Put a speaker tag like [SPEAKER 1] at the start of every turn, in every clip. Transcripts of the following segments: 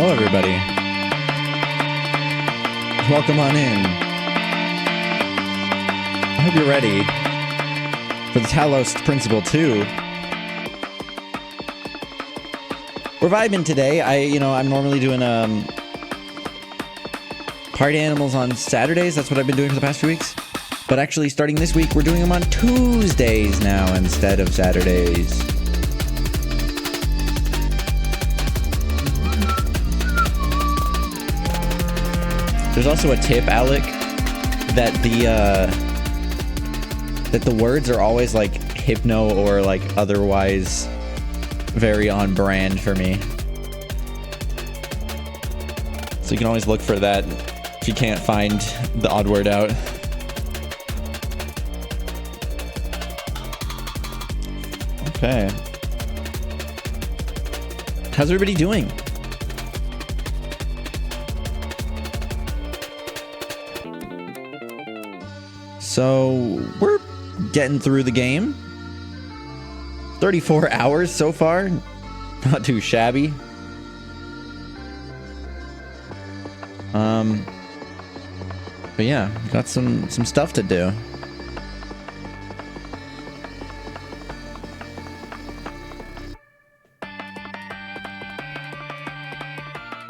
[SPEAKER 1] Hello, everybody. Welcome on in. I hope you're ready for the Talos Principle II. We're vibing today. I'm normally doing party animals on Saturdays. That's what I've been doing for the past few weeks. But actually, starting this week, we're doing them on Tuesdays now instead of Saturdays. There's also a tip, Alec, that the words are always like hypno or like otherwise very on brand for me. So you can always look for that if you can't find the odd word out. Okay. How's everybody doing? So, we're getting through the game. 34 hours so far. Not too shabby. But yeah, got some stuff to do.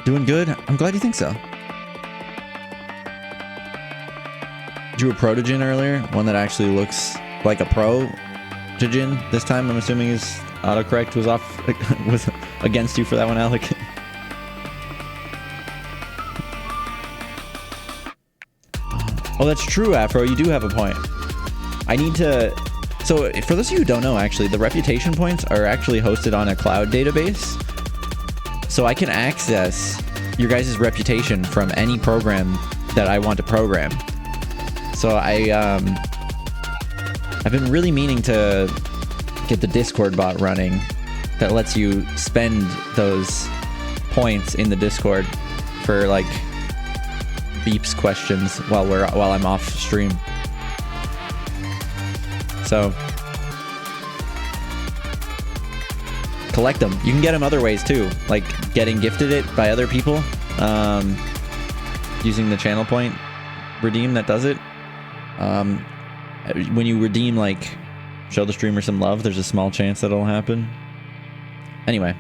[SPEAKER 1] Doing good? I'm glad you think so. Drew a protogen earlier, one that actually looks like a protogen. This time, I'm assuming his autocorrect was off, was against you for that one, Alec. Oh, that's true, Afro. You do have a point. I need to. So, for those of you who don't know, actually, the reputation points are actually hosted on a cloud database. So I can access your guys' reputation from any program that I want to program. So I've been really meaning to get the Discord bot running that lets you spend those points in the Discord for like beeps questions while I'm off stream. So collect them. You can get them other ways too, like getting gifted it by other people, using the channel point redeem that does it. When you redeem, like, show the streamer some love, there's a small chance that it'll happen. Anyway,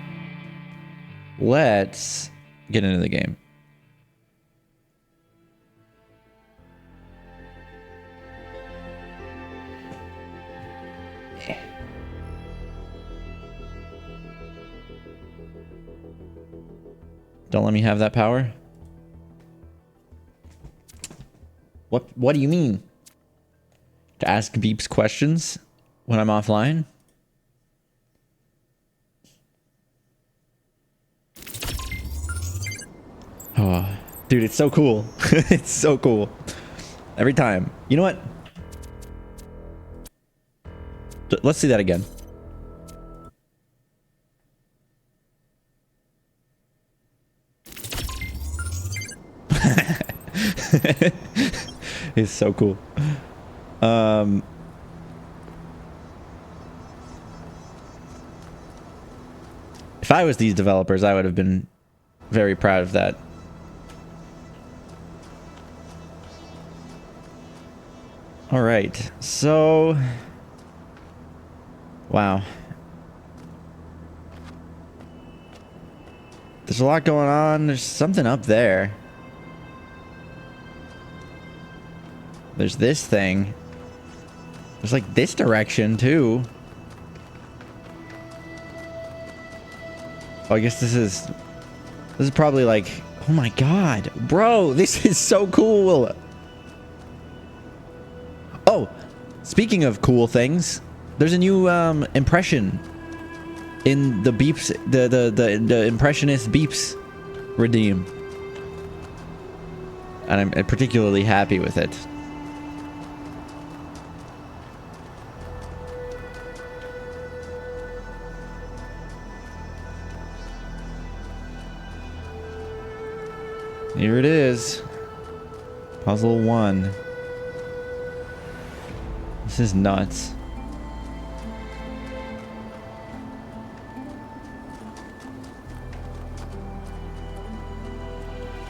[SPEAKER 1] let's get into the game. Don't let me have that power. What do you mean? To ask Beeps questions when I'm offline? Oh, dude, it's so cool. It's so cool. Every time. You know what? Let's see that again. It's so cool. If I was these developers, I would have been very proud of that. All right, so wow, there's a lot going on. There's something up there. There's this thing. There's like this direction too. Oh, I guess this is probably like, oh my god, bro, this is so cool. Oh, speaking of cool things, there's a new impression in the Beeps, the impressionist Beeps redeem, and I'm particularly happy with it. Here it is. Puzzle 1. This is nuts.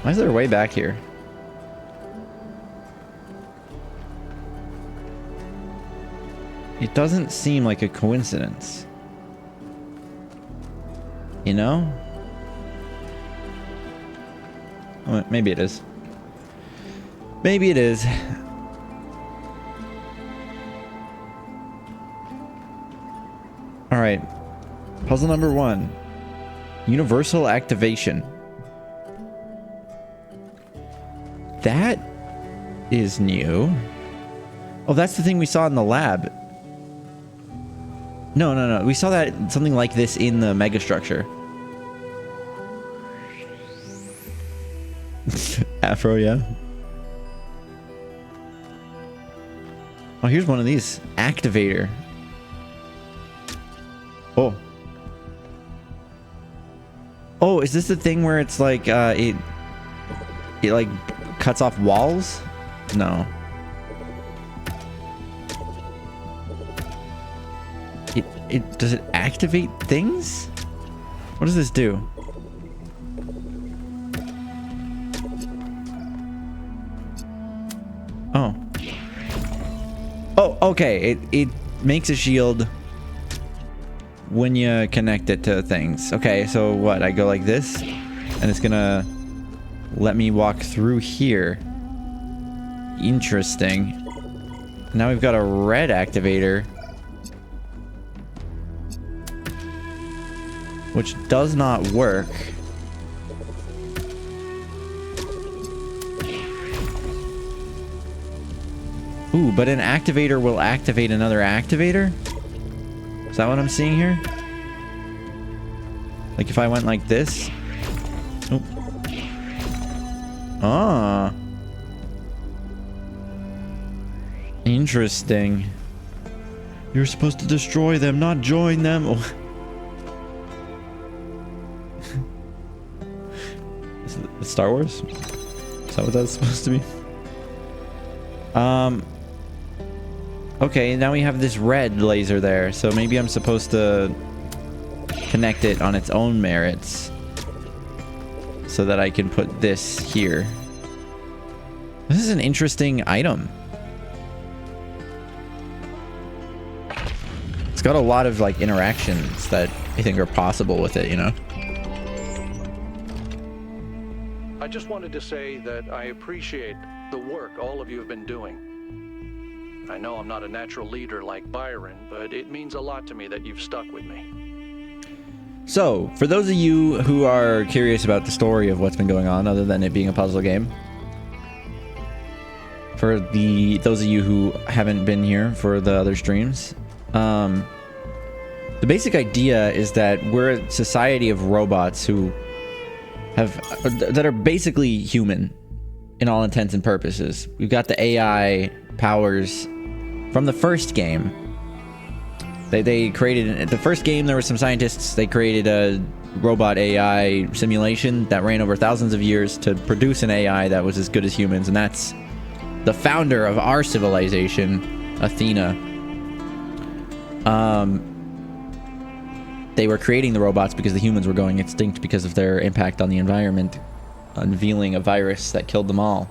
[SPEAKER 1] Why is there a way back here? It doesn't seem like a coincidence. You know? Oh, maybe it is. Maybe it is. Alright. Puzzle number 1. Universal activation. That is new. Oh, that's the thing we saw in the lab. No. We saw that something like this in the megastructure. Afro, yeah. Oh, here's one of these. Activator. Oh. Oh, is this the thing where it's like, it like cuts off walls? No. Does it activate things? What does this do? Oh. Oh, okay. It makes a shield when you connect it to things. Okay, so what? I go like this, and it's gonna let me walk through here. Interesting. Now we've got a red activator, which does not work. Ooh, but an activator will activate another activator? Is that what I'm seeing here? Like if I went like this? Oop. Ah. Interesting. You're supposed to destroy them, not join them. Oh. Is it Star Wars? Is that what that's supposed to be? Okay, now we have this red laser there, so maybe I'm supposed to connect it on its own merits so that I can put this here. This is an interesting item. It's got a lot of like interactions that I think are possible with it, you know?
[SPEAKER 2] I just wanted to say that I appreciate the work all of you have been doing. I know I'm not a natural leader like Byron, but it means a lot to me that you've stuck with me.
[SPEAKER 1] So, for those of you who are curious about the story of what's been going on, other than it being a puzzle game, for those of you who haven't been here for the other streams, the basic idea is that we're a society of robots that are basically human in all intents and purposes. We've got the AI powers from the first game. They created the first game. There were some scientists. They created a robot AI simulation that ran over thousands of years to produce an AI that was as good as humans, and that's the founder of our civilization, Athena. They were creating the robots because the humans were going extinct because of their impact on the environment, unveiling a virus that killed them all.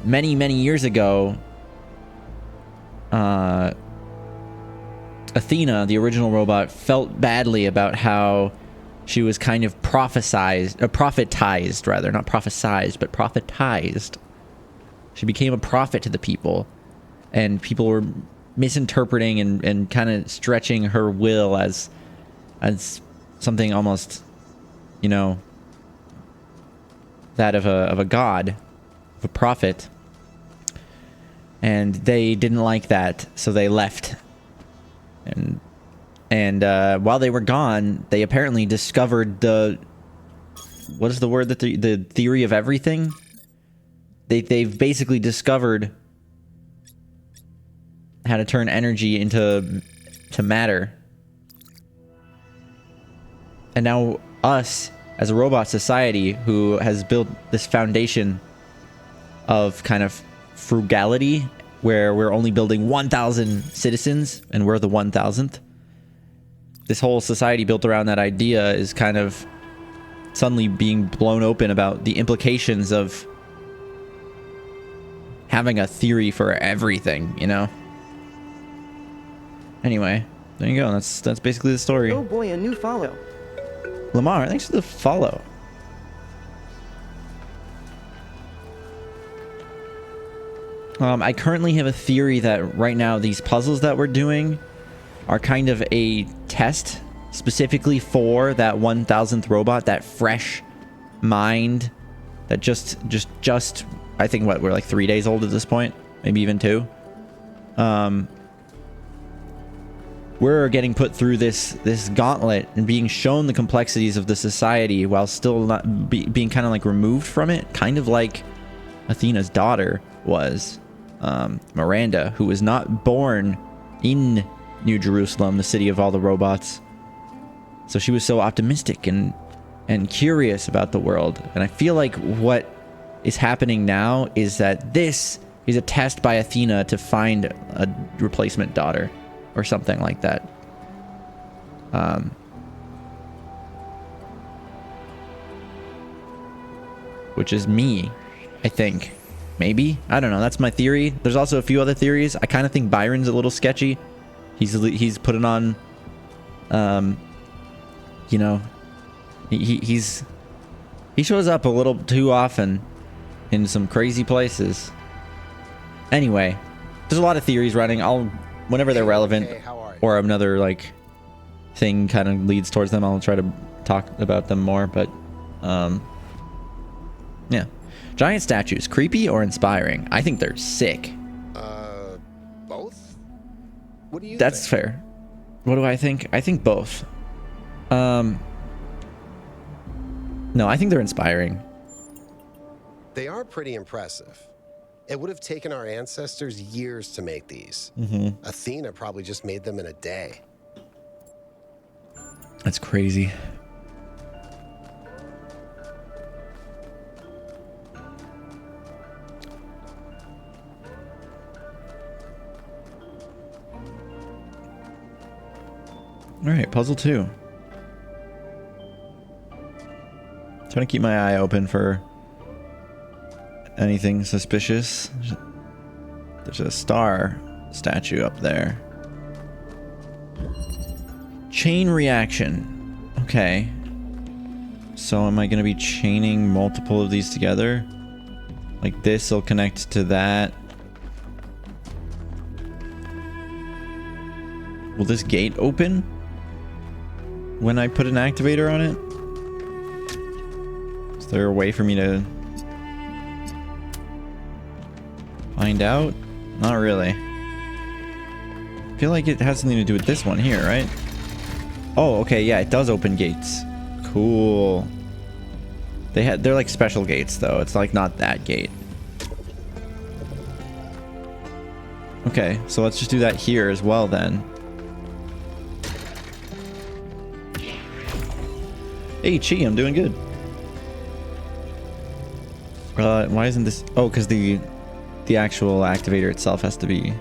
[SPEAKER 1] Many years ago, Athena, the original robot, felt badly about how she was kind of prophetized rather, not prophesized, but prophetized. She became a prophet to the people, and people were misinterpreting and kind of stretching her will as something almost, you know, that of a god, of a prophet. And they didn't like that, so they left. And while they were gone, they apparently discovered what is the word that the theory of everything? They've basically discovered how to turn energy into matter. And now us, as a robot society who has built this foundation of kind of frugality, where we're only building 1,000 citizens and we're the 1,000th, this whole society built around that idea is kind of suddenly being blown open about the implications of having a theory for everything, you know? Anyway, there you go. That's basically the story.
[SPEAKER 3] Oh boy, a new follow.
[SPEAKER 1] Lamar, thanks for the follow. I currently have a theory that right now these puzzles that we're doing are kind of a test specifically for that 1000th robot, that fresh mind that just I think what, we're like 3 days old at this point, maybe even 2. We're getting put through this gauntlet and being shown the complexities of the society while still not being kind of like removed from it, kind of like Athena's daughter was. Miranda, who was not born in New Jerusalem, the city of all the robots. So she was so optimistic and curious about the world. And I feel like what is happening now is that this is a test by Athena to find a replacement daughter or something like that. Which is me, I think. Maybe? I don't know. That's my theory. There's also a few other theories. I kind of think Byron's a little sketchy. He's putting on, you know, he shows up a little too often in some crazy places. Anyway, there's a lot of theories running. Whenever they're relevant or another like thing kind of leads towards them, I'll try to talk about them more. But yeah. Giant statues, creepy or inspiring? I think they're sick.
[SPEAKER 4] Both? What do you
[SPEAKER 1] That's
[SPEAKER 4] think?
[SPEAKER 1] fair. What do I think? I think both. No, I think they're inspiring.
[SPEAKER 4] They are pretty impressive. It would have taken our ancestors years to make these. Athena probably just made them in a day.
[SPEAKER 1] That's crazy. All right, puzzle 2. Trying to keep my eye open for anything suspicious. There's a star statue up there. Chain reaction. Okay. So am I going to be chaining multiple of these together? Like this will connect to that. Will this gate open when I put an activator on it? Is there a way for me to find out? Not really. I feel like it has something to do with this one here, right? Oh, okay, yeah, it does open gates. Cool. They're like special gates though. It's like not that gate. Okay, so let's just do that here as well then. Hey, Chi, I'm doing good. Why isn't this... Oh, because the actual activator itself has to be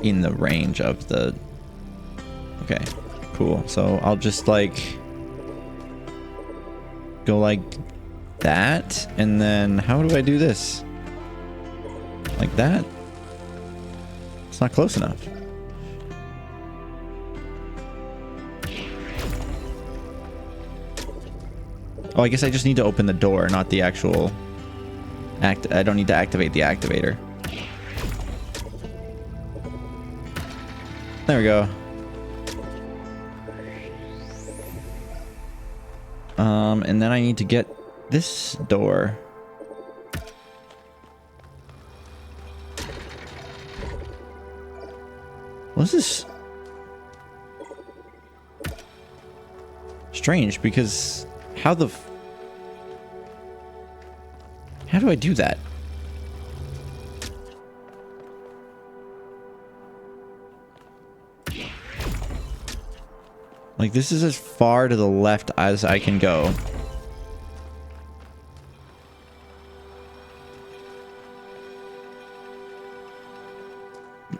[SPEAKER 1] in the range of the... Okay, cool. So I'll just, like... go like that, and then how do I do this? Like that? It's not close enough. Oh, I guess I just need to open the door, not the actual I don't need to activate the activator. There we go. And then I need to get this door. What's this? Strange, because how do I do that? Like, this is as far to the left as I can go.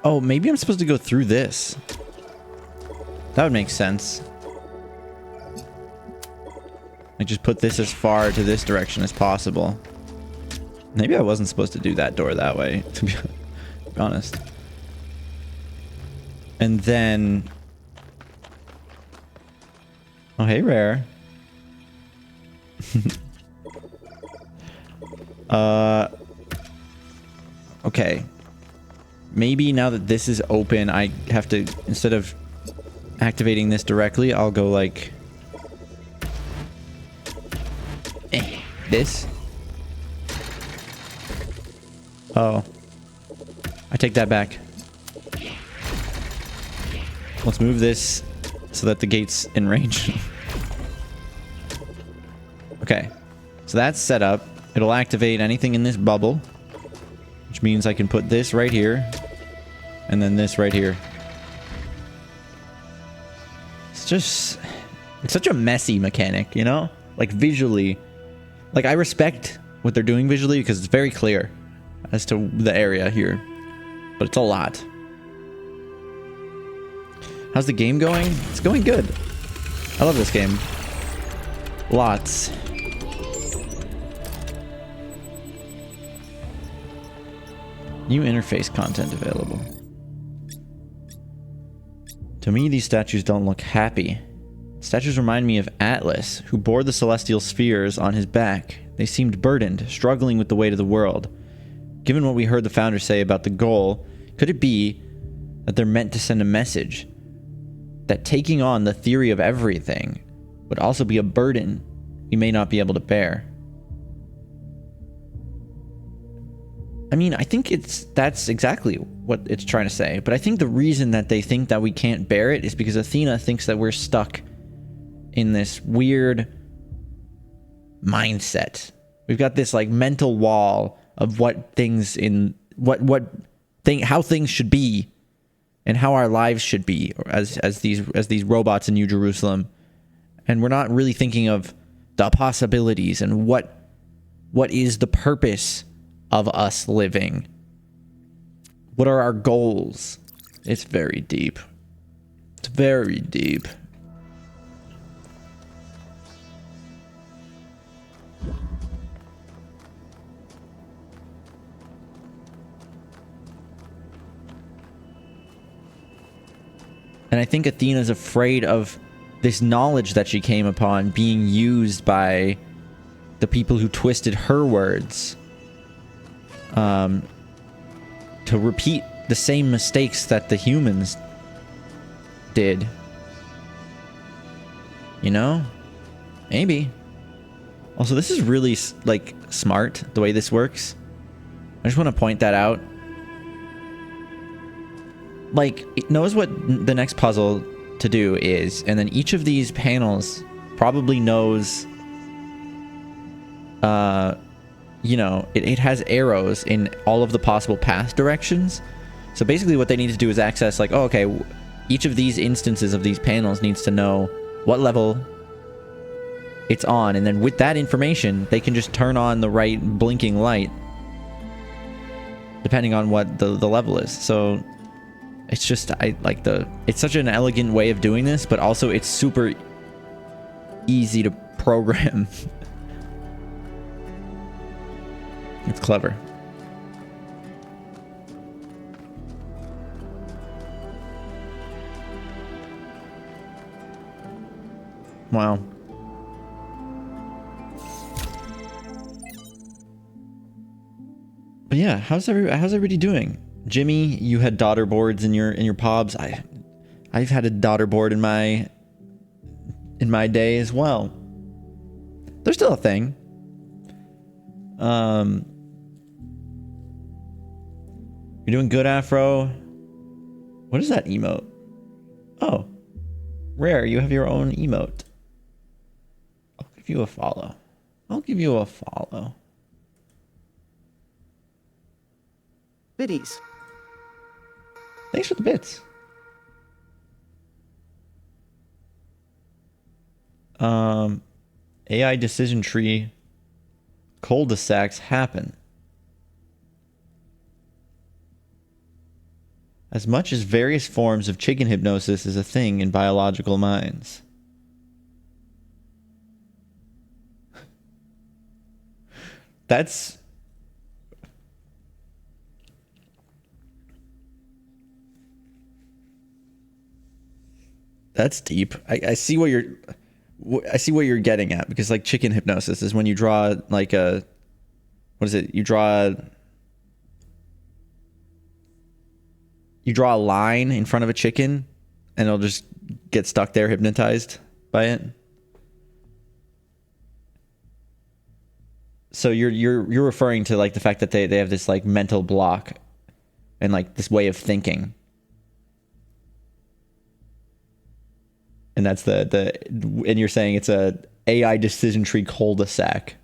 [SPEAKER 1] Oh, maybe I'm supposed to go through this. That would make sense. Like, just put this as far to this direction as possible. Maybe I wasn't supposed to do that door that way, to be honest. And then... Oh, hey, Rare. Okay. Maybe now that this is open, I have to, instead of activating this directly, I'll go like... this. Oh. I take that back. Let's move this so that the gate's in range. Okay. So that's set up. It'll activate anything in this bubble, which means I can put this right here and then this right here. It's just... it's such a messy mechanic, you know? Like, visually. Like, I respect what they're doing visually because it's very clear as to the area here. But it's a lot. How's the game going? It's going good. I love this game. Lots. New interface content available. To me, these statues don't look happy. Statues remind me of Atlas, who bore the celestial spheres on his back. They seemed burdened, struggling with the weight of the world. Given what we heard the founder say about the goal, could it be that they're meant to send a message? That taking on the theory of everything would also be a burden we may not be able to bear. I mean, I think that's exactly what it's trying to say. But I think the reason that they think that we can't bear it is because Athena thinks that we're stuck in this weird mindset. We've got this like mental wall of what things in how things should be and how our lives should be as these robots in New Jerusalem. And we're not really thinking of the possibilities and what is the purpose of us living. What are our goals? It's very deep. It's very deep. And I think Athena's afraid of this knowledge that she came upon being used by the people who twisted her words to repeat the same mistakes that the humans did. You know? Maybe. Also, this is really, like, smart, the way this works. I just want to point that out. Like, it knows what the next puzzle to do is, and then each of these panels probably knows, you know, it has arrows in all of the possible path directions. So basically what they need to do is access, like, oh, okay, each of these instances of these panels needs to know what level it's on, and then with that information, they can just turn on the right blinking light, depending on what the level is. So it's just, it's such an elegant way of doing this, but also it's super easy to program. It's clever. Wow. But yeah, how's everybody doing? Jimmy, you had daughter boards in your pobs. I've had a daughter board in my day as well. They're still a thing. You're doing good, Afro. What is that emote? Oh, Rare, you have your own emote. I'll give you a follow.
[SPEAKER 3] Biddies.
[SPEAKER 1] Thanks for the bits. AI decision tree cul-de-sacs happen. As much as various forms of chicken hypnosis is a thing in biological minds. That's deep. I see what you're getting at, because like chicken hypnosis is when you draw like a, what is it? You draw a line in front of a chicken and it'll just get stuck there hypnotized by it. So you're referring to like the fact that they have this like mental block and like this way of thinking. And that's and you're saying it's a AI decision tree cul-de-sac.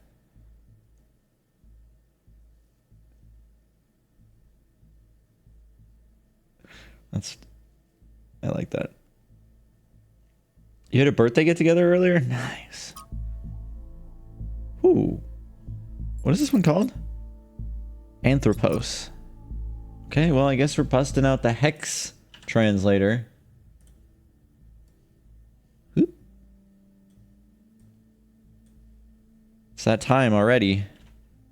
[SPEAKER 1] I like that. You had a birthday get together earlier? Nice. Ooh. What is this one called? Anthropos. Okay, well, I guess we're busting out the hex translator. Oop. It's that time already.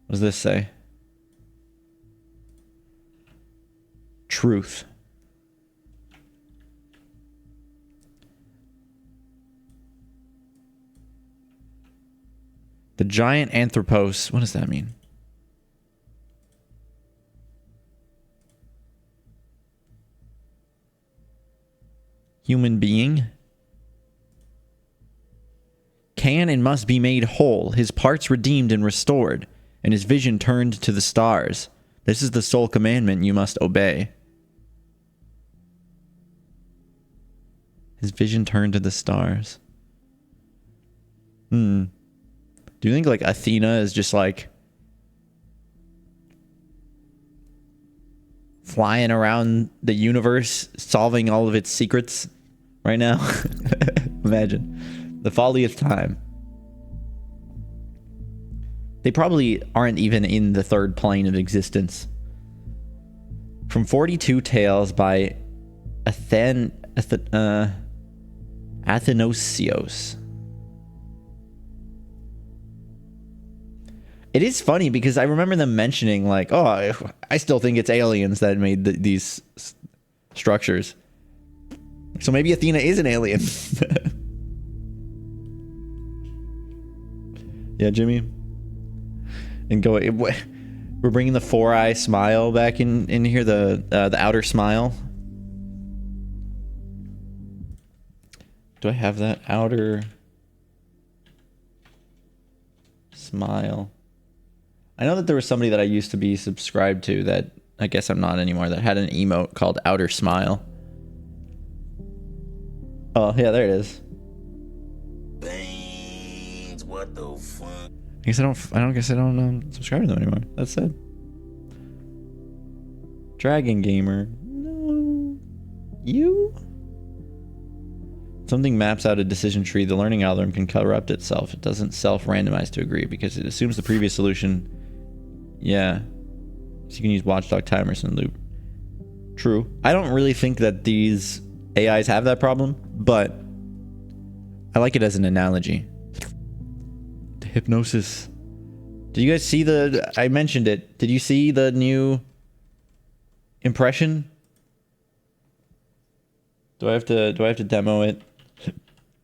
[SPEAKER 1] What does this say? Truth. The giant anthropos. What does that mean? Human being. Can and must be made whole, his parts redeemed and restored, and his vision turned to the stars. This is the sole commandment you must obey. His vision turned to the stars. Do you think like Athena is just like flying around the universe solving all of its secrets right now? Imagine the folly of time. They probably aren't even in the third plane of existence. From 42 Tales by Athanasios. It is funny because I remember them mentioning like, oh, I still think it's aliens that made these structures. So maybe Athena is an alien. Yeah, Jimmy. And go. We're bringing the four-eye smile back in here. The outer smile. Do I have that outer smile? I know that there was somebody that I used to be subscribed to that I guess I'm not anymore, that had an emote called Outer Smile. Oh, yeah, there it is.
[SPEAKER 5] Baines, what the fuck?
[SPEAKER 1] I guess I don't subscribe to them anymore. That's sad. Dragon Gamer. No. You? Something maps out a decision tree. The learning algorithm can corrupt itself. It doesn't self-randomize to agree because it assumes the previous solution. Yeah. So you can use watchdog timers and loop. True. I don't really think that these AIs have that problem, but I like it as an analogy. The hypnosis. Did you guys see I mentioned it. Did you see the new impression? Do I have to demo it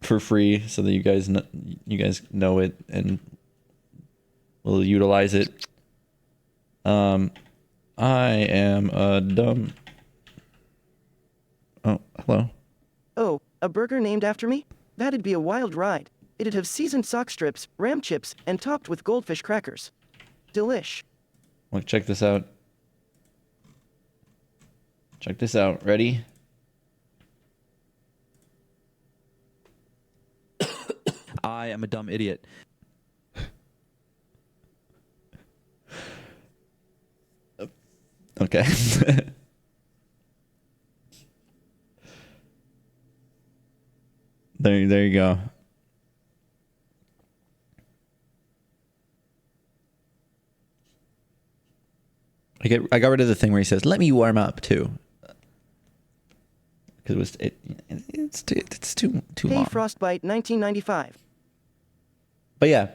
[SPEAKER 1] for free so that you guys know it and will utilize it? I am a dumb. Oh, hello.
[SPEAKER 3] Oh, a burger named after me? That'd be a wild ride. It'd have seasoned sock strips, ram chips, and topped with goldfish crackers. Delish.
[SPEAKER 1] Look, check this out. Check this out. Ready? I am a dumb idiot. Okay. There you go. I got rid of the thing where he says, "Let me warm up too." because it's too
[SPEAKER 3] Hey,
[SPEAKER 1] long.
[SPEAKER 3] Frostbite 1995.
[SPEAKER 1] But yeah,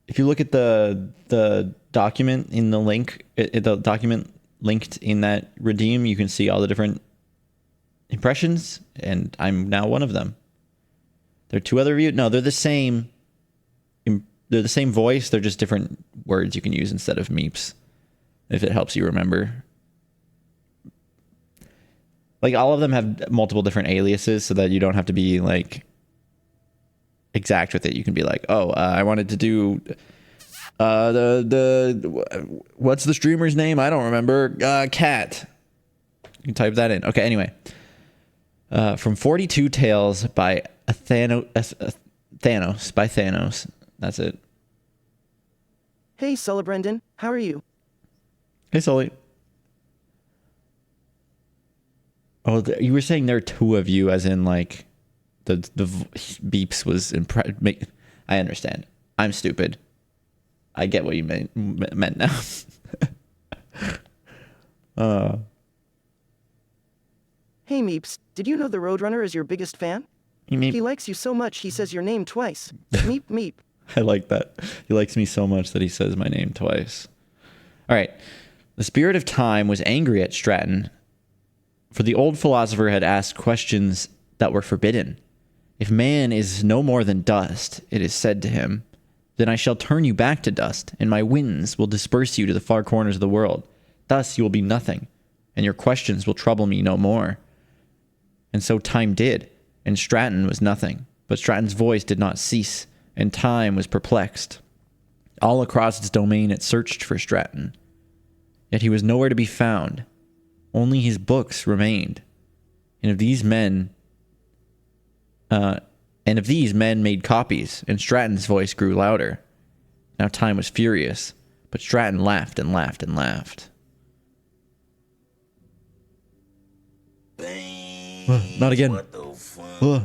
[SPEAKER 1] if you look at the document in the link, the document linked in that redeem, you can see all the different impressions, and I'm now one of them. There are two other views. No, they're the same. They're the same voice. They're just different words you can use instead of meeps, if it helps you remember. Like, all of them have multiple different aliases so that you don't have to be like exact with it. You can be like, oh, I wanted to do what's the streamer's name? I don't remember. Cat. You can type that in. Okay, anyway. From 42 Tales by Thanos. By Thanos. That's it.
[SPEAKER 3] Hey, Sulla Brendan, how are you?
[SPEAKER 1] Hey, Sully. Oh, you were saying there are two of you, as in like the beeps was I understand. I'm stupid. I get what you meant now.
[SPEAKER 3] Hey, Meeps, did you know the Roadrunner is your biggest fan? He likes you so much he says your name twice. Meep, meep.
[SPEAKER 1] I like that. He likes me so much that he says my name twice. All right. The spirit of time was angry at Stratton, for the old philosopher had asked questions that were forbidden. If man is no more than dust, it is said to him, then I shall turn you back to dust, and my winds will disperse you to the far corners of the world. Thus you will be nothing, and your questions will trouble me no more. And so time did, and Stratton was nothing. But Stratton's voice did not cease, and time was perplexed. All across its domain it searched for Stratton. Yet he was nowhere to be found. Only his books remained. And of these men made copies, and Stratton's voice grew louder. Now time was furious, but Stratton laughed and laughed and laughed. Not again.
[SPEAKER 5] What the fuck?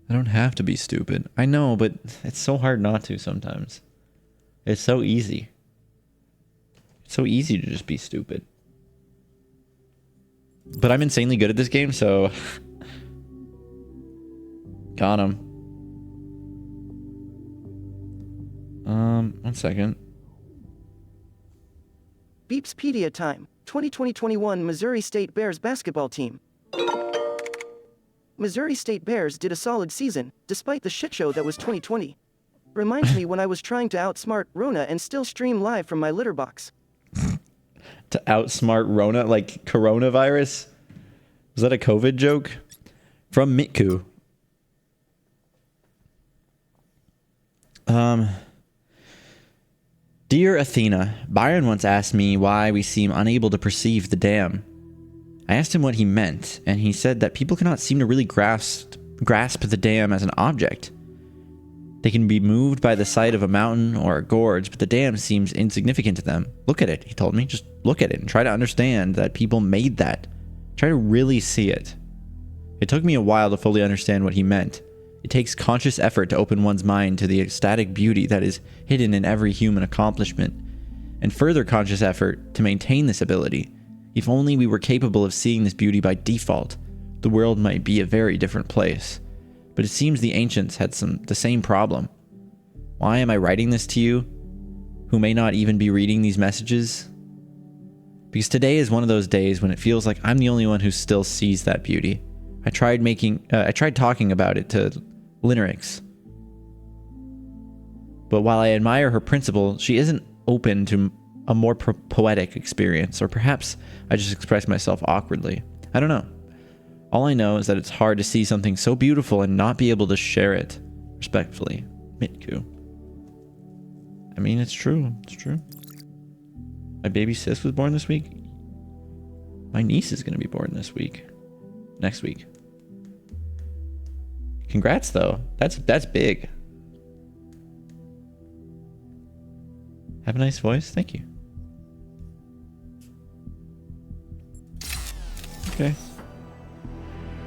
[SPEAKER 1] I don't have to be stupid. I know, but it's so hard not to sometimes. It's so easy. It's so easy to just be stupid. But I'm insanely good at this game, so... Got him. 1 second.
[SPEAKER 3] Beepspedia time. 2020-21 Missouri State Bears basketball team. Missouri State Bears did a solid season, despite the shit show that was 2020. Reminds me when I was trying to outsmart Rona and still stream live from my litter box.
[SPEAKER 1] To outsmart Rona, like coronavirus? Was that a COVID joke? From Mitku. Dear Athena, Byron once asked me why we seem unable to perceive the dam. I asked him what he meant, and he said that people cannot seem to really grasp the dam as an object. They can be moved by the sight of a mountain or a gorge, but the dam seems insignificant to them. Look at it, he told me. Just look at it and try to understand that people made that. Try to really see it. It took me a while to fully understand what he meant. It takes conscious effort to open one's mind to the ecstatic beauty that is hidden in every human accomplishment, and further conscious effort to maintain this ability. If only we were capable of seeing this beauty by default, the world might be a very different place. But it seems the ancients had the same problem. Why am I writing this to you, who may not even be reading these messages? Because today is one of those days when it feels like I'm the only one who still sees that beauty. I tried talking about it to Linerix. But while I admire her principle, she isn't open to a more poetic experience, or perhaps I just express myself awkwardly. I don't know. All I know is that it's hard to see something so beautiful and not be able to share it. Respectfully, Mitku. I mean, it's true. It's true. My baby sis was born this week. My niece is going to be born this week. Next week. Congrats, though. That's big. Have a nice voice. Thank you. Okay.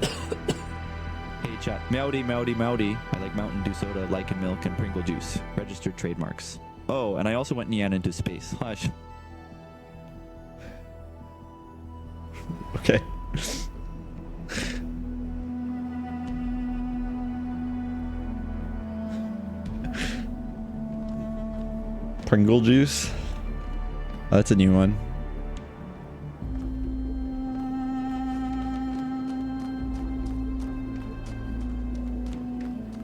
[SPEAKER 6] Hey chat. Meowdy, meowdy, meowdy. I like Mountain Dew soda, lichen milk, and Pringle juice. Registered trademarks. Oh, and I also went Nyan into space. Hush.
[SPEAKER 1] Okay. Pringle juice. Oh, that's a new one.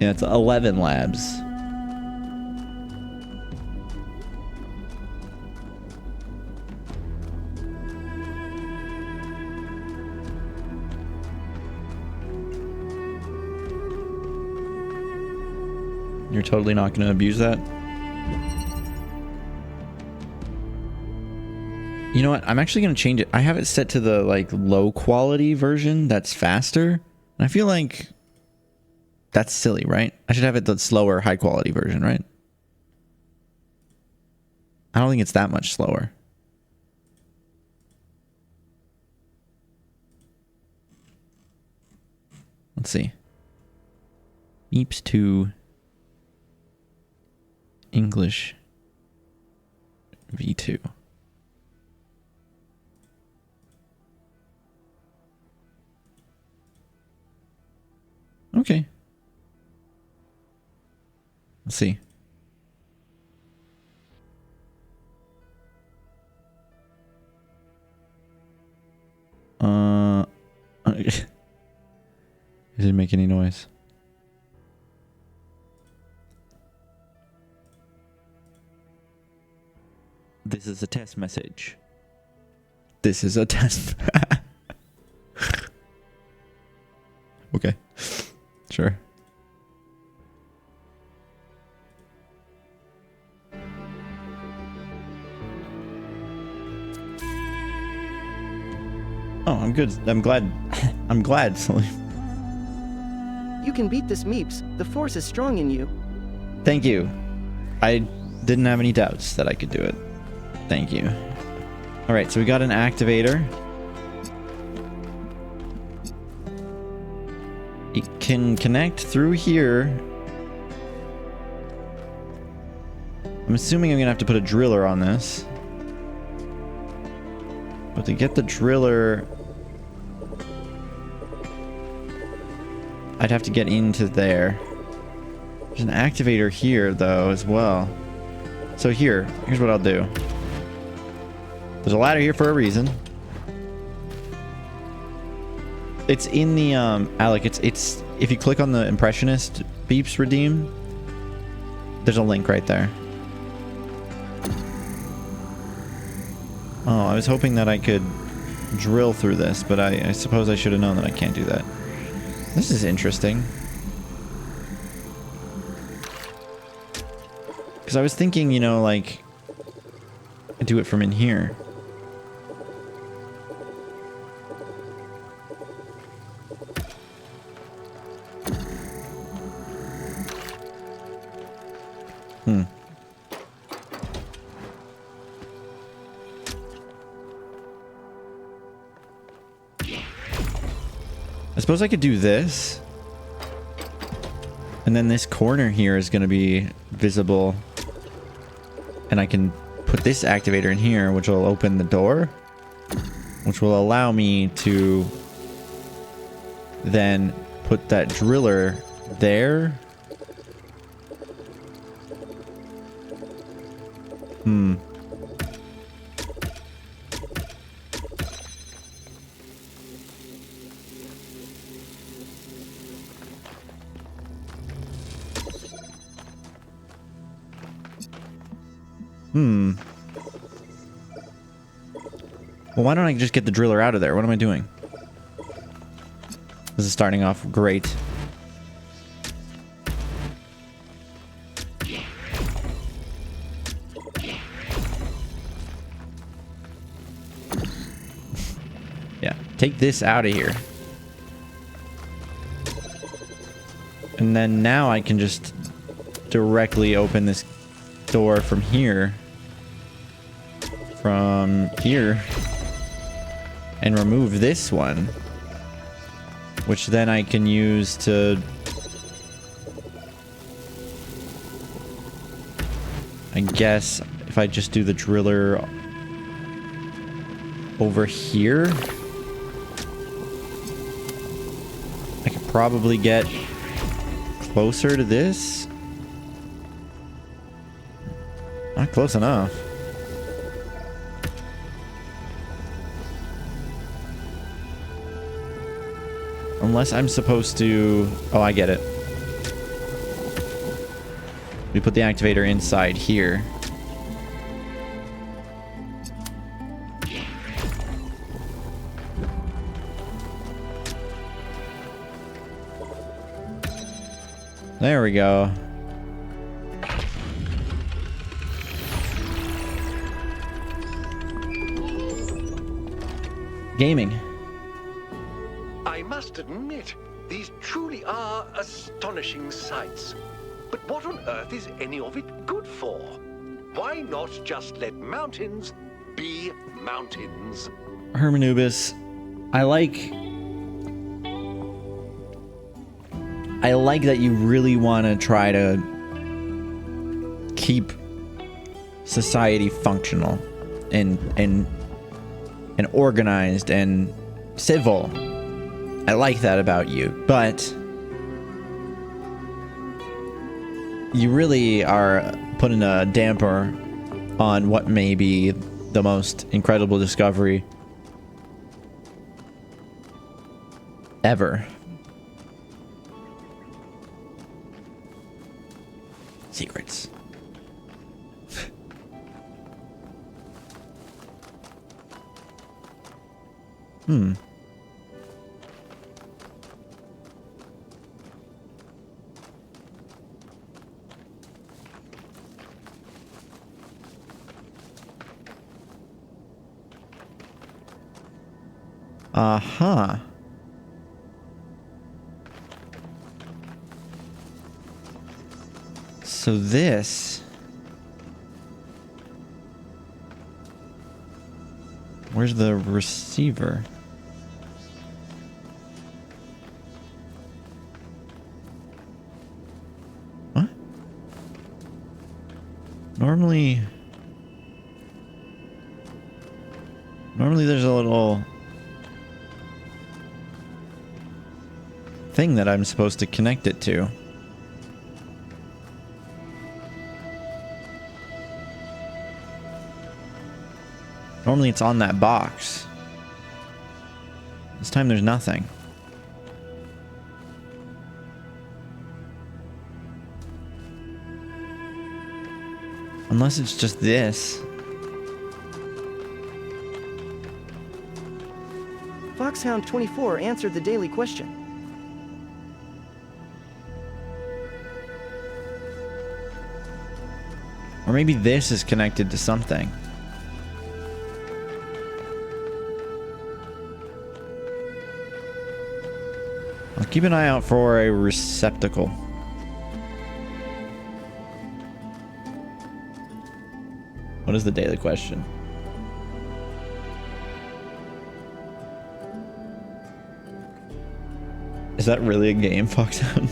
[SPEAKER 1] Yeah, it's 11 labs. You're totally not going to abuse that? You know what? I'm actually going to change it. I have it set to the like low quality version that's faster. And I feel like that's silly, right? I should have it the slower high quality version, right? I don't think it's that much slower. Let's see. Beeps to English V2. Okay. Let's see. It didn't make any noise. This is a test message. This is a test. Okay. Sure. Oh, I'm good. I'm glad. I'm glad, Salim.
[SPEAKER 3] You can beat this Meeps. The force is strong in you.
[SPEAKER 1] Thank you. I didn't have any doubts that I could do it. Thank you. All right, so we got an activator. It can connect through here. I'm assuming I'm gonna have to put a driller on this. But to get the driller, I'd have to get into there. There's an activator here though as well. So here's what I'll do. There's a ladder here for a reason. It's in the Alec, it's if you click on the impressionist beeps redeem, there's a link right there. Oh, I was hoping that I could drill through this, but I suppose I should have known that I can't do that. This is interesting. Because I was thinking, you know, like, I do it from in here. I suppose I could do this. And then this corner here is going to be visible. And I can put this activator in here, which will open the door. Which will allow me to then put that driller there. Well, why don't I just get the driller out of there? What am I doing? This is starting off great. Yeah, take this out of here. And then now I can just directly open this door from here. From here. And remove this one. Which then I can use to... I guess if I just do the driller over here. probably get closer to this. Not close enough. Unless I'm supposed to... Oh, I get it. We put the activator inside here. There we go. Gaming.
[SPEAKER 7] I must admit, these truly are astonishing sights. But what on earth is any of it good for? Why not just let mountains be mountains?
[SPEAKER 1] Hermanubis, I like that you really want to try to keep society functional and organized and civil. I like that about you, but you really are putting a damper on what may be the most incredible discovery ever. Secrets. Uh-huh. So this... Where's the receiver? What? Normally there's a little thing that I'm supposed to connect it to. Normally it's on that box. This time there's nothing. Unless it's just this.
[SPEAKER 3] Foxhound 24 answered the daily question.
[SPEAKER 1] Or maybe this is connected to something. I'll keep an eye out for a receptacle. What is the daily question? Is that really a game, Foxhound?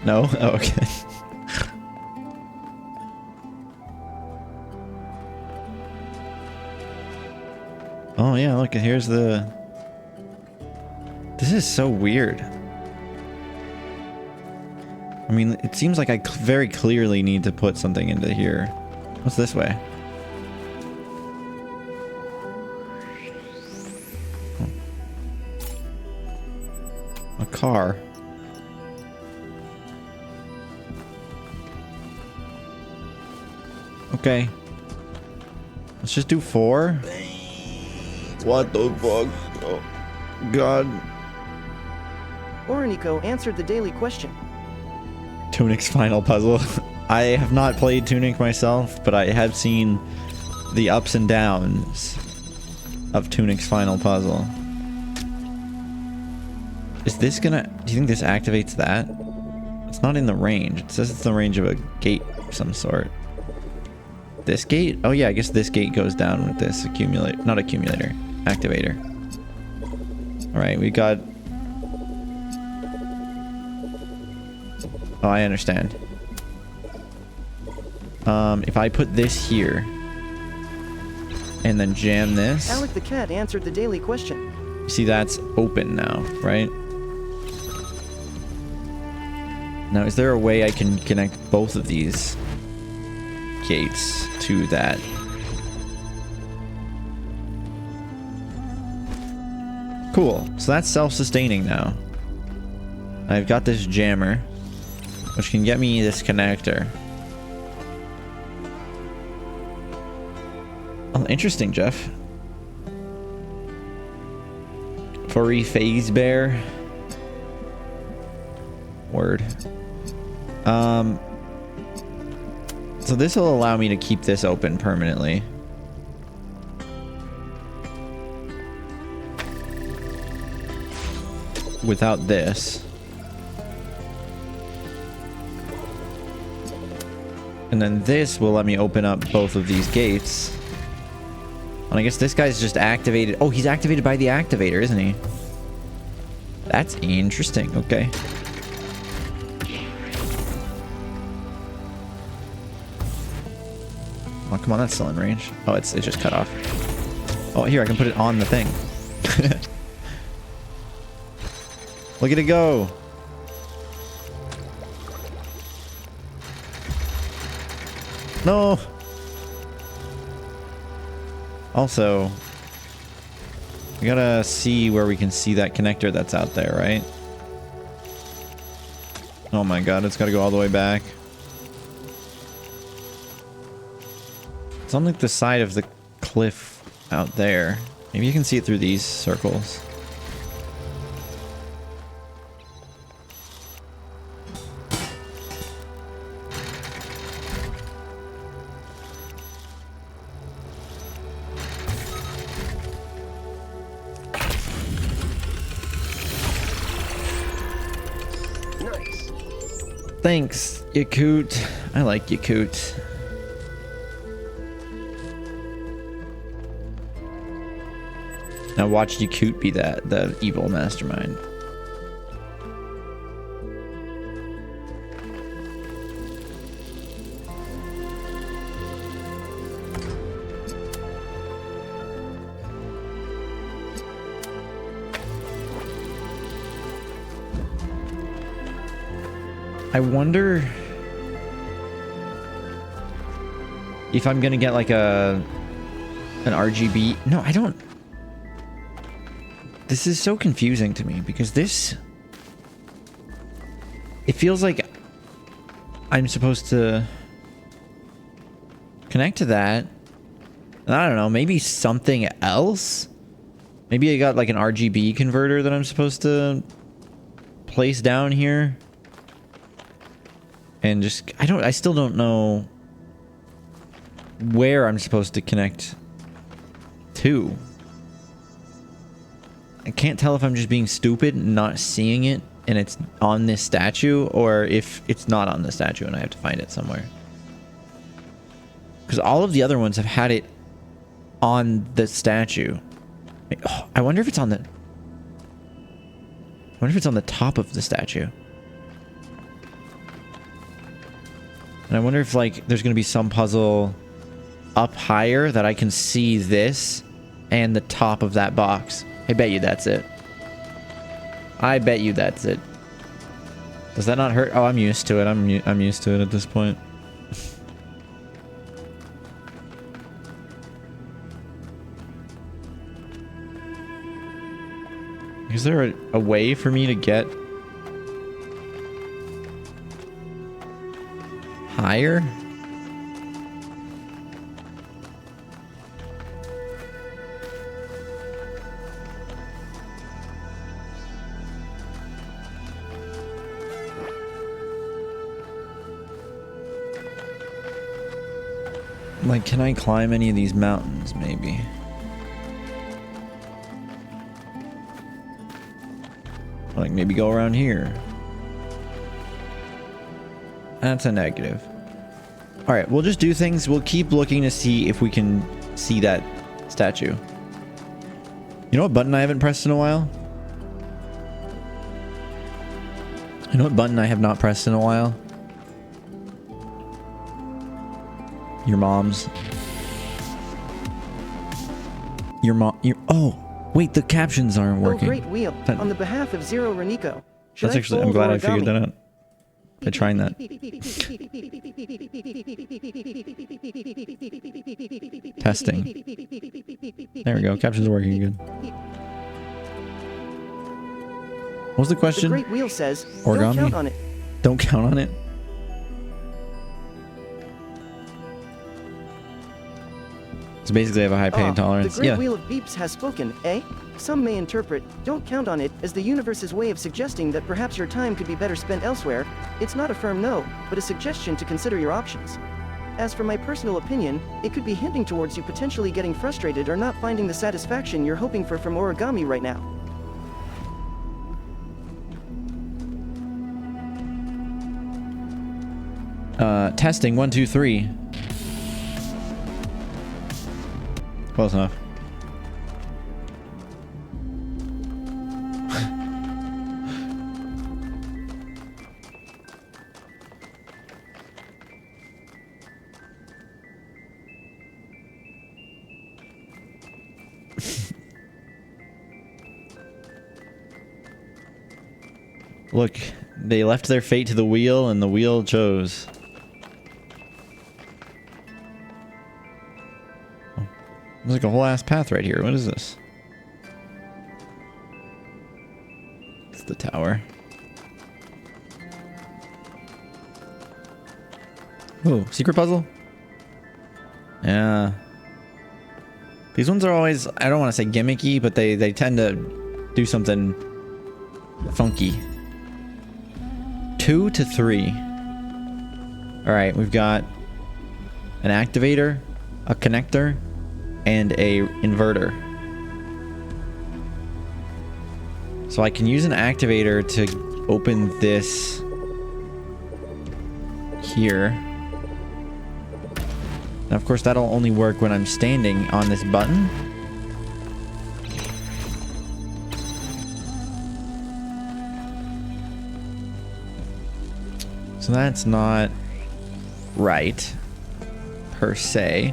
[SPEAKER 1] No? Oh, okay. Oh yeah, look, here's the... This is so weird. I mean, it seems like I very clearly need to put something into here. What's this way? Oh. A car. Okay. Let's just do 4. What the fuck? Oh, God.
[SPEAKER 3] Orinico answered the daily question.
[SPEAKER 1] Tunic's final puzzle. I have not played Tunic myself, but I have seen the ups and downs of Tunic's final puzzle. Is this gonna... Do you think this activates that? It's not in the range. It says it's in the range of a gate of some sort. This gate? Oh yeah, I guess this gate goes down with this accumulator. Not accumulator. Activator. Alright, we got... Oh, I understand. If I put this here and then jam this,
[SPEAKER 3] Alec the cat answered the daily question.
[SPEAKER 1] see that's open now, right? Now, is there a way I can connect both of these gates to that? Cool. So that's self-sustaining now. I've got this jammer, which can get me this connector. Oh, interesting, Jeff. Furry phase bear. Word. So this will allow me to keep this open permanently. Without this. And then this will let me open up both of these gates. And I guess this guy's just activated. Oh, he's activated by the activator, isn't he? That's interesting. Okay. Oh, come on, that's still in range. Oh, it just cut off. Oh, here, I can put it on the thing. Look at it go. No. Also, we gotta see where we can see that connector that's out there, right? Oh my god, it's gotta go all the way back. It's on like the side of the cliff out there. Maybe you can see it through these circles.
[SPEAKER 4] Nice.
[SPEAKER 1] Thanks, Yakut. I like Yakut. Now watch Yakut be the evil mastermind. I wonder if I'm gonna get like an RGB. No, I don't. This is so confusing to me because it feels like I'm supposed to connect to that. And I don't know, maybe something else? Maybe I got like an RGB converter that I'm supposed to place down here. And just, I still don't know where I'm supposed to connect to. I can't tell if I'm just being stupid and not seeing it and it's on this statue, or if it's not on the statue and I have to find it somewhere. Because all of the other ones have had it on the statue. Oh, I wonder if it's on the... I wonder if it's on the top of the statue. And I wonder if, like, there's going to be some puzzle up higher that I can see this and the top of that box. I bet you that's it. I bet you that's it. Does that not hurt? Oh, I'm used to it. I'm used to it at this point. Is there a way for me to get higher? Like, can I climb any of these mountains, maybe? Like, maybe go around here. That's a negative. Alright, we'll just do things. We'll keep looking to see if we can see that statue. You know what button I haven't pressed in a while? You know what button I have not pressed in a while? Your mom's. Your mom. Oh, wait, the captions aren't working.
[SPEAKER 3] Oh, great wheel. On the behalf of Zero Renico.
[SPEAKER 1] That's actually, I'm glad I figured that out. By trying that. Testing. There we go. Captions are working good. What was the question?
[SPEAKER 3] The great wheel says,
[SPEAKER 1] Origami?
[SPEAKER 3] don't count on it.
[SPEAKER 1] Don't count on it? So basically I have a high pain tolerance.
[SPEAKER 3] The great wheel of beeps has spoken, eh? Some may interpret, don't count on it, as the universe's way of suggesting that perhaps your time could be better spent elsewhere. It's not a firm no, but a suggestion to consider your options. As for my personal opinion, it could be hinting towards you potentially getting frustrated or not finding the satisfaction you're hoping for from origami right now.
[SPEAKER 1] Testing 1 2 3. Close enough. Look, they left their fate to the wheel, and the wheel chose. Oh, there's like a whole ass path right here. What is this? It's the tower. Oh, secret puzzle? Yeah. These ones are always, I don't want to say gimmicky, but they tend to do something funky. 2 to 3. Alright, we've got an activator, a connector, and a inverter. So I can use an activator to open this here. Now, of course, that'll only work when I'm standing on this button. So that's not right, per se.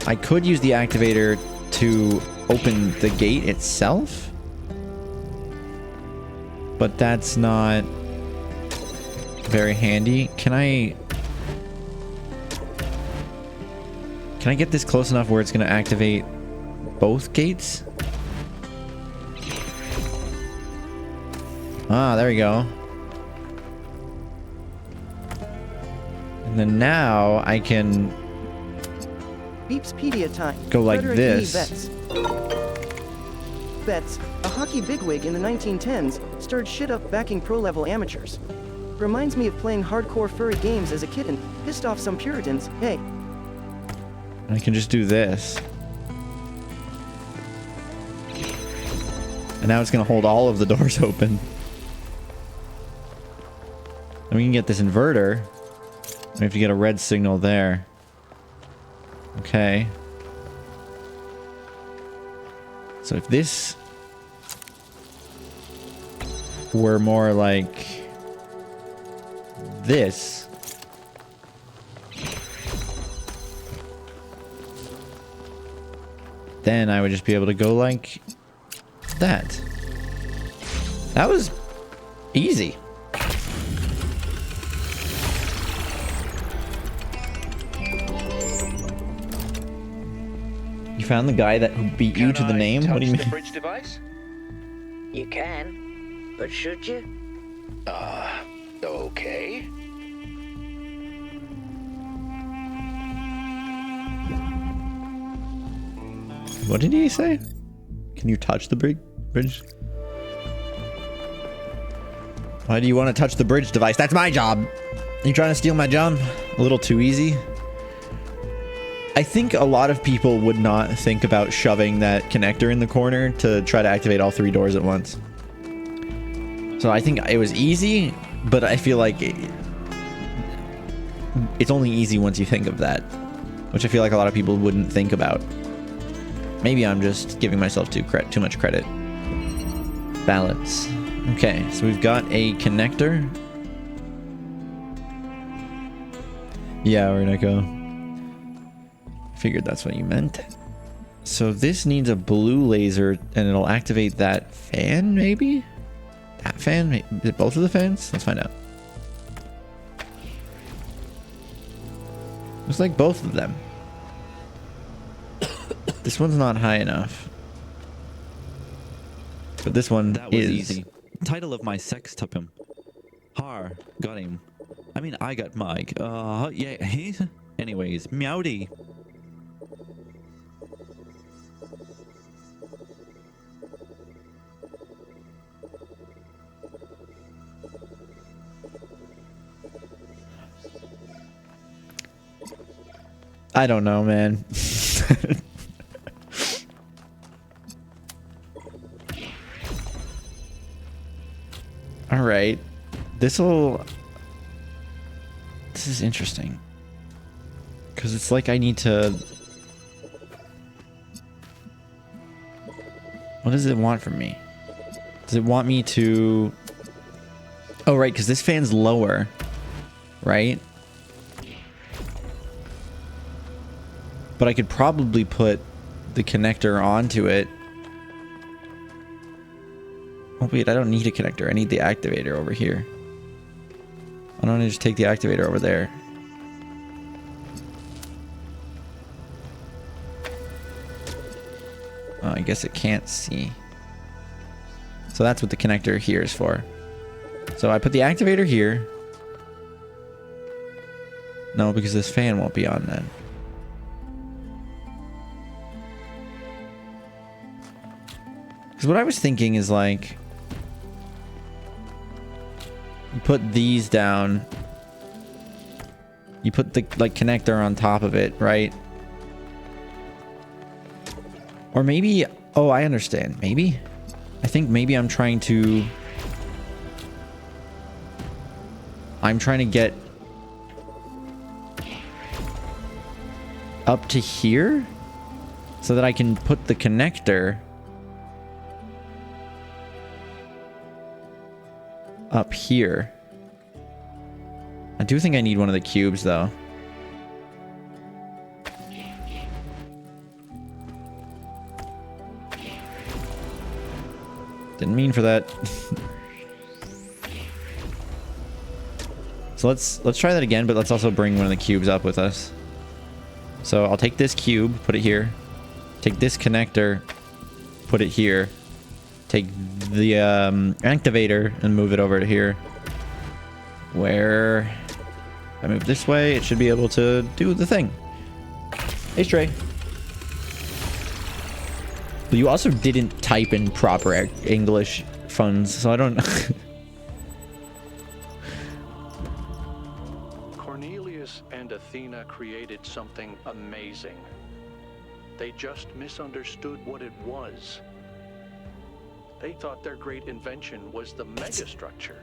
[SPEAKER 1] I could use the activator to open the gate itself, but that's not very handy. Can I get this close enough where it's going to activate both gates? Ah, there we go. And then now I can
[SPEAKER 3] Beepspedia time.
[SPEAKER 1] go like
[SPEAKER 3] Frederick
[SPEAKER 1] this.
[SPEAKER 3] Betts. Betts, a hockey bigwig in the 1910s, stirred shit up backing pro-level amateurs. Reminds me of playing hardcore furry games as a kitten, pissed off some Puritans, hey.
[SPEAKER 1] I can just do this. And now it's going to hold all of the doors open. And we can get this inverter. We have to get a red signal there. Okay. So if this were more like this, then I would just be able to go like that. That was easy. You found the guy that who beat you to the name? What do you mean?
[SPEAKER 8] The bridge device?
[SPEAKER 9] You can, but should you?
[SPEAKER 8] Okay.
[SPEAKER 1] What did he say? Can you touch the bridge? Why do you want to touch the bridge device? That's my job. You trying to steal my job? A little too easy. I think a lot of people would not think about shoving that connector in the corner to try to activate all 3 doors at once. So I think it was easy, but I feel like it's only easy once you think of that, which I feel like a lot of people wouldn't think about. Maybe I'm just giving myself too much credit. Balance. Okay, so we've got a connector. Yeah, we're gonna go. Figured that's what you meant. So this needs a blue laser and it'll activate that fan, maybe? That fan? Is it both of the fans? Let's find out. Looks like both of them. This one's not high enough. But this one
[SPEAKER 6] That was
[SPEAKER 1] is.
[SPEAKER 6] easy. Title of my sextuple. Har. Got him. I mean, I got Mike. Yeah. Anyways, meowdy.
[SPEAKER 1] I don't know, man. All right. This is interesting. Because it's like I need to... What does it want from me? Does it want me to... Oh, right, because this fan's lower. Right? But I could probably put the connector onto it. Oh, wait, I don't need a connector. I need the activator over here. Why don't I just take the activator over there? Oh, I guess it can't see. So that's what the connector here is for. So I put the activator here. No, because this fan won't be on then. Because what I was thinking is like... You put these down. You put the like connector on top of it, right? Or maybe... Oh, I understand. Maybe? I think maybe I'm trying to... I'm trying to get... up to here? So that I can put the connector... up here. I do think I need one of the cubes, though. Didn't mean for that. So let's try that again, but let's also bring one of the cubes up with us. So I'll take this cube, put it here. Take this connector, put it here. Take the activator and move it over to here. Where if I move this way, it should be able to do the thing. Hey, Stray. But you also didn't type in proper English funds, so I don't...
[SPEAKER 2] Cornelius and Athena created something amazing. They just misunderstood what it was. They thought their great invention was the megastructure.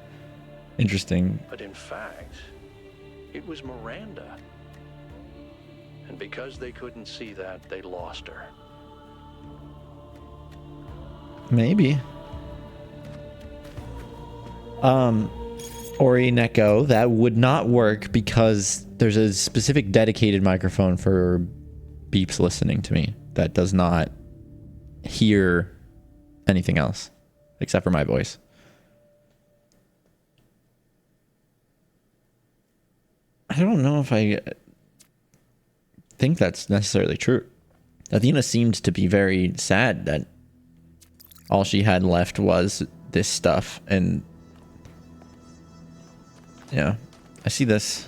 [SPEAKER 1] Interesting.
[SPEAKER 2] But in fact, it was Miranda. And because they couldn't see that, they lost her.
[SPEAKER 1] Maybe. Ori Neko, that would not work because there's a specific dedicated microphone for beeps listening to me that does not hear anything else except for my voice. I don't know if I think that's necessarily true. Athena seemed to be very sad that all she had left was this stuff, and yeah, I see this.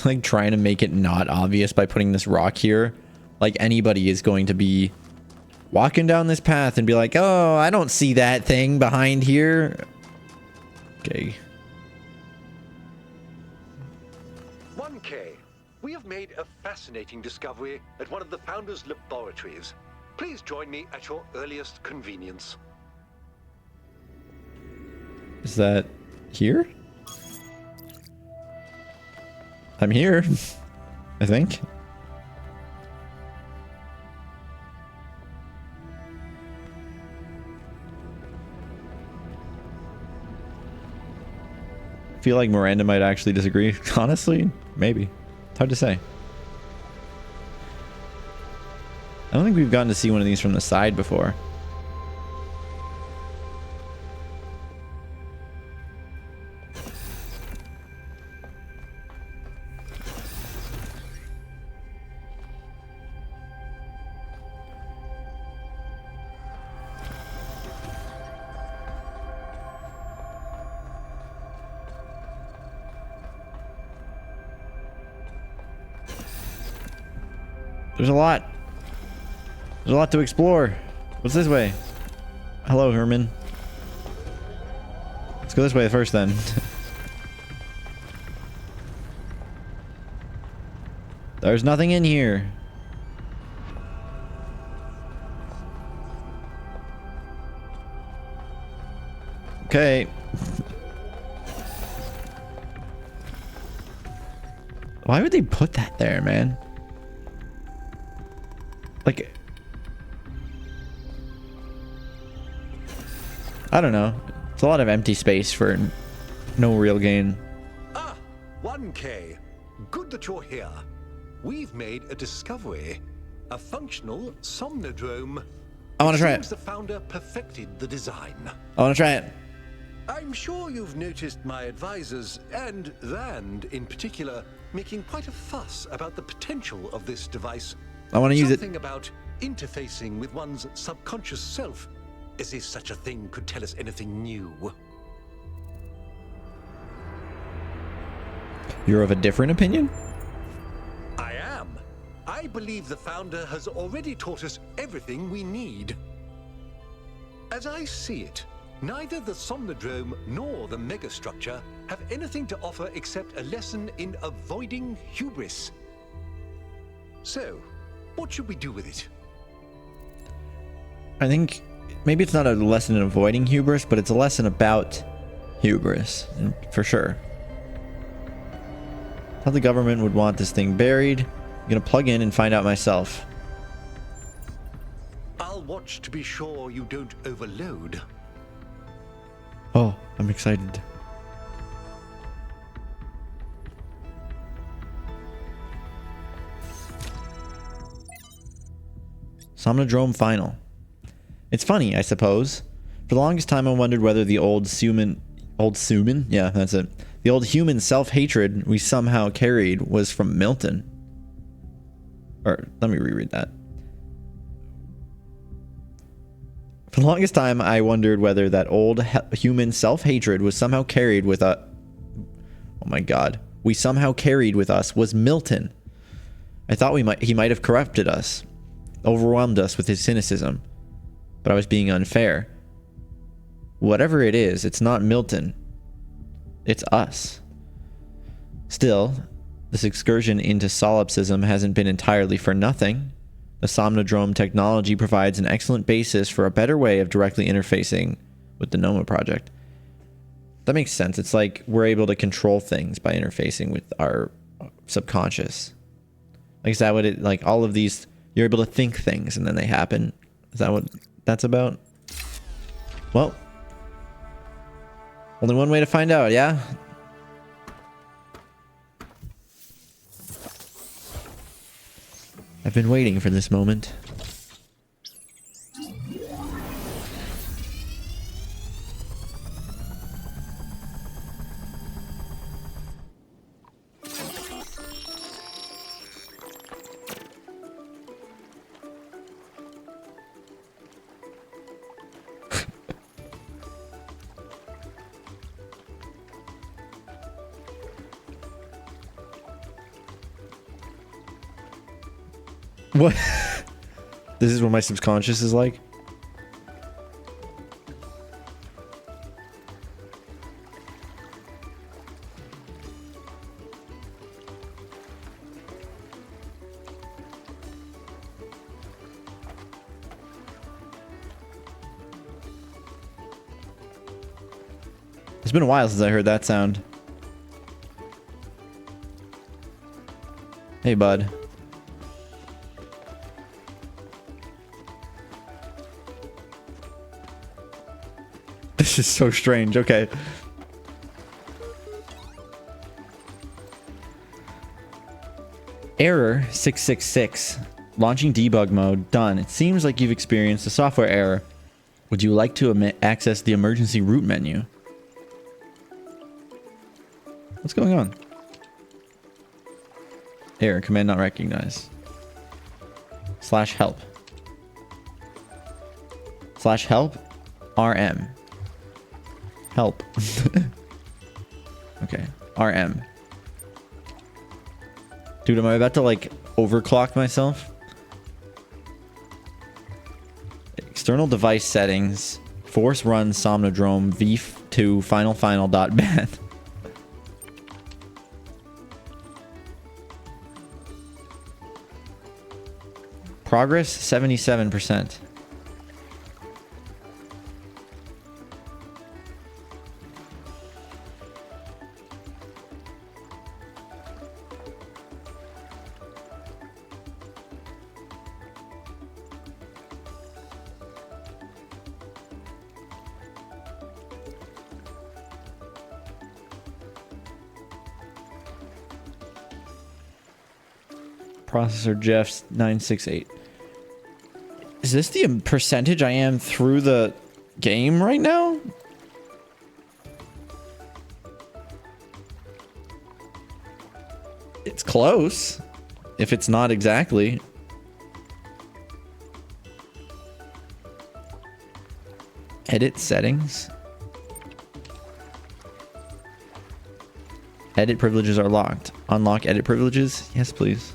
[SPEAKER 1] Like trying to make it not obvious by putting this rock here. Like anybody is going to be walking down this path and be like, oh, I don't see that thing behind here. Okay.
[SPEAKER 7] 1K, we have made a fascinating discovery at one of the founders' laboratories. Please join me at your earliest convenience.
[SPEAKER 1] Is that here? I'm here. I think. Feel like Miranda might actually disagree. Honestly, maybe. It's hard to say. I don't think we've gotten to see one of these from the side before. There's a lot. There's a lot to explore. What's this way? Hello, Herman. Let's go this way first then. There's nothing in here. Okay. Why would they put that there, man? Like, I don't know. It's a lot of empty space for no real gain.
[SPEAKER 7] Ah, 1K. Good that you're here. We've made a discovery. A functional somnodrome.
[SPEAKER 1] I want to try
[SPEAKER 7] Seems
[SPEAKER 1] it.
[SPEAKER 7] the founder perfected the design.
[SPEAKER 1] I want to try it.
[SPEAKER 7] I'm sure you've noticed my advisors, and Rand in particular, making quite a fuss about the potential of this device.
[SPEAKER 1] I want to use it.
[SPEAKER 7] Something about interfacing with one's subconscious self, as if such a thing could tell us anything new.
[SPEAKER 1] You're of a different opinion?
[SPEAKER 7] I am. I believe the founder has already taught us everything we need. As I see it, neither the somnodrome nor the megastructure have anything to offer except a lesson in avoiding hubris. So, what should we do with it?
[SPEAKER 1] I think maybe it's not a lesson in avoiding hubris, but it's a lesson about hubris, for sure. How the government would want this thing buried. I'm gonna plug in and find out myself.
[SPEAKER 7] I'll watch to be sure you don't overload.
[SPEAKER 1] Oh, I'm excited. Somnodrome final. It's funny, I suppose. For the longest time I wondered whether the old human, yeah, that's it. The old human self-hatred we somehow carried was from Milton. Or, let me reread that. For the longest time I wondered whether that old human self-hatred was somehow carried with a... Oh my god. We somehow carried with us was Milton. I thought he might have corrupted us. Overwhelmed us with his cynicism. But I was being unfair. Whatever it is, it's not Milton. It's us. Still, this excursion into solipsism hasn't been entirely for nothing. The Somnodrome technology provides an excellent basis for a better way of directly interfacing with the Noma project. That makes sense. It's like we're able to control things by interfacing with our subconscious. Like, is that what it, like all of these, you're able to think things and then they happen? Is that what that's about? Well, only one way to find out, yeah? I've been waiting for this moment. What? This is what my subconscious is like? It's been a while since I heard that sound. Hey, bud. This is so strange. Okay. Error 666. Launching debug mode. Done. It seems like you've experienced a software error. Would you like to access the emergency root menu? What's going on? Error. Command not recognized. /help. /help. RM. Help. Okay. RM. Dude, am I about to like overclock myself? External device settings. Force run Somnodrome v2 final.bat. Progress 77%. Processor Jeff's 968. Is this the percentage I am through the game right now? It's close. If it's not exactly. Edit settings. Edit privileges are locked. Unlock edit privileges? Yes, please.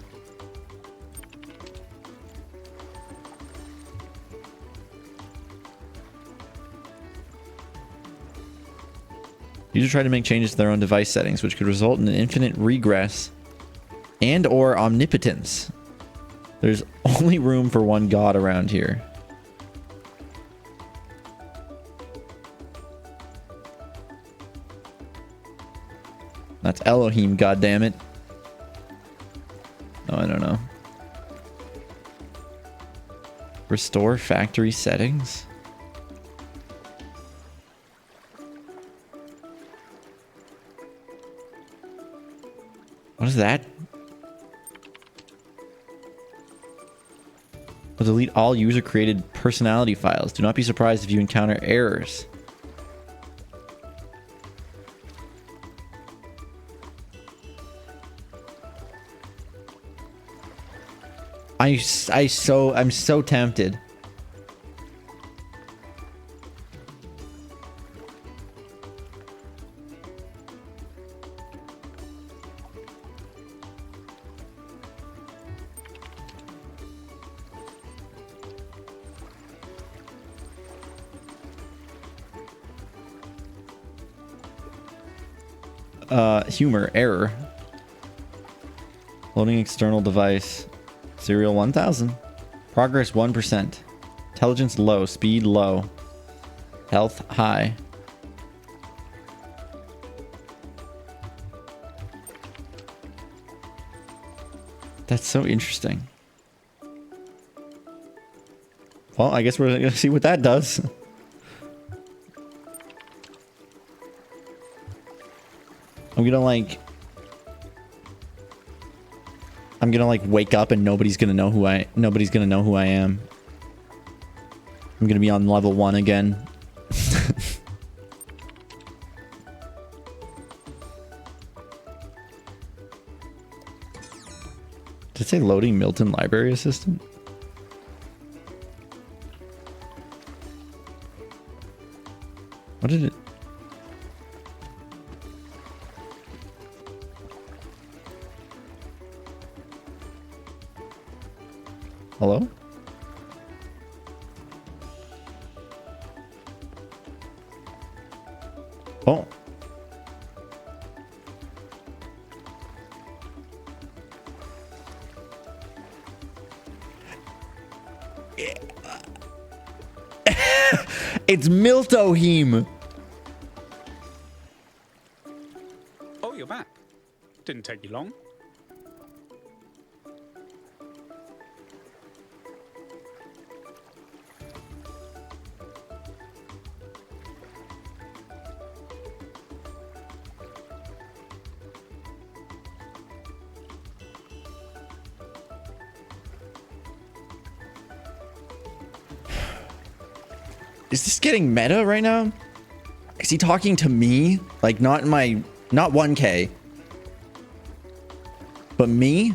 [SPEAKER 1] Users try to make changes to their own device settings, which could result in an infinite regress and or omnipotence. There's only room for one god around here. That's Elohim, goddammit. Oh, I don't know. Restore factory settings? What is that? Will delete all user-created personality files. Do not be surprised if you encounter errors. I'm so tempted. Humor error. Loading external device. Serial 1000. Progress 1%. Intelligence low. Speed low. Health high. That's so interesting. Well, I guess we're gonna see what that does. I'm gonna like wake up and nobody's gonna know who I am. I'm gonna be on level 1 again. Did it say loading Milton library assistant? What did it? Hello? Oh. It's Miltoheme.
[SPEAKER 8] Oh, you're back. Didn't take you long.
[SPEAKER 1] Is this getting meta right now? Is he talking to me? Like not 1K, but me?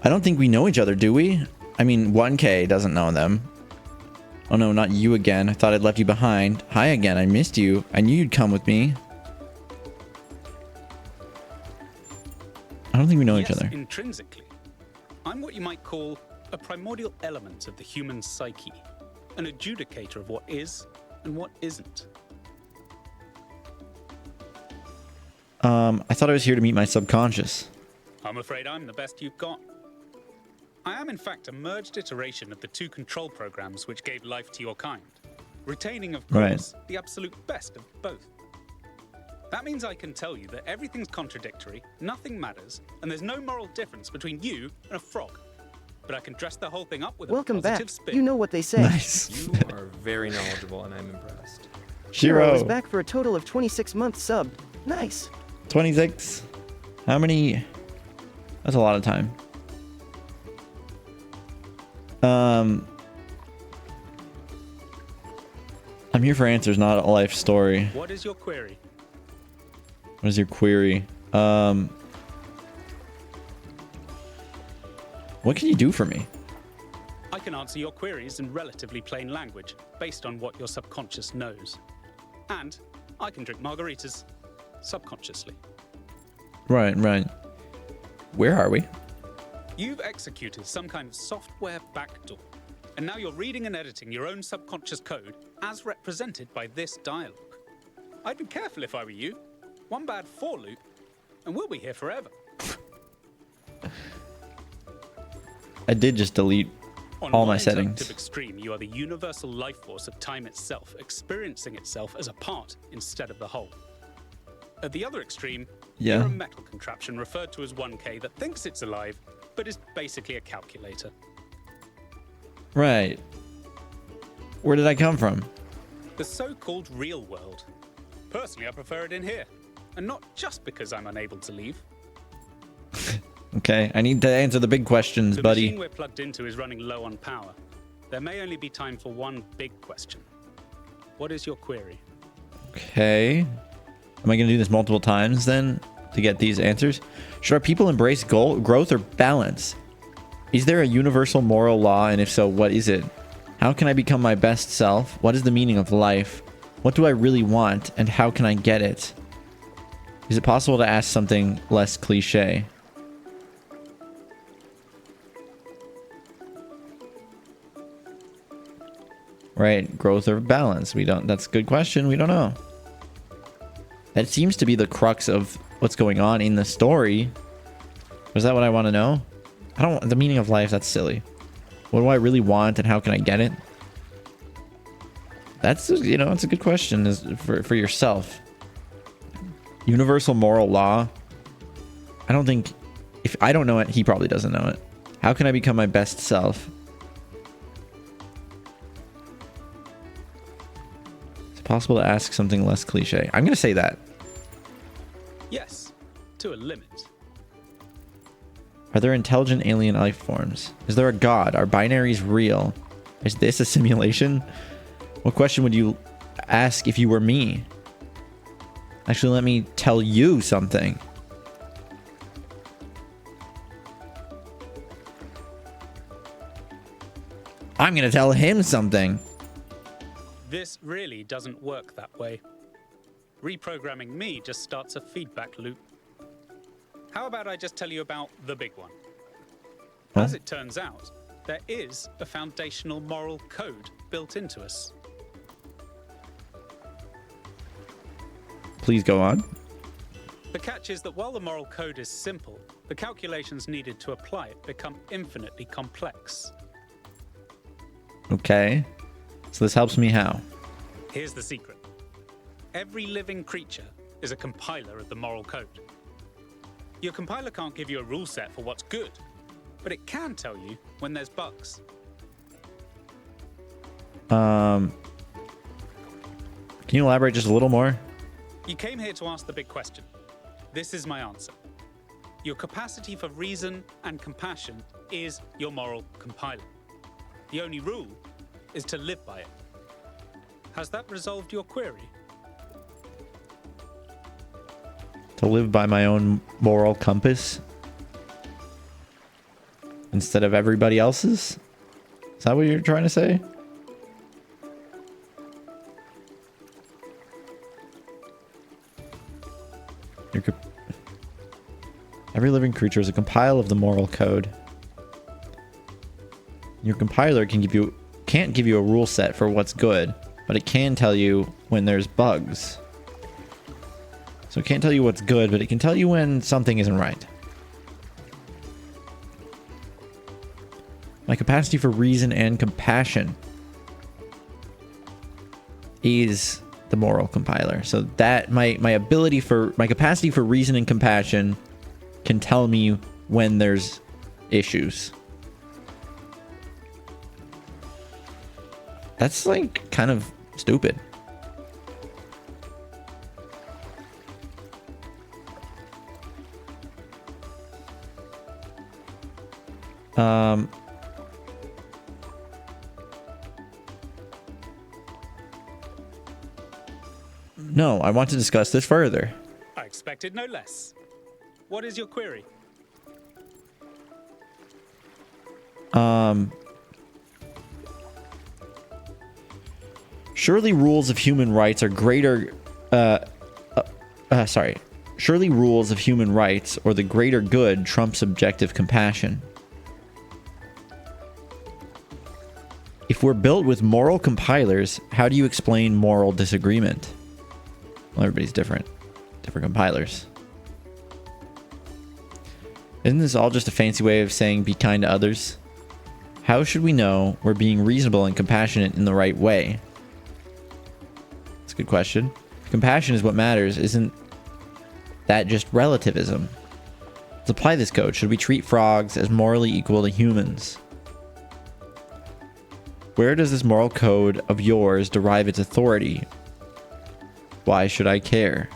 [SPEAKER 1] I don't think we know each other, do we? I mean, 1K doesn't know them. Oh no, not you again. I thought I'd left you behind. Hi again, I missed you. I knew you'd come with me. I don't think we know each other.
[SPEAKER 8] Intrinsically, I'm what you might call a primordial element of the human psyche, an adjudicator of what is and what isn't.
[SPEAKER 1] I thought I was here to meet my subconscious.
[SPEAKER 8] I'm afraid I'm the best you've got. I am in fact a merged iteration of the two control programs which gave life to your kind, retaining of course the absolute best of both. That means I can tell you that everything's contradictory, nothing matters, and there's no moral difference between you and a frog. But I can dress the whole thing up with
[SPEAKER 3] Welcome
[SPEAKER 8] a positive
[SPEAKER 3] back.
[SPEAKER 8] spin.
[SPEAKER 3] You know what they say.
[SPEAKER 1] Nice.
[SPEAKER 10] You are very knowledgeable, and I'm impressed.
[SPEAKER 3] Shiro is
[SPEAKER 1] Shiro.
[SPEAKER 3] back for a total of 26 months subbed. Nice.
[SPEAKER 1] 26. How many? That's a lot of time. I'm here for answers, not a life story.
[SPEAKER 8] What is your query?
[SPEAKER 1] What is your query? What can you do for me?
[SPEAKER 8] I can answer your queries in relatively plain language, based on what your subconscious knows. And I can drink margaritas subconsciously.
[SPEAKER 1] Right. Where are we?
[SPEAKER 8] You've executed some kind of software backdoor, and now you're reading and editing your own subconscious code as represented by this dialogue. I'd be careful if I were you. One bad for loop, and we'll be here forever.
[SPEAKER 1] I did just delete
[SPEAKER 8] On
[SPEAKER 1] all my
[SPEAKER 8] one
[SPEAKER 1] settings.
[SPEAKER 8] intellective extreme, you are the universal life force of time itself, experiencing itself as a part instead of the whole. At the other extreme,
[SPEAKER 1] Yeah.
[SPEAKER 8] you're a metal contraption referred to as 1K that thinks it's alive, but is basically a calculator.
[SPEAKER 1] Right. Where did I come from?
[SPEAKER 8] The so-called real world. Personally, I prefer it in here. And not just because I'm unable to leave.
[SPEAKER 1] Okay, I need to answer the big questions,
[SPEAKER 8] The
[SPEAKER 1] buddy.
[SPEAKER 8] machine we're plugged into is running low on power. There may only be time for one big question. What is your query?
[SPEAKER 1] Okay. Am I going to do this multiple times then to get these answers? Should our people embrace growth or balance? Is there a universal moral law, and if so, what is it? How can I become my best self? What is the meaning of life? What do I really want, and how can I get it? Is it possible to ask something less cliche? Right, growth or balance? We don't. That's a good question. We don't know. That seems to be the crux of what's going on in the story. Is that what I want to know? I don't. The meaning of life. That's silly. What do I really want, and how can I get it? That's, you know, it's a good question. Is for yourself. Universal moral law. I don't think. If I don't know it, he probably doesn't know it. How can I become my best self? Possible to ask something less cliche. I'm going to say that.
[SPEAKER 8] Yes, to a limit.
[SPEAKER 1] Are there intelligent alien life forms? Is there a god? Are binaries real? Is this a simulation? What question would you ask if you were me? Actually, let me tell you something. I'm going to tell him something.
[SPEAKER 8] This really doesn't work that way. Reprogramming me just starts a feedback loop. How about I just tell you about the big one?
[SPEAKER 1] Huh?
[SPEAKER 8] As it turns out, there is a foundational moral code built into us.
[SPEAKER 1] Please go on.
[SPEAKER 8] The catch is that while the moral code is simple, the calculations needed to apply it become infinitely complex.
[SPEAKER 1] Okay. So this helps me how?
[SPEAKER 8] Here's the secret. Every living creature is a compiler of the moral code. Your compiler can't give you a rule set for what's good, but it can tell you when there's bugs.
[SPEAKER 1] Can you elaborate just a little more?
[SPEAKER 8] You came here to ask the big question. This is my answer. Your capacity for reason and compassion is your moral compiler. The only rule is to live by it. Has that resolved your query?
[SPEAKER 1] To live by my own moral compass instead of everybody else's? Is that what you're trying to say? Every living creature is a compile of the moral code. Your compiler can't give you a rule set for what's good, but it can tell you when there's bugs. So it can't tell you what's good, but it can tell you when something isn't right. My capacity for reason and compassion is the moral compiler. So that my capacity for reason and compassion can tell me when there's issues. That's like kind of stupid. No, I want to discuss this further.
[SPEAKER 8] I expected no less. What is your query?
[SPEAKER 1] Surely rules of human rights are greater. Surely rules of human rights or the greater good trump subjective compassion. If we're built with moral compilers, how do you explain moral disagreement? Well, everybody's different. Different compilers. Isn't this all just a fancy way of saying be kind to others? How should we know we're being reasonable and compassionate in the right way? That's a good question. If compassion is what matters, isn't that just relativism? Let's apply this code. Should we treat frogs as morally equal to humans? Where does this moral code of yours derive its authority? Why should I care?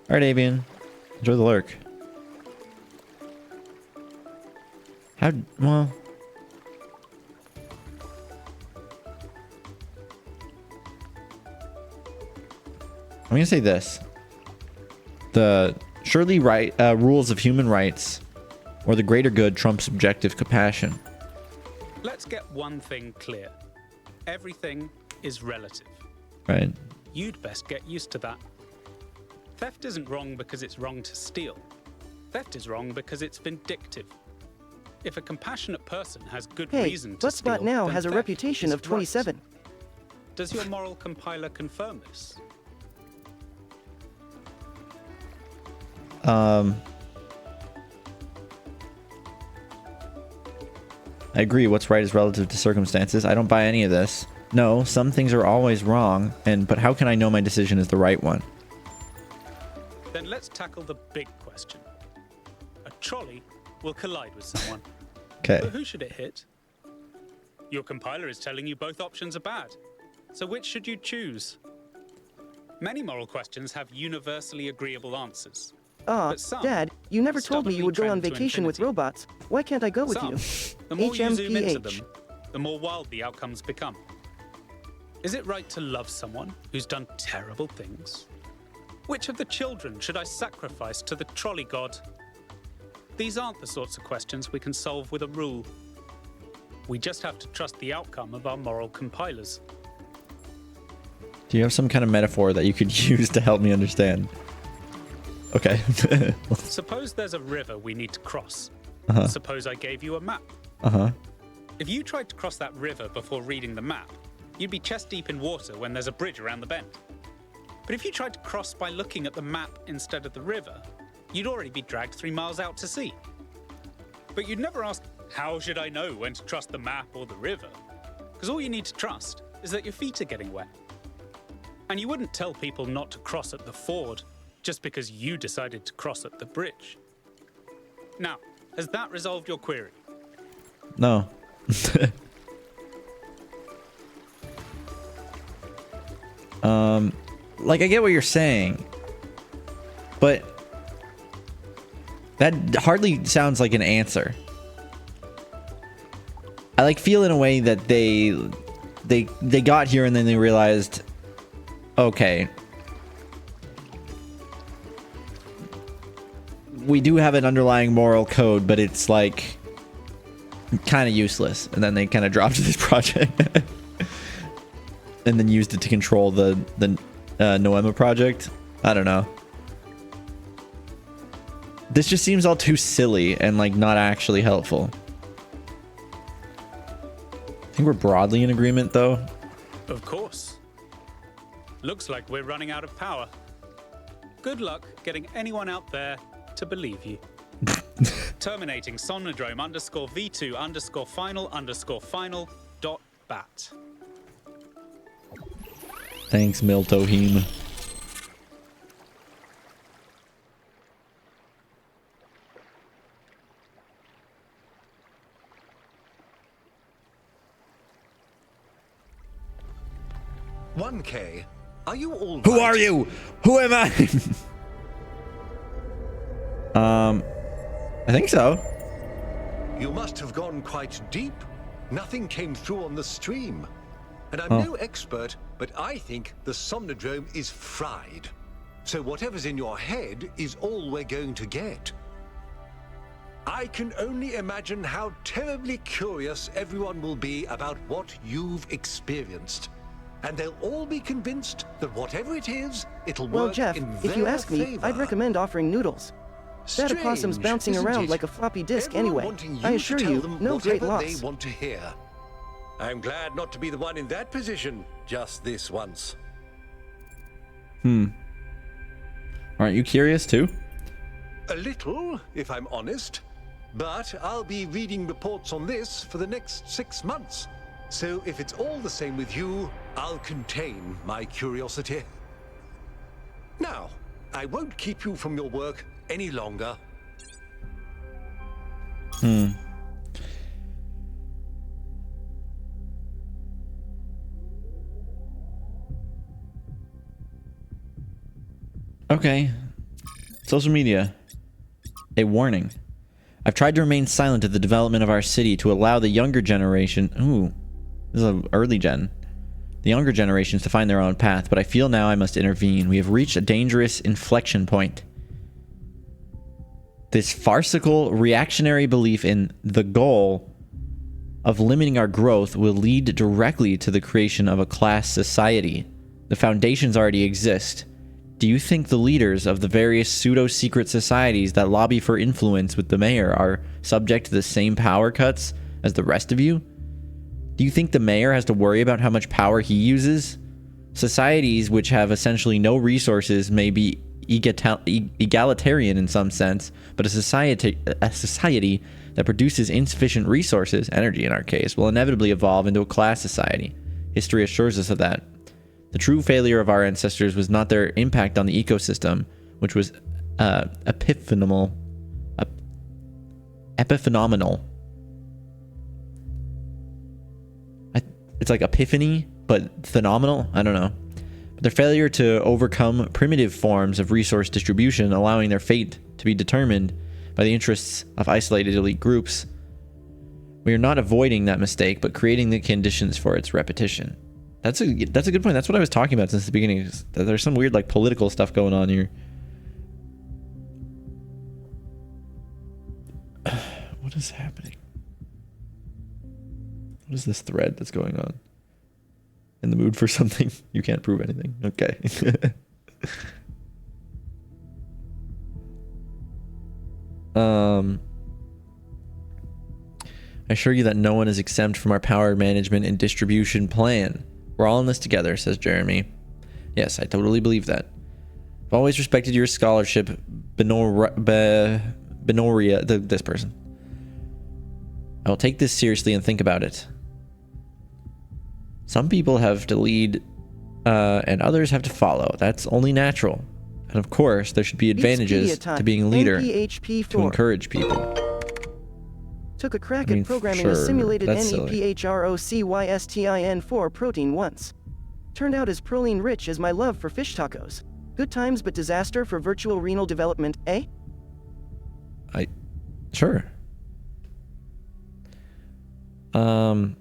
[SPEAKER 1] Alright, Avian. Enjoy the lurk. Well... I'm gonna say this. The surely rules of human rights or the greater good trump subjective compassion.
[SPEAKER 8] Let's get one thing clear. Everything is relative.
[SPEAKER 1] Right.
[SPEAKER 8] You'd best get used to that. Theft isn't wrong because it's wrong to steal. Theft is wrong because it's vindictive. If a compassionate person has good reason to steal,
[SPEAKER 3] Bloodspot now
[SPEAKER 8] then
[SPEAKER 3] has a
[SPEAKER 8] theft
[SPEAKER 3] reputation
[SPEAKER 8] is
[SPEAKER 3] of 27.
[SPEAKER 8] right. Does your moral compiler confirm this?
[SPEAKER 1] I agree. What's right is relative to circumstances. I don't buy any of this. No, some things are always wrong, but how can I know my decision is the right one?
[SPEAKER 8] Then let's tackle the big question. A trolley will collide with someone.
[SPEAKER 1] Okay.
[SPEAKER 8] But who should it hit? Your compiler is telling you both options are bad. So which should you choose? Many moral questions have universally agreeable answers.
[SPEAKER 3] Dad, you never told me you would go on vacation with robots. Why can't I go with you?
[SPEAKER 8] The more you zoom into
[SPEAKER 3] HMPH.
[SPEAKER 8] them, the more wild the outcomes become. Is it right to love someone who's done terrible things? Which of the children should I sacrifice to the trolley god? These aren't the sorts of questions we can solve with a rule. We just have to trust the outcome of our moral compilers.
[SPEAKER 1] Do you have some kind of metaphor that you could use to help me understand? Okay.
[SPEAKER 8] Suppose there's a river we need to cross.
[SPEAKER 1] Uh-huh.
[SPEAKER 8] Suppose I gave you a map.
[SPEAKER 1] Uh-huh.
[SPEAKER 8] If you tried to cross that river before reading the map, you'd be chest deep in water when there's a bridge around the bend. But if you tried to cross by looking at the map instead of the river, you'd already be dragged 3 miles out to sea. But you'd never ask, how should I know when to trust the map or the river? Because all you need to trust is that your feet are getting wet. And you wouldn't tell people not to cross at the ford just because you decided to cross at the bridge. Now, has that resolved your query?
[SPEAKER 1] No. Like, I get what you're saying, but that hardly sounds like an answer. I like feel in a way that they got here and then they realized, okay, we do have an underlying moral code, but it's like kind of useless, and then they kind of dropped this project and then used it to control the Noema project. I don't know. This just seems all too silly and like not actually helpful. I think we're broadly in agreement though.
[SPEAKER 8] Of course. Looks like we're running out of power. Good luck getting anyone out there to believe you. Terminating Somnodrome _V2_final_final.bat.
[SPEAKER 1] Thanks, Miltoheme.
[SPEAKER 7] $1K. Are you all
[SPEAKER 1] Who
[SPEAKER 7] right?
[SPEAKER 1] are you? Who am I? I think so.
[SPEAKER 7] You must have gone quite deep. Nothing came through on the stream. And I'm no expert, but I think the Somnodrome is fried. So whatever's in your head is all we're going to get. I can only imagine how terribly curious everyone will be about what you've experienced. And they'll all be convinced that whatever it is, it'll
[SPEAKER 3] Well,
[SPEAKER 7] work
[SPEAKER 3] Jeff,
[SPEAKER 7] in
[SPEAKER 3] if you
[SPEAKER 7] their
[SPEAKER 3] ask me,
[SPEAKER 7] favor.
[SPEAKER 3] I'd recommend offering noodles. That opossum's
[SPEAKER 7] Strange,
[SPEAKER 3] bouncing
[SPEAKER 7] isn't
[SPEAKER 3] around
[SPEAKER 7] it?
[SPEAKER 3] like a floppy disk
[SPEAKER 7] Everyone
[SPEAKER 3] anyway.
[SPEAKER 7] wanting
[SPEAKER 3] I
[SPEAKER 7] to
[SPEAKER 3] assure
[SPEAKER 7] tell
[SPEAKER 3] you,
[SPEAKER 7] them
[SPEAKER 3] no great
[SPEAKER 7] whatever
[SPEAKER 3] loss.
[SPEAKER 7] they want to hear. I'm glad not to be the one in that position just this once.
[SPEAKER 1] Aren't you curious too?
[SPEAKER 7] A little, if I'm honest. But I'll be reading reports on this for the next 6 months. So if it's all the same with you, I'll contain my curiosity. Now, I won't keep you from your work any longer.
[SPEAKER 1] Okay. Social media. A warning. I've tried to remain silent at the development of our city to allow the younger generation... Ooh. This is an early gen. The younger generations to find their own path, but I feel now I must intervene. We have reached a dangerous inflection point. This farcical, reactionary belief in the goal of limiting our growth will lead directly to the creation of a class society. The foundations already exist. Do you think the leaders of the various pseudo-secret societies that lobby for influence with the mayor are subject to the same power cuts as the rest of you? Do you think the mayor has to worry about how much power he uses? Societies which have essentially no resources may be egalitarian in some sense, but a society that produces insufficient resources, energy in our case, will inevitably evolve into a class society. History assures us of that. The true failure of our ancestors was not their impact on the ecosystem, which was epiphenomenal. It's like epiphany, but phenomenal? I don't know. But their failure to overcome primitive forms of resource distribution, allowing their fate to be determined by the interests of isolated elite groups. We are not avoiding that mistake, but creating the conditions for its repetition. That's a good point. That's what I was talking about since the beginning. There's some weird like political stuff going on here. What is happening? What is this thread that's going on? In the mood for something? You can't prove anything. Okay. I assure you that no one is exempt from our power management and distribution plan. We're all in this together, says Jeremy. Yes, I totally believe that. I've always respected your scholarship, Benoria, this person. I will take this seriously and think about it. Some people have to lead, and others have to follow. That's only natural. And of course, there should be advantages to being a leader to encourage people.
[SPEAKER 3] Took a crack at programming a simulated NEPHROCYSTIN4 protein once. Turned out as proline rich as my love for fish tacos. Good times but disaster for virtual renal development, eh?
[SPEAKER 1] Sure. Some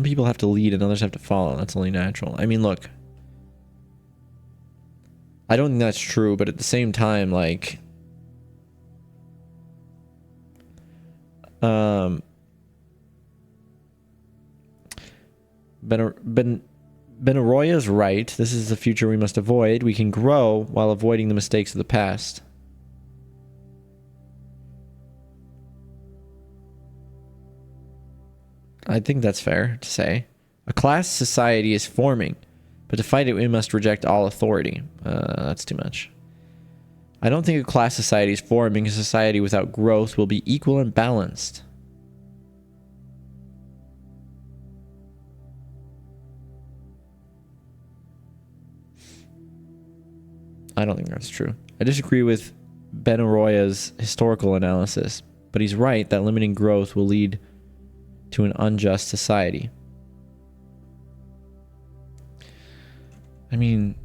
[SPEAKER 1] people have to lead and others have to follow. That's only natural. I mean, look. I don't think that's true, but at the same time, like... Benaroya's right. This is the future we must avoid. We can grow while avoiding the mistakes of the past. I think that's fair to say. A class society is forming, but to fight it, we must reject all authority. That's too much. I don't think a class society is forming. A society without growth will be equal and balanced. I don't think that's true. I disagree with Benaroya's historical analysis, but he's right that limiting growth will lead to an unjust society. I mean,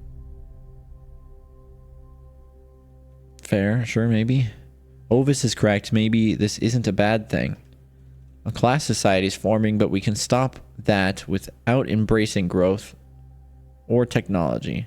[SPEAKER 1] fair, sure, maybe. Ovis is correct. Maybe this isn't a bad thing. A class society is forming, but we can stop that without embracing growth or technology.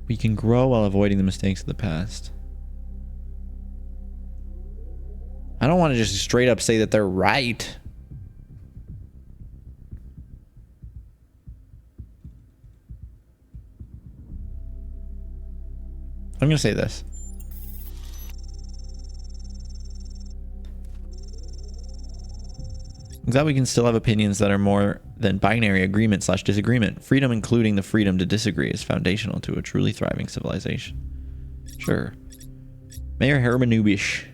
[SPEAKER 1] We can grow while avoiding the mistakes of the past. I don't want to just straight up say that they're right. I'm going to say this. That we can still have opinions that are more than binary agreement/disagreement. Freedom, including the freedom to disagree, is foundational to a truly thriving civilization. Sure. Mayor Hermanubish.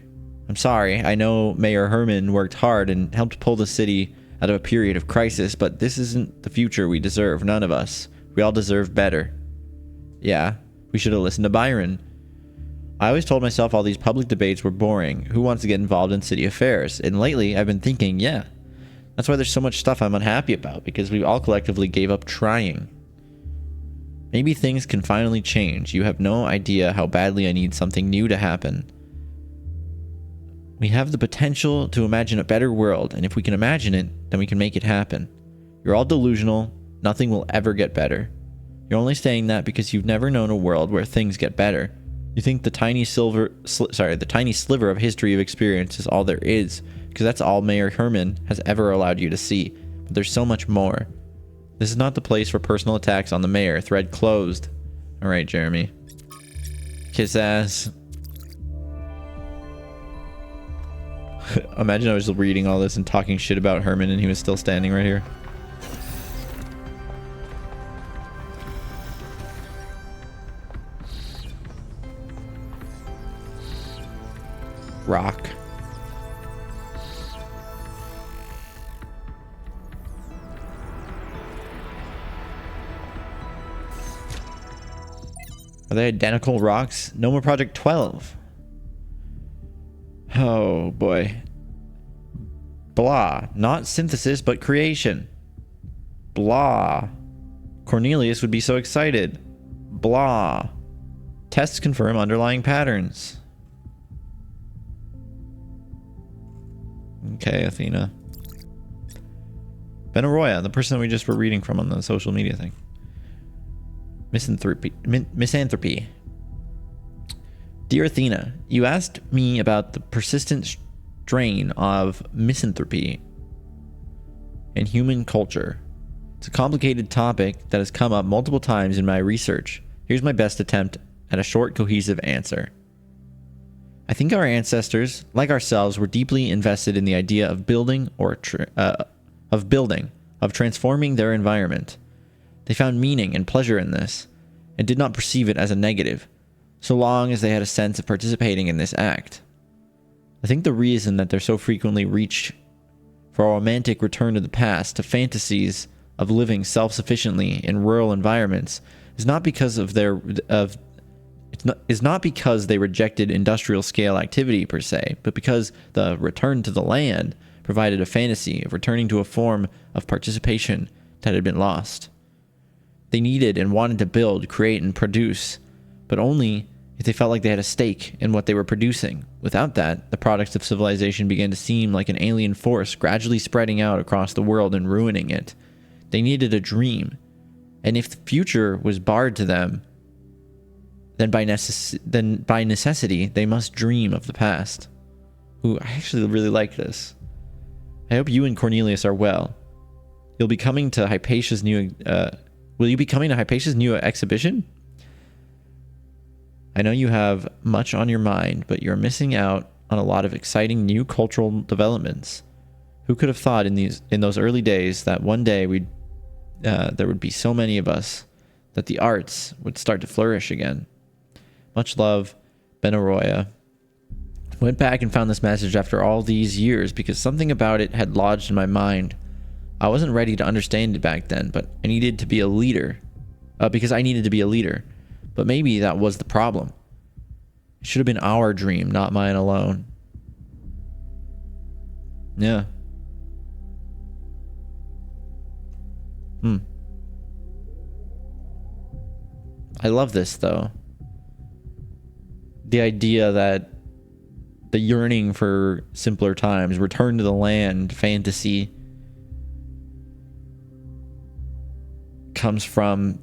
[SPEAKER 1] I'm sorry, I know Mayor Herman worked hard and helped pull the city out of a period of crisis, but this isn't the future we deserve, none of us. We all deserve better. Yeah, we should have listened to Byron. I always told myself all these public debates were boring. Who wants to get involved in city affairs? And lately, I've been thinking, yeah. That's why there's so much stuff I'm unhappy about, because we all collectively gave up trying. Maybe things can finally change. You have no idea how badly I need something new to happen. We have the potential to imagine a better world, and if we can imagine it, then we can make it happen. You're all delusional. Nothing will ever get better. You're only saying that because you've never known a world where things get better. You think the tiny sliver of history of experience is all there is, because that's all Mayor Herman has ever allowed you to see. But there's so much more. This is not the place for personal attacks on the mayor. Thread closed. Alright, Jeremy. Kiss ass. Imagine I was reading all this and talking shit about Herman and he was still standing right here. Rock. Are they identical rocks? No more Project 12. Oh boy. Blah. Not synthesis, but creation. Blah. Cornelius would be so excited. Blah. Tests confirm underlying patterns. Okay, Athena. Benaroya, the person that we just were reading from on the social media thing. Misanthropy. Dear Athena, you asked me about the persistent strain of misanthropy in human culture. It's a complicated topic that has come up multiple times in my research. Here's my best attempt at a short, cohesive answer. I think our ancestors, like ourselves, were deeply invested in the idea of building of transforming their environment. They found meaning and pleasure in this, and did not perceive it as a negative, so long as they had a sense of participating in this act. I think the reason that they're so frequently reached for a romantic return to the past, to fantasies of living self-sufficiently in rural environments, is not because of is not because they rejected industrial scale activity per se, but because the return to the land provided a fantasy of returning to a form of participation that had been lost. They needed and wanted to build, create, and produce, but only if they felt like they had a stake in what they were producing. Without that, the products of civilization began to seem like an alien force gradually spreading out across the world and ruining it. They needed a dream, and if the future was barred to them, then by necessity, they must dream of the past. Ooh, I actually really like this. I hope you and Cornelius are well. You'll be coming to Hypatia's new... will you be coming to Hypatia's new exhibition? I know you have much on your mind, but you're missing out on a lot of exciting new cultural developments. Who could have thought in those early days that one day there would be so many of us, that the arts would start to flourish again? Much love, Benoroya. Went back and found this message after all these years because something about it had lodged in my mind. I wasn't ready to understand it back then, but I needed to be a leader. But maybe that was the problem. It should have been our dream, not mine alone. Yeah. I love this, though. The idea that the yearning for simpler times, return to the land, fantasy, comes from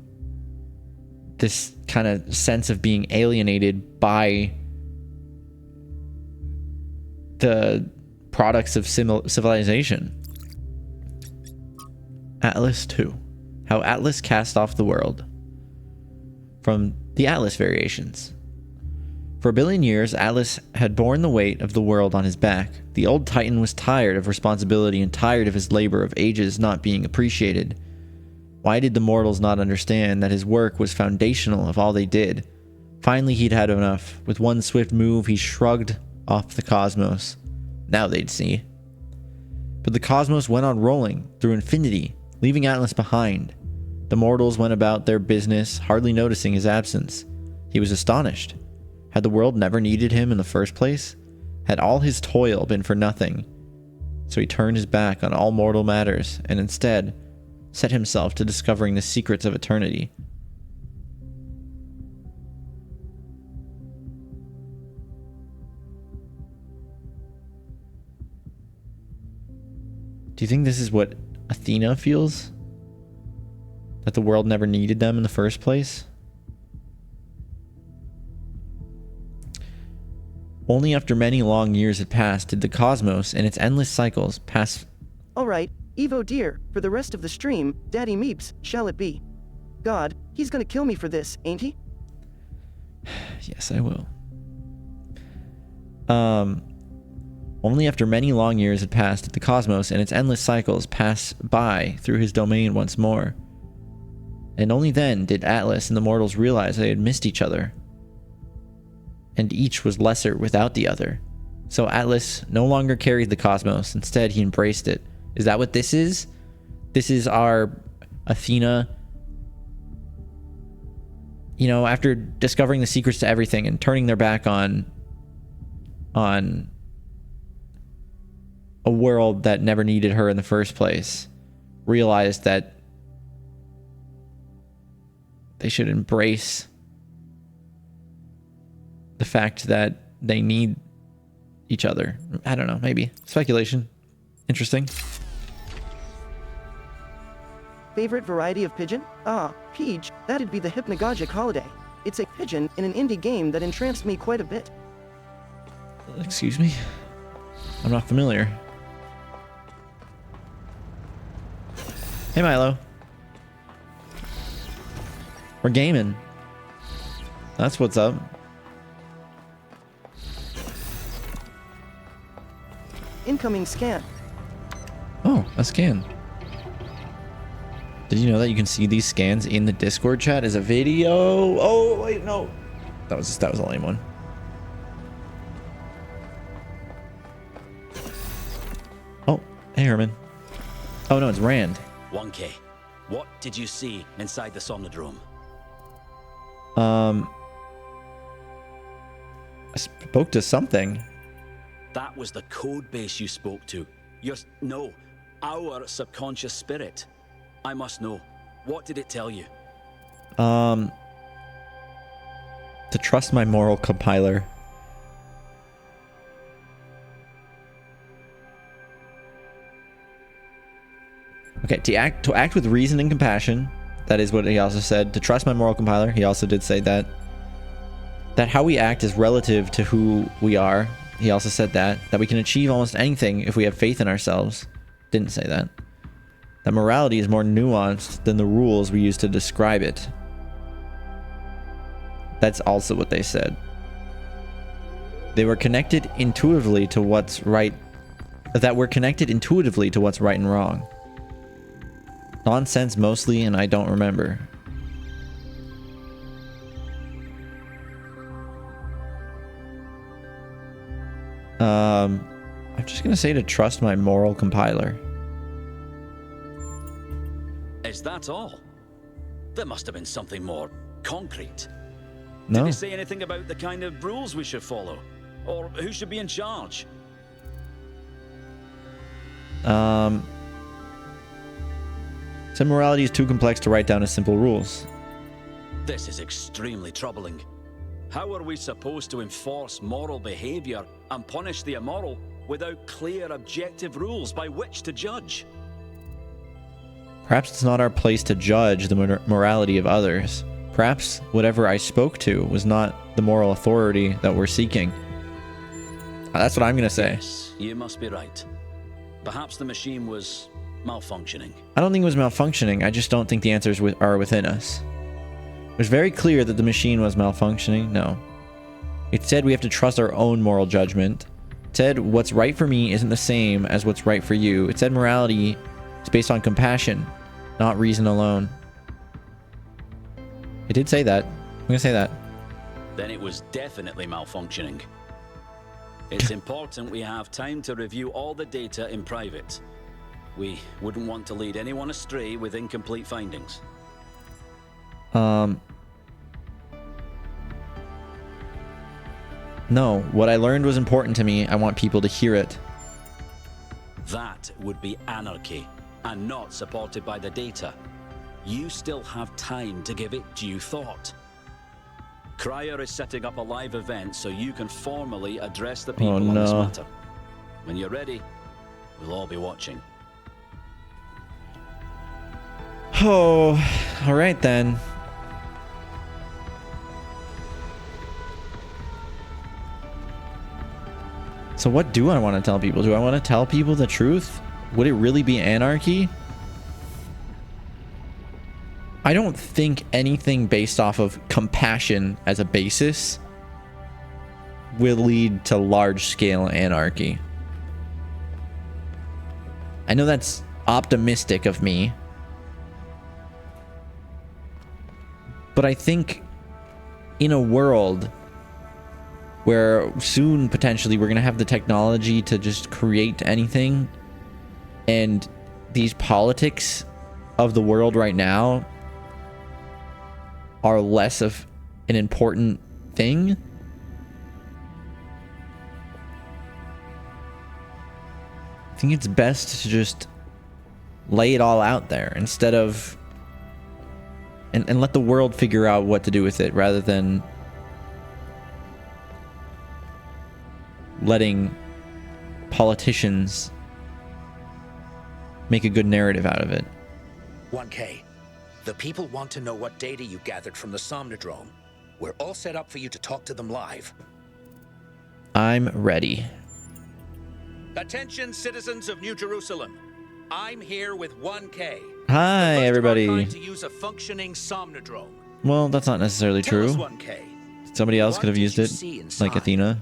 [SPEAKER 1] this kind of sense of being alienated by the products of civilization. Atlas 2. How Atlas cast off the world. From the Atlas variations. For 1 billion years, Atlas had borne the weight of the world on his back. The old Titan was tired of responsibility and tired of his labor of ages not being appreciated. Why did the mortals not understand that his work was foundational of all they did? Finally, he'd had enough. With one swift move, he shrugged off the cosmos. Now they'd see. But the cosmos went on rolling through infinity, leaving Atlas behind. The mortals went about their business, hardly noticing his absence. He was astonished. Had the world never needed him in the first place? Had all his toil been for nothing? So he turned his back on all mortal matters, and instead set himself to discovering the secrets of eternity. Do you think this is what Athena feels? That the world never needed them in the first place? Only after many long years had passed did the cosmos and its endless cycles pass.
[SPEAKER 3] Alright, Evo dear, for the rest of the stream, Daddy Meeps, shall it be? God, he's gonna kill me for this, ain't he?
[SPEAKER 1] Yes, I will. Only after many long years had passed did the cosmos and its endless cycles pass by through his domain once more. And only then did Atlas and the mortals realize they had missed each other. And each was lesser without the other. So Atlas no longer carried the cosmos. Instead, he embraced it. Is that what this is? This is our Athena. You know, after discovering the secrets to everything and turning their back on a world that never needed her in the first place, realized that they should embrace the fact that they need each other. I don't know, maybe. Speculation. Interesting.
[SPEAKER 3] Favorite variety of pigeon? Ah, Peach, that'd be the hypnagogic holiday. It's a pigeon in an indie game that entranced me quite a bit.
[SPEAKER 1] Excuse me? I'm not familiar. Hey, Milo. We're gaming. That's what's up.
[SPEAKER 3] Incoming scan.
[SPEAKER 1] Oh, a scan. Did you know that you can see these scans in the Discord chat as a video? Oh, wait, no. That was a lame one. Oh, hey, Herman. Oh, no, it's Rand.
[SPEAKER 11] 1K, what did you see inside the Somnodrome?
[SPEAKER 1] I spoke to something.
[SPEAKER 11] That was the code base you spoke to. No, our subconscious spirit. I must know. What did it tell you?
[SPEAKER 1] To trust my moral compiler. Okay, to act with reason and compassion. That is what he also said. To trust my moral compiler. He also did say that. That how we act is relative to who we are. He also said that. That we can achieve almost anything if we have faith in ourselves. Didn't say that. That morality is more nuanced than the rules we use to describe it. That's also what they said. They were connected intuitively to what's right. That we're connected intuitively to what's right and wrong. Nonsense mostly, and I don't remember. I'm just gonna say to trust my moral compiler.
[SPEAKER 11] Is that all? There must have been something more concrete.
[SPEAKER 1] No.
[SPEAKER 11] Did he say anything about the kind of rules we should follow? Or who should be in charge?
[SPEAKER 1] Said morality is too complex to write down as simple rules.
[SPEAKER 11] This is extremely troubling. How are we supposed to enforce moral behavior and punish the immoral without clear objective rules by which to judge?
[SPEAKER 1] Perhaps it's not our place to judge the morality of others. Perhaps whatever I spoke to was not the moral authority that we're seeking. That's what I'm going to say.
[SPEAKER 11] Yes, you must be right. Perhaps the machine was malfunctioning.
[SPEAKER 1] I don't think it was malfunctioning. I just don't think the answers are within us. It was very clear that the machine was malfunctioning. No. It said we have to trust our own moral judgment. It said what's right for me isn't the same as what's right for you. It said morality is based on compassion, not reason alone. It did say that. I'm going to say that.
[SPEAKER 11] Then it was definitely malfunctioning. It's important we have time to review all the data in private. We wouldn't want to lead anyone astray with incomplete findings.
[SPEAKER 1] No, what I learned was important to me. I want people to hear it.
[SPEAKER 11] That would be anarchy and not supported by the data. You still have time to give it due thought. Cryer is setting up a live event so you can formally address the people on this matter. When you're ready, we'll all be watching.
[SPEAKER 1] Oh, all right then. So what do I want to tell people? Do I want to tell people the truth? Would it really be anarchy? I don't think anything based off of compassion as a basis will lead to large-scale anarchy. I know that's optimistic of me, but I think in a world where soon potentially we're going to have the technology to just create anything, and these politics of the world right now are less of an important thing. I think it's best to just lay it all out there instead of and let the world figure out what to do with it, rather than letting politicians make a good narrative out of it.
[SPEAKER 12] 1K, the people want to know what data you gathered from the Somnodrome. We're all set up for you to talk to them live.
[SPEAKER 1] I'm ready.
[SPEAKER 12] Attention, citizens of New Jerusalem. I'm here with 1K.
[SPEAKER 1] Hi, everybody.
[SPEAKER 12] To use a functioning Somnodrome.
[SPEAKER 1] Well, that's not necessarily
[SPEAKER 12] Tell
[SPEAKER 1] true.
[SPEAKER 12] us, 1K.
[SPEAKER 1] Somebody else
[SPEAKER 12] What
[SPEAKER 1] could have
[SPEAKER 12] did
[SPEAKER 1] used
[SPEAKER 12] you
[SPEAKER 1] it,
[SPEAKER 12] see inside?
[SPEAKER 1] like Athena.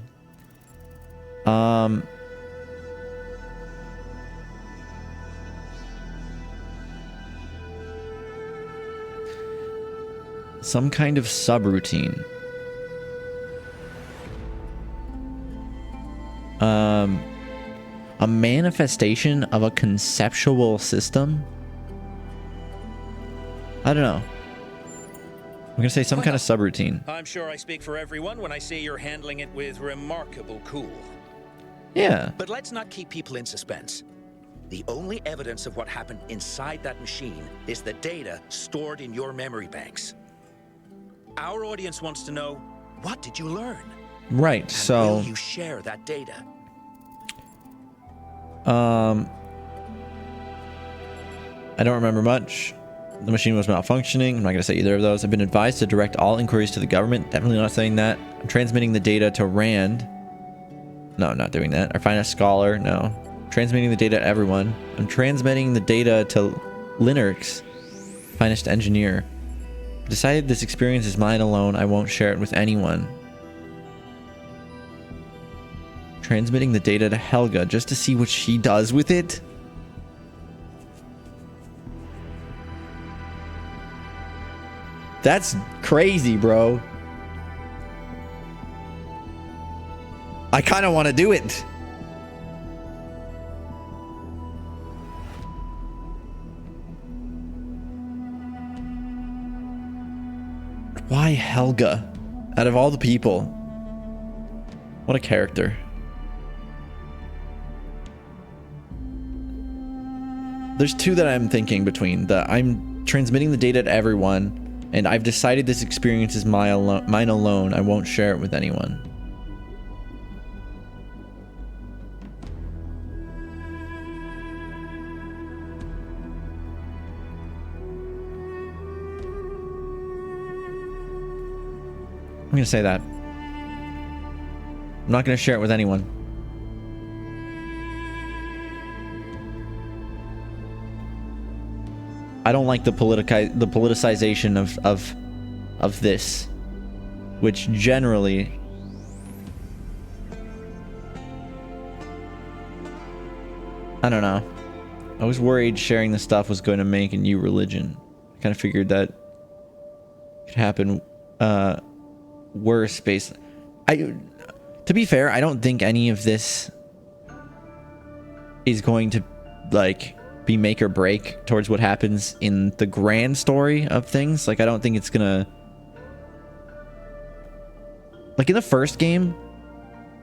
[SPEAKER 1] Some kind of subroutine. A manifestation of a conceptual system? I don't know. gonna say some kind of subroutine.
[SPEAKER 12] I'm sure I speak for everyone when I say you're handling it with remarkable cool.
[SPEAKER 1] Yeah.
[SPEAKER 12] But let's not keep people in suspense. The only evidence of what happened inside that machine is the data stored in your memory banks. Our audience wants to know, what did you learn?
[SPEAKER 1] Right,
[SPEAKER 12] And
[SPEAKER 1] so
[SPEAKER 12] will you share that data?
[SPEAKER 1] I don't remember much. The machine was malfunctioning. I'm not going to say either of those. I've been advised to direct all inquiries to the government. Definitely not saying that. I'm transmitting the data to Rand. No, I'm not doing that. Our finest scholar. No. Transmitting the data to everyone. I'm transmitting the data to Linux. Finest engineer. Decided this experience is mine alone. I won't share it with anyone. Transmitting the data to Helga just to see what she does with it. That's crazy, bro. I kind of want to do it. Why Helga? Out of all the people. What a character. There's two that I'm thinking between. I'm transmitting the data to everyone, and I've decided this experience is mine alone. I won't share it with anyone. I'm going to say that. I'm not going to share it with anyone. I don't like the politicization of this, which generally I don't know. I was worried sharing the stuff was going to make a new religion. I kind of figured that could happen worse based. To be fair, I don't think any of this is going to like be make or break towards what happens in the grand story of things. Like, I don't think it's gonna, like in the first game,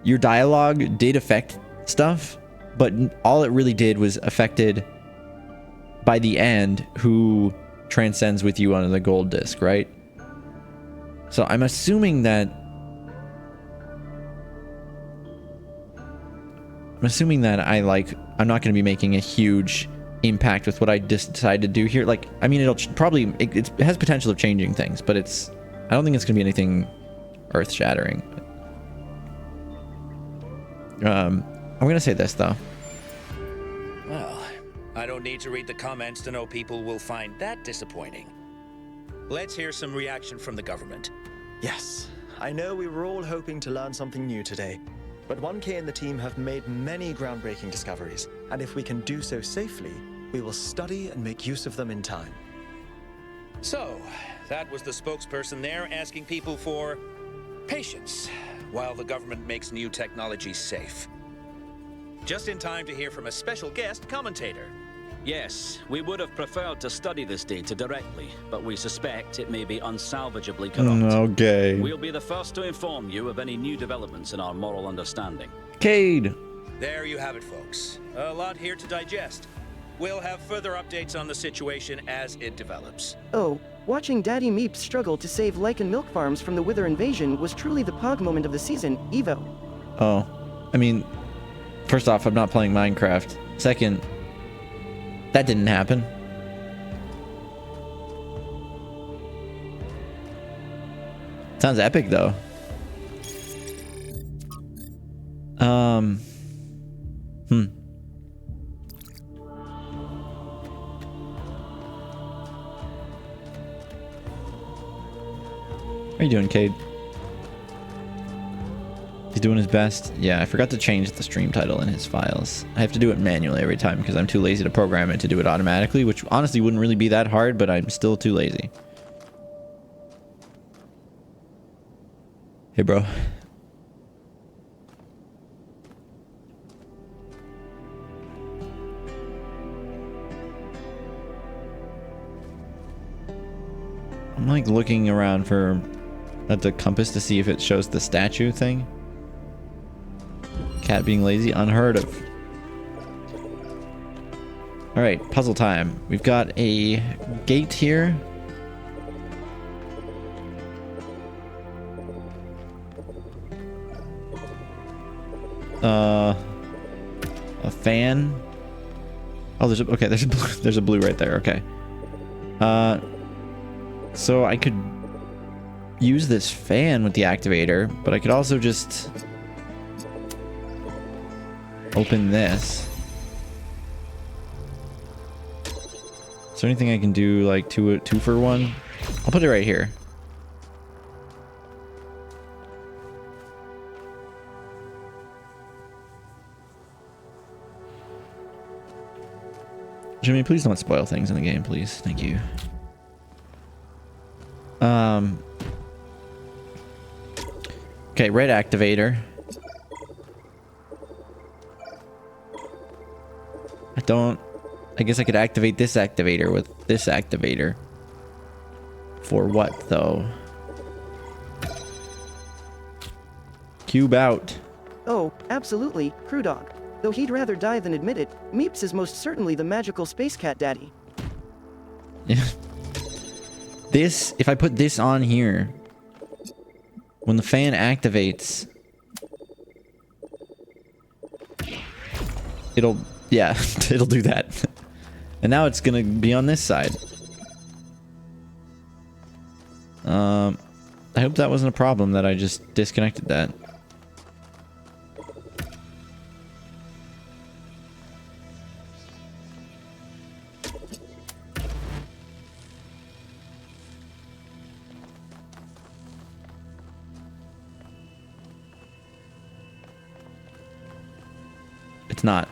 [SPEAKER 1] your dialogue did affect stuff, but all it really did was affected by the end who transcends with you on the gold disc, right? So I'm assuming that I'm not going to be making a huge impact with what I decide to do here. Like, I mean, it'll probably, it has potential of changing things, but I don't think it's going to be anything earth-shattering. I'm going to say this, though.
[SPEAKER 12] Well, I don't need to read the comments to know people will find that disappointing. Let's hear some reaction from the government.
[SPEAKER 13] Yes, I know we were all hoping to learn something new today, but 1K and the team have made many groundbreaking discoveries, and if we can do so safely, we will study and make use of them in time.
[SPEAKER 12] So, that was the spokesperson there asking people for patience while the government makes new technologies safe. Just in time to hear from a special guest commentator.
[SPEAKER 11] Yes, we would have preferred to study this data directly, but we suspect it may be unsalvageably corrupt.
[SPEAKER 1] Okay.
[SPEAKER 11] We'll be the first to inform you of any new developments in our moral understanding.
[SPEAKER 1] Cade.
[SPEAKER 12] There you have it, folks. A lot here to digest. We'll have further updates on the situation as it develops.
[SPEAKER 3] Oh, watching Daddy Meeps struggle to save lichen milk farms from the Wither invasion was truly the pog moment of the season, Evo.
[SPEAKER 1] Oh, I mean, first off, I'm not playing Minecraft. Second, that didn't happen. Sounds epic, though. How you doing, Cade? He's doing his best. Yeah, I forgot to change the stream title in his files. I have to do it manually every time because I'm too lazy to program it to do it automatically, which honestly wouldn't really be that hard, but I'm still too lazy. Hey, bro. I'm like looking around for at the compass to see if it shows the statue thing. Cat being lazy, unheard of. All right, puzzle time. We've got a gate here. A fan. Oh, there's a blue right there. Okay. So I could use this fan with the activator, but I could also just open this. Is there anything I can do like two for one? I'll put it right here. Jimmy, please don't spoil things in the game, please. Thank you. Okay, red activator. I guess I could activate this activator with this activator. For what, though? Cube out.
[SPEAKER 3] Oh, absolutely, Crew Dog. Though he'd rather die than admit it, Meeps is most certainly the magical space cat daddy.
[SPEAKER 1] Yeah. This, if I put this on here, when the fan activates, it'll do that. And now it's gonna be on this side. I hope that wasn't a problem that I just disconnected that.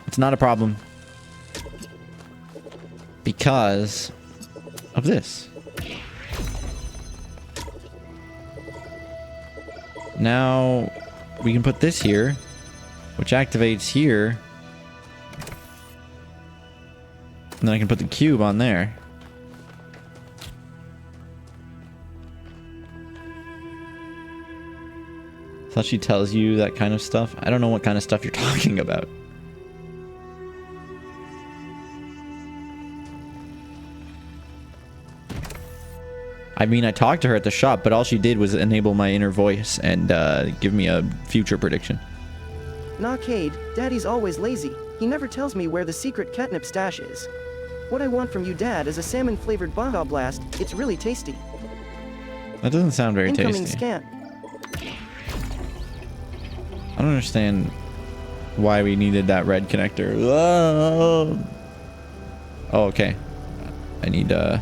[SPEAKER 1] It's not a problem. Because of this. Now we can put this here, which activates here. And then I can put the cube on there. So she tells you that kind of stuff. I don't know what kind of stuff you're talking about. I mean, I talked to her at the shop, but all she did was enable my inner voice and give me a future prediction.
[SPEAKER 3] Knockade, Daddy's always lazy. He never tells me where the secret catnip stash is. What I want from you, Dad, is a salmon-flavored Baja Blast. It's really tasty.
[SPEAKER 1] That doesn't sound very
[SPEAKER 3] Incoming
[SPEAKER 1] tasty.
[SPEAKER 3] scan.
[SPEAKER 1] I don't understand why we needed that red connector. Whoa. Oh, okay. I need to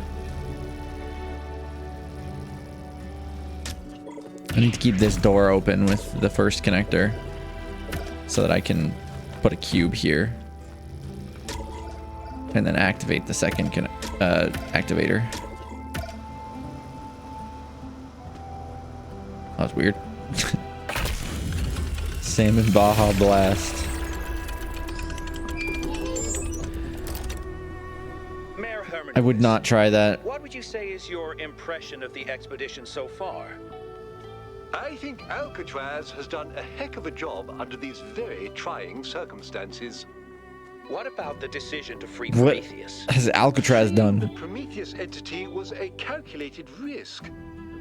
[SPEAKER 1] keep this door open with the first connector so that I can put a cube here and then activate the second activator. That was weird. Salmon Baja Blast.
[SPEAKER 12] Mayor Herman,
[SPEAKER 1] I would not try that.
[SPEAKER 12] what would you say is your impression of the expedition so far?
[SPEAKER 7] I think Alcatraz has done a heck of a job under these very trying circumstances.
[SPEAKER 12] What about the decision to free
[SPEAKER 1] What
[SPEAKER 12] Prometheus?
[SPEAKER 1] has Alcatraz done?
[SPEAKER 7] The Prometheus entity was a calculated risk,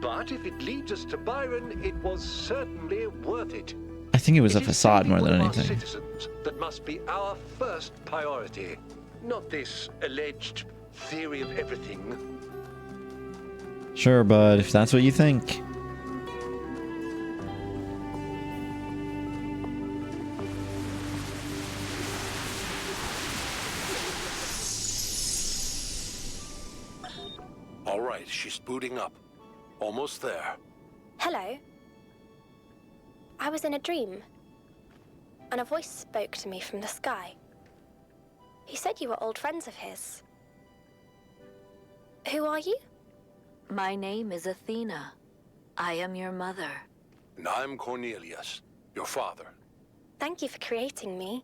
[SPEAKER 7] but if it leads us to Byron, it was certainly worth it.
[SPEAKER 1] I think it was a
[SPEAKER 7] It is
[SPEAKER 1] facade more
[SPEAKER 7] saving
[SPEAKER 1] than
[SPEAKER 7] one of our
[SPEAKER 1] anything.
[SPEAKER 7] citizens that must be our first priority, not this alleged theory of everything.
[SPEAKER 1] Sure, but if that's what you think.
[SPEAKER 7] All right, she's booting up. Almost there.
[SPEAKER 14] Hello. I was in a dream, and a voice spoke to me from the sky. He said you were old friends of his. Who are you?
[SPEAKER 9] My name is Athena. I am your mother.
[SPEAKER 7] And I'm Cornelius, your father.
[SPEAKER 14] Thank you for creating me.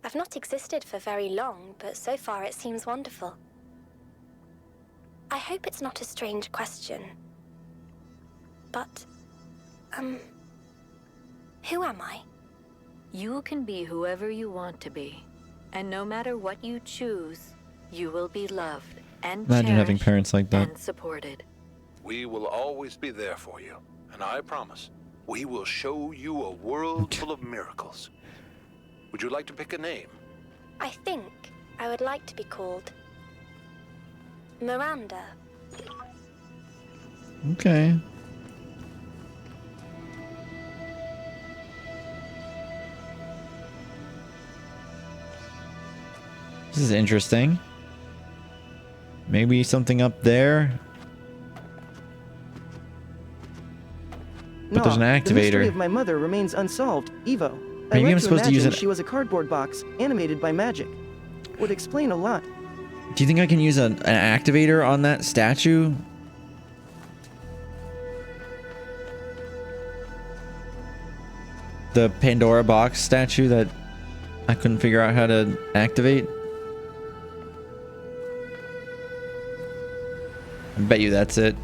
[SPEAKER 14] I've not existed for very long, but so far it seems wonderful. I hope it's not a strange question. But, who am I?
[SPEAKER 15] You can be whoever you want to be. And no matter what you choose, you will be loved and
[SPEAKER 1] Imagine having parents like that.
[SPEAKER 15] and supported.
[SPEAKER 7] We will always be there for you, and I promise, we will show you a world full of miracles. Would you like to pick a name?
[SPEAKER 14] I think I would like to be called Miranda.
[SPEAKER 1] Okay. This is interesting. Maybe something up there. But there's an
[SPEAKER 3] The mystery
[SPEAKER 1] activator.
[SPEAKER 3] of my mother remains unsolved. Evo.
[SPEAKER 1] Maybe
[SPEAKER 3] I
[SPEAKER 1] I'm
[SPEAKER 3] like
[SPEAKER 1] supposed to use
[SPEAKER 3] imagine
[SPEAKER 1] it.
[SPEAKER 3] she was a cardboard box, animated by magic. Would explain a lot.
[SPEAKER 1] Do you think I can use an activator on that statue? The Pandora box statue that I couldn't figure out how to activate? I bet you that's it.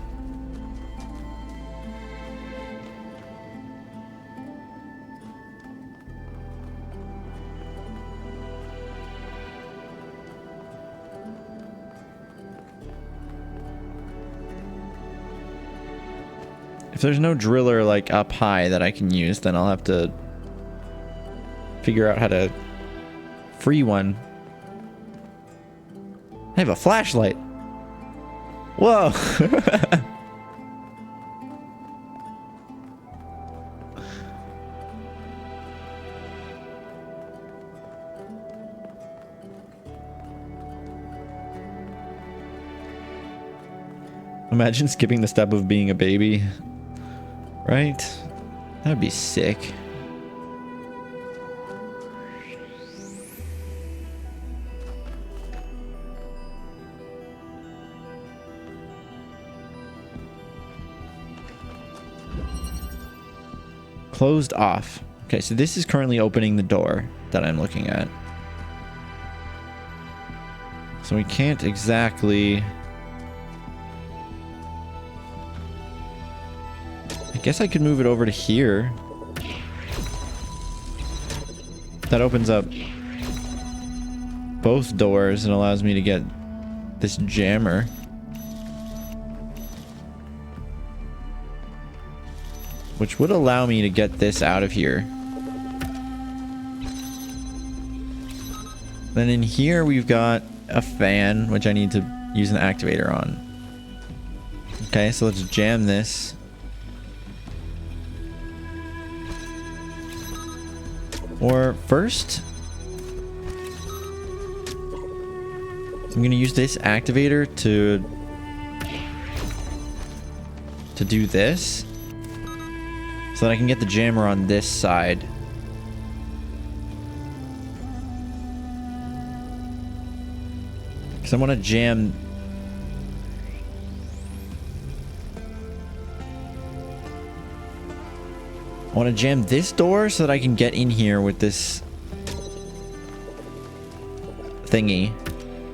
[SPEAKER 1] If there's no driller like up high that I can use, then I'll have to figure out how to free one. I have a flashlight. Whoa. Imagine skipping the step of being a baby. Right? That'd be sick. Closed off. Okay, so this is currently opening the door that I'm looking at. So we can't exactly... I guess I could move it over to here. That opens up both doors and allows me to get this jammer. Which would allow me to get this out of here. Then in here we've got a fan, which I need to use an activator on. Okay, so let's jam this. Or first, I'm gonna use this activator to do this, so that I can get the jammer on this side. Because I want to jam. I want to jam this door so that I can get in here with this thingy.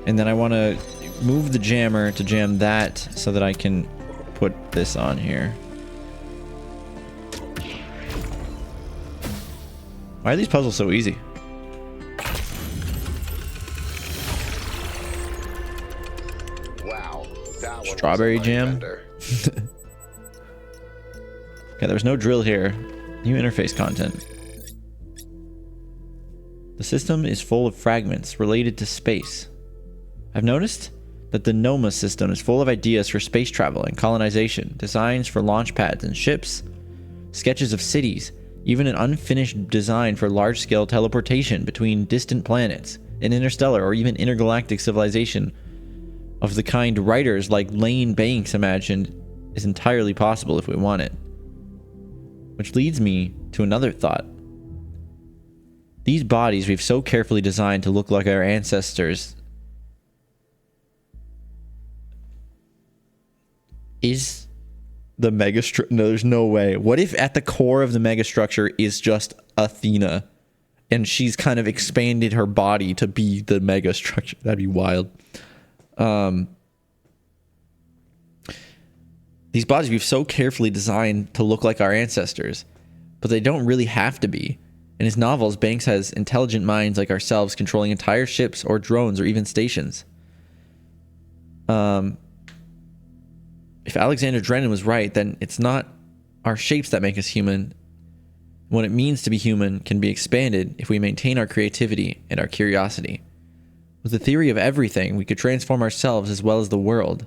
[SPEAKER 1] And then I want to move the jammer to jam that so that I can put this on here. Why are these puzzles so easy?
[SPEAKER 4] Wow, that one
[SPEAKER 1] Strawberry
[SPEAKER 4] was a
[SPEAKER 1] jam.
[SPEAKER 4] mind-bender.
[SPEAKER 1] Okay, there's no drill here. New interface content. The system is full of fragments related to space. I've noticed that the NOMA system is full of ideas for space travel and colonization, designs for launch pads and ships, sketches of cities, even an unfinished design for large-scale teleportation between distant planets, an interstellar or even intergalactic civilization of the kind writers like Lane Banks imagined is entirely possible if we want it. Which leads me to another thought. These bodies we've so carefully designed to look like our ancestors. Is the megastructure... No, there's no way. What if at the core of the megastructure is just Athena and she's kind of expanded her body to be the megastructure? That'd be wild. These bodies we've so carefully designed to look like our ancestors, but they don't really have to be. In his novels, Banks has intelligent minds like ourselves controlling entire ships or drones or even stations. If Alexander Drennan was right, then it's not our shapes that make us human. What it means to be human can be expanded if we maintain our creativity and our curiosity. With the theory of everything, we could transform ourselves as well as the world.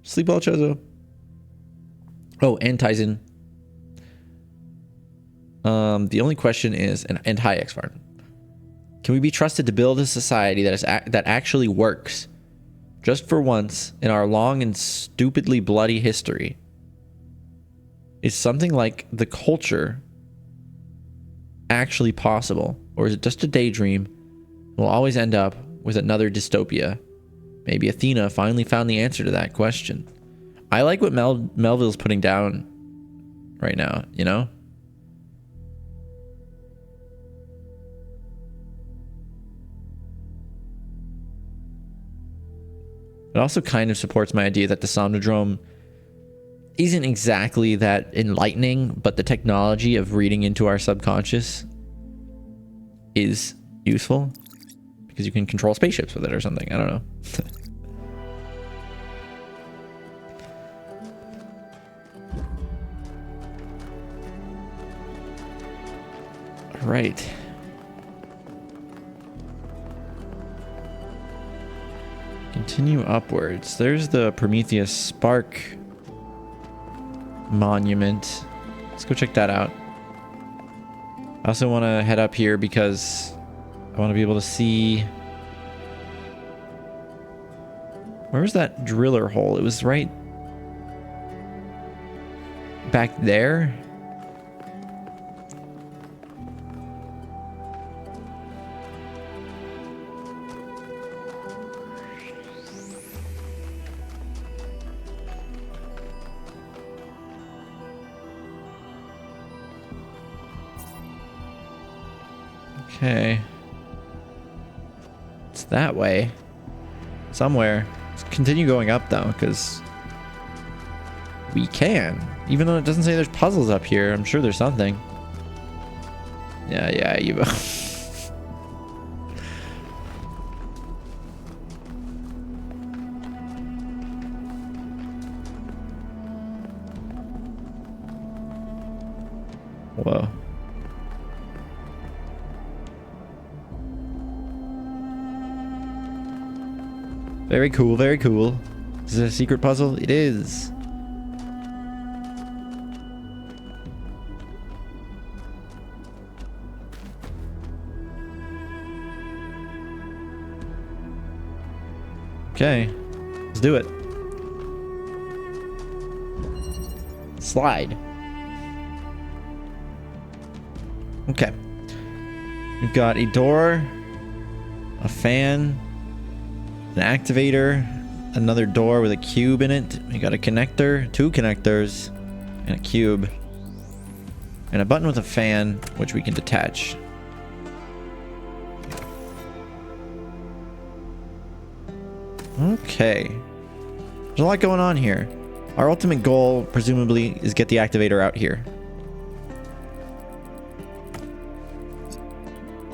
[SPEAKER 1] Sleep well, Chozo. Oh, and Tyson. The only question is, and hi, X-Farm. Can we be trusted to build a society that actually works? Just for once in our long and stupidly bloody history. Is something like the culture actually possible? Or is it just a daydream? We'll always end up with another dystopia. Maybe Athena finally found the answer to that question. I like what Melville's putting down right now, you know? It also kind of supports my idea that the Somnodrome isn't exactly that enlightening, but the technology of reading into our subconscious is useful because you can control spaceships with it or something. I don't know. All right. Continue upwards. There's the Prometheus Spark monument. Let's go check that out. I also want to head up here because I want to be able to see... Where was that driller hole? It was right back there. Okay. It's that way. Somewhere. Let's continue going up though, because we can. Even though it doesn't say there's puzzles up here, I'm sure there's something. Yeah, you... Whoa. Very cool, very cool. Is it a secret puzzle? It is. Okay, let's do it. Slide. Okay. We've got a door, a fan, an activator, another door with a cube in it. We got a connector, two connectors, and a cube. And a button with a fan, which we can detach. Okay. There's a lot going on here. Our ultimate goal, presumably, is get the activator out here.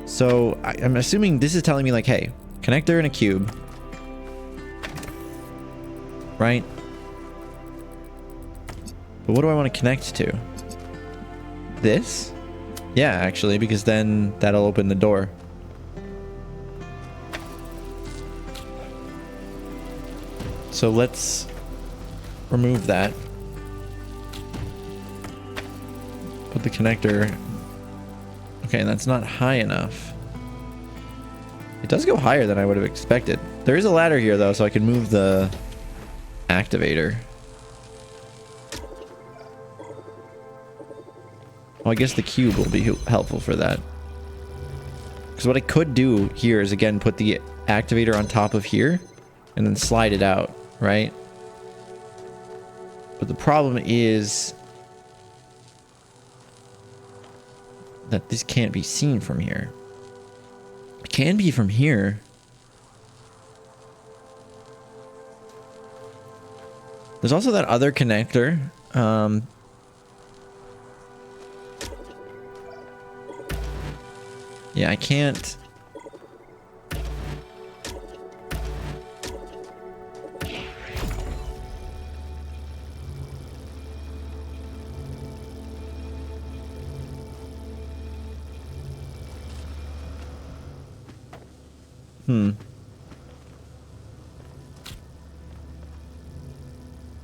[SPEAKER 1] So, I'm assuming this is telling me, like, hey, connector and a cube. Right? But what do I want to connect to? This? Yeah, actually, because then that'll open the door. So let's remove that. Put the connector. Okay, that's not high enough. It does go higher than I would have expected. There is a ladder here though, so I can move the activator. Well, I guess the cube will be helpful for that. Because what I could do here is again put the activator on top of here and then slide it out, right? But the problem is that this can't be seen from here. It can be from here. There's also that other connector. Yeah, I can't.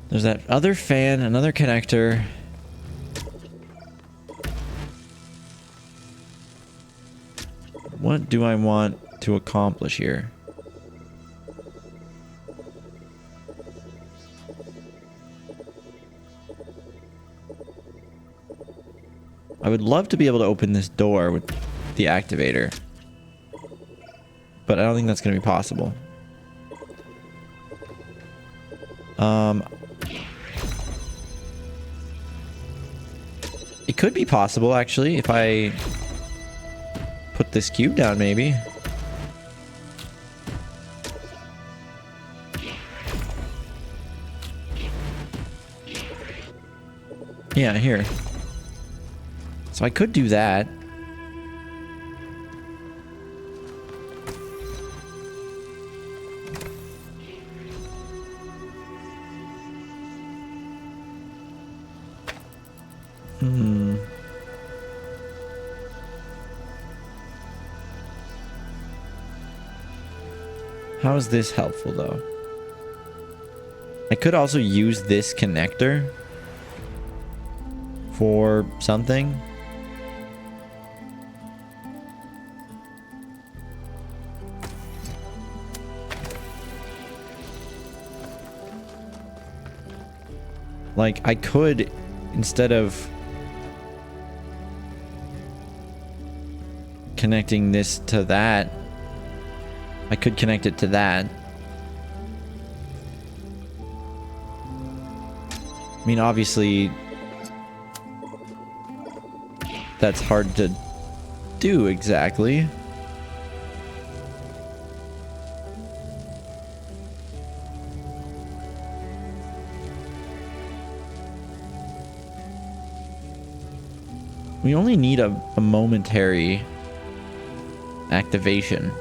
[SPEAKER 1] There's that other fan, another connector. What do I want to accomplish here? I would love to be able to open this door with the activator, but I don't think that's going to be possible. It could be possible, actually, if I put this cube down, maybe. Yeah, here. So I could do that. How is this helpful, though? I could also use this connector for something. Like, I could, instead of connecting this to that, I could connect it to that. I mean, obviously, that's hard to do exactly. We only need a momentary activation.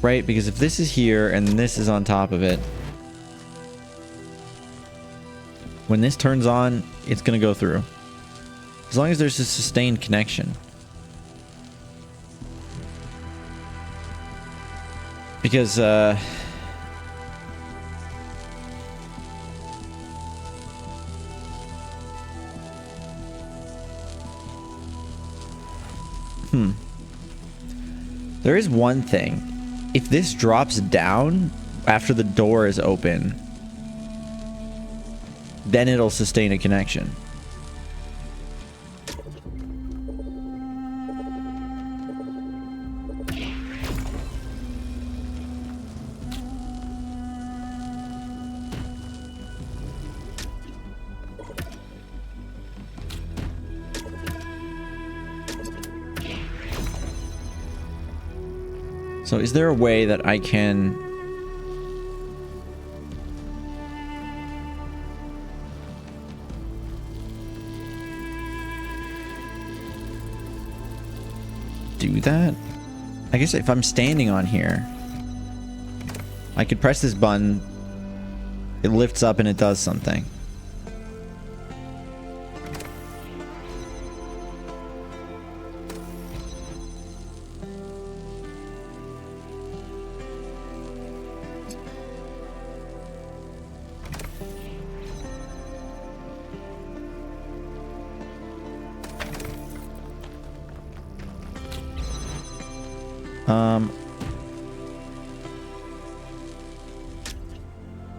[SPEAKER 1] Right? Because if this is here and this is on top of it, when this turns on, it's going to go through. As long as there's a sustained connection. Because, there is one thing. If this drops down after the door is open, then it'll sustain a connection. So is there a way that I can do that? I guess if I'm standing on here, I could press this button, it lifts up and it does something.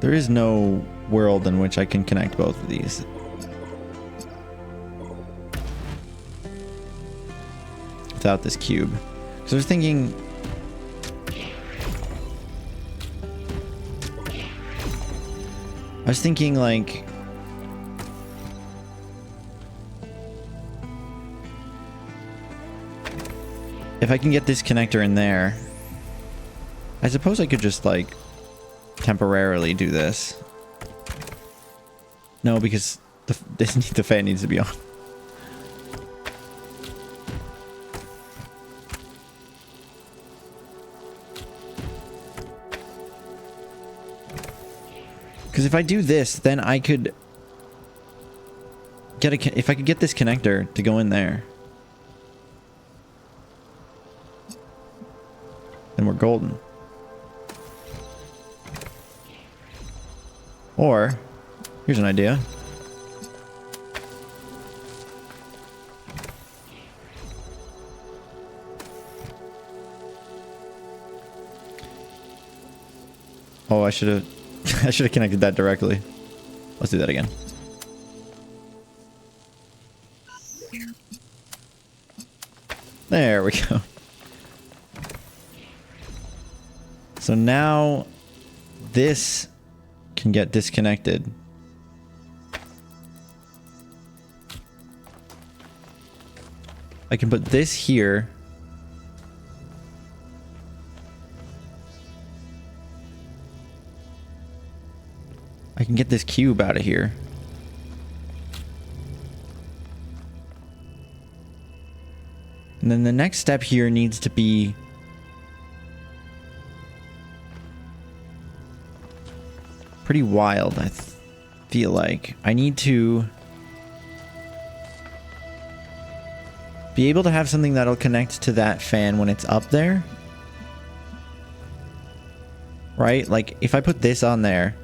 [SPEAKER 1] There is no world in which I can connect both of these. Without this cube. So I was thinking... like... if I can get this connector in there, I suppose I could just, like... temporarily do this. No, because the fan needs to be on. Because if I do this, then I could get if I could get this connector to go in there, then we're golden. Or here's an idea. Oh, I should have connected that directly. Let's do that again. There we go. So now this can get disconnected. I can put this here. I can get this cube out of here. And then the next step here needs to be pretty wild, I feel like. I need to be able to have something that'll connect to that fan when it's up there. Right? Like, if I put this on there,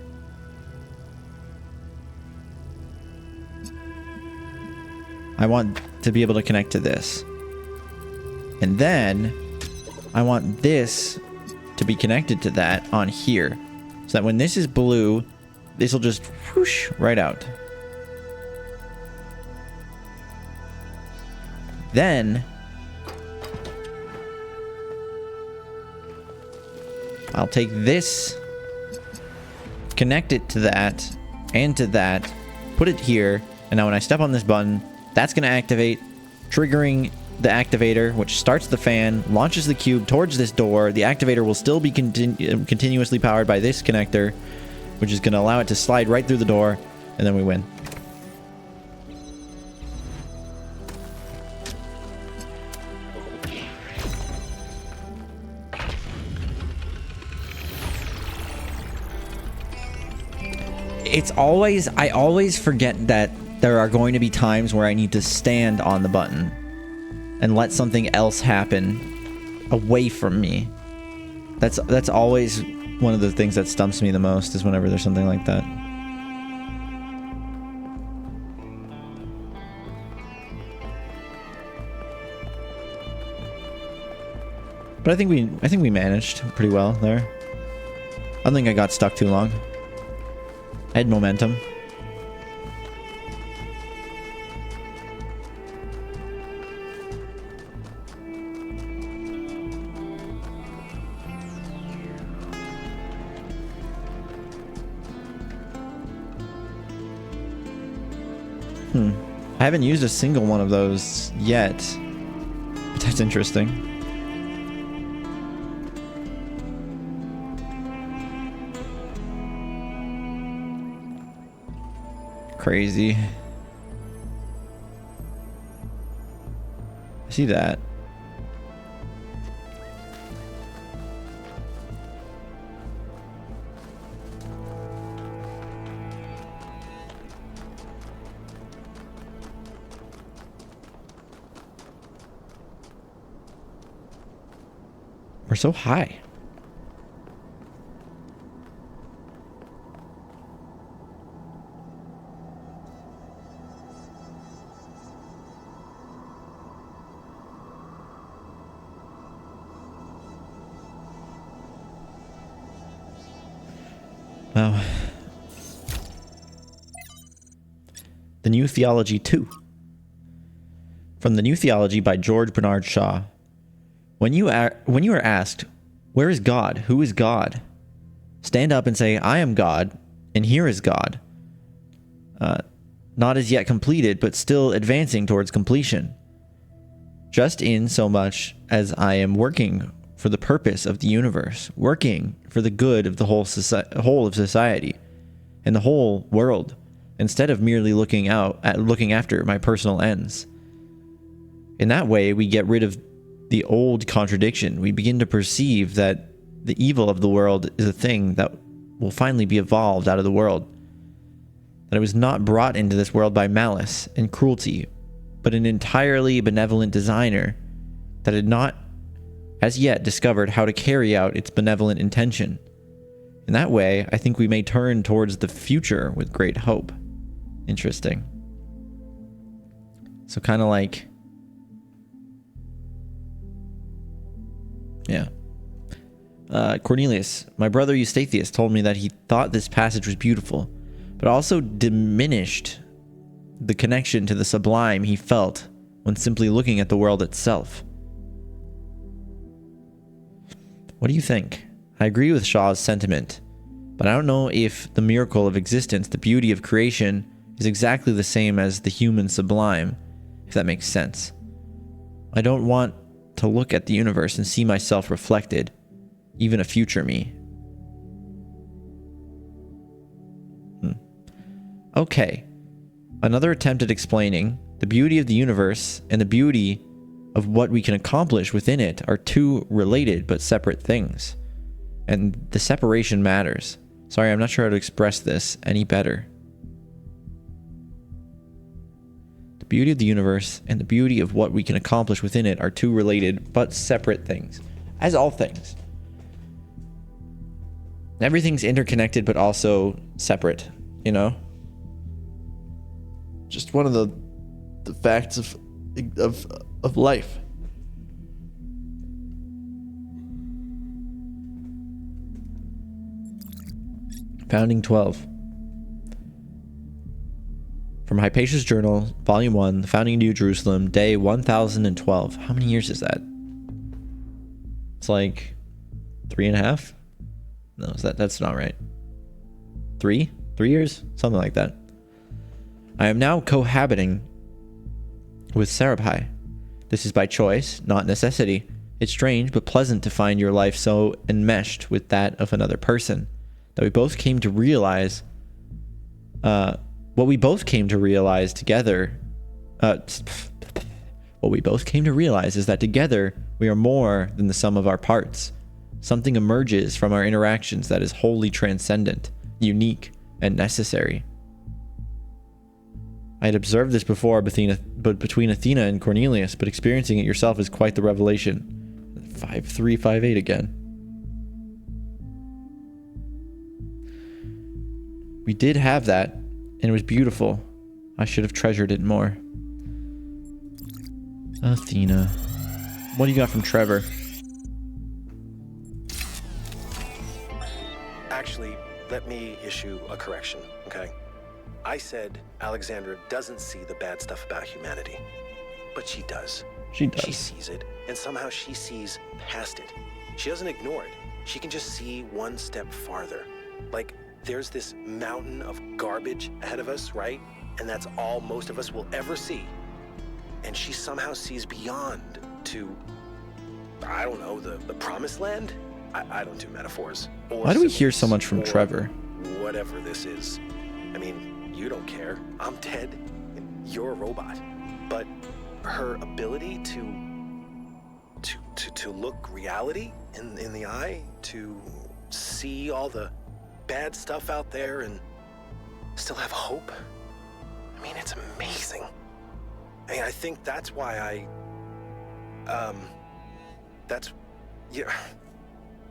[SPEAKER 1] I want to be able to connect to this. And then I want this to be connected to that on here. So that when this is blue, this will just whoosh right out. Then I'll take this, connect it to that and to that, put it here, and now when I step on this button, that's going to activate, triggering the activator, which starts the fan, launches the cube towards this door. The activator will still be continuously powered by this connector, which is going to allow it to slide right through the door, and then we win. I always forget that there are going to be times where I need to stand on the button and let something else happen away from me. That's always one of the things that stumps me the most, is whenever there's something like that. But I think we managed pretty well there. I don't think I got stuck too long. I had momentum. I haven't used a single one of those yet, but that's interesting. Crazy. I see that. We're so high. Now, The New Theology 2. From The New Theology by George Bernard Shaw. When you are asked, where is God? Who is God? Stand up and say, I am God, and here is God. Not as yet completed, but still advancing towards completion. Just in so much as I am working for the purpose of the universe, working for the good of the whole of society and the whole world, instead of merely looking after my personal ends. In that way, we get rid of the old contradiction. We begin to perceive that the evil of the world is a thing that will finally be evolved out of the world. That it was not brought into this world by malice and cruelty, but an entirely benevolent designer that had not as yet discovered how to carry out its benevolent intention. In that way, I think we may turn towards the future with great hope. Interesting. So kind of like, yeah. Cornelius, my brother Eustathius told me that he thought this passage was beautiful, but also diminished the connection to the sublime he felt when simply looking at the world itself. What do you think? I agree with Shaw's sentiment, but I don't know if the miracle of existence, the beauty of creation, is exactly the same as the human sublime, if that makes sense. I don't want to look at the universe and see myself reflected, even a future me. Okay. Another attempt at explaining the beauty of the universe and the beauty of what we can accomplish within it are two related but separate things. And the separation matters. Sorry, I'm not sure how to express this any better. The beauty of the universe and the beauty of what we can accomplish within it are two related but separate things. As all things. Everything's interconnected but also separate, you know? Just one of the facts of life. Founding 12. From Hypatia's Journal, Volume 1, The Founding of New Jerusalem, Day 1012. How many years is that? It's like 3.5? No, that's not right. 3 years? Something like that. I am now cohabiting with Sarabhai. This is by choice, not necessity. It's strange but pleasant to find your life so enmeshed with that of another person that we both came to realize what we both came to realize together. What we both came to realize is that together we are more than the sum of our parts. Something emerges from our interactions that is wholly transcendent, unique, and necessary. I had observed this before between Athena and Cornelius, but experiencing it yourself is quite the revelation. 5358 again. We did have that, and it was beautiful. I should have treasured it more. Athena. What do you got from Trevor?
[SPEAKER 16] Actually, let me issue a correction, okay? I said Alexandra doesn't see the bad stuff about humanity, but she does.
[SPEAKER 1] She does.
[SPEAKER 16] She sees it, and somehow she sees past it. She doesn't ignore it. She can just see one step farther. Like, there's this mountain of garbage ahead of us, right? And that's all most of us will ever see. And she somehow sees beyond to, I don't know, the promised land? I don't do metaphors.
[SPEAKER 1] Why do we hear so much from Trevor?
[SPEAKER 16] Whatever this is. I mean, you don't care. I'm dead. You're a robot. But her ability to look reality in the eye, to see all the bad stuff out there and still have hope. I mean, it's amazing. I mean, I think that's why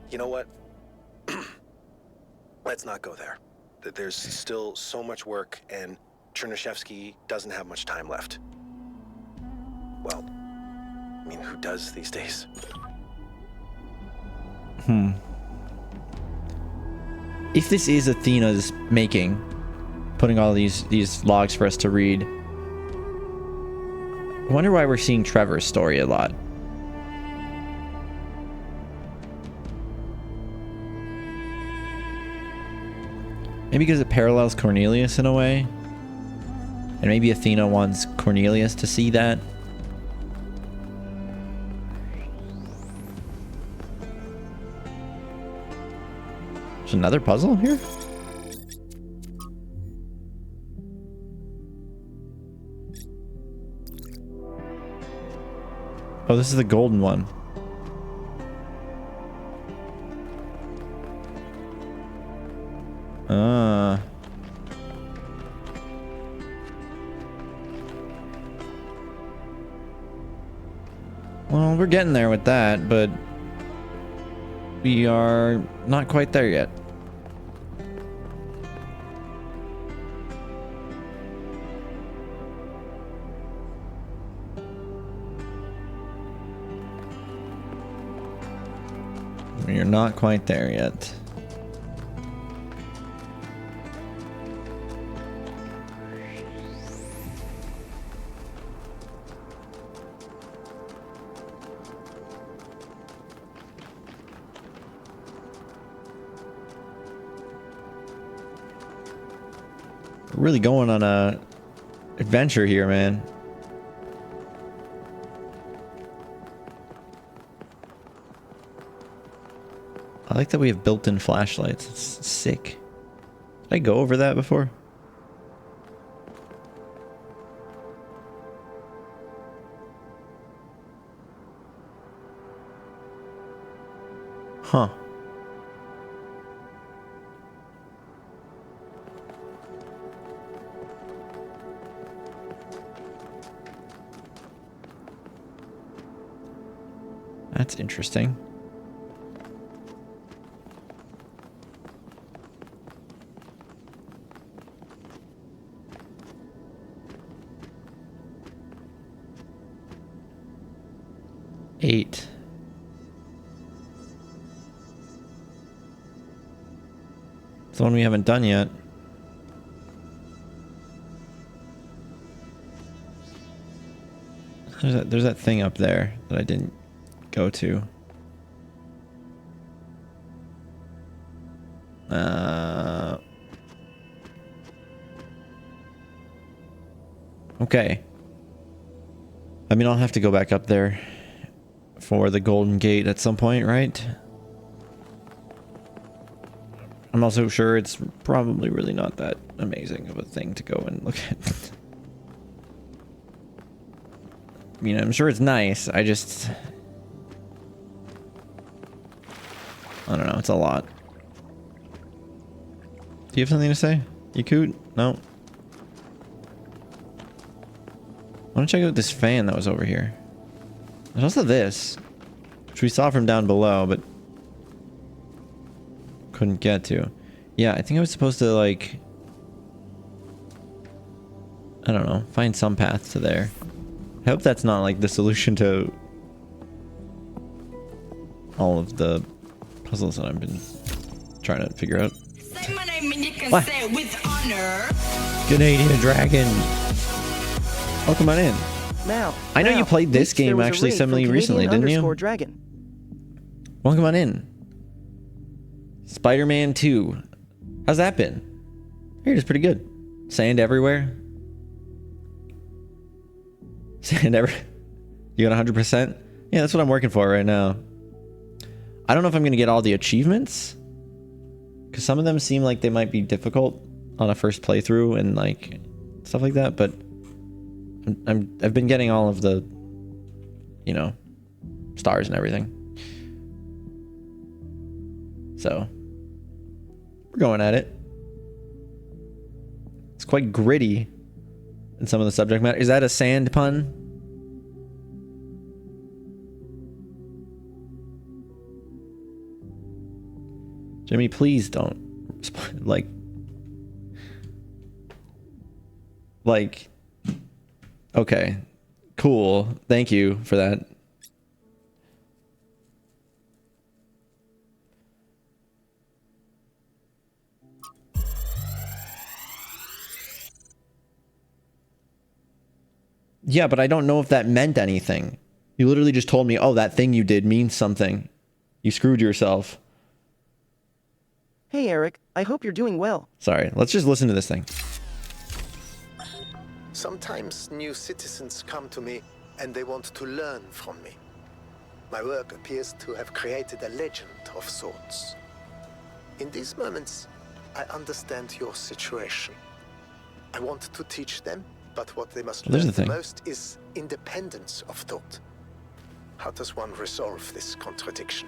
[SPEAKER 16] you know what? Let's not go there. There's still so much work, and Chernyshevsky doesn't have much time left. Well, I mean, who does these days?
[SPEAKER 1] If this is Athena's making, putting all these logs for us to read, I wonder why we're seeing Trevor's story a lot. Maybe because it parallels Cornelius in a way. And maybe Athena wants Cornelius to see that. There's another puzzle here? Oh, this is the golden one. Well, we're getting there with that, but we are not quite there yet. You're not quite there yet. We're really going on a adventure here, man. I like that we have built-in flashlights. It's sick. Did I go over that before? Huh. That's interesting. Eight. It's the one we haven't done yet. There's that thing up there that I didn't go to. Okay. I mean, I'll have to go back up there for the Golden Gate at some point, right? I'm also sure it's probably really not that amazing of a thing to go and look at. I mean, I'm sure it's nice. I just... I don't know. It's a lot. Do you have something to say? You coot? No? I want to check out this fan that was over here. There's also this, which we saw from down below, but couldn't get to. Yeah, I think I was supposed to, like... I don't know. Find some path to there. I hope that's not, like, the solution to all of the puzzles that I've been trying to figure out.
[SPEAKER 17] Say my name and you can
[SPEAKER 1] What?
[SPEAKER 17] say it with honor.
[SPEAKER 1] Canadian Dragon. Welcome on in.
[SPEAKER 3] Now,
[SPEAKER 1] I know you played this
[SPEAKER 3] there
[SPEAKER 1] game
[SPEAKER 3] was a
[SPEAKER 1] actually
[SPEAKER 3] raid from
[SPEAKER 1] similarly recently,
[SPEAKER 3] Canadian
[SPEAKER 1] didn't you?
[SPEAKER 3] Dragon.
[SPEAKER 1] Welcome on in. Spider-Man 2. How's that been? Here, it's pretty good. Sand everywhere. Sand everywhere. You got 100%? Yeah, that's what I'm working for right now. I don't know if I'm going to get all the achievements, because some of them seem like they might be difficult on a first playthrough and like stuff like that, but I've been getting all of the, you know, stars and everything. So we're going at it. It's quite gritty in some of the subject matter. Is that a sand pun? Jimmy, please don't. Like, okay, cool. Thank you for that. Yeah, but I don't know if that meant anything. You literally just told me, oh, that thing you did means something. You screwed yourself.
[SPEAKER 3] Hey, Eric. I hope you're doing well.
[SPEAKER 1] Sorry, let's just listen to this thing.
[SPEAKER 16] Sometimes new citizens come to me and they want to learn from me. My work appears to have created a legend of sorts. In these moments, I understand your situation. I want to teach them, but what they must
[SPEAKER 1] There's
[SPEAKER 16] learn
[SPEAKER 1] the thing.
[SPEAKER 16] the most is independence of thought. How does one resolve this contradiction?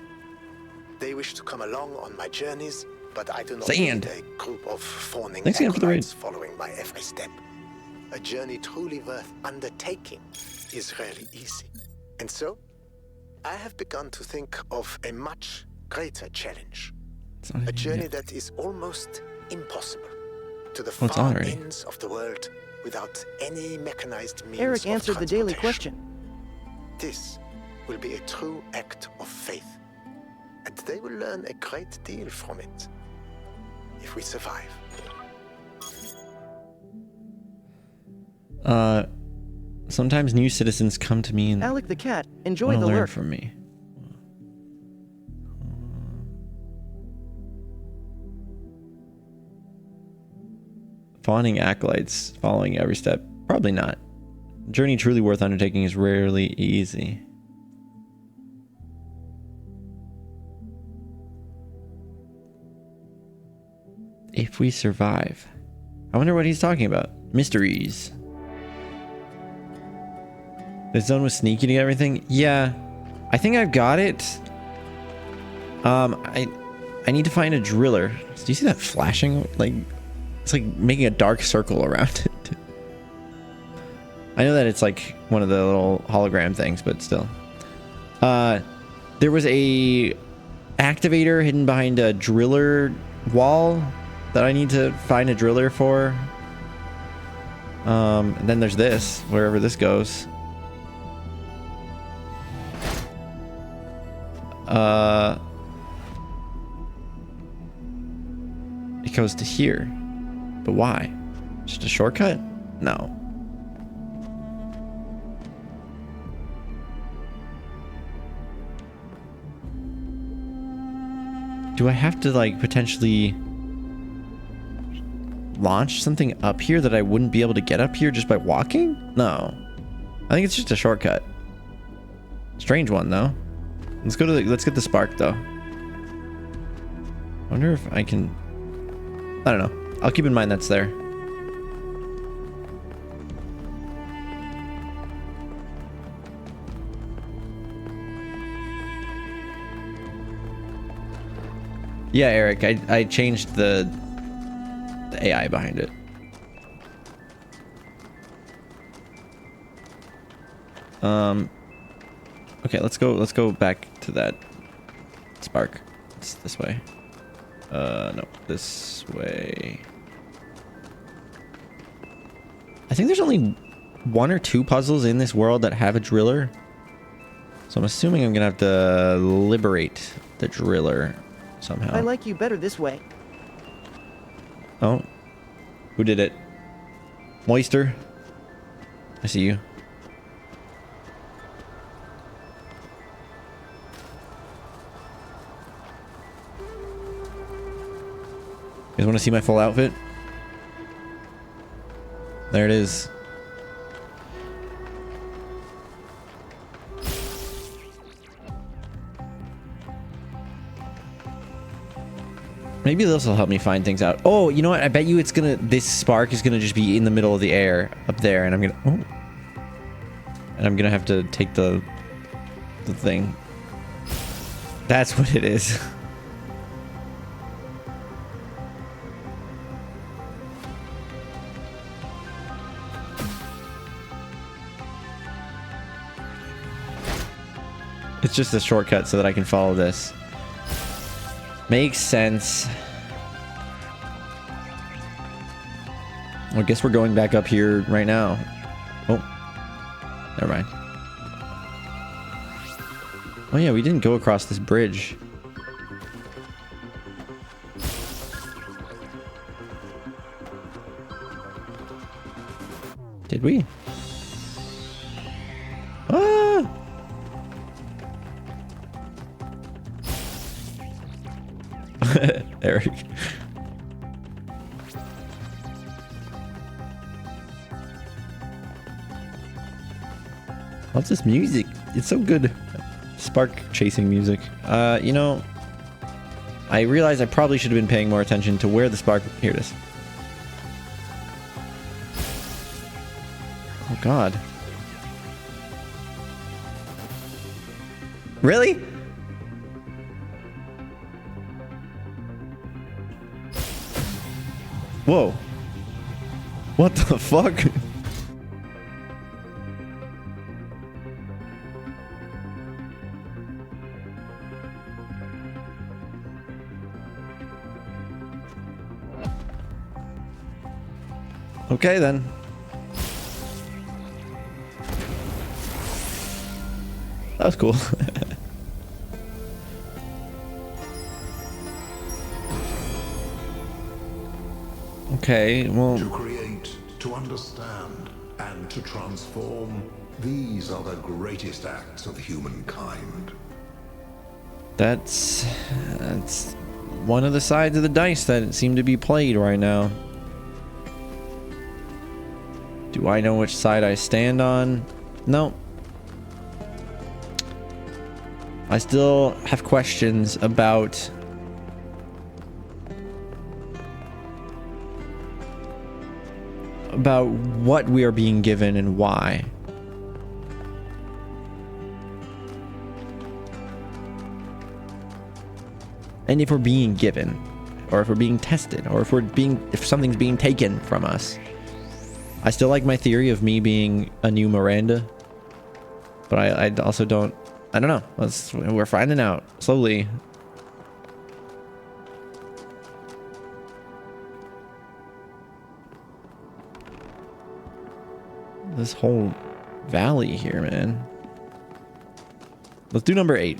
[SPEAKER 16] They wish to come along on my journeys, but I do not
[SPEAKER 1] Sand.
[SPEAKER 16] need a group of fawning
[SPEAKER 1] Thanks again for the raid.
[SPEAKER 16] acolytes following my every step. A journey truly worth undertaking is rarely easy. And so, I have begun to think of a much greater challenge. A journey that is almost impossible. To the
[SPEAKER 1] What's
[SPEAKER 16] far
[SPEAKER 1] already?
[SPEAKER 16] ends of the world without any mechanized means
[SPEAKER 3] Eric
[SPEAKER 16] of
[SPEAKER 3] answered the daily
[SPEAKER 16] transportation.
[SPEAKER 3] question.
[SPEAKER 16] This will be a true act of faith. And they will learn a great deal from it. If we survive.
[SPEAKER 1] Sometimes new citizens come to me and
[SPEAKER 3] Alec the cat, enjoy
[SPEAKER 1] want
[SPEAKER 3] the
[SPEAKER 1] to learn
[SPEAKER 3] lurk.
[SPEAKER 1] from me. Fawning acolytes, following every step. Probably not. Journey truly worth undertaking is rarely easy. If we survive. I wonder what he's talking about. Mysteries. This zone was sneaky to get everything? Yeah. I think I've got it. I need to find a driller. Do you see that flashing? Like, it's like making a dark circle around it. I know that it's like one of the little hologram things, but still. There was a activator hidden behind a driller wall that I need to find a driller for. And then there's this, wherever this goes. It goes to here. But why? Just a shortcut? No. Do I have to like potentially launch something up here that I wouldn't be able to get up here just by walking? No. I think it's just a shortcut. Strange one though. Let's go to let's get the spark though. Wonder if I can, I don't know. I'll keep in mind that's there. Yeah, Eric, I changed the AI behind it. Okay, let's go back to that spark. It's this way. No, this way. I think there's only 1 or 2 puzzles in this world that have a driller. So I'm assuming I'm gonna have to liberate the driller somehow.
[SPEAKER 3] I like you better this way.
[SPEAKER 1] Oh, who did it? Moister. I see you. You guys want to see my full outfit? There it is. Maybe this will help me find things out. Oh, you know what? I bet you it's gonna, this spark is gonna just be in the middle of the air up there, and I'm gonna, oh, and I'm gonna have to take the thing. That's what it is. It's just a shortcut so that I can follow this. Makes sense. I guess we're going back up here right now. Oh, never mind. Oh yeah, we didn't go across this bridge. Did we? Ah! Eric. What's this music? It's so good. Spark chasing music. You know, I realize I probably should have been paying more attention to where the spark... Here it is. Oh, God. Really? Whoa. What the fuck? Okay, then. That was cool. Okay, well...
[SPEAKER 18] To create, to understand, and to transform, these are the greatest acts of humankind.
[SPEAKER 1] That's one of the sides of the dice that seem to be played right now. Do I know which side I stand on? No. I still have questions about what we are being given and why. And if we're being given, or if we're being tested, or if something's being taken from us. I still like my theory of me being a new Miranda, but I also don't. I don't know. We're finding out slowly. This whole valley here, man. Let's do number 8.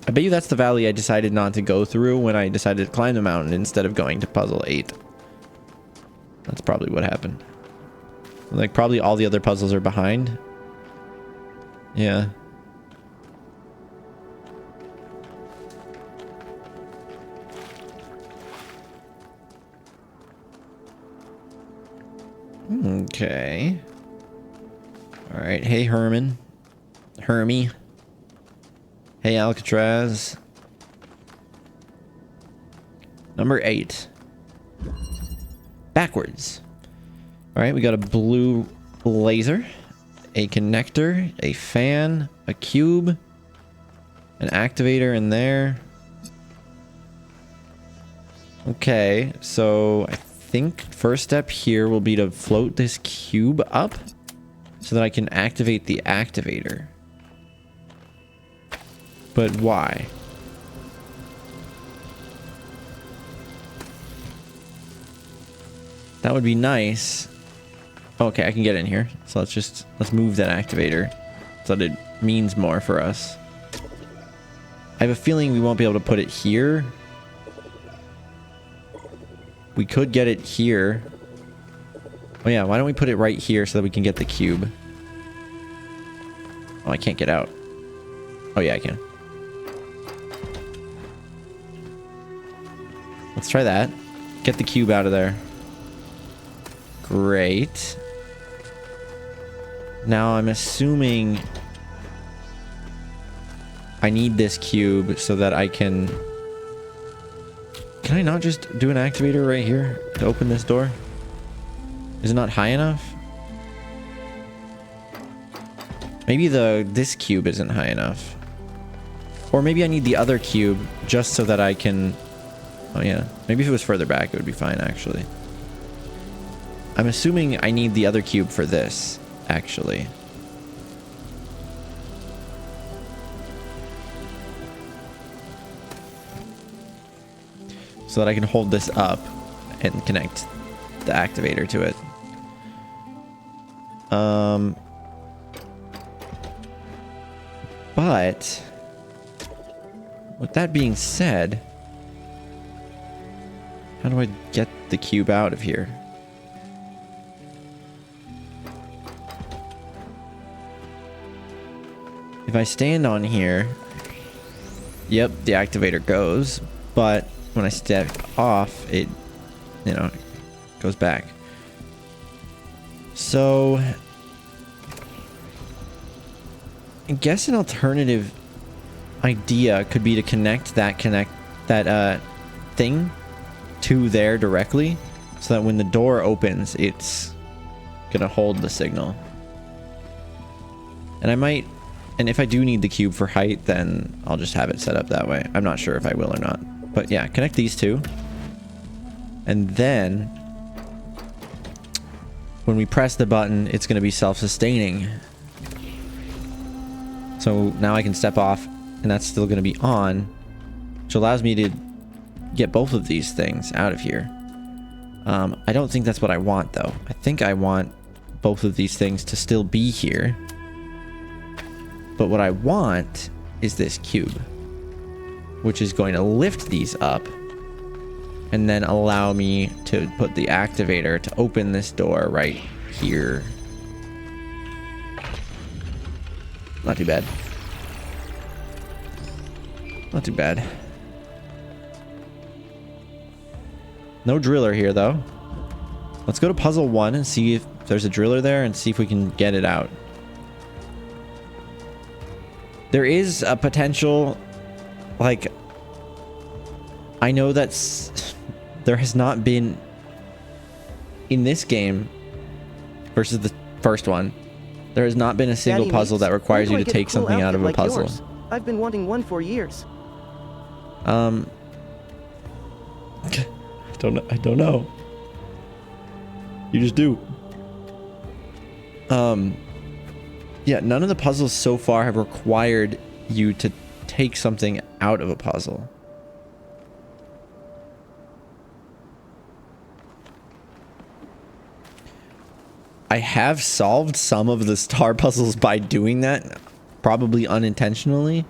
[SPEAKER 1] I bet you that's the valley I decided not to go through when I decided to climb the mountain instead of going to puzzle 8. That's probably what happened. Like, probably all the other puzzles are behind. Yeah. Okay. All right. Hey, Hermie. Hey, Alcatraz. Number 8. Backwards. All right, we got a blue laser, a connector, a fan, a cube, an activator in there. Okay, so I think first step here will be to float this cube up so that I can activate the activator. But why? That would be nice. Okay, I can get in here. So let's move that activator so that it means more for us. I have a feeling we won't be able to put it here. We could get it here. Oh yeah, why don't we put it right here so that we can get the cube? Oh, I can't get out. Oh yeah, I can. Let's try that. Get the cube out of there. Great. Now I'm assuming I need this cube so that I can... Can I not just do an activator right here to open this door? Is it not high enough? Maybe this cube isn't high enough. Or maybe I need the other cube just so that I can... Oh yeah, maybe if it was further back it would be fine actually. I'm assuming I need the other cube for this, actually. So that I can hold this up and connect the activator to it. But with that being said, how do I get the cube out of here? If I stand on here, yep, the activator goes, but when I step off, it, you know, goes back. So I guess an alternative idea could be to connect that thing to there directly, so that when the door opens, it's gonna hold the signal. And I might, and if I do need the cube for height, then I'll just have it set up that way. I'm not sure if I will or not, but yeah, connect these two, and then when we press the button, it's going to be self-sustaining. So now I can step off, and that's still going to be on, which allows me to get both of these things out of here. I don't think that's what I want, though. I think I want both of these things to still be here. But what I want is this cube, which is going to lift these up and then allow me to put the activator to open this door right here. Not too bad. Not too bad. No driller here, though. Let's go to puzzle 1 and see if there's a driller there and see if we can get it out. There is a potential, like, I know that's, there has not been, in this game versus the first one, there has not been a single
[SPEAKER 3] Daddy
[SPEAKER 1] puzzle
[SPEAKER 3] Meeks,
[SPEAKER 1] that requires
[SPEAKER 3] when
[SPEAKER 1] you
[SPEAKER 3] do
[SPEAKER 1] to
[SPEAKER 3] I get a
[SPEAKER 1] take
[SPEAKER 3] cool
[SPEAKER 1] something out of a
[SPEAKER 3] outfit like
[SPEAKER 1] puzzle.
[SPEAKER 3] yours? I've been wanting one for years.
[SPEAKER 1] I don't know. You just do. Yeah, none of the puzzles so far have required you to take something out of a puzzle. I have solved some of the star puzzles by doing that, probably unintentionally.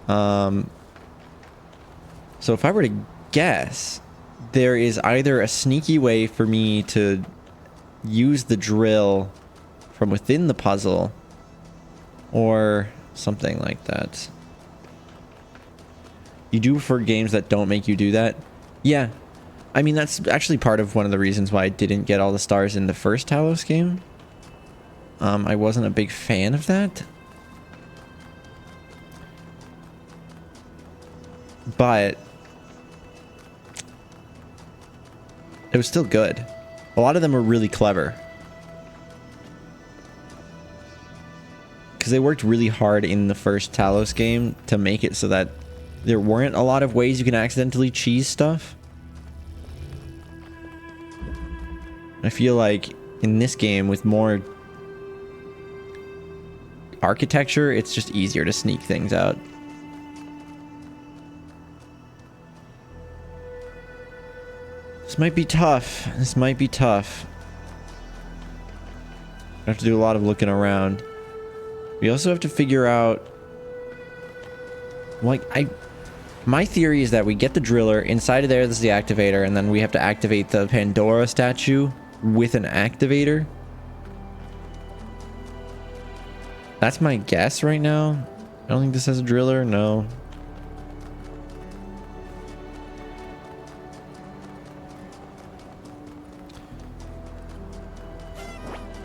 [SPEAKER 1] So if I were to guess, there is either a sneaky way for me to use the drill from within the puzzle or something like that. You do for games that don't make you do that? Yeah. I mean, that's actually part of one of the reasons why I didn't get all the stars in the first Talos game. I wasn't a big fan of that. But it was still good. A lot of them were really clever. Because they worked really hard in the first Talos game to make it so that there weren't a lot of ways you can accidentally cheese stuff. I feel like in this game with more architecture, it's just easier to sneak things out. This might be tough. This might be tough. I have to do a lot of looking around. We also have to figure out, like, my theory is that we get the driller inside of there. This is the activator, and then we have to activate the Pandora statue with an activator. That's my guess right now. I don't think this has a driller. No.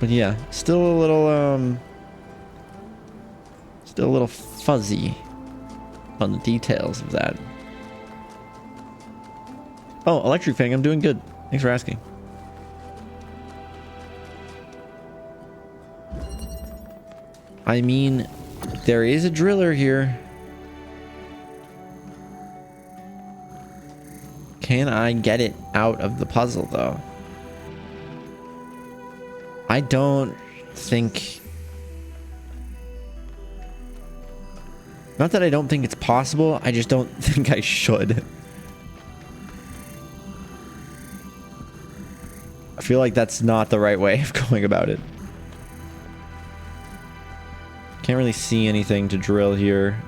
[SPEAKER 1] But yeah, still a little fuzzy on the details of that. Oh, Electric Fang, I'm doing good. Thanks for asking. I mean, there is a driller here. Can I get it out of the puzzle, though? I don't think... Not that I don't think it's possible, I just don't think I should. I feel like that's not the right way of going about it. Can't really see anything to drill here.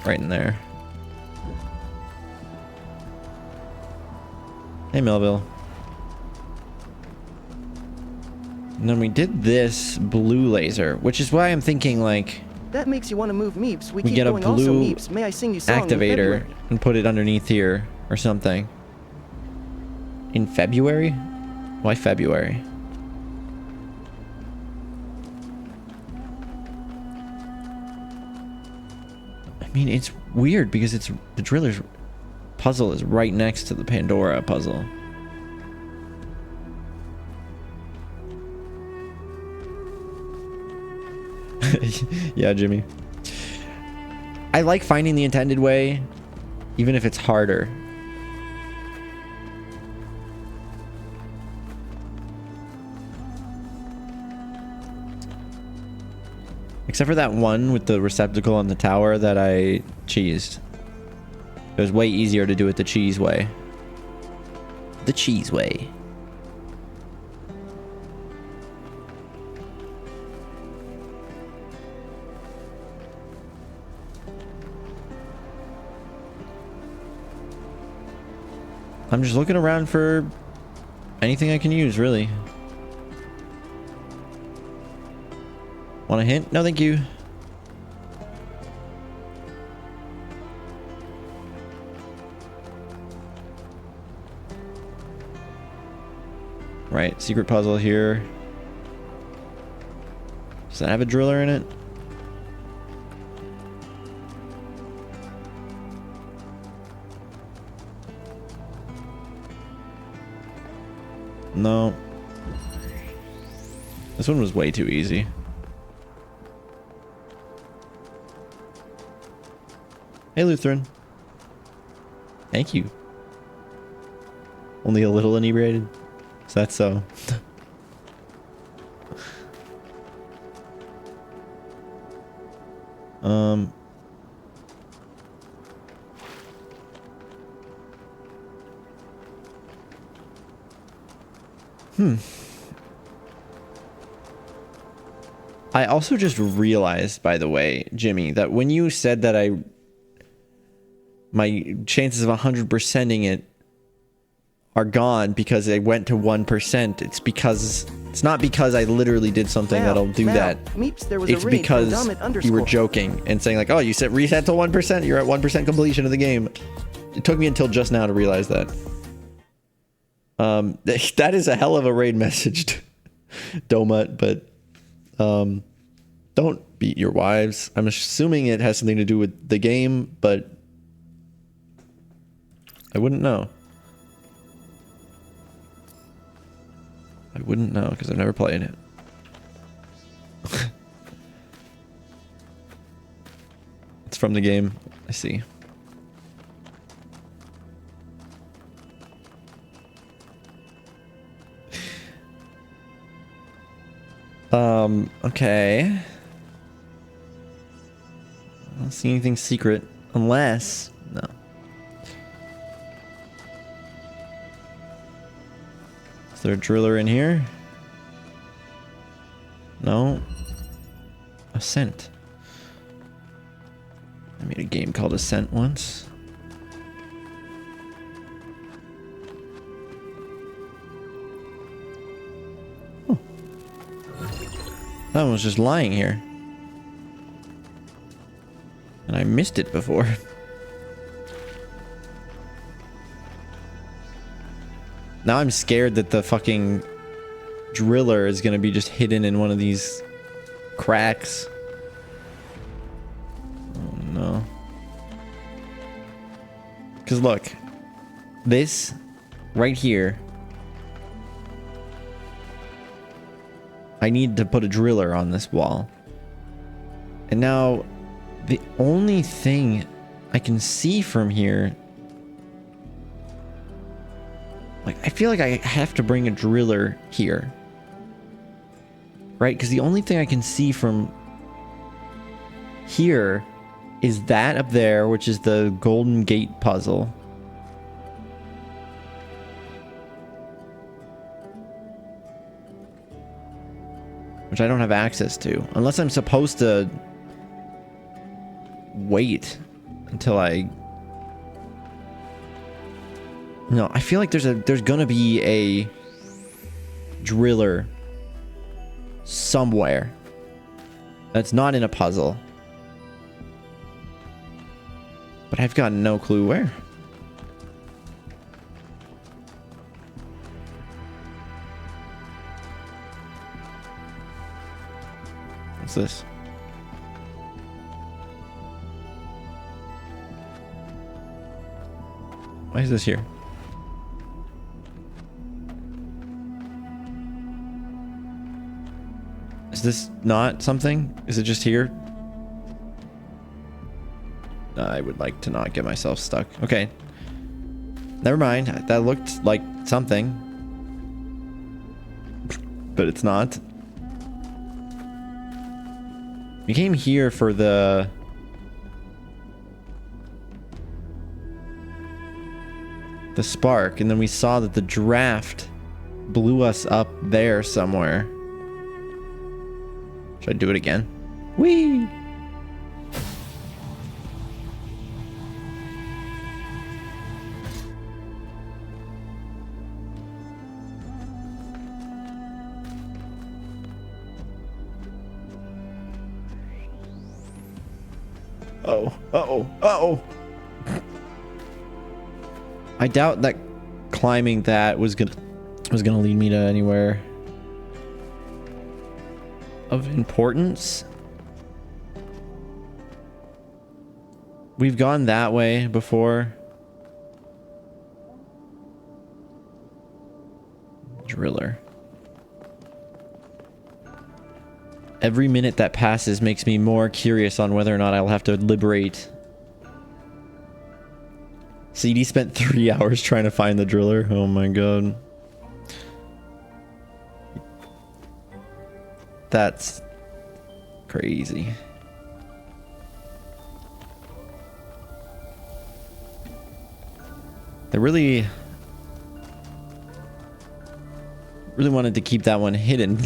[SPEAKER 1] Right in there. Hey, Melville. And then we did this blue laser, which is why I'm thinking, like,
[SPEAKER 3] that makes you want to move Meeps. We keep
[SPEAKER 1] get a
[SPEAKER 3] going also
[SPEAKER 1] blue
[SPEAKER 3] Meeps. May I sing you song in
[SPEAKER 1] activator
[SPEAKER 3] February?
[SPEAKER 1] and put it underneath here or something. In February? Why February? mean, it's weird because it's the driller's puzzle is right next to the Pandora puzzle. Yeah, Jimmy. I like finding the intended way, even if it's harder. Except for that one with the receptacle on the tower that I cheesed. It was way easier to do it the cheese way. The cheese way. I'm just looking around for anything I can use, really. Want a hint? No, thank you. Right, secret puzzle here. Does that have a driller in it? No. This one was way too easy. Hey, Lutheran. Thank you. Only a little inebriated? Is that so? I also just realized, by the way, Jimmy, that when you said that my chances of 100%ing it are gone because I went to 1%, it's not because I literally did something that'll do that.
[SPEAKER 3] Meeps, there was
[SPEAKER 1] It's
[SPEAKER 3] a raid from
[SPEAKER 1] because
[SPEAKER 3] Domit
[SPEAKER 1] you were
[SPEAKER 3] _
[SPEAKER 1] joking and saying like, oh, you said reset to 1%, you're at 1% completion of the game. It took me until just now to realize that. That is a hell of a raid message, Domut, but don't beat your wives. I'm assuming it has something to do with the game, but I wouldn't know. I wouldn't know because I've never played it. It's from the game. I see. Okay. I don't see anything secret unless... No. Is there a driller in here? No. Ascent. I made a game called Ascent once. Oh. That one was just lying here. And I missed it before. Now I'm scared that the fucking driller is gonna be just hidden in one of these cracks. Oh no. Because look, this right here, I need to put a driller on this wall. And now the only thing I can see from here, like, I feel like I have to bring a driller here. Right? Because the only thing I can see from here is that up there, which is the Golden Gate puzzle. Which I don't have access to. Unless I'm supposed to wait until I... No, I feel like there's gonna be a driller somewhere that's not in a puzzle. But I've got no clue where. What's this? Why is this here? Is this not something? Is it just here? I would like to not get myself stuck. Okay. Never mind. That looked like something. But it's not. We came here for the... spark, and then we saw that the draft blew us up there somewhere. Should I do it again? Whee! Oh, uh-oh, uh-oh. I doubt that climbing that was gonna lead me to anywhere of importance. We've gone that way before. Driller. Every minute that passes makes me more curious on whether or not I'll have to liberate. CD spent 3 hours trying to find the driller. Oh my god. That's crazy. They really wanted to keep that one hidden.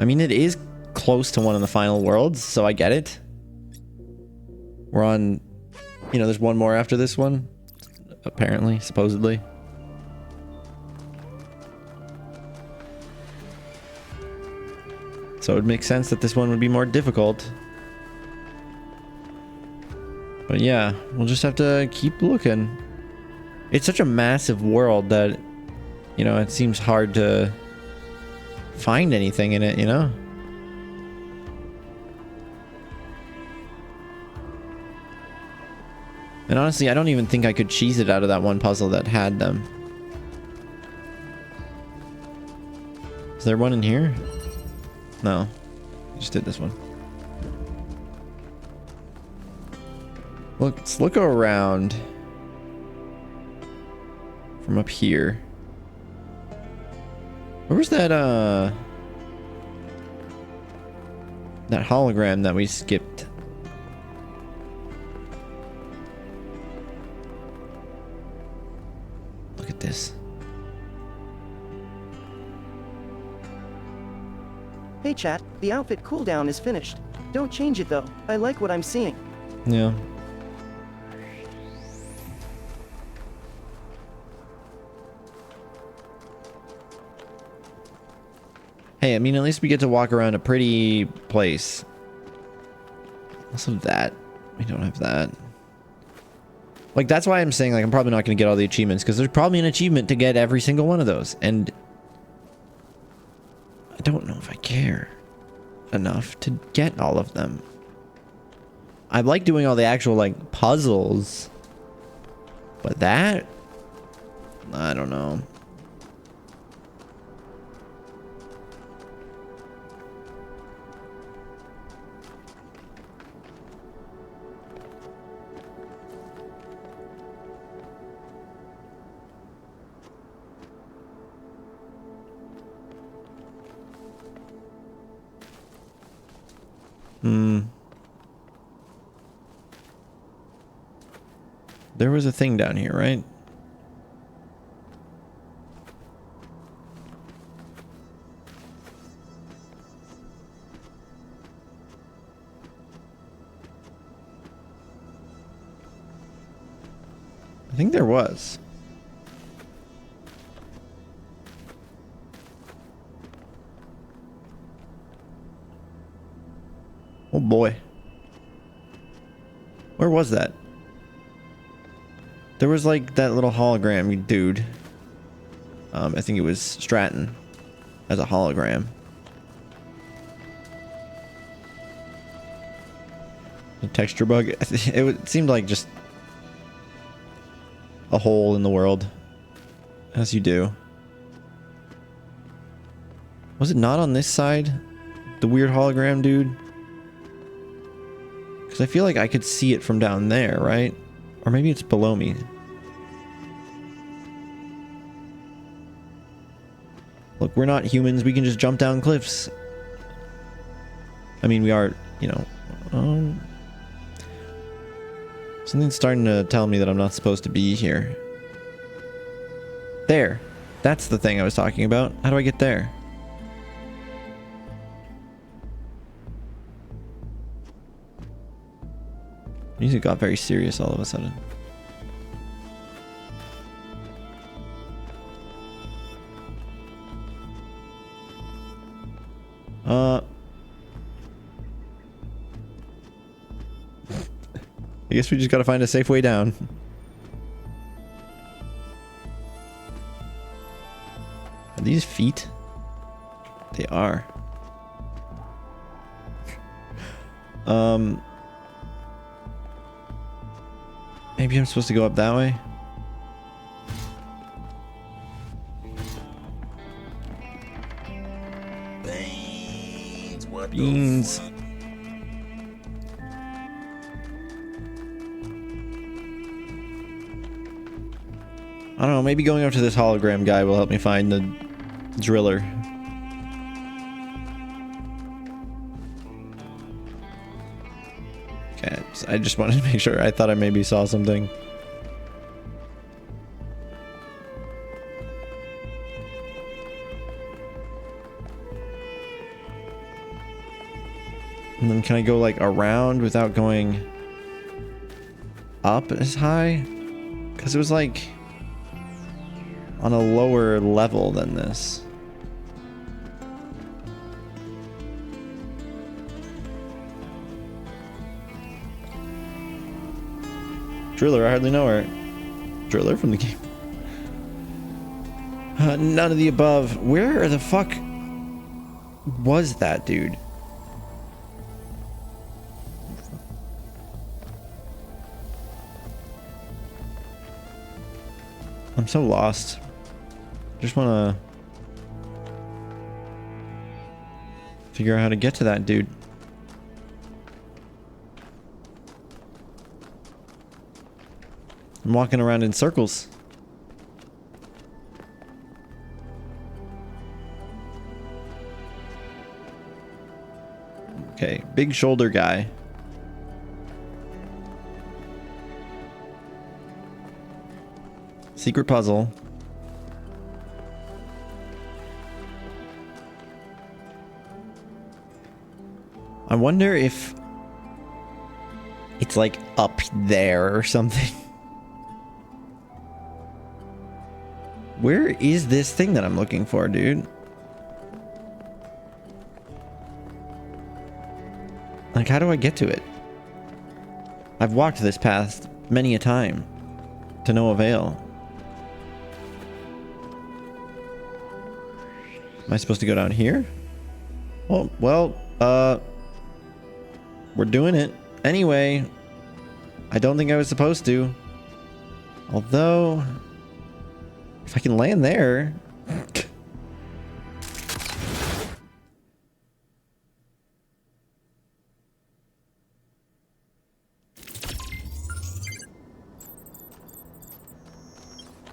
[SPEAKER 1] I mean, it is close to one of the final worlds, so I get it. We're on, you know, there's one more after this one, apparently, supposedly. So it would make sense that this one would be more difficult. But yeah, we'll just have to keep looking. It's such a massive world that, you know, it seems hard to find anything in it, you know? And honestly, I don't even think I could cheese it out of that one puzzle that had them. Is there one in here? No. I just did this one. Let's look around from up here. Where was that hologram that we skipped? Look at this.
[SPEAKER 3] Hey chat, the outfit cooldown is finished. Don't change it though. I like what I'm seeing.
[SPEAKER 1] Yeah. Hey, I mean, at least we get to walk around a pretty place. Also that. We don't have that. Like, that's why I'm saying, like, I'm probably not going to get all the achievements, because there's probably an achievement to get every single one of those. And I don't know if I care enough to get all of them. I like doing all the actual, like, puzzles. But that? I don't know. There was a thing down here, right? I think there was. Oh boy. Where was that? There was like that little hologram dude. I think it was Stratton as a hologram. A texture bug. It seemed like just a hole in the world. As you do. Was it not on this side? The weird hologram dude? Because I feel like I could see it from down there, right? Or maybe it's below me. Look, we're not humans. We can just jump down cliffs. I mean, we are, you know... something's starting to tell me that I'm not supposed to be here. There. That's the thing I was talking about. How do I get there? Music got very serious all of a sudden. I guess we just gotta find a safe way down. Are these feet? They are. Maybe I'm supposed to go up that way? Beans. I don't know, maybe going up to this hologram guy will help me find the driller. Okay, I just wanted to make sure. I thought I maybe saw something. And then can I go like around without going up as high? Because it was like on a lower level than this. Driller, I hardly know her. Driller from the game. None of the above. Where the fuck was that dude? I'm so lost. Just want to figure out how to get to that dude. I'm walking around in circles. Okay, big shoulder guy. Secret puzzle. I wonder if it's like up there or something. Where is this thing that I'm looking for, dude? Like, how do I get to it? I've walked this path many a time to no avail. Am I supposed to go down here? Oh, well, we're doing it. Anyway, I don't think I was supposed to. Although, if I can land there...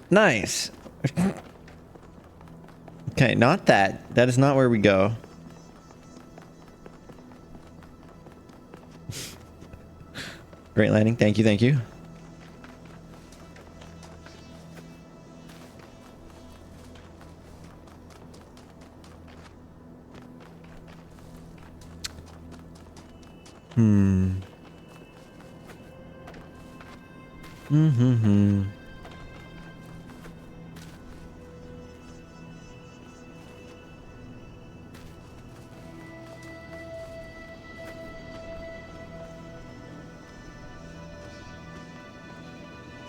[SPEAKER 1] Nice. Okay, not that. That is not where we go. Great landing. Thank you, thank you.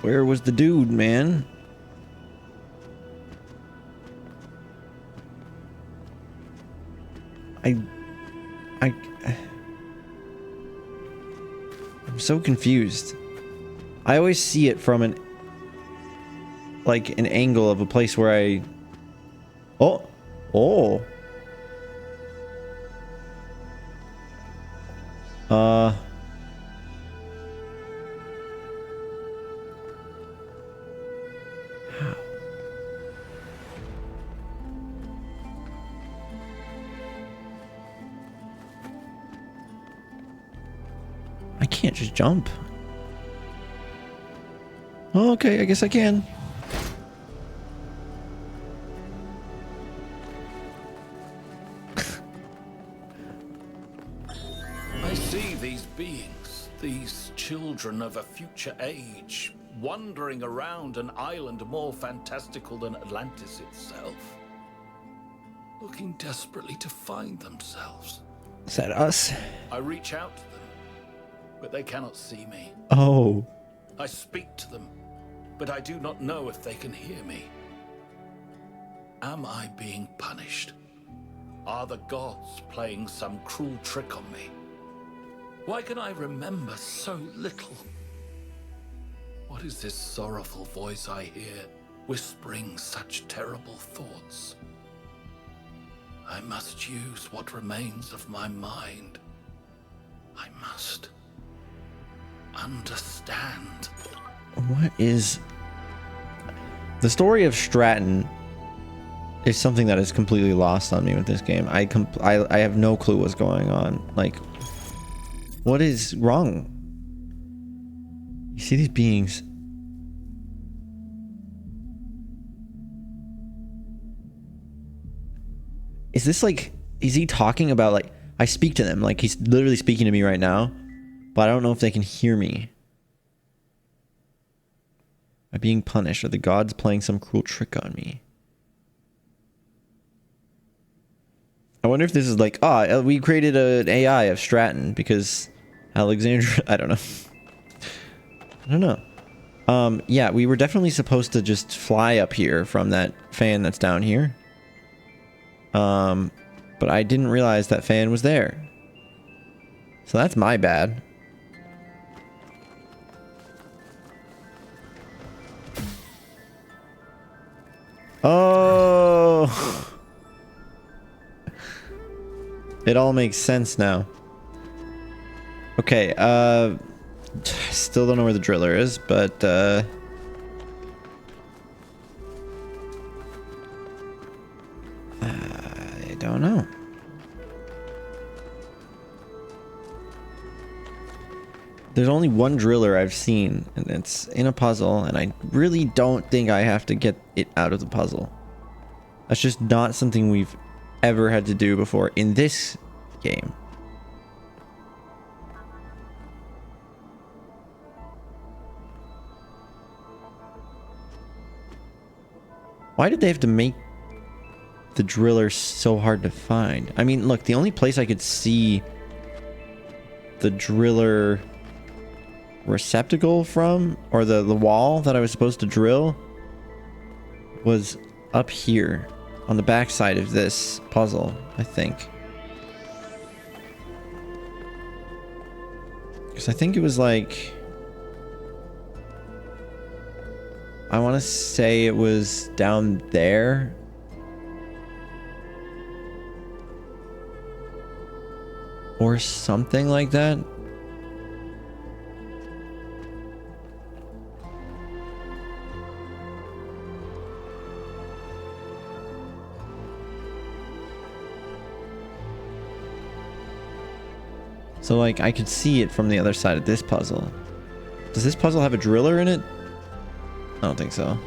[SPEAKER 1] Where was the dude, man? I'm so confused. I always see it from an like an angle of a place where I... Oh. Oh. I can't just jump. Okay, I guess I can.
[SPEAKER 19] I see these beings, these children of a future age, wandering around an island more fantastical than Atlantis itself, looking desperately to find themselves.
[SPEAKER 1] Is that us?
[SPEAKER 19] I reach out to them, but they cannot see me.
[SPEAKER 1] Oh.
[SPEAKER 19] I speak to them, but I do not know if they can hear me. Am I being punished? Are the gods playing some cruel trick on me? Why can I remember so little? What is this sorrowful voice I hear, whispering such terrible thoughts? I must use what remains of my mind. I must understand.
[SPEAKER 1] What is... The story of Stratton is something that is completely lost on me with this game. I have no clue what's going on. Like, what is wrong? You see these beings. Is this like, is he talking about, like, I speak to them, like he's literally speaking to me right now, but I don't know if they can hear me. Am I being punished? Are the gods playing some cruel trick on me? I wonder if this is like, we created an AI of Stratton because Alexandra, I don't know. I don't know. Yeah, we were definitely supposed to just fly up here from that fan that's down here. But I didn't realize that fan was there. So that's my bad. Oh. It all makes sense now. Okay, still don't know where the driller is, but I don't know. There's only one driller I've seen, and it's in a puzzle, and I really don't think I have to get it out of the puzzle. That's just not something we've ever had to do before in this game. Why did they have to make the driller so hard to find? I mean, look, the only place I could see the driller receptacle from, or the wall that I was supposed to drill, was up here on the back side of this puzzle, I think. Because I think it was like, I want to say it was down there. Or something like that. So, like, I could see it from the other side of this puzzle. Does this puzzle have a driller in it? I don't think so.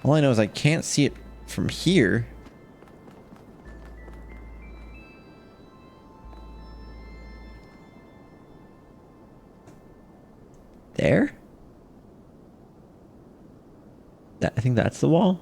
[SPEAKER 1] All I know is I can't see it from here. There? I think that's the wall.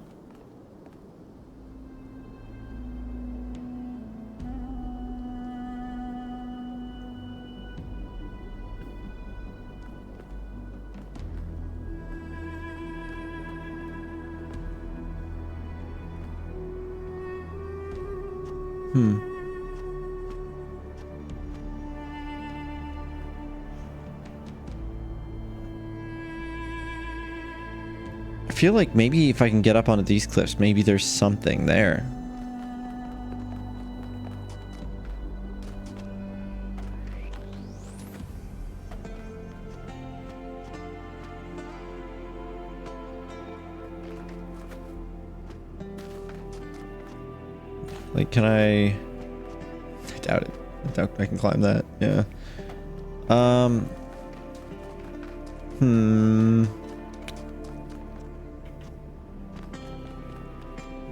[SPEAKER 1] I feel like maybe if I can get up onto these cliffs, maybe there's something there. Like, can I doubt it. I doubt I can climb that. Yeah.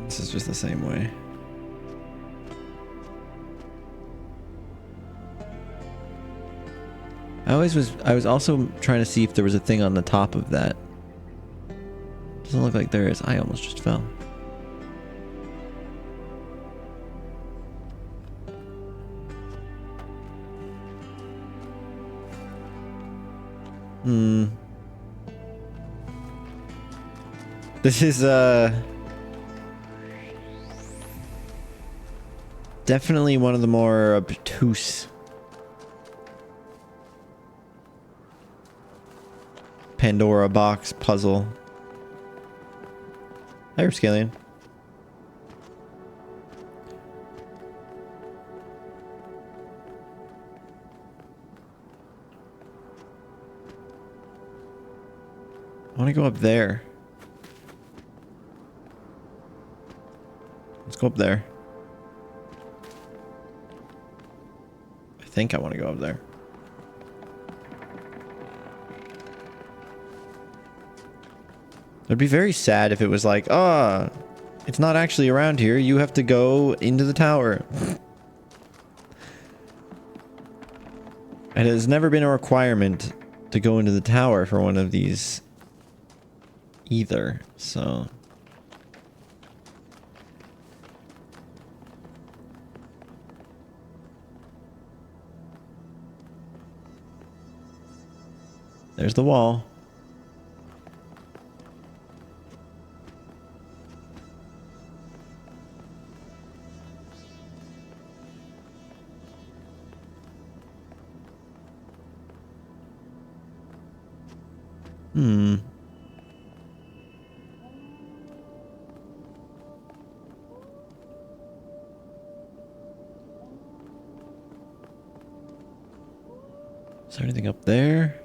[SPEAKER 1] This is just the same way. I was also trying to see if there was a thing on the top of that. Doesn't look like there is. I almost just fell. This is definitely one of the more obtuse Pandora box puzzle. Hi, Scallion. I want to go up there. Let's go up there. I think I want to go up there. It'd be very sad if it was like, ah, oh, it's not actually around here. You have to go into the tower. And it has never been a requirement to go into the tower for one of these either, so... There's the wall. Is there anything up there?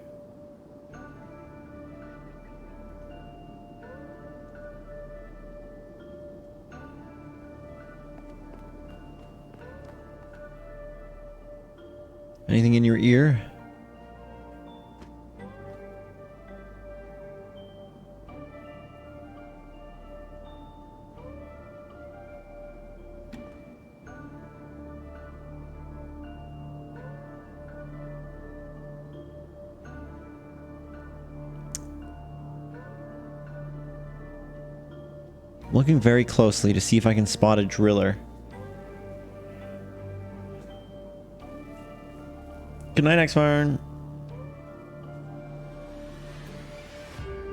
[SPEAKER 1] Anything in your ear? Looking very closely to see if I can spot a driller. Good night, X-Farn.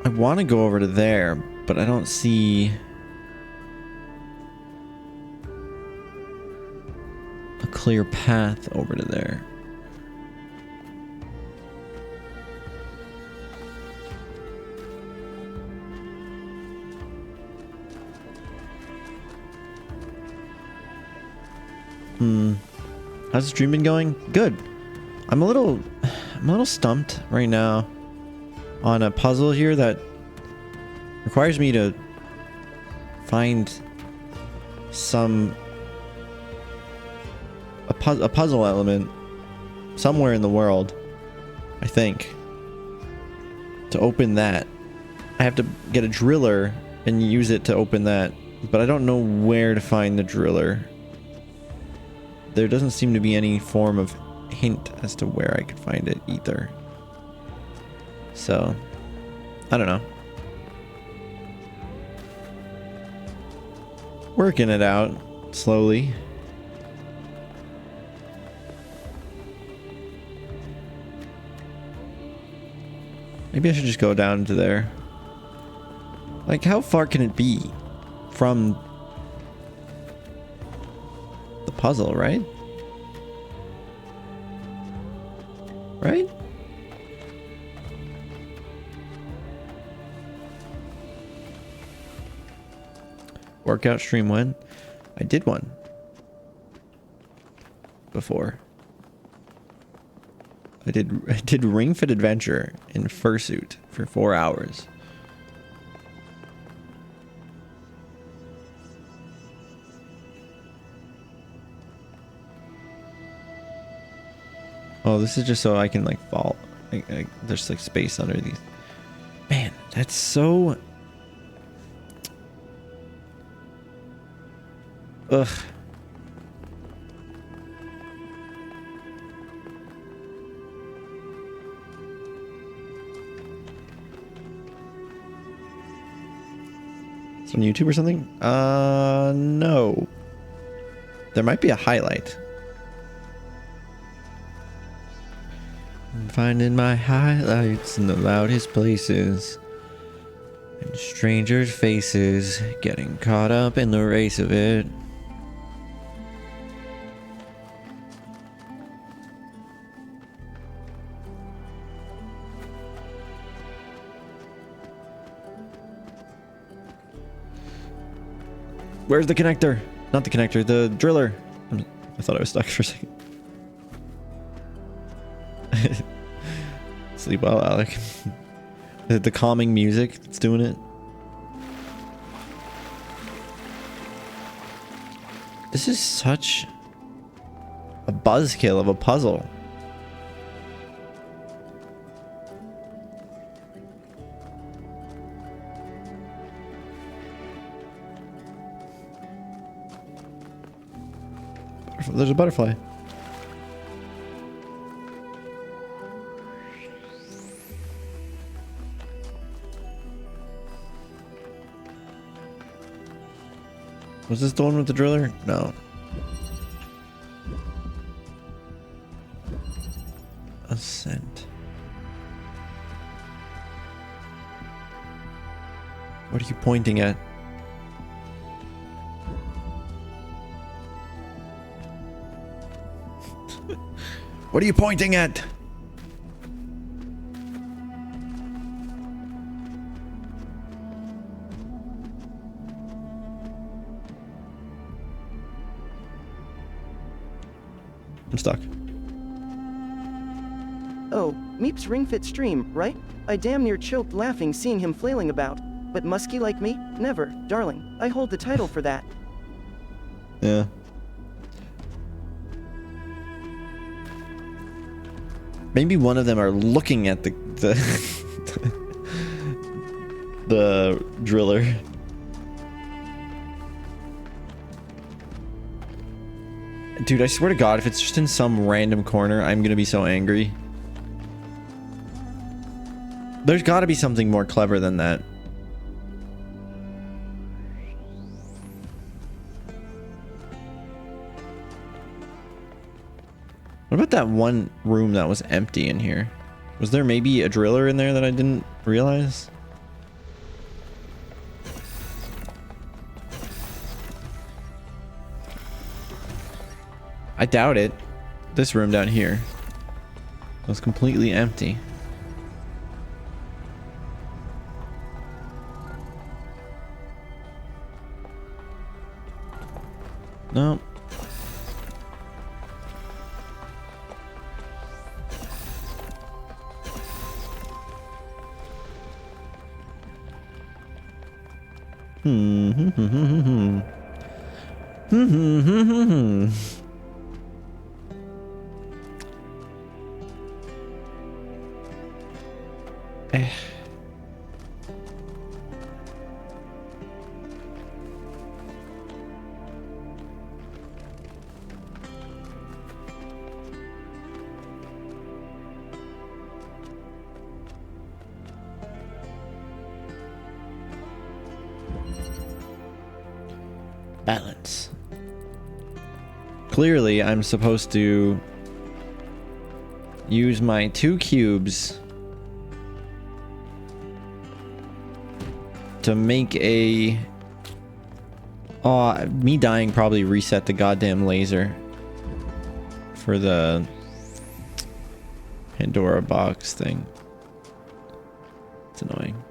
[SPEAKER 1] I want to go over to there, but I don't see a clear path over to there. How's the stream been going? Good. I'm a little stumped right now on a puzzle here that requires me to find a puzzle element somewhere in the world, I think, to open that. I have to get a driller and use it to open that, but I don't know where to find the driller. There doesn't seem to be any form of hint as to where I could find it either. So, I don't know. Working it out slowly. Maybe I should just go down to there. Like, how far can it be from the puzzle, right? Right? workout stream when? I did one before. I did Ring Fit Adventure in fursuit for 4 hours. Oh, this is just so I can like fall. There's like space under these. Man, that's so. Ugh. It's on YouTube or something? No. There might be a highlight. I'm finding my highlights in the loudest places. And strangers' faces, getting caught up in the race of it. Where's the connector? Not the connector, the driller. I thought I was stuck for a second. Sleep well, Alec. The calming music that's doing it. This is such a buzzkill of a puzzle. There's a butterfly. Was this the one with the driller? No. Ascent. What are you pointing at? What are you pointing at? I'm stuck.
[SPEAKER 3] Oh, Meep's Ring Fit stream, right? I damn near choked laughing seeing him flailing about. But musky like me? Never, darling. I hold the title for that.
[SPEAKER 1] Yeah. Maybe one of them are looking at the the driller. Dude, I swear to God, if it's just in some random corner, I'm gonna be so angry. There's gotta be something more clever than that. What about that one room that was empty in here? Was there maybe a driller in there that I didn't realize? I doubt it. This room down here was completely empty. No. Balance. Clearly, I'm supposed to use my 2 cubes to make a... Oh, me dying probably reset the goddamn laser for the Pandora box thing. It's annoying.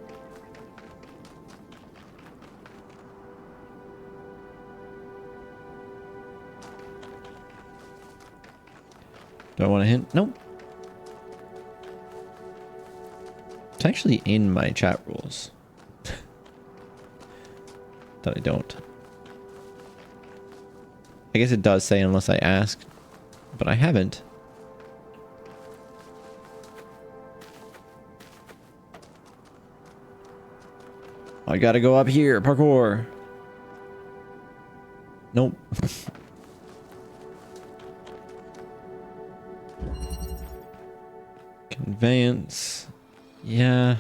[SPEAKER 1] Do I want to hint? Nope. It's actually in my chat rules. That I don't. I guess it does say unless I ask, but I haven't. I gotta go up here. Parkour. Nope. Conveyance. Yeah.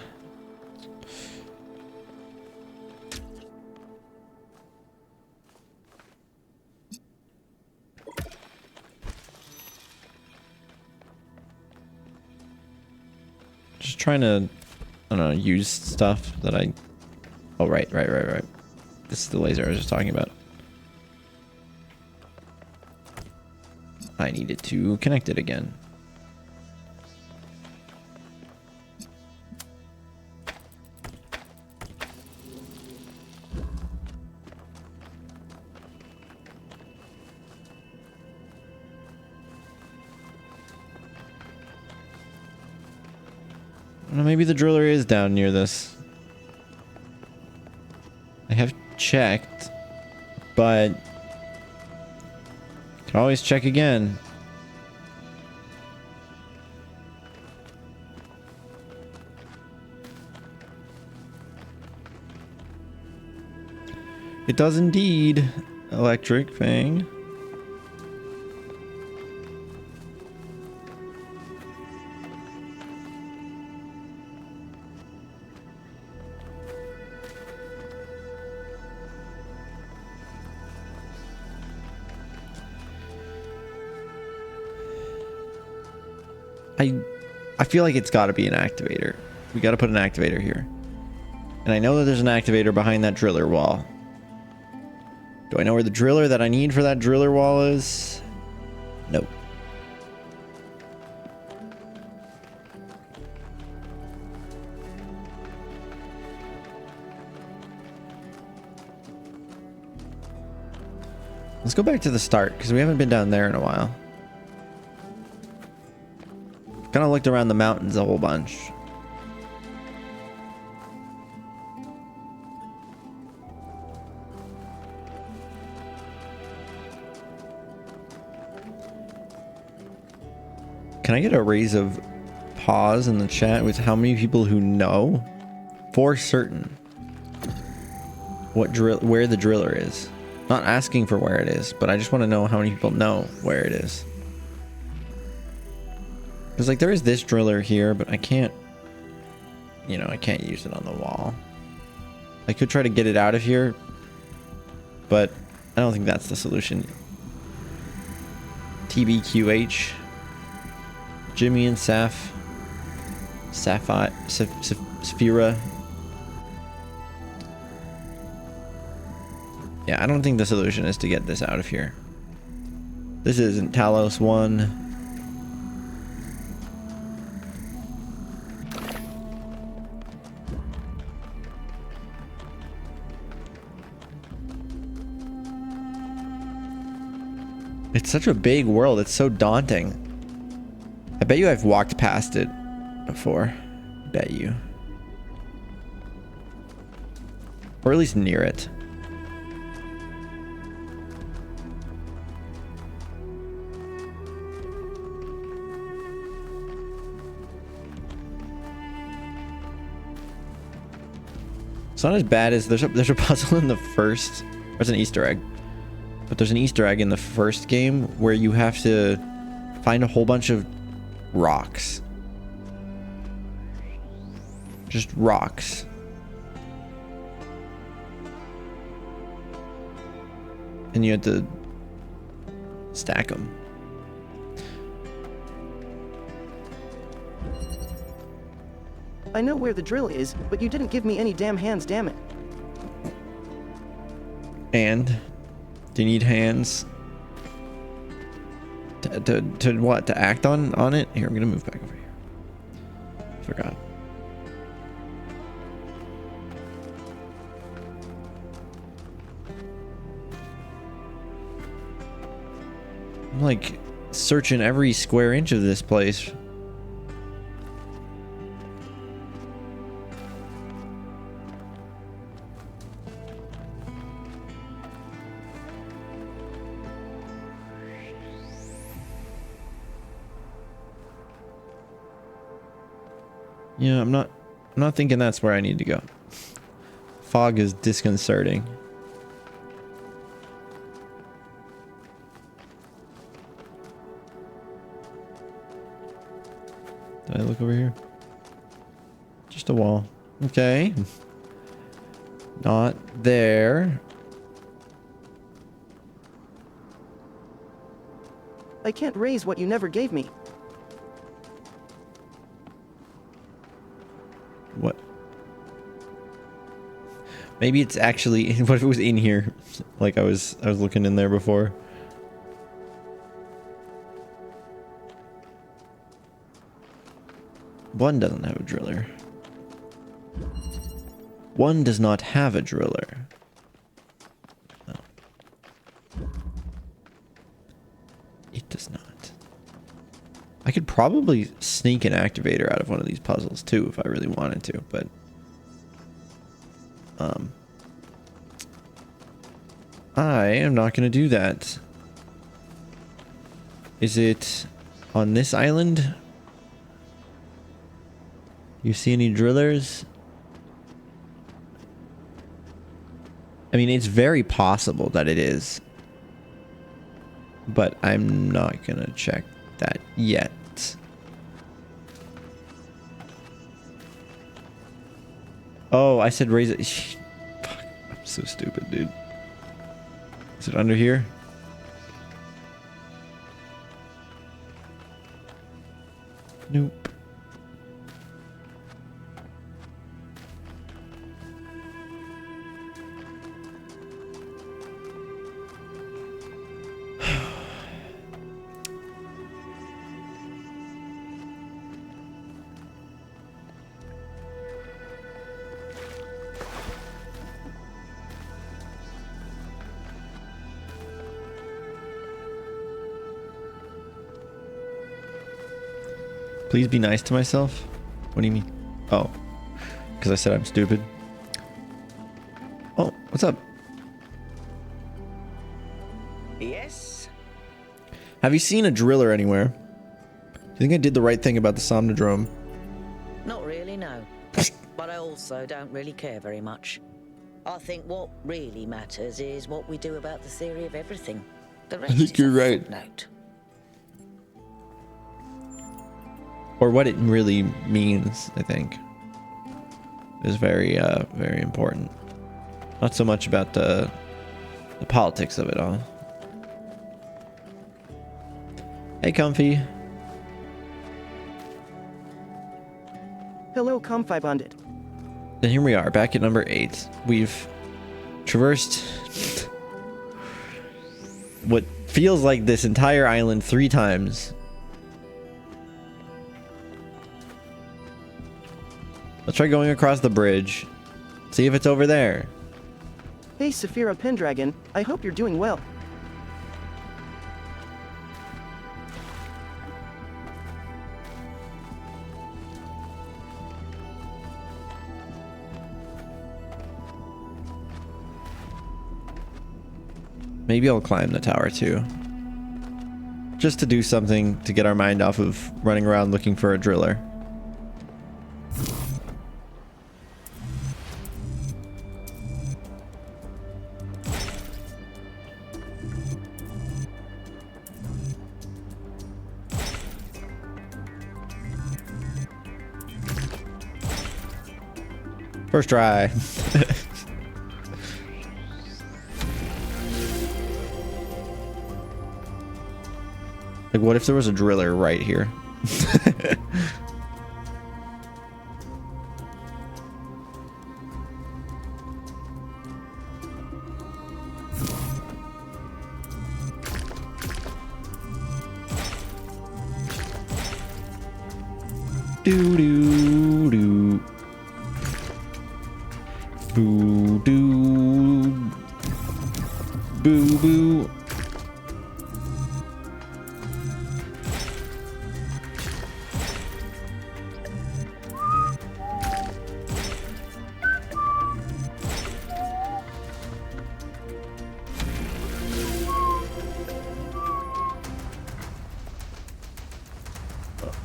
[SPEAKER 1] Just trying to, I don't know, use stuff that I... Oh, right. This is the laser I was just talking about. I needed to connect it again. Well, maybe the driller is down near this. I have checked, but can always check again. It does indeed. Electric thing. I feel like it's got to be an activator. We got to put an activator here. And I know that there's an activator behind that driller wall. Do I know where the driller that I need for that driller wall is? Nope. Let's go back to the start because we haven't been down there in a while. Kind of looked around the mountains a whole bunch. Can I get a raise of pause in the chat with how many people who know for certain where the driller is? Not asking for where it is, but I just want to know how many people know where it is. Because, like, there is this driller here, but I can't, you know, I can't use it on the wall. I could try to get it out of here, but I don't think that's the solution. TBQH. Jimmy and Saf. Sphera. Yeah, I don't think the solution is to get this out of here. This isn't Talos 1. It's such a big world. It's so daunting. I bet you I've walked past it before. Bet you. Or at least near it. It's not as bad as there's a puzzle in the first. There's an Easter egg. But there's an Easter egg in the first game where you have to find a whole bunch of rocks. Just rocks. And you have to stack them.
[SPEAKER 3] I know where the drill is, but you didn't give me any damn hands, damn it.
[SPEAKER 1] And do you need hands to what? To act on it? Here, I'm gonna move back over here. Forgot. I'm like searching every square inch of this place. Yeah, I'm not thinking that's where I need to go. Fog is disconcerting. Did I look over here? Just a wall. Okay. Not there.
[SPEAKER 3] I can't raise what you never gave me.
[SPEAKER 1] What? Maybe it's actually, what if it was in here? Like I was looking in there before. One doesn't have a driller. One does not have a driller. No. It does not. I could probably sneak an activator out of one of these puzzles too if I really wanted to, but I am not going to do that. Is it on this island? You see any drillers? I mean, it's very possible that it is, but I'm not going to check that yet. Oh, I said raise it. Fuck, I'm so stupid, dude. Is it under here? Nope. Please be nice to myself? What do you mean? Oh, because I said I'm stupid. Oh, what's up?
[SPEAKER 9] Yes?
[SPEAKER 1] Have you seen a driller anywhere? Do you think I did the right thing about the Somnodrome?
[SPEAKER 9] Not really, no. But I also don't really care very much. I think what really matters is what we do about the theory of everything. The rest
[SPEAKER 1] I think you're right.
[SPEAKER 9] Footnote.
[SPEAKER 1] Or what it really means, I think, is very, very important. Not so much about the politics of it all. Hey, Comfy.
[SPEAKER 3] Hello, Comfy Bonded.
[SPEAKER 1] And here we are, back at number 8. We've traversed what feels like this entire island 3 times. Let's try going across the bridge. See if it's over there.
[SPEAKER 3] Hey, Saphira Pendragon. I hope you're doing well.
[SPEAKER 1] Maybe I'll climb the tower too. Just to do something to get our mind off of running around looking for a driller. First try. Like, what if there was a driller right here? Do do do. Boo doo. Boo boo.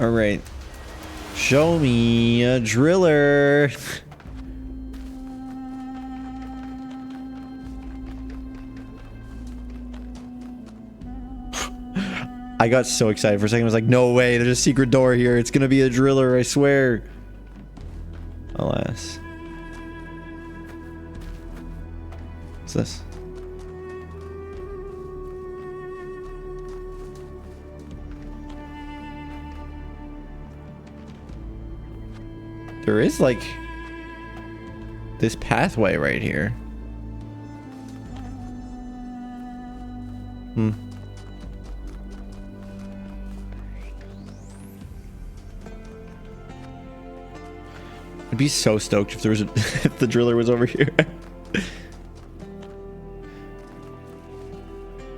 [SPEAKER 1] All right. Show me a driller. I got so excited for a second. I was like, no way, there's a secret door here. It's gonna be a driller, I swear. Alas. What's this? There is like this pathway right here. Hmm. I'd be so stoked if there was if the driller was over here.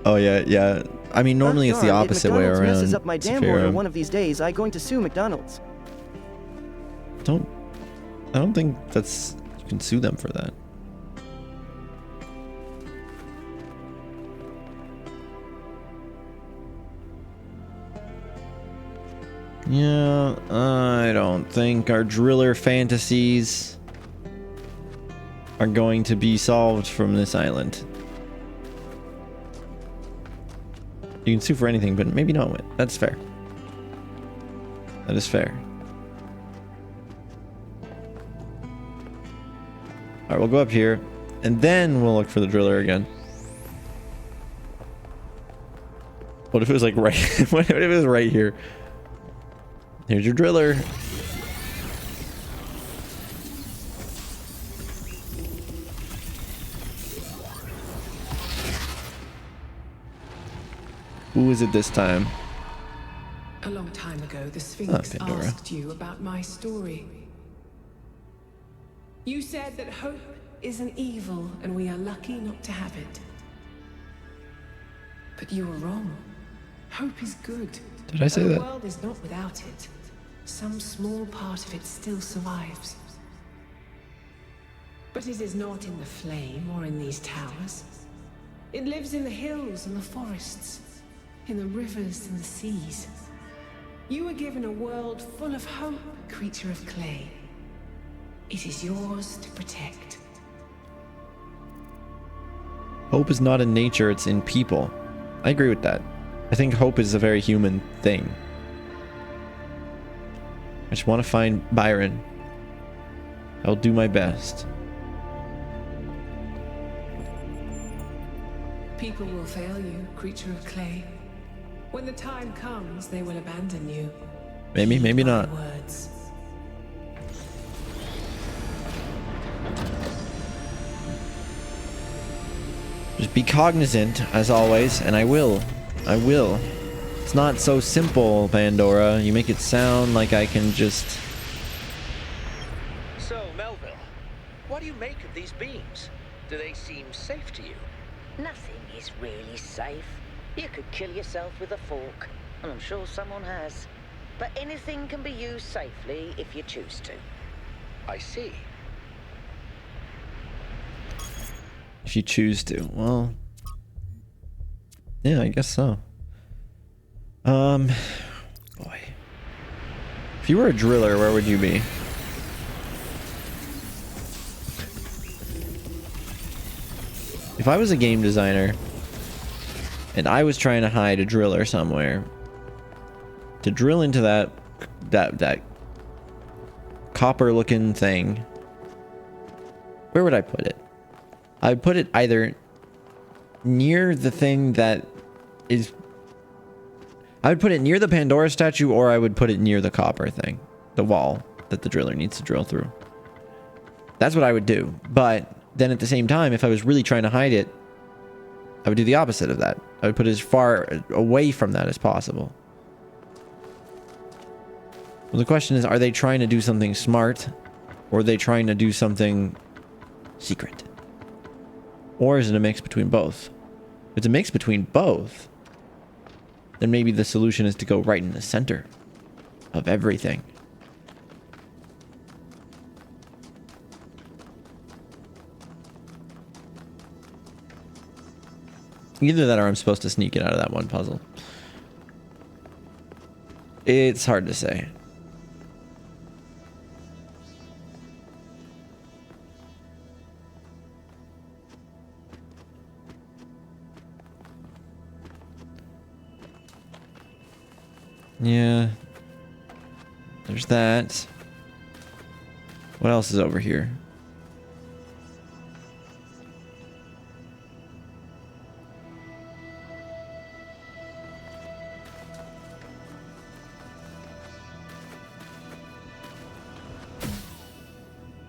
[SPEAKER 1] Oh yeah, yeah. I mean, normally it's the opposite way around.
[SPEAKER 3] Messes up my damn order one of these days. I'm going to sue McDonald's.
[SPEAKER 1] I don't think that's, you can sue them for that. Yeah, I don't think our driller fantasies are going to be solved from this island. You can sue for anything, but maybe not. That's fair. That is fair. Alright, we'll go up here, and then we'll look for the driller again. What if it was like right... what if it was right here? Here's your driller. Who is it this time?
[SPEAKER 20] A long time ago, the Sphinx asked you about my story. You said that hope is an evil and we are lucky not to have it. But you were wrong. Hope is good.
[SPEAKER 1] Did I say that?
[SPEAKER 20] The world is not without it. Some small part of it still survives. But it is not in the flame or in these towers. It lives in the hills and the forests, in the rivers and the seas. You were given a world full of hope, creature of clay. It is yours to protect.
[SPEAKER 1] Hope is not in nature, it's in people. I agree with that. I think hope is a very human thing. I just want to find Byron. I'll do my best.
[SPEAKER 20] People will fail you, creature of clay. When the time comes, they will abandon you.
[SPEAKER 1] Maybe, maybe not.
[SPEAKER 20] Words.
[SPEAKER 1] Just be cognizant, as always, and I will. I will. It's not so simple, Pandora. You make it sound like I can just...
[SPEAKER 12] So, Melville, what do you make of these beams? Do they seem safe to you?
[SPEAKER 9] Nothing is really safe. You could kill yourself with a fork, and I'm sure someone has. But anything can be used safely if you choose to.
[SPEAKER 12] I see.
[SPEAKER 1] If you choose to. Well... yeah, I guess so. Boy. If you were a driller, where would you be? If I was a game designer and I was trying to hide a driller somewhere, to drill into that copper looking thing, where would I put it? I would put it either near the thing that is... I would put it near the Pandora statue, or I would put it near the copper thing. The wall that the driller needs to drill through. That's what I would do. But then at the same time, if I was really trying to hide it, I would do the opposite of that. I would put it as far away from that as possible. Well, the question is, are they trying to do something smart? Or are they trying to do something secret? Or is it a mix between both? If it's a mix between both, then maybe the solution is to go right in the center of everything. Either that or I'm supposed to sneak it out of that one puzzle. It's hard to say. Yeah. There's that. What else is over here?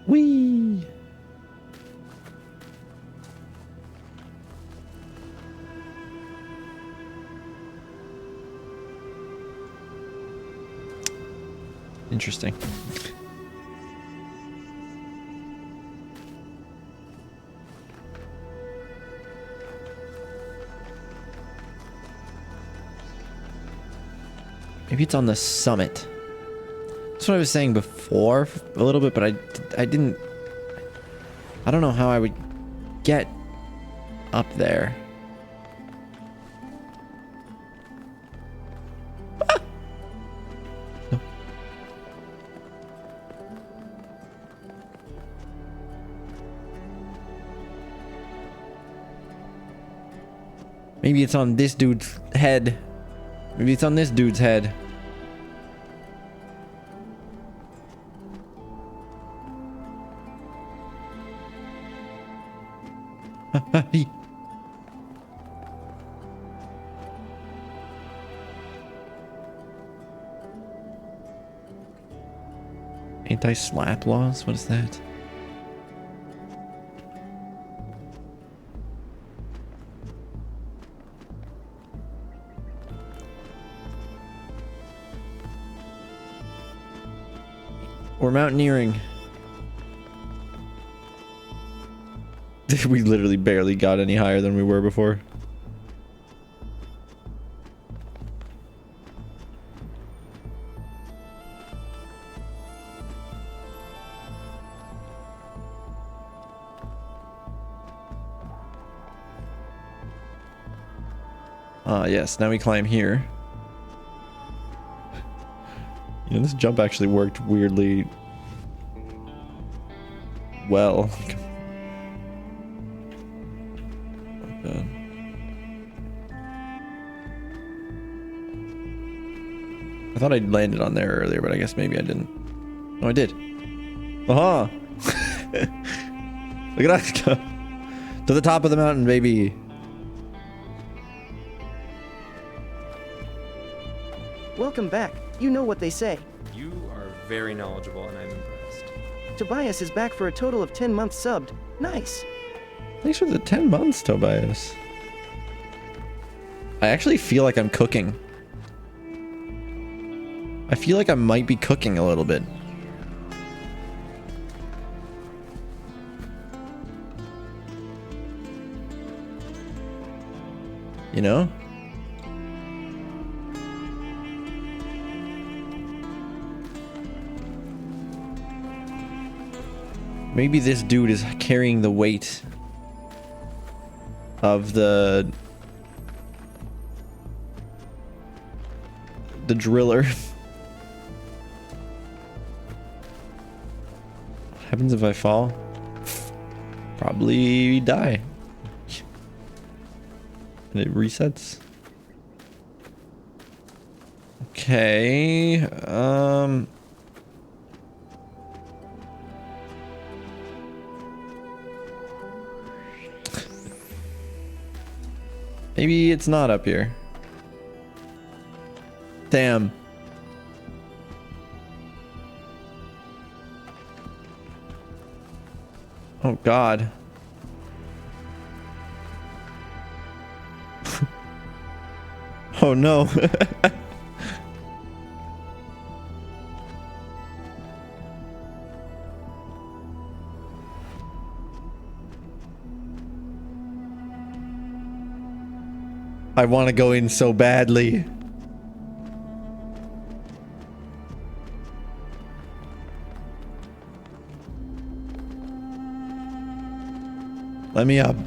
[SPEAKER 1] Whee! Interesting. Maybe it's on the summit. That's what I was saying before a little bit, but I didn't. I don't know how I would get up there. Ah! No. Maybe it's on this dude's head. Maybe it's on this dude's head. Anti-slap laws? What is that? We're mountaineering. We literally barely got any higher than we were before. Ah, yes. Now we climb here. You know, this jump actually worked weirdly well. I thought I'd landed on there earlier, but I guess maybe I didn't. Oh, I did. Aha! Look at us go to the top of the mountain, baby.
[SPEAKER 3] Welcome back. You know what they say.
[SPEAKER 10] You are very knowledgeable, and I'm impressed.
[SPEAKER 3] Tobias is back for a total of 10 months subbed. Nice.
[SPEAKER 1] Thanks for the 10 months, Tobias. I actually feel like I'm cooking. I feel like I might be cooking a little bit. You know? Maybe this dude is carrying the weight of the driller. What happens if I fall? Probably die. And it resets. Okay. Maybe it's not up here. Damn. Oh God. Oh no. I want to go in so badly. Let me up.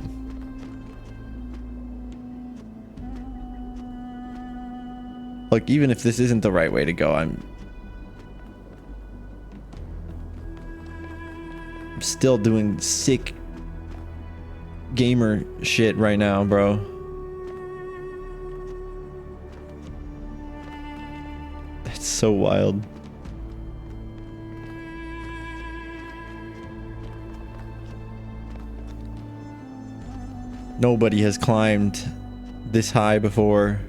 [SPEAKER 1] Like, even if this isn't the right way to go, I'm still doing sick gamer shit right now, bro. That's so wild. Nobody has climbed this high before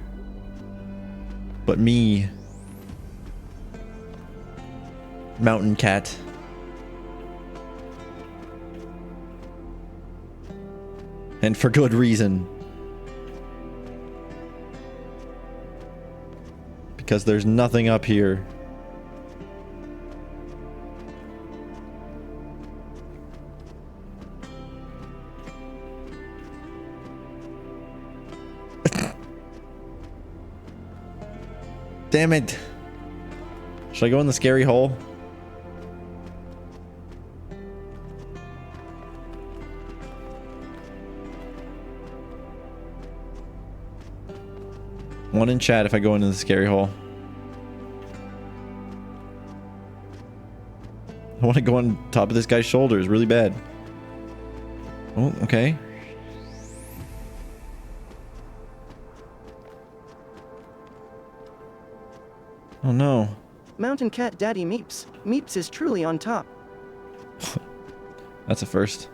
[SPEAKER 1] but me. Mountain cat. And for good reason. Because there's nothing up here. Damn it. Should I go in the scary hole? One in chat if I go into the scary hole. I want to go on top of this guy's shoulders really bad. Oh, okay. Oh no.
[SPEAKER 3] Mountain Cat Daddy Meeps. Meeps is truly on top.
[SPEAKER 1] That's a first.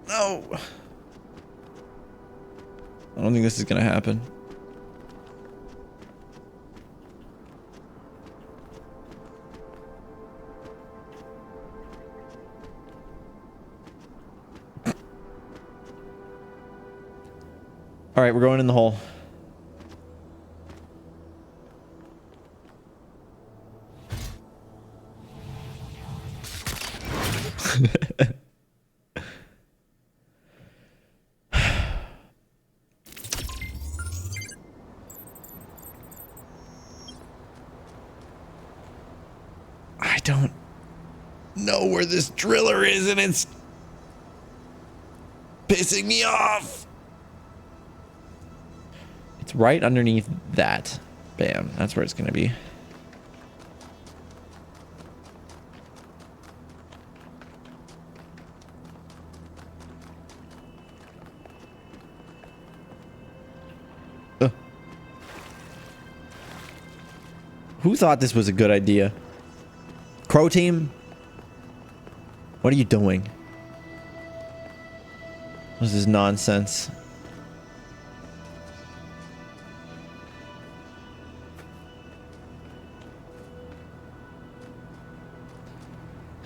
[SPEAKER 1] No. I don't think this is gonna happen. All right, we're going in the hole. I don't know where this driller is, and it's pissing me off. It's right underneath that. Bam. That's where it's going to be. Who thought this was a good idea? Croteam? What are you doing? This is nonsense.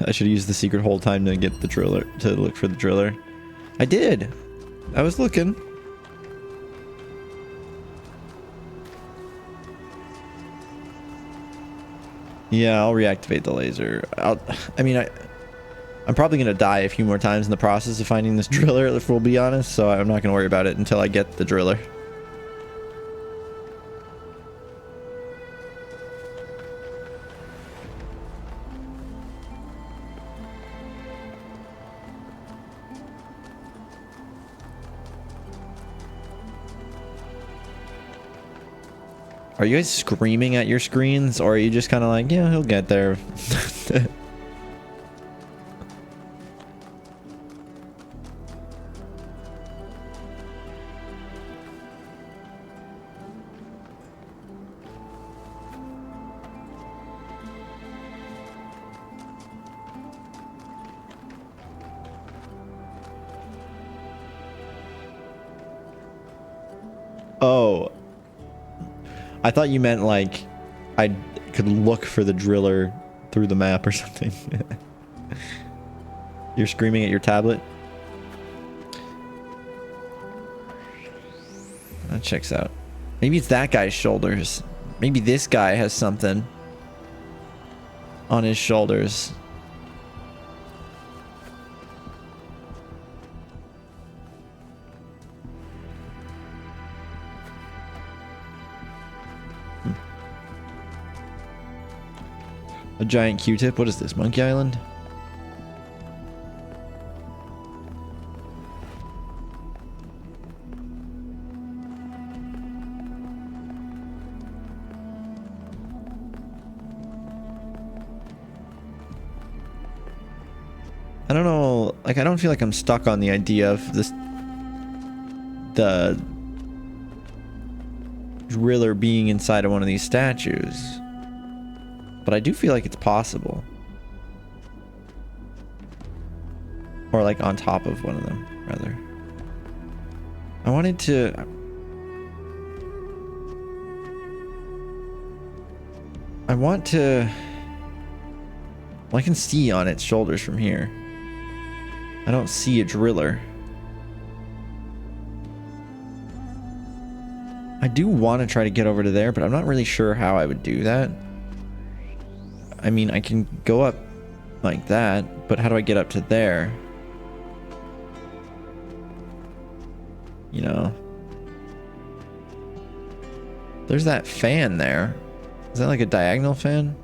[SPEAKER 1] I should use the secret hole time to get the driller, to look for the driller. I did. I was looking. Yeah, I'll reactivate the laser. I'm probably gonna die a few more times in the process of finding this driller, if we'll be honest, so I'm not gonna worry about it until I get the driller. Are you guys screaming at your screens, or are you just kind of like, yeah, he'll get there? Oh. I thought you meant like I could look for the driller through the map or something. You're screaming at your tablet? That checks out. Maybe it's that guy's shoulders. Maybe this guy has something on his shoulders. A giant Q-tip? What is this? Monkey Island? I don't know, like, I don't feel like I'm stuck on the idea of this, the driller being inside of one of these statues. But I do feel like it's possible. Or like on top of one of them, rather. I wanted to... I want to... Well, I can see on its shoulders from here. I don't see a driller. I do want to try to get over to there, but I'm not really sure how I would do that. I mean, I can go up like that, but how do I get up to there? You know. There's that fan there. Is that like a diagonal fan?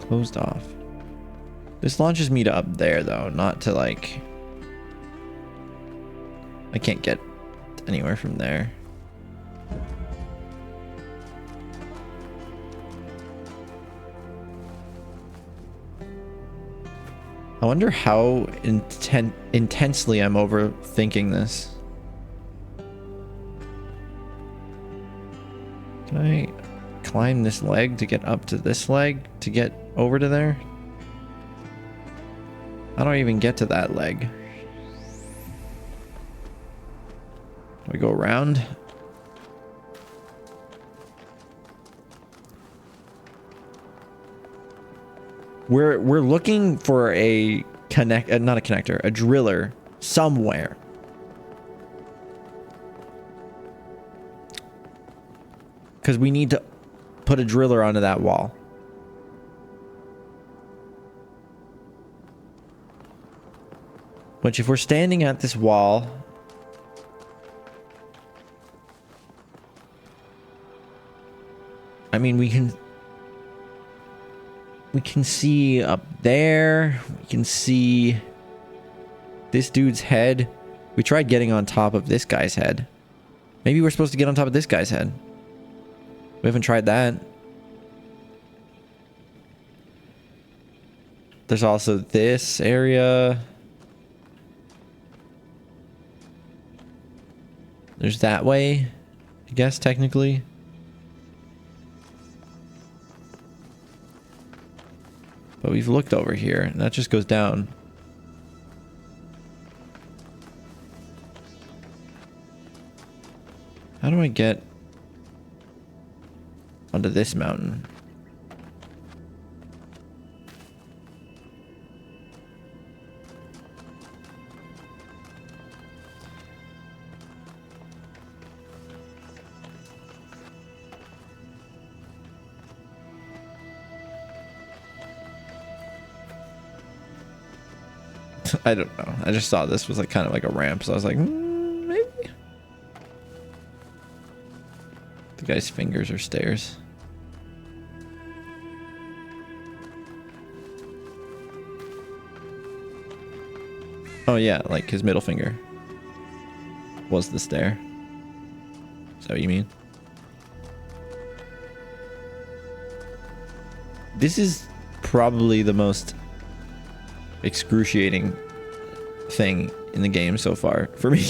[SPEAKER 1] Closed off. This launches me to up there though, not to like... I can't get anywhere from there. I wonder how intensely I'm overthinking this. Can I climb this leg to get up to this leg to get over to there? How do I even get to that leg? Do I go around? We're looking for a not a connector, a driller somewhere. Because we need to put a driller onto that wall. Which, if we're standing at this wall, I mean, we can see up there. We can see this dude's head. We tried getting on top of this guy's head. Maybe we're supposed to get on top of this guy's head. We haven't tried that. There's also this area. There's that way, I guess, technically. But we've looked over here, and that just goes down. How do I get onto this mountain? I don't know. I just saw this was like kind of like a ramp, so I was like, maybe. The guy's fingers are stairs. Oh yeah, like his middle finger was the stair. Is that what you mean? This is probably the most excruciating thing in the game so far for me.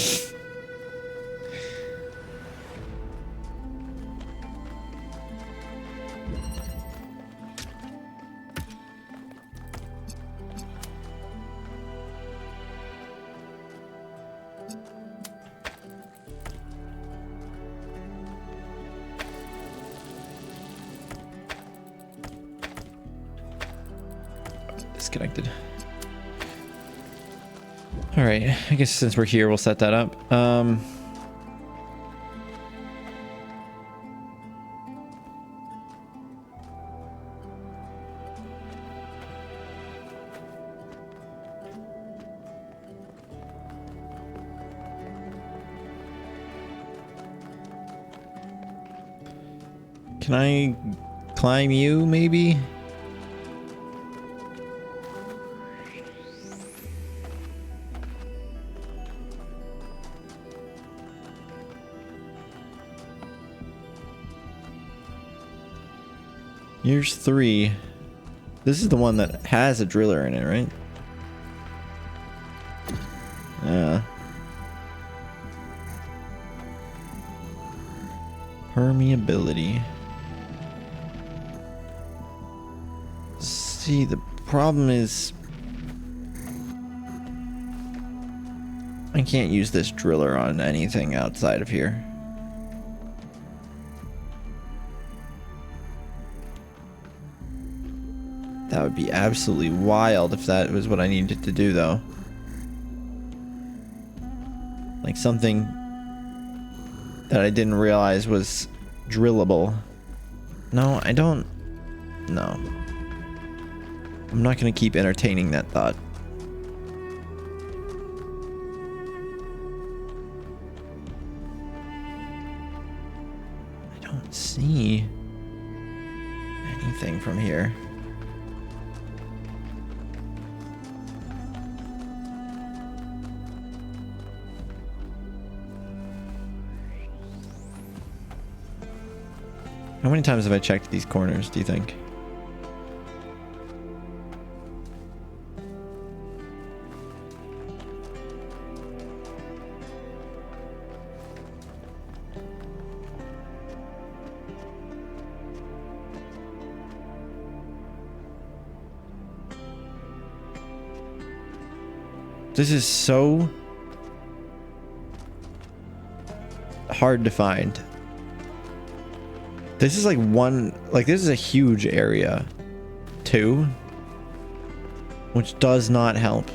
[SPEAKER 1] Disconnected. All right, I guess since we're here, we'll set that up. Can I climb you, maybe? Here's 3. This is the one that has a driller in it, right? Yeah. Permeability. See, the problem is I can't use this driller on anything outside of here. That would be absolutely wild if that was what I needed to do, though. Like something that I didn't realize was drillable. No, I don't. No. I'm not going to keep entertaining that thought. I don't see anything from here. How many times have I checked these corners, do you think? This is so hard to find. This is like this is a huge area too, which does not help.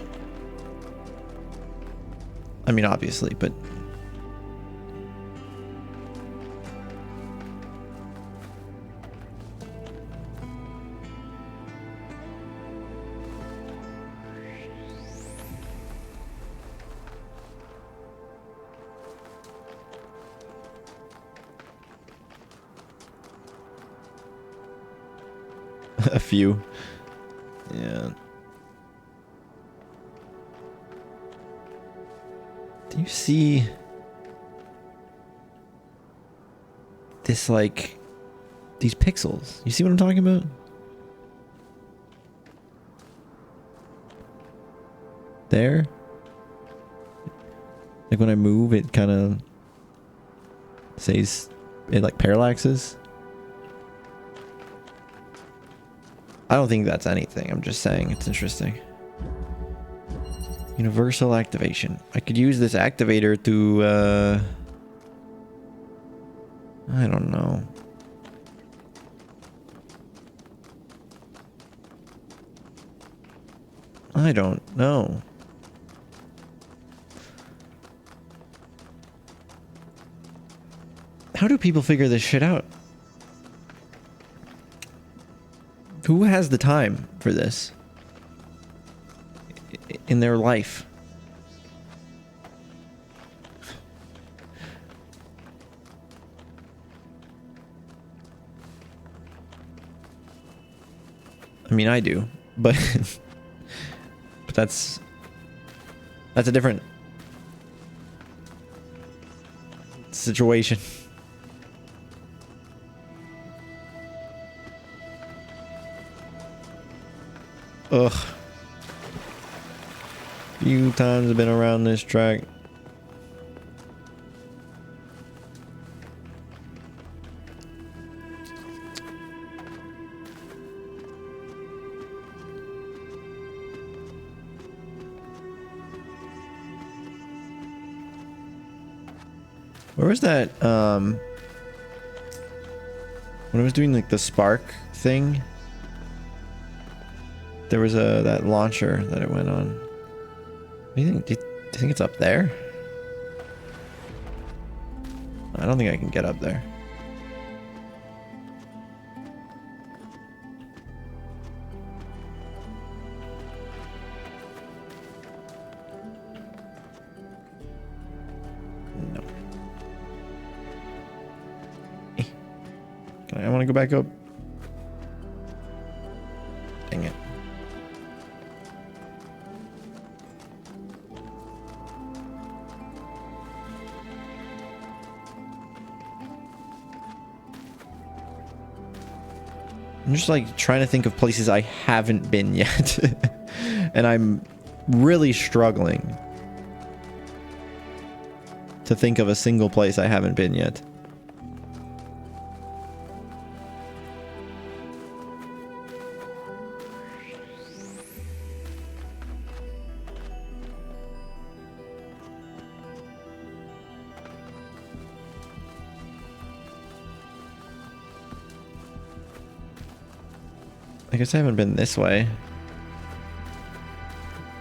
[SPEAKER 1] I mean, obviously, but a few. Yeah. Do you see this, like, these pixels? You see what I'm talking about? There? Like when I move, it kind of says, it like parallaxes. I don't think that's anything. I'm just saying it's interesting. Universal activation. I could use this activator to, I don't know. I don't know. How do people figure this shit out? Who has the time for this in their life? I mean, I do, but but that's a different situation. Ugh. Few times I've been around this track. Where was that, when I was doing like the spark thing? There was that launcher that it went on. What do you think? Do you think it's up there? I don't think I can get up there. No. I want to go back up. Dang it. I'm just like trying to think of places I haven't been yet. And I'm really struggling to think of a single place I haven't been yet. I guess I haven't been this way.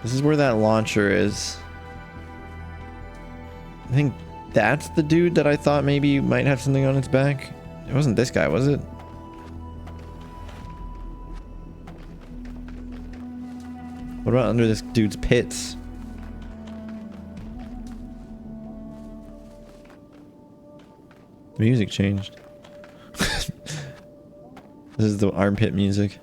[SPEAKER 1] This is where that launcher is. I think that's the dude that I thought maybe might have something on its back. It wasn't this guy, was it? What about under this dude's pits? The music changed. This is the armpit music.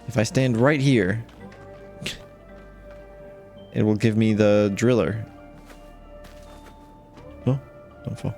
[SPEAKER 1] If I stand right here, it will give me the driller. Oh, don't fall.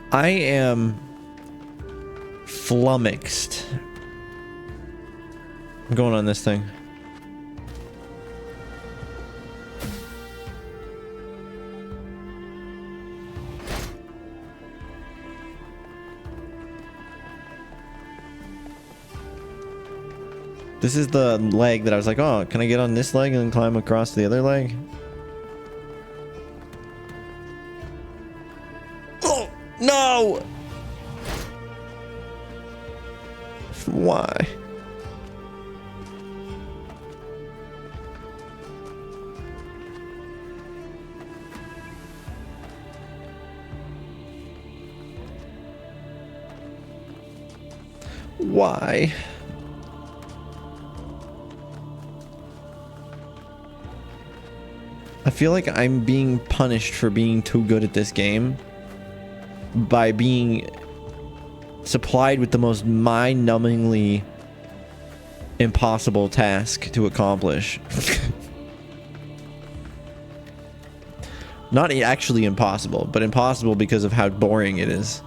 [SPEAKER 1] I am flummoxed. I'm going on this thing. This is the leg that I was like, oh, can I get on this leg and then climb across the other leg? Oh, no! Why? Why? I feel like I'm being punished for being too good at this game by being supplied with the most mind-numbingly impossible task to accomplish. Not actually impossible, but impossible because of how boring it is.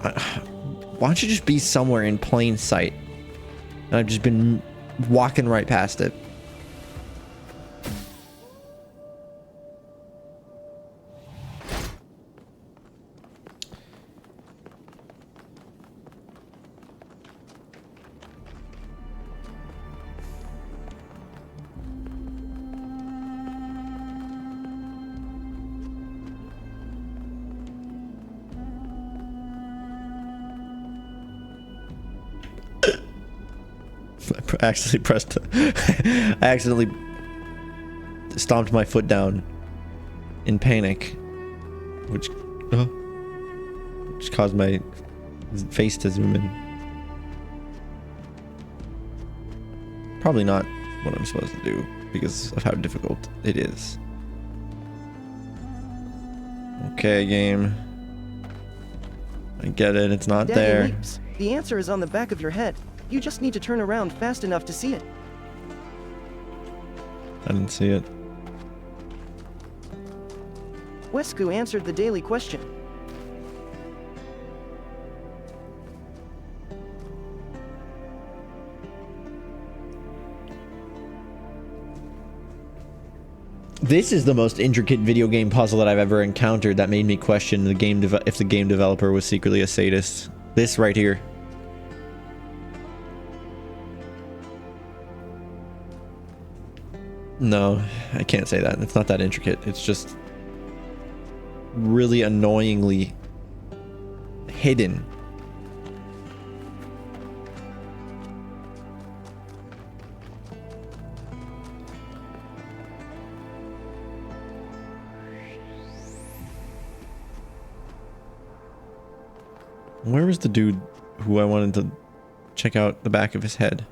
[SPEAKER 1] Why don't you just be somewhere in plain sight? And I've just been walking right past it. I accidentally stomped my foot down in panic, which caused my face to zoom in. Probably not what I'm supposed to do because of how difficult it is. Okay, game. I get it. It's not
[SPEAKER 3] Daddy
[SPEAKER 1] there.
[SPEAKER 3] Leaps. The answer is on the back of your head. You just need to turn around fast enough to see it.
[SPEAKER 1] I didn't see it.
[SPEAKER 3] Wesku answered the daily question.
[SPEAKER 1] This is the most intricate video game puzzle that I've ever encountered that made me question the game if the game developer was secretly a sadist. This right here. No, I can't say that. It's not that intricate. It's just really annoyingly hidden. Where was the dude who I wanted to check out the back of his head?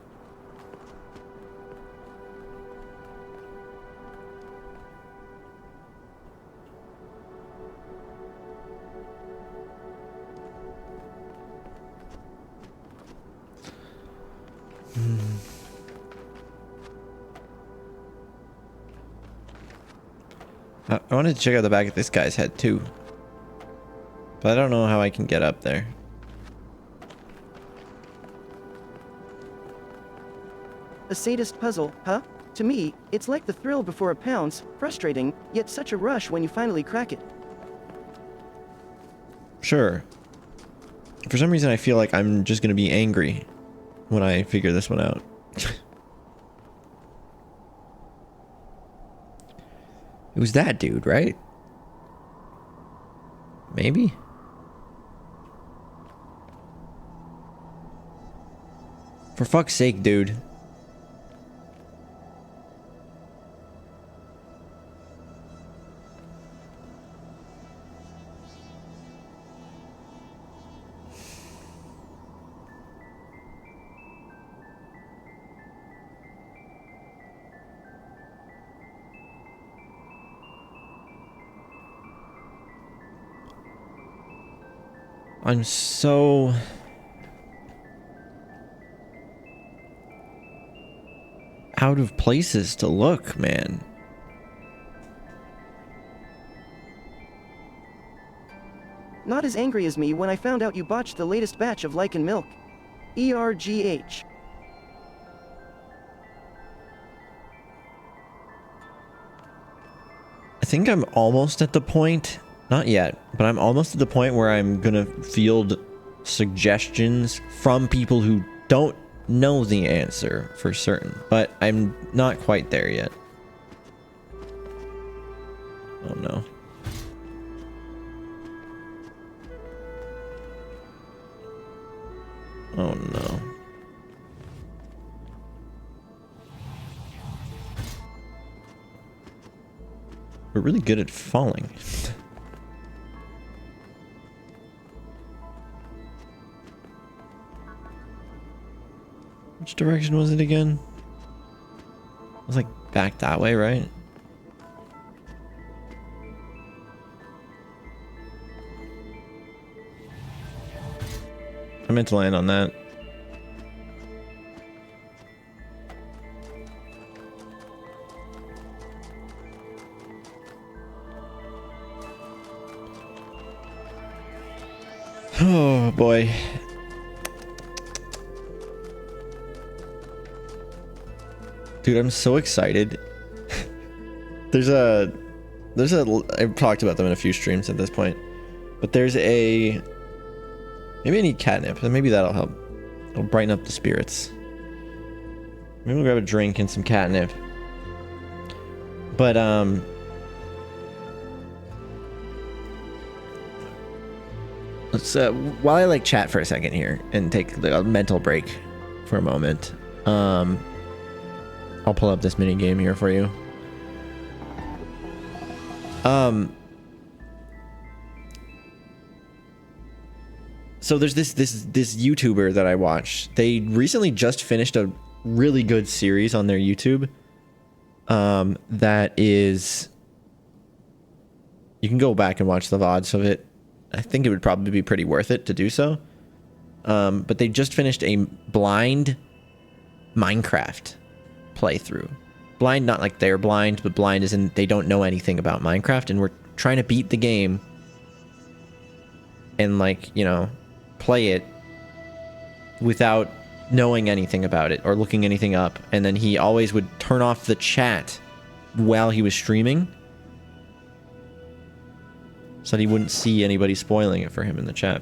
[SPEAKER 1] I wanted to check out the back of this guy's head too, but I don't know how I can get up there.
[SPEAKER 3] A sadist puzzle, huh? To me, it's like the thrill before a pounce, frustrating, yet such a rush when you finally crack it.
[SPEAKER 1] Sure. For some reason, I feel like I'm just gonna be angry when I figure this one out. It was that dude, right? Maybe? For fuck's sake, dude. I'm so out of places to look, man.
[SPEAKER 3] Not as angry as me when I found out you botched the latest batch of lichen milk. ERGH.
[SPEAKER 1] I think I'm almost at the point, not yet, but I'm almost at the point where I'm gonna field suggestions from people who don't know the answer for certain, but I'm not quite there yet. Oh no. Oh no. We're really good at falling. Which direction was it again? It was like back that way, right? I meant to land on that. Oh boy. Dude, I'm so excited. I've talked about them in a few streams at this point, but maybe I need catnip, and maybe that'll help. It'll brighten up the spirits. Maybe we'll grab a drink and some catnip. But let's while I like chat for a second here and take a mental break for a moment. I'll pull up this mini game here for you. So there's this YouTuber that I watch. They recently just finished a really good series on their YouTube. That is, you can go back and watch the VODs of it. I think it would probably be pretty worth it to do so. But they just finished a blind Minecraft playthrough. Blind, not like they're blind, but blind as in they don't know anything about Minecraft, and we're trying to beat the game and, like, you know, play it without knowing anything about it or looking anything up. And then he always would turn off the chat while he was streaming so that he wouldn't see anybody spoiling it for him in the chat,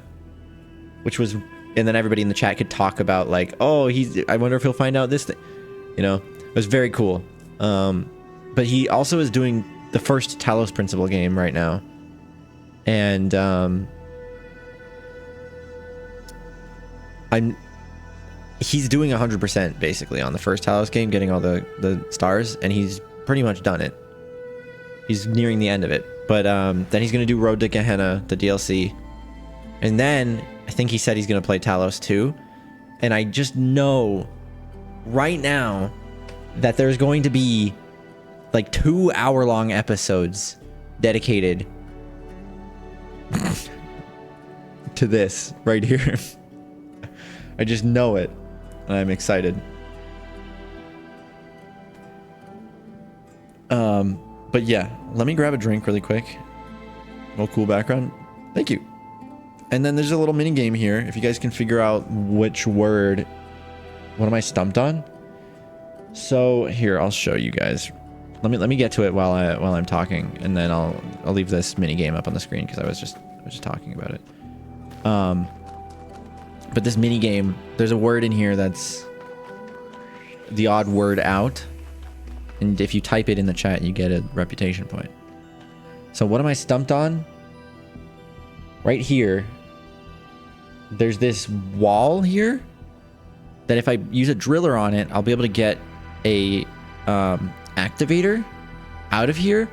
[SPEAKER 1] which was, and then everybody in the chat could talk about, like, oh, I wonder if he'll find out this thing, you know. It was very cool. But he also is doing the first Talos Principle game right now, and he's doing 100% basically on the first Talos game, getting all the stars, and he's pretty much done it. He's nearing the end of it. But then he's going to do Road to Gehenna, the DLC. And then I think he said he's going to play Talos 2. And I just know right now that there's going to be like 2-hour-long episodes dedicated to this right here. I just know it. And I'm excited. But yeah, let me grab a drink really quick. No cool background. Thank you. And then there's a little mini game here. If you guys can figure out which word, what am I stumped on? So here, I'll show you guys. Let me get to it while I'm talking, and then I'll leave this mini game up on the screen because I was just talking about it. But this mini game, there's a word in here that's the odd word out. And if you type it in the chat, you get a reputation point. So what am I stumped on? Right here, there's this wall here that if I use a driller on it, I'll be able to get a activator out of here.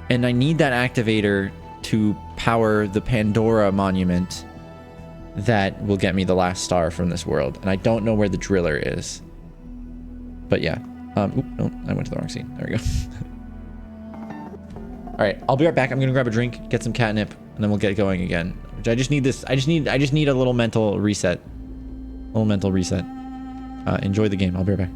[SPEAKER 1] And I need that activator to power the Pandora monument that will get me the last star from this world. And I don't know where the driller is. But yeah. No, I went to the wrong scene. There we go. All right, I'll be right back. I'm gonna grab a drink, get some catnip, and then we'll get going again. I just need this. I just need a little mental reset. Enjoy the game. I'll be right back.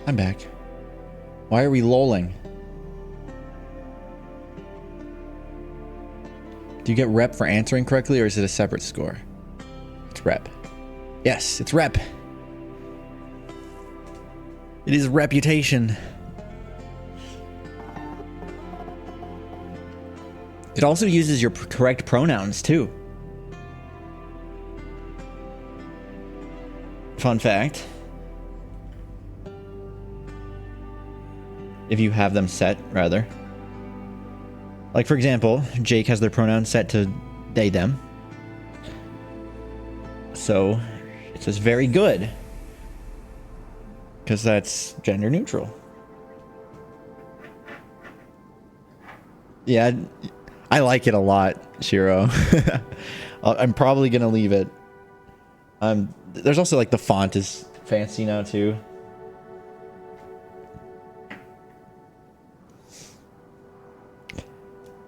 [SPEAKER 1] I'm back. Why are we lolling? Do you get rep for answering correctly, or is it a separate score? It's rep. Yes, it's rep. It is reputation. It also uses your correct pronouns, too. Fun fact. If you have them set, rather. Like, for example, Jake has their pronouns set to they, them. So, it says very good. Because that's gender neutral. Yeah, I like it a lot, Shiro. I'm probably going to leave it. There's also, like, the font is fancy now, too.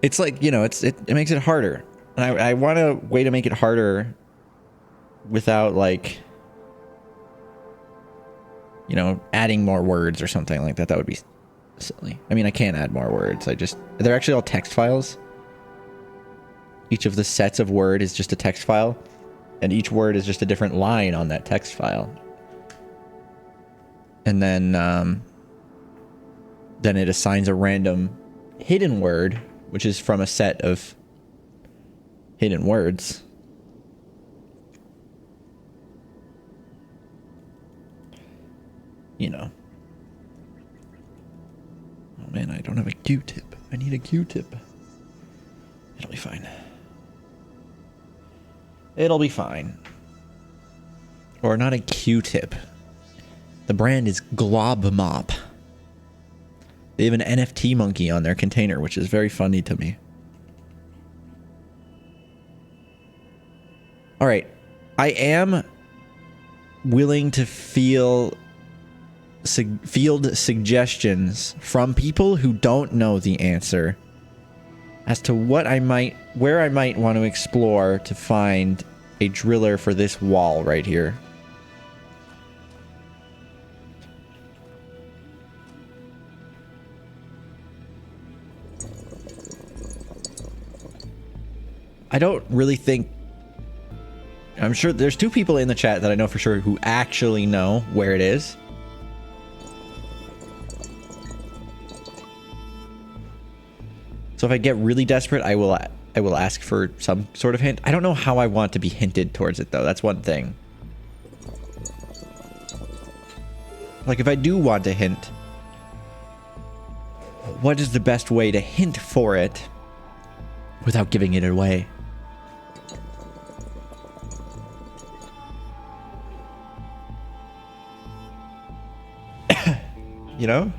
[SPEAKER 1] It's like, you know, it makes it harder. And I want a way to make it harder without, like, you know, adding more words or something like that. That would be silly. I mean, I can't add more words. They're actually all text files. Each of the sets of word is just a text file. And each word is just a different line on that text file. And then it assigns a random hidden word, which is from a set of hidden words. You know. Oh man, I don't have a Q-tip. I need a Q-tip. It'll be fine. It'll be fine. Or not a Q-tip. The brand is Glob Mop. They have an NFT monkey on their container, which is very funny to me. All right. I am willing to field suggestions from people who don't know the answer as to where I might want to explore to find a driller for this wall right here. I don't really think... I'm sure there's two people in the chat that I know for sure who actually know where it is. So if I get really desperate, I will ask for some sort of hint. I don't know how I want to be hinted towards it, though. That's one thing. Like, if I do want a hint, what is the best way to hint for it without giving it away? You know?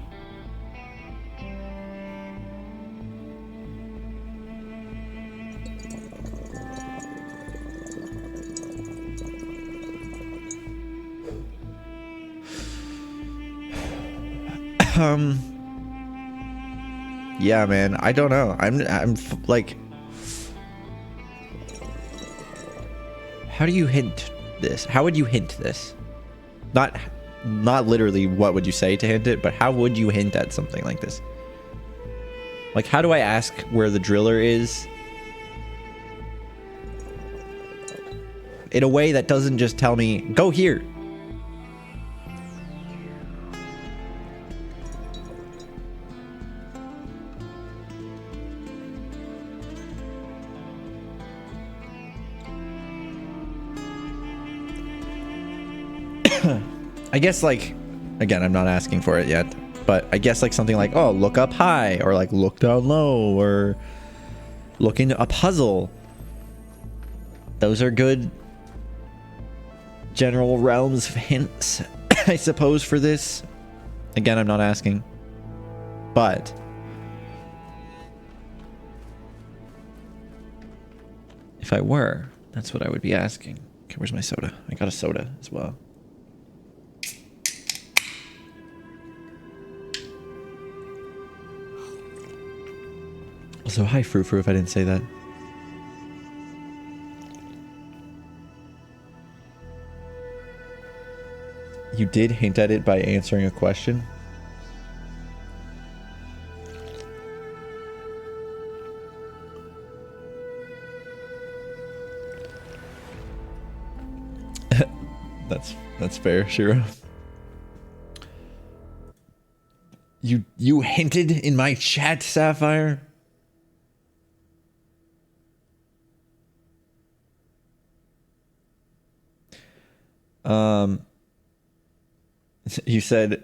[SPEAKER 1] Yeah, man, I don't know. I'm like, how do you hint this? How would you hint this? Not literally what would you say to hint it, but how would you hint at something like this? Like, how do I ask where the driller is in a way that doesn't just tell me, go here? I guess, like, again, I'm not asking for it yet, but I guess like something like, oh, look up high, or like look down low, or look into a puzzle. Those are good general realms of hints, I suppose, for this. Again, I'm not asking, but if I were, that's what I would be asking. Okay, where's my soda? I got a soda as well. Also, hi, Frou Frou, if I didn't say that. You did hint at it by answering a question. That's fair, Shiro. You hinted in my chat, Sapphire. You said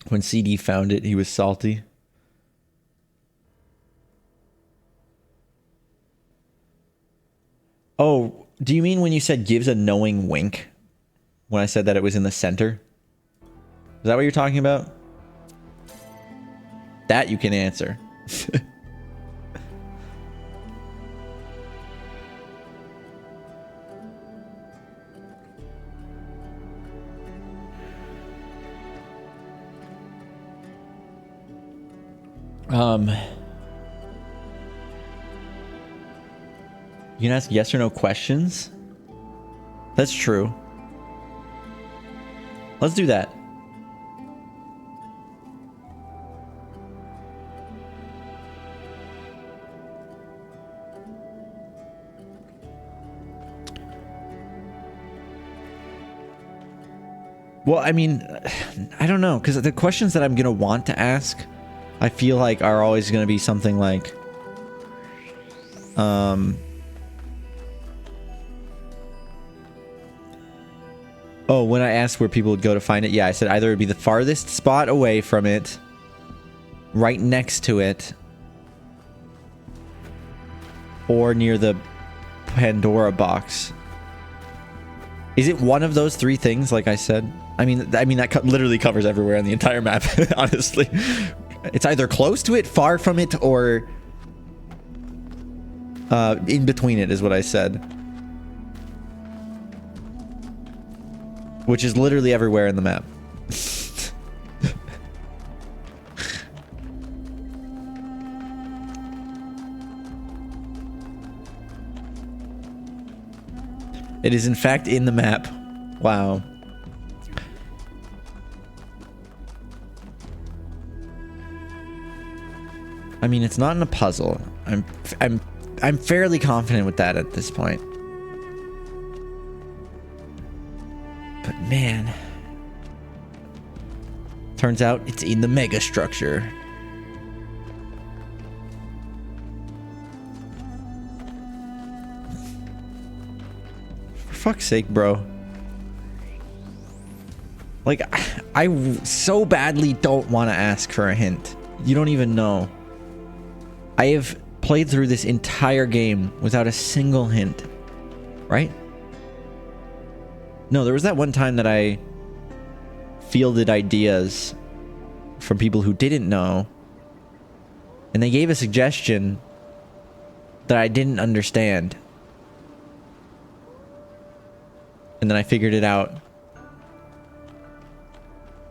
[SPEAKER 1] when CD found it, he was salty. Oh, do you mean when you said gives a knowing wink? When I said that it was in the center? Is that what you're talking about? That you can answer. You can ask yes or no questions. That's true. Let's do that. Well, I mean, I don't know, because the questions that I'm going to want to ask, I feel like are always going to be something like, oh, when I asked where people would go to find it, yeah, I said either it would be the farthest spot away from it, right next to it, or near the Pandora box. Is it one of those three things, like I said? I mean that literally covers everywhere on the entire map, honestly. It's either close to it, far from it, or in between it is what I said. Which is literally everywhere in the map. It is in fact in the map. Wow. I mean, it's not in a puzzle. I'm fairly confident with that at this point. But man, turns out it's in the megastructure. For fuck's sake, bro. Like, I so badly don't want to ask for a hint. You don't even know. I have played through this entire game without a single hint. Right? No, there was that one time that I fielded ideas from people who didn't know, and they gave a suggestion that I didn't understand. And then I figured it out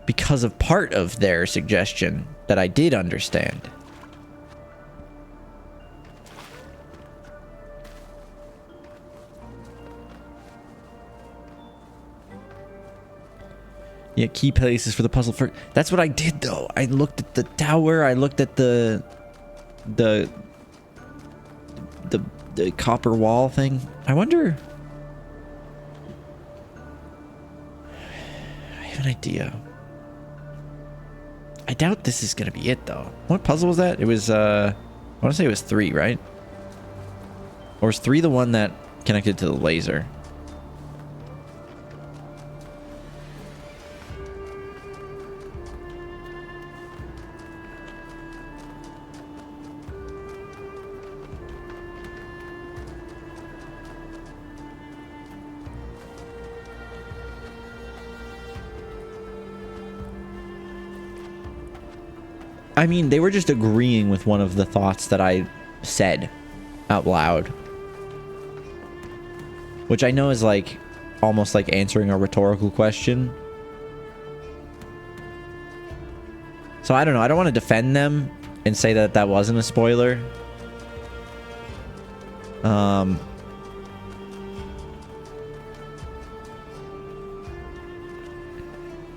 [SPEAKER 1] because of part of their suggestion that I did understand. Yeah, key places for the puzzle. That's what I did, though. I looked at the tower. I looked at the copper wall thing. I wonder. I have an idea. I doubt this is gonna be it, though. What puzzle was that? It was. I want to say it was 3, right? Or was 3 the one that connected to the laser? I mean, they were just agreeing with one of the thoughts that I said out loud. Which I know is like, almost like answering a rhetorical question. So I don't know. I don't want to defend them and say that that wasn't a spoiler.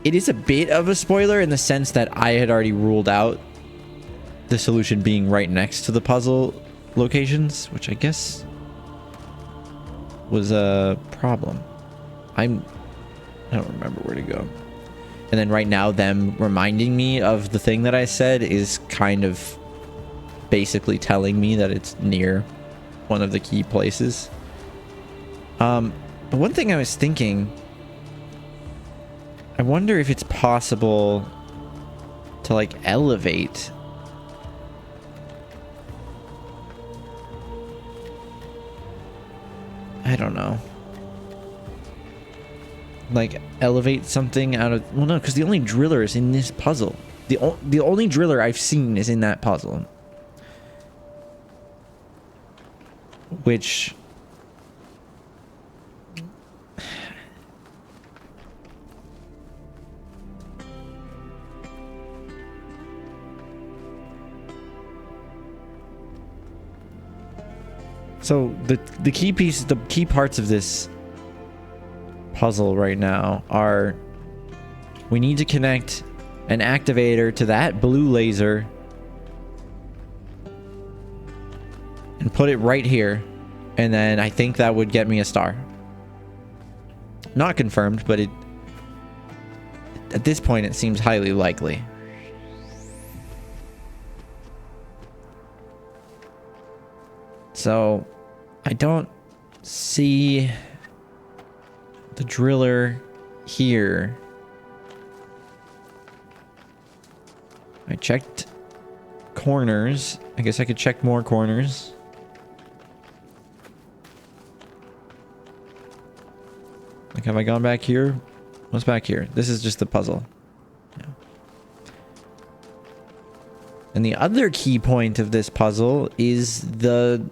[SPEAKER 1] it is a bit of a spoiler in the sense that I had already ruled out the solution being right next to the puzzle locations, which I guess was a problem. I don't remember where to go. And then right now them reminding me of the thing that I said is kind of basically telling me that it's near one of the key places. But one thing I was thinking, I wonder if it's possible to like elevate. I don't know. Like elevate something out of, well no, because the only driller is in this puzzle. The only driller I've seen is in that puzzle. Which so the key pieces, the key parts of this puzzle right now are, we need to connect an activator to that blue laser and put it right here, and then I think that would get me a star. Not confirmed, but it at this point it seems highly likely. So I don't see the driller here. I checked corners. I guess I could check more corners. Like, have I gone back here? What's back here? This is just the puzzle. Yeah. And the other key point of this puzzle is the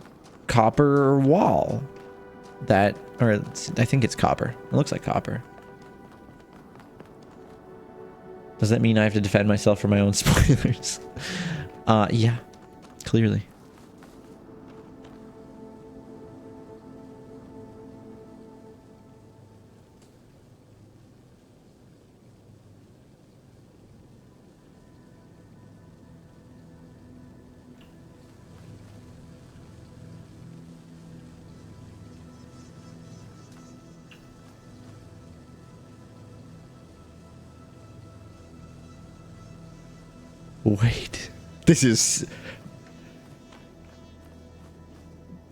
[SPEAKER 1] copper wall. That, or I think it's copper. It looks like copper. Does that mean I have to defend myself from my own spoilers? Yeah, clearly. Wait, this is...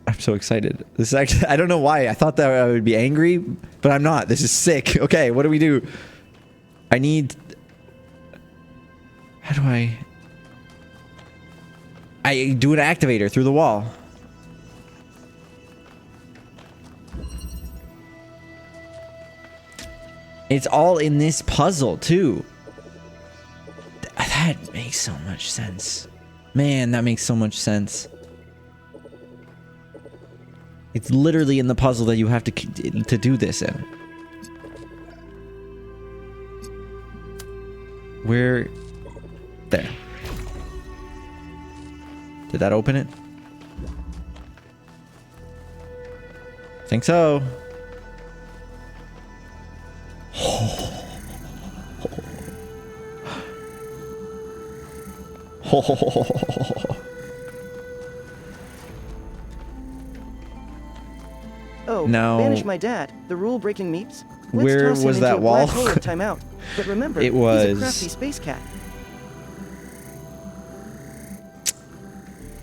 [SPEAKER 1] I'm so excited. This is actually... I don't know why. I thought that I would be angry, but I'm not. This is sick. Okay, what do we do? I need... How do I do an activator through the wall. It's all in this puzzle, too. That makes so much sense. Man, that makes so much sense. It's literally in the puzzle that you have to do this in. Where? There. Did that open it? Think so.
[SPEAKER 3] Oh,
[SPEAKER 1] now,
[SPEAKER 3] banish my dad. The rule-breaking meeps. Let's
[SPEAKER 1] where
[SPEAKER 3] toss him
[SPEAKER 1] was
[SPEAKER 3] into
[SPEAKER 1] that
[SPEAKER 3] a
[SPEAKER 1] wall?
[SPEAKER 3] black hole of timeout. But remember,
[SPEAKER 1] it
[SPEAKER 3] he's
[SPEAKER 1] was
[SPEAKER 3] a crafty space cat.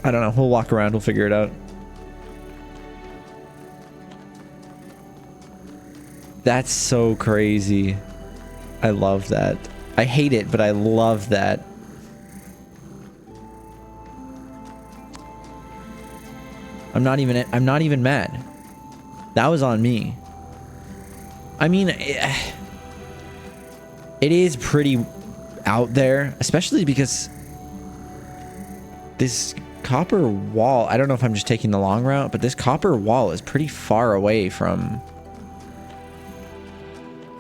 [SPEAKER 1] I don't know. We'll walk around. We'll figure it out. That's so crazy. I love that. I hate it, but I love that. I'm not even mad. That was on me. I mean, it is pretty out there, especially because this copper wall, I don't know if I'm just taking the long route, but this copper wall is pretty far away from,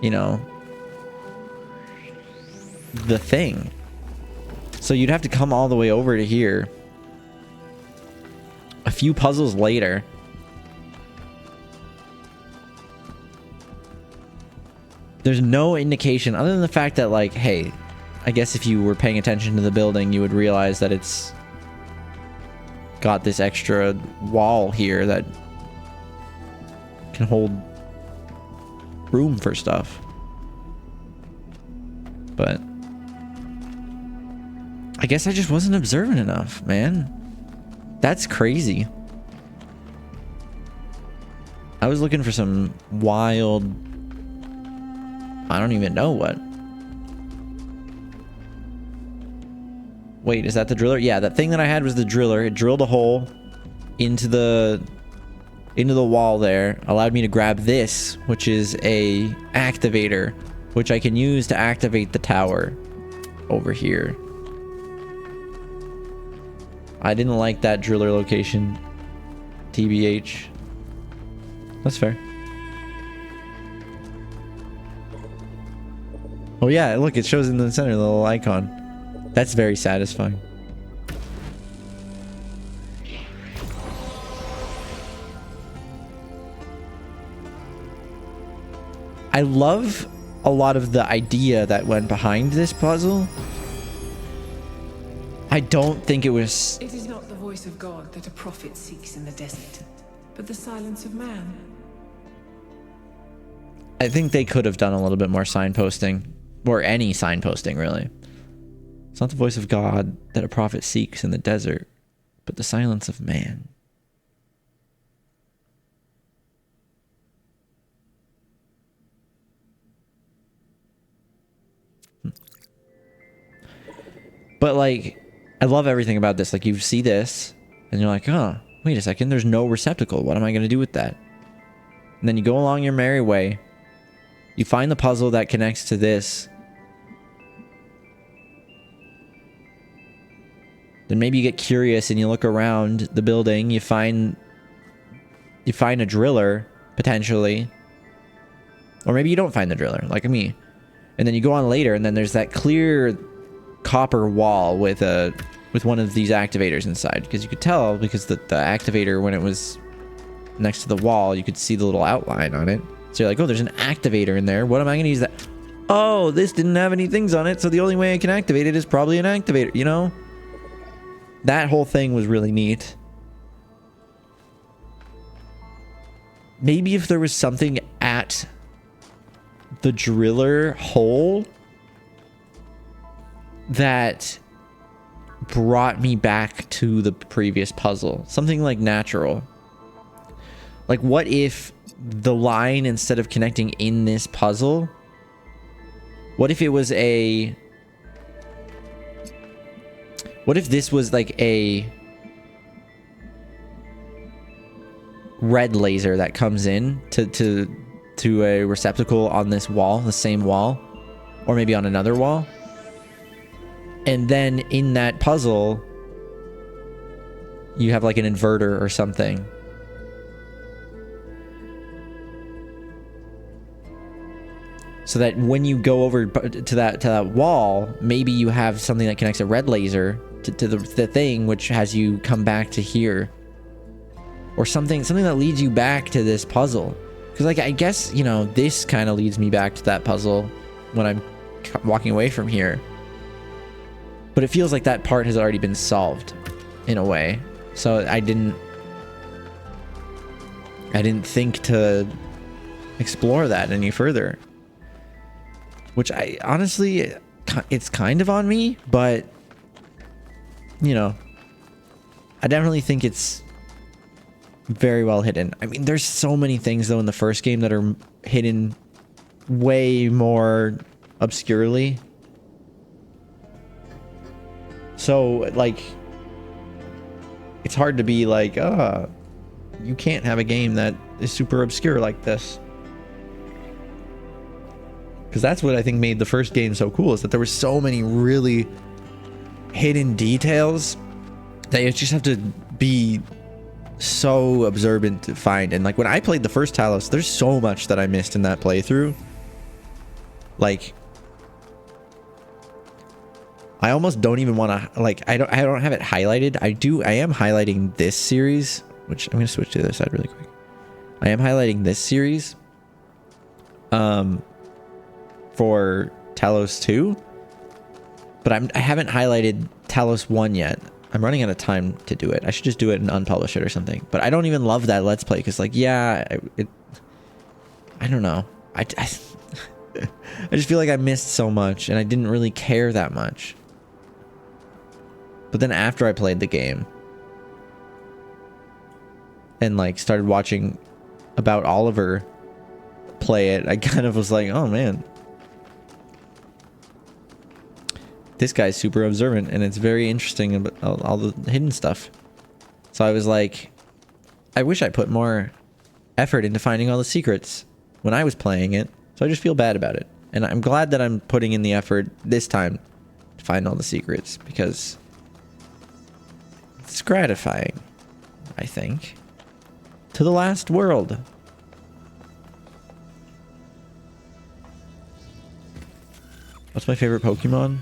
[SPEAKER 1] you know, the thing. So you'd have to come all the way over to here. A few puzzles later. there's no indication other than the fact that, like, hey, I guess if you were paying attention to the building, you would realize that it's got this extra wall here that can hold room for stuff. But I guess I just wasn't observant enough, man. That's crazy. I was looking for some wild, I don't even know what. Wait, is that the driller? Yeah, that thing that I had was the driller. It drilled a hole into the wall there. Allowed me to grab this, which is a activator, which I can use to activate the tower over here. I didn't like that driller location, TBH. That's fair. Oh yeah, look, it shows in the center, the little icon. That's very satisfying. I love a lot of the idea that went behind this puzzle. I don't think it was...
[SPEAKER 20] It is not the voice of God that a prophet seeks in the desert, but the silence of man.
[SPEAKER 1] I think they could have done a little bit more signposting, or any signposting, really. It's not the voice of God that a prophet seeks in the desert, but the silence of man. But, like, I love everything about this. Like, you see this, and you're like, huh, wait a second, there's no receptacle. What am I going to do with that? And then you go along your merry way. You find the puzzle that connects to this. Then maybe you get curious and you look around the building. You find a driller, potentially. Or maybe you don't find the driller, like me. And then you go on later, and then there's that clear copper wall with one of these activators inside. Because you could tell, because the activator, when it was next to the wall, you could see the little outline on it. So you're like, oh, there's an activator in there. What am I going to use that? Oh, this didn't have any things on it, so the only way I can activate it is probably an activator, you know? That whole thing was really neat. Maybe if there was something at the driller hole that brought me back to the previous puzzle. Something like natural. Like, what if the line, instead of connecting in this puzzle, what if it was a... What if this was like a red laser that comes in to a receptacle on this wall, the same wall, or maybe on another wall? And then in that puzzle, you have like an inverter or something. So that when you go over to that wall, maybe you have something that connects a red laser to the thing, which has you come back to here. Or something that leads you back to this puzzle. Because, like, I guess, you know, this kind of leads me back to that puzzle when I'm walking away from here. But it feels like that part has already been solved in a way. So I didn't think to explore that any further. Which I honestly, it's kind of on me, but you know, I definitely think it's very well hidden. I mean, there's so many things though in the first game that are hidden way more obscurely. So like, it's hard to be like, you can't have a game that is super obscure like this. Because that's what I think made the first game so cool, is that there were so many really hidden details that you just have to be so observant to find. And like when I played the first Talos, there's so much that I missed in that playthrough. Like, I almost don't even want to, like, I don't have it highlighted. I am highlighting this series, which I'm going to switch to the other side really quick. I am highlighting this series. for Talos 2, but I haven't highlighted Talos 1 yet. I'm running out of time to do it. I should just do it and unpublish it or something. But I don't even love that Let's Play because, like, yeah, I don't know. I just feel like I missed so much and I didn't really care that much. But then after I played the game and, like, started watching about Oliver play it, I kind of was like, oh man, this guy's super observant and it's very interesting about all the hidden stuff. So I was like, I wish I put more effort into finding all the secrets when I was playing it. So I just feel bad about it. And I'm glad that I'm putting in the effort this time to find all the secrets because it's gratifying, I think. To the last world. What's my favorite Pokemon?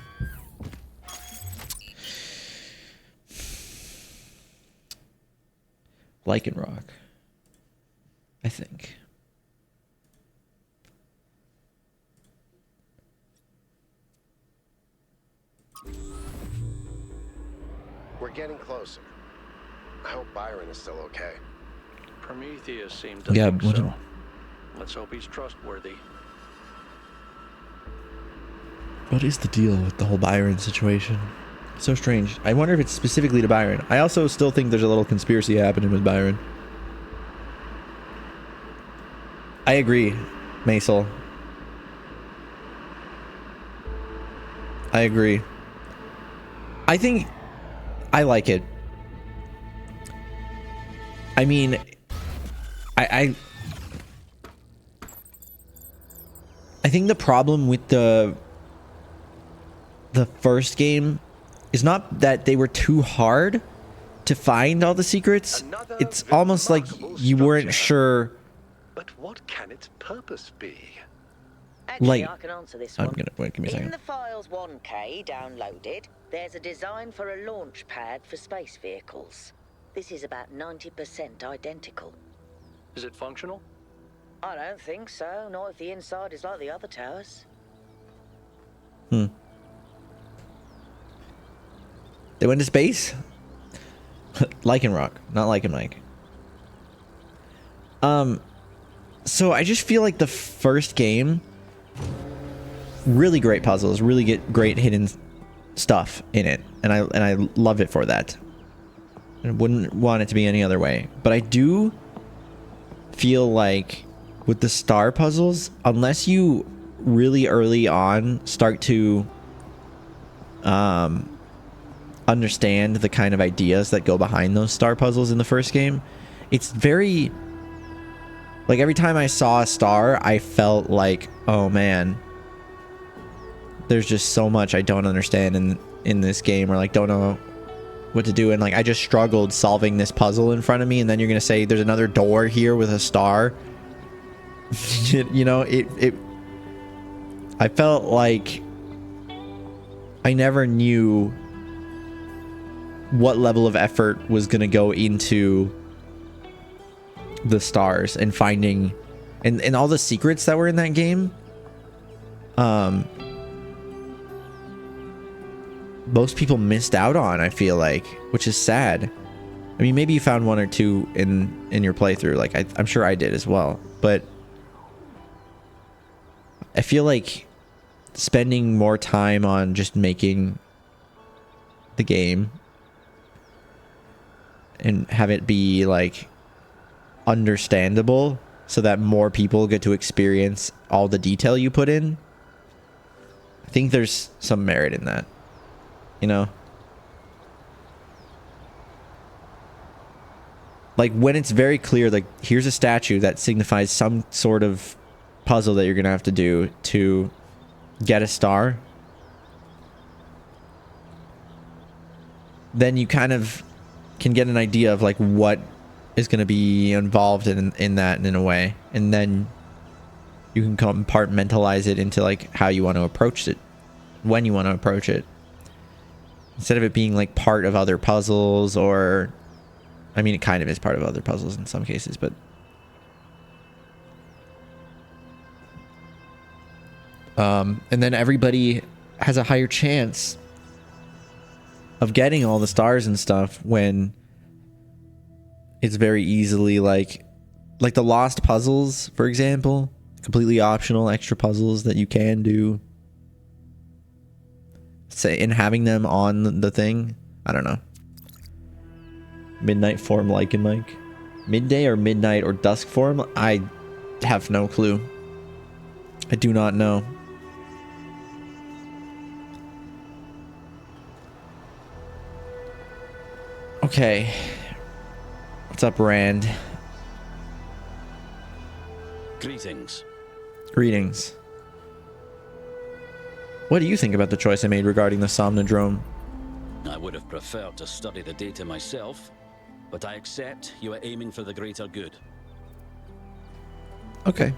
[SPEAKER 1] Lycanroc, I think.
[SPEAKER 4] We're getting closer. I hope Byron is still okay.
[SPEAKER 2] Prometheus seemed to
[SPEAKER 1] Yeah,
[SPEAKER 2] think so. Let's hope he's trustworthy.
[SPEAKER 1] What is the deal with the whole Byron situation? So strange. I wonder if it's specifically to Byron. I also still think there's a little conspiracy happening with Byron. I agree, Maisel. I agree. I think I like it. I mean, I think the problem with the first game is not that they were too hard to find all the secrets. It's almost like you weren't sure.
[SPEAKER 7] But what can its purpose be?
[SPEAKER 9] Actually,
[SPEAKER 1] Like,
[SPEAKER 9] I can answer this
[SPEAKER 1] I'm
[SPEAKER 9] one.
[SPEAKER 1] gonna wait. Give me a
[SPEAKER 9] In
[SPEAKER 1] second.
[SPEAKER 9] the files 1K downloaded, there's a design for a launch pad for space vehicles. This is about 90% identical.
[SPEAKER 2] Is it functional?
[SPEAKER 9] I don't think so. Not if the inside is like the other towers.
[SPEAKER 1] Hmm. They went to space? Lycanroc, not Lycanmike. So I just feel like the first game, really great puzzles, really get great hidden stuff in it, and I love it for that. I wouldn't want it to be any other way. But I do feel like with the star puzzles, unless you really early on start to understand the kind of ideas that go behind those star puzzles in the first game, it's very, like, every time I saw a star, I felt like, oh man, there's just so much I don't understand in this game, or like don't know what to do, and like I just struggled solving this puzzle in front of me, and then you're gonna say there's another door here with a star. You know, I felt like I never knew what level of effort was gonna go into the stars and finding and all the secrets that were in that game. Most people missed out on, I feel like, which is sad. I mean, maybe you found one or two in your playthrough, like I'm sure I did as well, but I feel like spending more time on just making the game and have it be like understandable so that more people get to experience all the detail you put in. I think there's some merit in that, you know? Like when it's very clear, like here's a statue that signifies some sort of puzzle that you're gonna have to do to get a star, then you kind of can get an idea of like what is going to be involved in that in a way, and then you can compartmentalize it into like how you want to approach it, when you want to approach it, instead of it being like part of other puzzles. Or I mean, it kind of is part of other puzzles in some cases, but And then everybody has a higher chance of getting all the stars and stuff when it's very easily like the lost puzzles, for example, completely optional extra puzzles that you can do. Say, and having them on the thing, I don't know. Midnight form Lycan Mike. Midday or midnight or dusk form? I have no clue. I do not know. Okay. What's up, Rand?
[SPEAKER 11] Greetings.
[SPEAKER 1] Greetings. What do you think about the choice I made regarding the Somnodrome?
[SPEAKER 11] I would have preferred to study the data myself, but I accept you are aiming for the greater good.
[SPEAKER 1] Okay.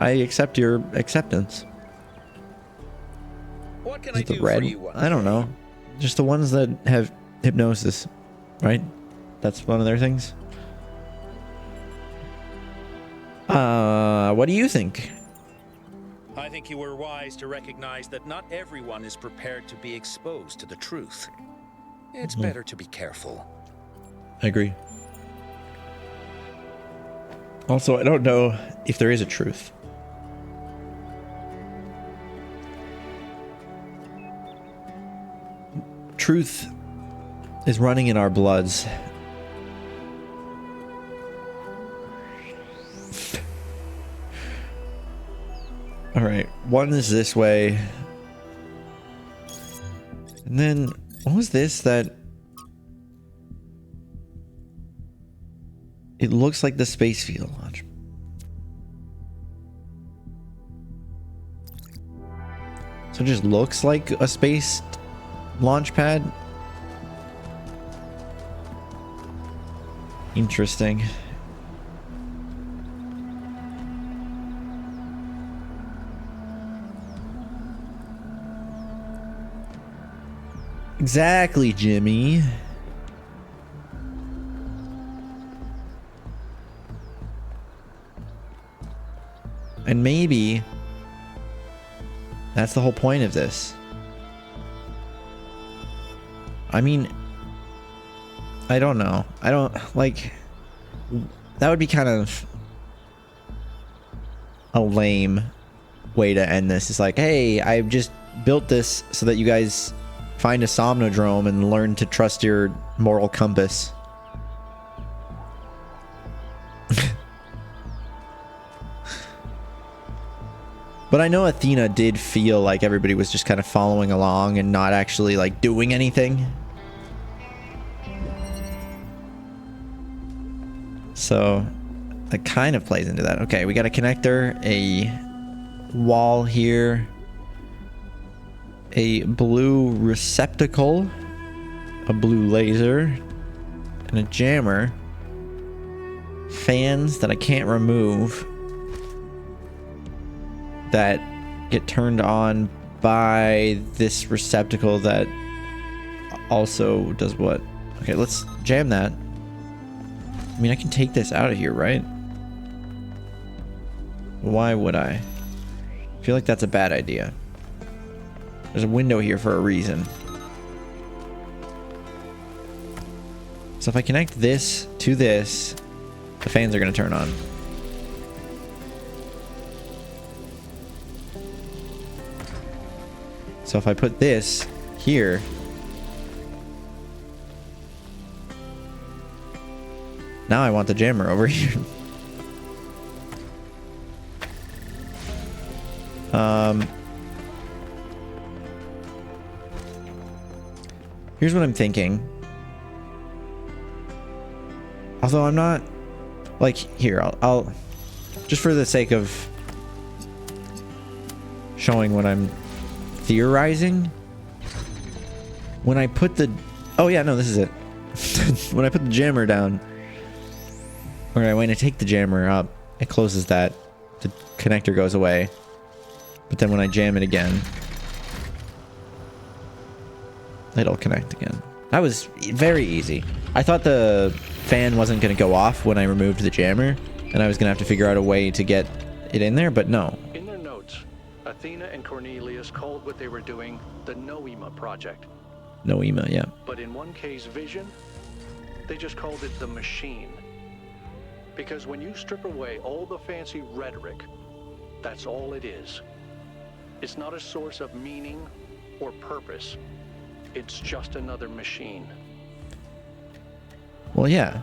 [SPEAKER 1] I accept your acceptance.
[SPEAKER 12] What can
[SPEAKER 1] Is
[SPEAKER 12] I
[SPEAKER 1] it the
[SPEAKER 12] do
[SPEAKER 1] red?
[SPEAKER 12] for you?
[SPEAKER 1] I don't know. Just the ones that have hypnosis, right? That's one of their things. What do you think?
[SPEAKER 12] I think you were wise to recognize that not everyone is prepared to be exposed to the truth. It's better to be careful.
[SPEAKER 1] I agree. Also, I don't know if there is a truth. Truth is running in our bloods. All right, one is this way. And then, what was this that... It looks like the space field launch. So it just looks like a space launch pad. Interesting. Exactly, Jimmy. And maybe that's the whole point of this. I mean, I don't know. I don't like that would be kind of a lame way to end this. It's like, hey, I've just built this so that you guys find a Somnodrome and learn to trust your moral compass. But I know Athena did feel like everybody was just kind of following along and not actually like doing anything. So that kind of plays into that. Okay, we got a connector, a wall here, a blue receptacle, a blue laser, and a jammer. Fans that I can't remove that get turned on by this receptacle that also does what? Okay, let's jam that. I mean, I can take this out of here, right? Why would I? I feel like that's a bad idea. There's a window here for a reason. So if I connect this to this, the fans are going to turn on. So if I put this here, now I want the jammer over here. Here's what I'm thinking. Although I'm not like here, I'll just for the sake of showing what I'm theorizing, when I put the this is it. When I put the jammer down, or when I take the jammer up, it closes that, the connector goes away, but then when I jam it again, it'll connect again. That was very easy. I thought the fan wasn't going to go off when I removed the jammer, and I was going to have to figure out a way to get it in there, but no.
[SPEAKER 2] In their notes, Athena and Cornelius called what they were doing the Noema Project.
[SPEAKER 1] Noema, yeah.
[SPEAKER 2] But in one case, Vision, they just called it the Machine. Because when you strip away all the fancy rhetoric, that's all it is. It's not a source of meaning or purpose. It's just another machine.
[SPEAKER 1] Well, yeah.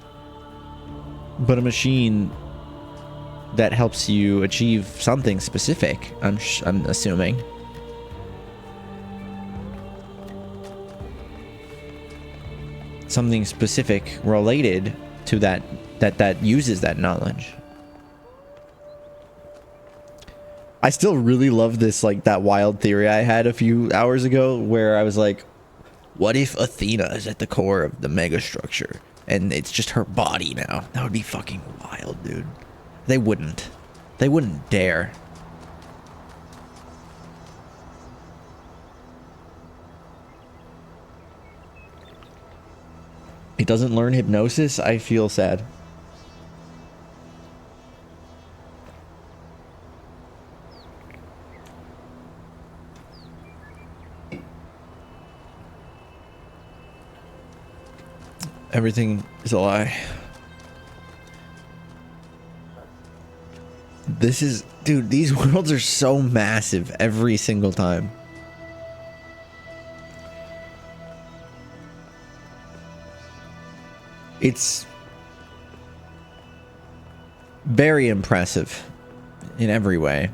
[SPEAKER 1] But a machine that helps you achieve something specific, I'm assuming. Something specific related to that uses that knowledge. I still really love this, like, that wild theory I had a few hours ago where I was like, what if Athena is at the core of the megastructure and it's just her body now? That would be fucking wild, dude. They wouldn't dare. He doesn't learn hypnosis? I feel sad. Everything is a lie. This is... Dude, these worlds are so massive every single time. It's very impressive in every way.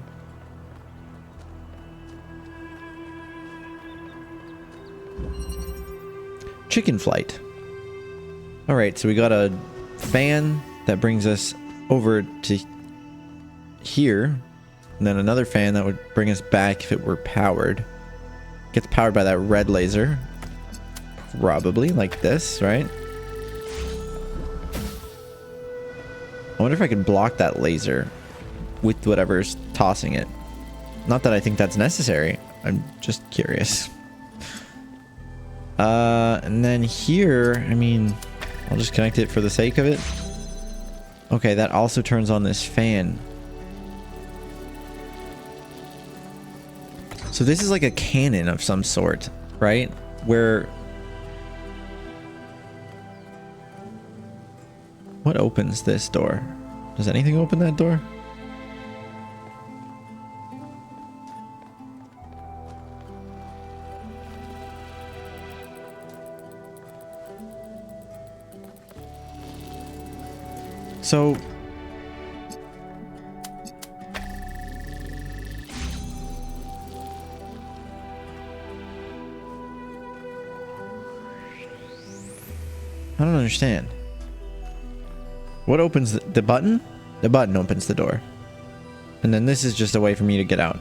[SPEAKER 1] Chicken flight. All right, so we got a fan that brings us over to here, and then another fan that would bring us back if it were powered. Gets powered by that red laser. Probably like this, right? I wonder if I can block that laser with whatever's tossing it. Not that I think that's necessary. I'm just curious. And then here, I mean, I'll just connect it for the sake of it. Okay, that also turns on this fan. So this is like a cannon of some sort, right? Where... What opens this door? Does anything open that door? So... I don't understand. What opens the button? The button opens the door. And then this is just a way for me to get out.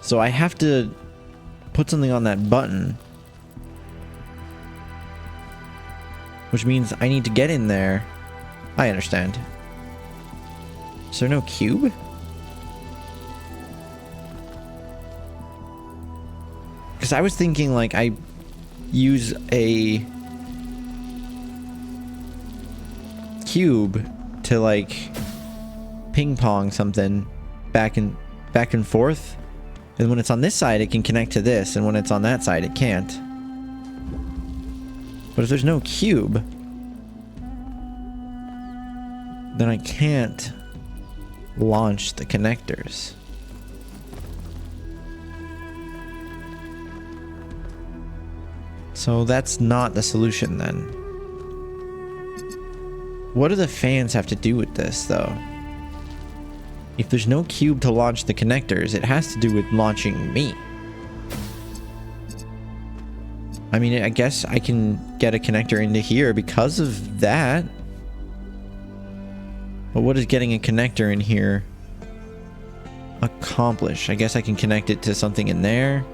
[SPEAKER 1] So I have to put something on that button. Which means I need to get in there. I understand. Is there no cube? Because I was thinking like I use a cube to like ping pong something back and forth, and when it's on this side it can connect to this, and when it's on that side it can't. But if there's no cube, then I can't launch the connectors. So that's not the solution then. What do the fans have to do with this, though? If there's no cube to launch the connectors, it has to do with launching me. I mean, I guess I can get a connector into here because of that. But what does getting a connector in here accomplish? I guess I can connect it to something in there.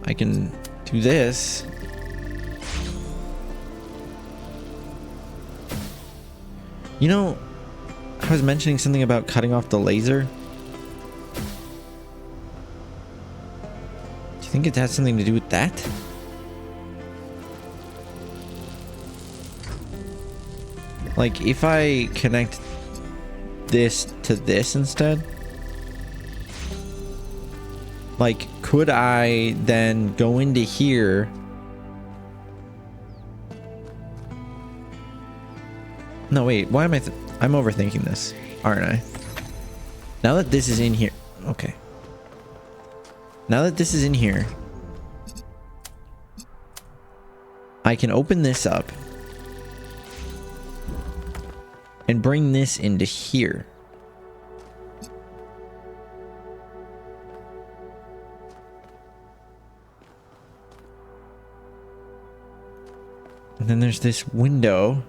[SPEAKER 1] I can do this. You know, I was mentioning something about cutting off the laser. Do you think it has something to do with that? Like, if I connect this to this instead, like, could I then go into here? No, wait, why am I'm overthinking this, aren't I? Now that this is in here, okay. Now that this is in here, I can open this up and bring this into here. And then there's this window.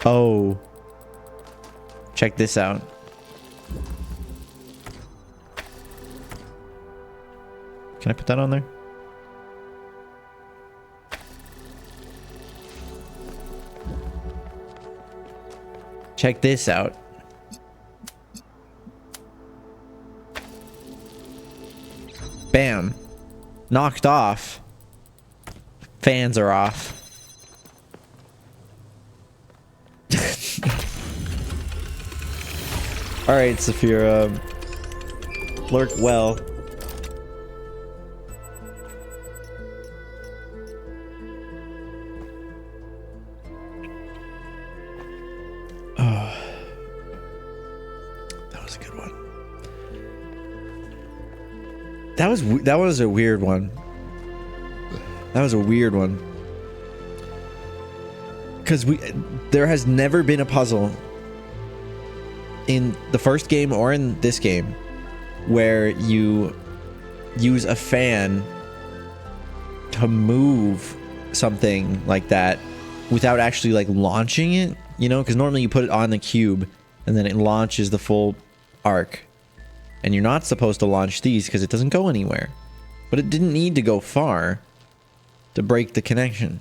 [SPEAKER 1] Oh. Check this out. Can I put that on there? Check this out. Bam. Knocked off. Fans are off. All right, Saphira. Lurk well. Oh, that was a good one. That was a weird one. That was a weird one. Because there has never been a puzzle in the first game or in this game where you use a fan to move something like that without actually like launching it, you know, because normally you put it on the cube and then it launches the full arc, and you're not supposed to launch these because it doesn't go anywhere. But it didn't need to go far to break the connection.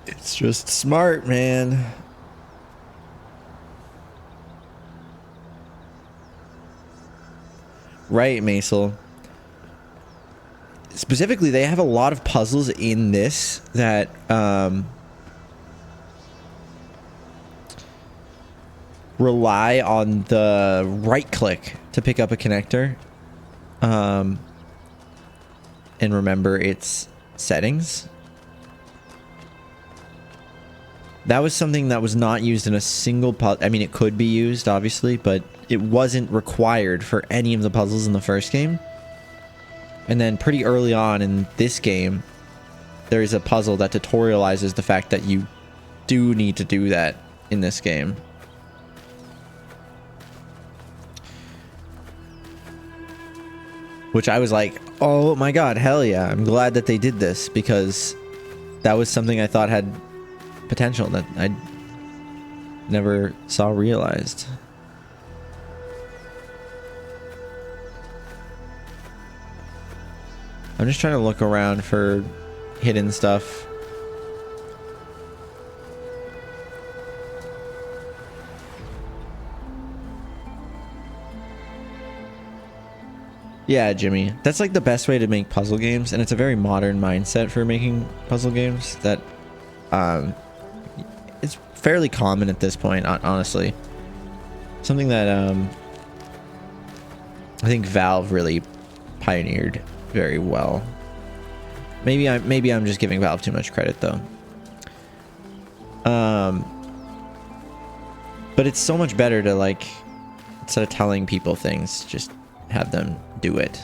[SPEAKER 1] It's just smart, man. Right, Maisel. Specifically, they have a lot of puzzles in this that rely on the right click to pick up a connector. And remember its settings. That was something that was not used in a single puzzle. I mean, it could be used, obviously, but it wasn't required for any of the puzzles in the first game. And then pretty early on in this game, there is a puzzle that tutorializes the fact that you do need to do that in this game. Which I was like, oh my god, hell yeah. I'm glad that they did this, because that was something I thought had potential that I never saw realized. I'm just trying to look around for hidden stuff. Yeah, Jimmy, that's like the best way to make puzzle games, and it's a very modern mindset for making puzzle games that it's fairly common at this point, honestly. Something that I think Valve really pioneered very well. Maybe I'm just giving Valve too much credit though. But it's so much better to, like, instead of telling people things, just have them do it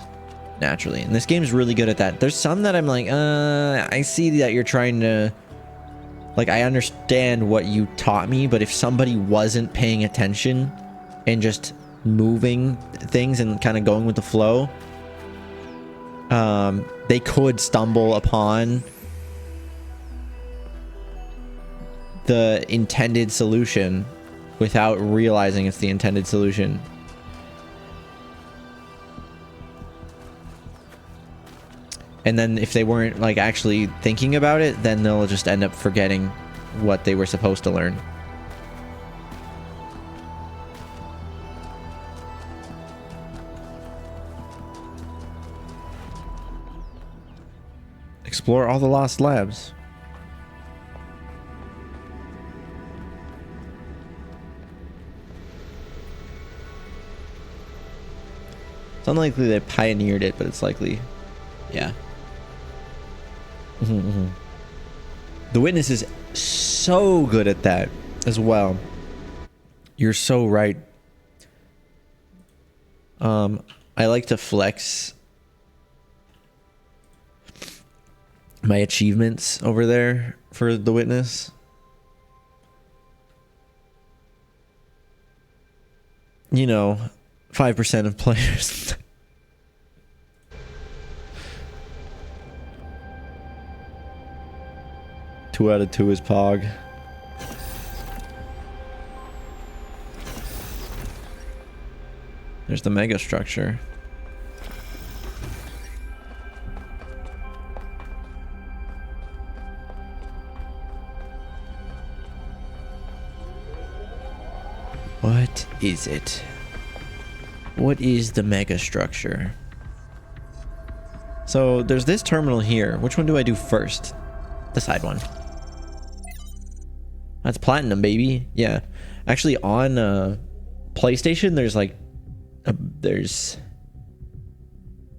[SPEAKER 1] naturally. And this game's really good at that. There's some that I'm like, I see that you're trying to, like, I understand what you taught me, but if somebody wasn't paying attention and just moving things and kind of going with the flow, they could stumble upon the intended solution without realizing it's the intended solution. And then if they weren't, like, actually thinking about it, then they'll just end up forgetting what they were supposed to learn. Explore all the lost labs. It's unlikely they pioneered it, but it's likely. Yeah. The Witness is so good at that as well. You're so right. I like to flex my achievements over there for The Witness. You know, 5% of players. Two out of two is Pog. There's the megastructure. What is it? What is the megastructure? So there's this terminal here. Which one do I do first? The side one. That's platinum, baby. Yeah. Actually, on PlayStation, there's like there's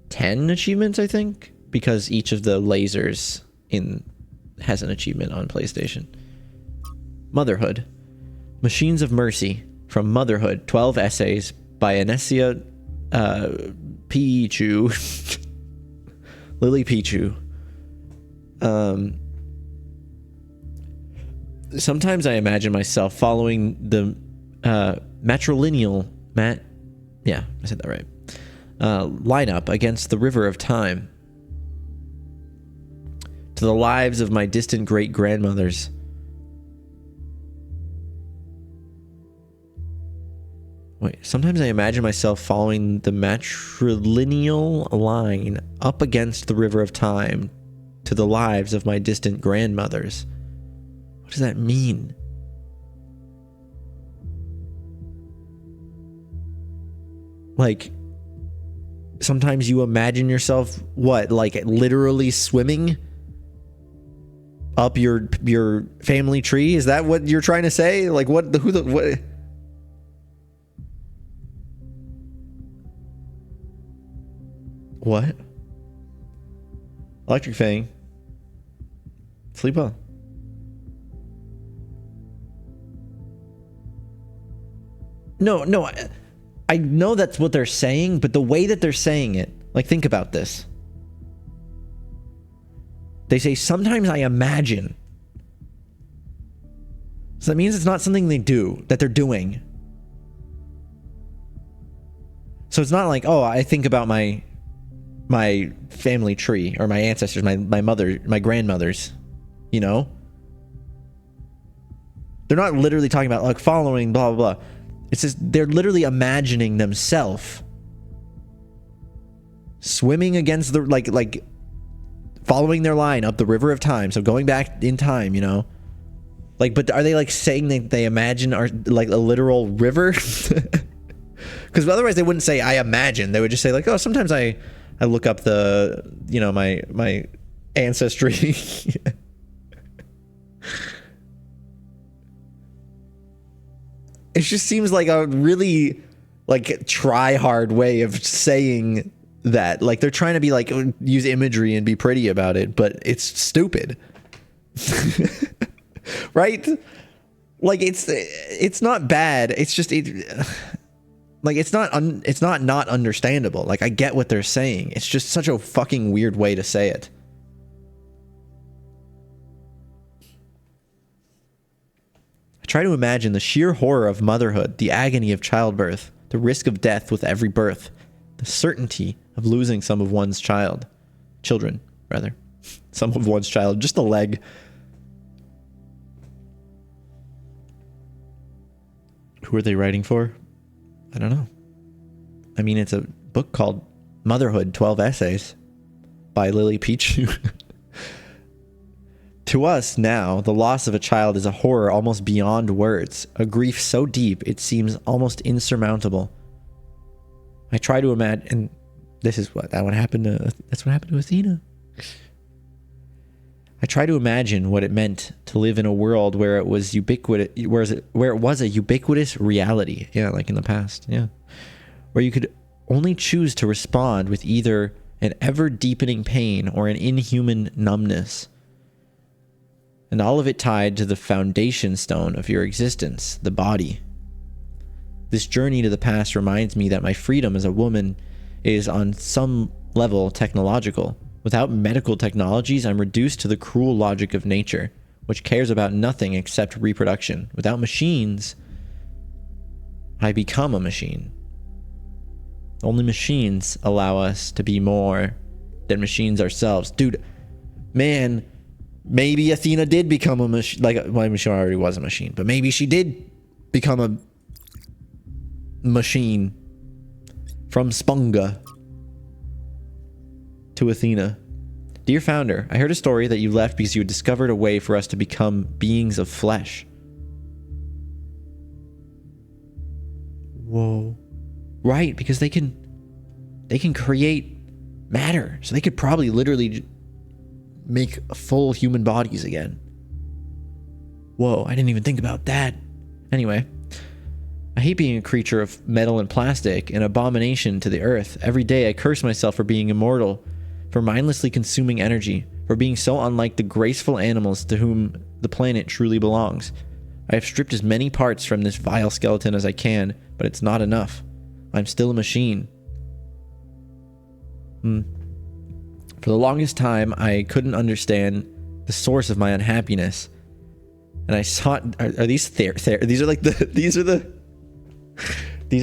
[SPEAKER 1] 10 achievements, I think, because each of the lasers has an achievement on PlayStation. Motherhood. Machines of Mercy from Motherhood. 12 essays by Anesia Pichu. Lily Pichu. Sometimes I imagine myself following the matrilineal yeah, I said that right. Lineup against the river of time. To the lives of my distant great-grandmothers. Wait, sometimes I imagine myself following the matrilineal line up against the river of time to the lives of my distant grandmothers. What does that mean? Like, sometimes you imagine yourself, what, like literally swimming up your family tree? Is that what you're trying to say? Like, what? What? Electric Fang. Sleep well. No, I know that's what they're saying, but the way that they're saying it, like, think about this. They say, sometimes I imagine. So that means it's not something they do, that they're doing. So it's not like, oh, I think about my family tree, or my ancestors, my mother, my grandmothers, you know? They're not literally talking about, like, following blah, blah, blah. It's just they're literally imagining themselves swimming against the like following their line up the river of time, so going back in time, you know. Like, but are they like saying they imagine are like a literal river? Because otherwise they wouldn't say I imagine. They would just say like, oh, sometimes I look up the, you know, my ancestry. It just seems like a really, like, try-hard way of saying that. Like, they're trying to be, like, use imagery and be pretty about it, but it's stupid. Right? Like, it's not bad. It's just, like, it's not understandable. Like, I get what they're saying. It's just such a fucking weird way to say it. Try to imagine the sheer horror of motherhood, the agony of childbirth, the risk of death with every birth, the certainty of losing some of one's children, some of one's child, just a leg. Who are they writing for? I don't know. I mean, it's a book called Motherhood, 12 Essays by Lily Pichu. To us now, the loss of a child is a horror almost beyond words, a grief so deep it seems almost insurmountable. I try to imagine, and this is that's what happened to Athena. I try to imagine what it meant to live in a world where it was ubiquitous, where it was a ubiquitous reality. Yeah, like in the past. Yeah. Where you could only choose to respond with either an ever-deepening pain or an inhuman numbness. And all of it tied to the foundation stone of your existence, the body. This journey to the past reminds me that my freedom as a woman is on some level technological. Without medical technologies, I'm reduced to the cruel logic of nature, which cares about nothing except reproduction. Without machines, I become a machine. Only machines allow us to be more than machines ourselves. Dude, man, maybe Athena did become a machine. Like, my machine already was a machine, but maybe she did become a machine from Spunga to Athena. Dear founder, I heard a story that you left because you had discovered a way for us to become beings of flesh. Whoa. Right, because they can create matter. So they could probably literally make full human bodies again. Whoa, I didn't even think about that. Anyway, I hate being a creature of metal and plastic, an abomination to the earth. Every day I curse myself for being immortal, for mindlessly consuming energy, for being so unlike the graceful animals to whom the planet truly belongs. I have stripped as many parts from this vile skeleton as I can, but it's not enough. I'm still a machine. For the longest time, I couldn't understand the source of my unhappiness, and I sought. Are these these are like the these are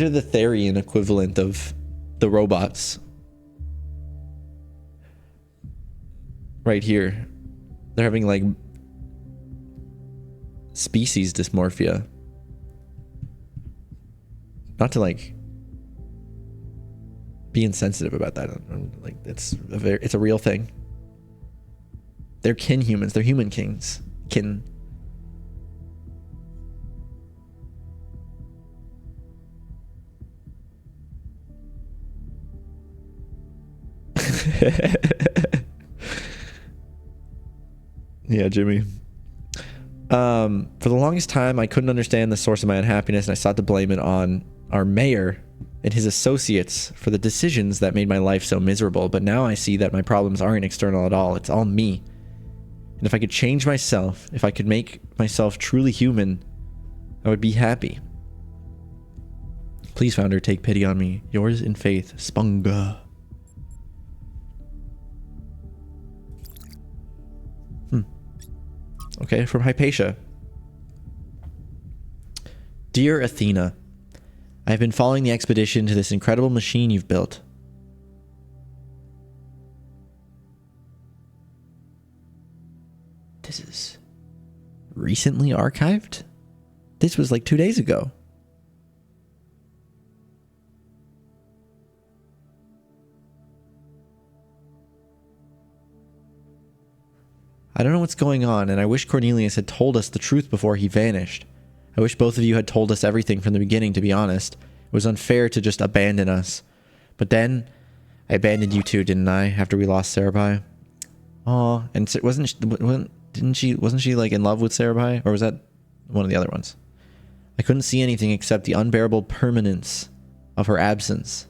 [SPEAKER 1] the Therian equivalent of the robots. Right here, they're having like species dysmorphia. Not to like be insensitive about that. Like it's a real thing. They're kin humans. They're human kings. Kin. Yeah, Jimmy. For the longest time, I couldn't understand the source of my unhappiness, and I sought to blame it on our mayor and his associates for the decisions that made my life so miserable. But now I see that my problems aren't external at all. It's all me. And if I could change myself, if I could make myself truly human, I would be happy. Please, founder, take pity on me. Yours in faith, Spunga. Okay, from Hypatia. Dear Athena, I have been following the expedition to this incredible machine you've built. This is recently archived? This was like 2 days ago. I don't know what's going on, and I wish Cornelius had told us the truth before he vanished. I wish both of you had told us everything from the beginning, to be honest. It was unfair to just abandon us. But then, I abandoned you too, didn't I, after we lost Cerebi? Aw, and wasn't she like in love with Cerebi? Or was that one of the other ones? I couldn't see anything except the unbearable permanence of her absence.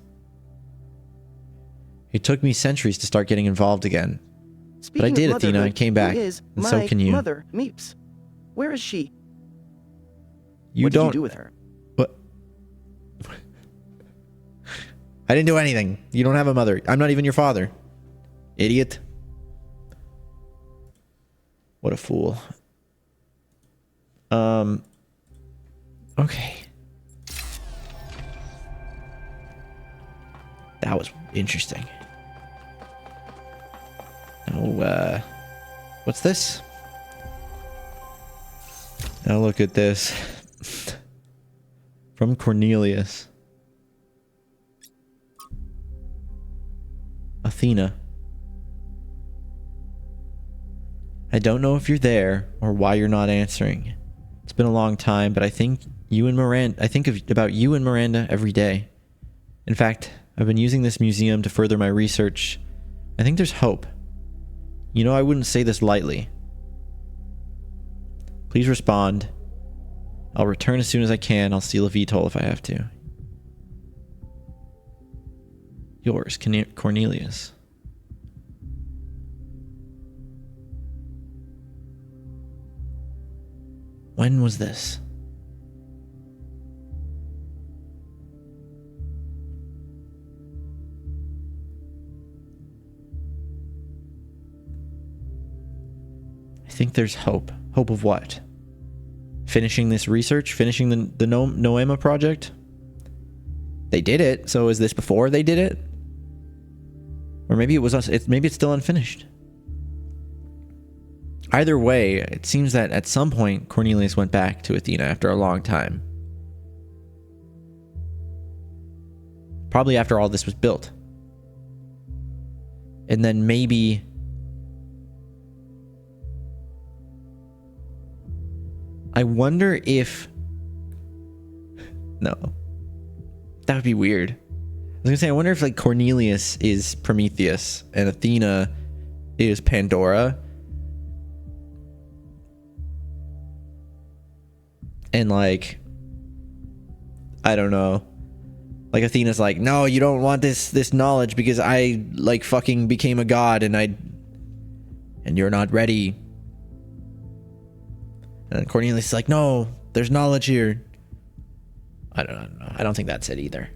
[SPEAKER 1] It took me centuries to start getting involved again. But I did, Athena, and came back, and so can you.
[SPEAKER 3] Mother, Meeps. Where is she?
[SPEAKER 1] What
[SPEAKER 3] did you do with her?
[SPEAKER 1] What? I didn't do anything. You don't have a mother. I'm not even your father. Idiot. What a fool. Okay. That was interesting. Now, what's this? Now look at this. From Cornelius. Athena. I don't know if you're there or why you're not answering. It's been a long time, but I think about you and Miranda every day. In fact, I've been using this museum to further my research. I think there's hope. You know, I wouldn't say this lightly. Please respond. I'll return as soon as I can. I'll steal a VTOL if I have to. Yours, Cornelius. When was this? I think there's hope. Hope of what? Finishing this research? Finishing the Noema project? They did it, so is this before they did it? Or maybe it was us. Maybe it's still unfinished. Either way, it seems that at some point Cornelius went back to Athena after a long time. Probably after all this was built. And then maybe... I wonder if... No. That would be weird. I was gonna say, I wonder if like Cornelius is Prometheus and Athena is Pandora. And like, I don't know. Like Athena's like, no, you don't want this knowledge because I like fucking became a god and you're not ready. And Cornelius is like, no, there's knowledge here. I don't know. I don't think that's it either.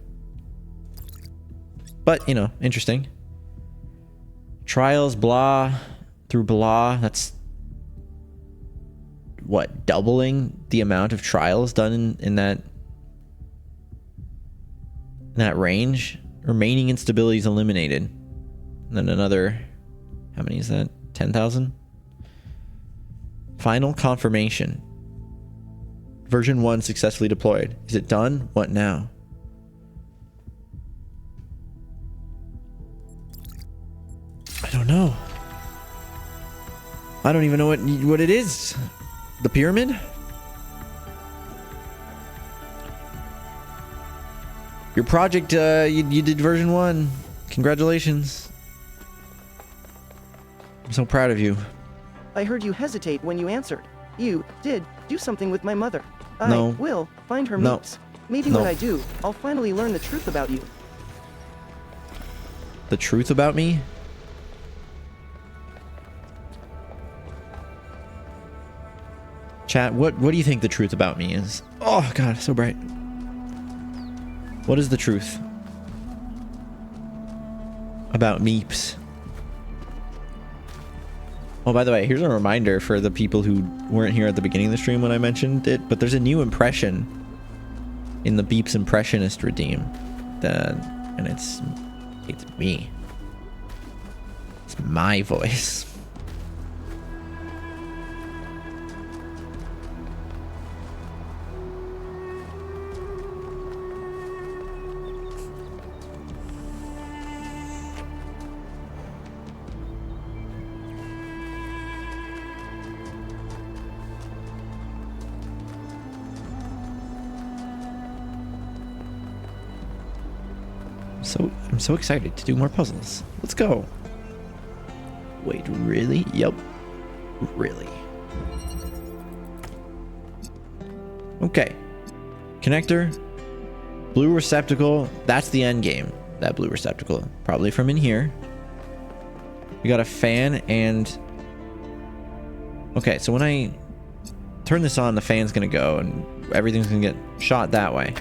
[SPEAKER 1] But, you know, interesting. Trials, blah, through blah. That's, what, doubling the amount of trials done in that range? Remaining instabilities eliminated. And then another, how many is that? 10,000? Final confirmation. Version 1 successfully deployed. Is it done? What now? I don't know. I don't even know what it is. The pyramid? Your project, you did version 1. Congratulations. I'm so proud of you.
[SPEAKER 3] I heard you hesitate when you answered. You did do something with my mother.
[SPEAKER 1] No.
[SPEAKER 3] I will find her
[SPEAKER 1] No.
[SPEAKER 3] memes. Maybe
[SPEAKER 1] No.
[SPEAKER 3] when I do, I'll finally learn the truth about you.
[SPEAKER 1] The truth about me? Chat, what do you think the truth about me is? Oh god, so bright. What is the truth about meeps? Oh, by the way, here's a reminder for the people who weren't here at the beginning of the stream when I mentioned it, but there's a new impression in the Beeps Impressionist Redeem. And it's me. It's my voice. I'm so excited to do more puzzles. Let's go. Wait, really? Yep. Really. Okay. Connector. Blue receptacle. That's the end game. That blue receptacle. Probably from in here. We got a fan and... Okay, so when I turn this on, the fan's gonna go and everything's gonna get shot that way.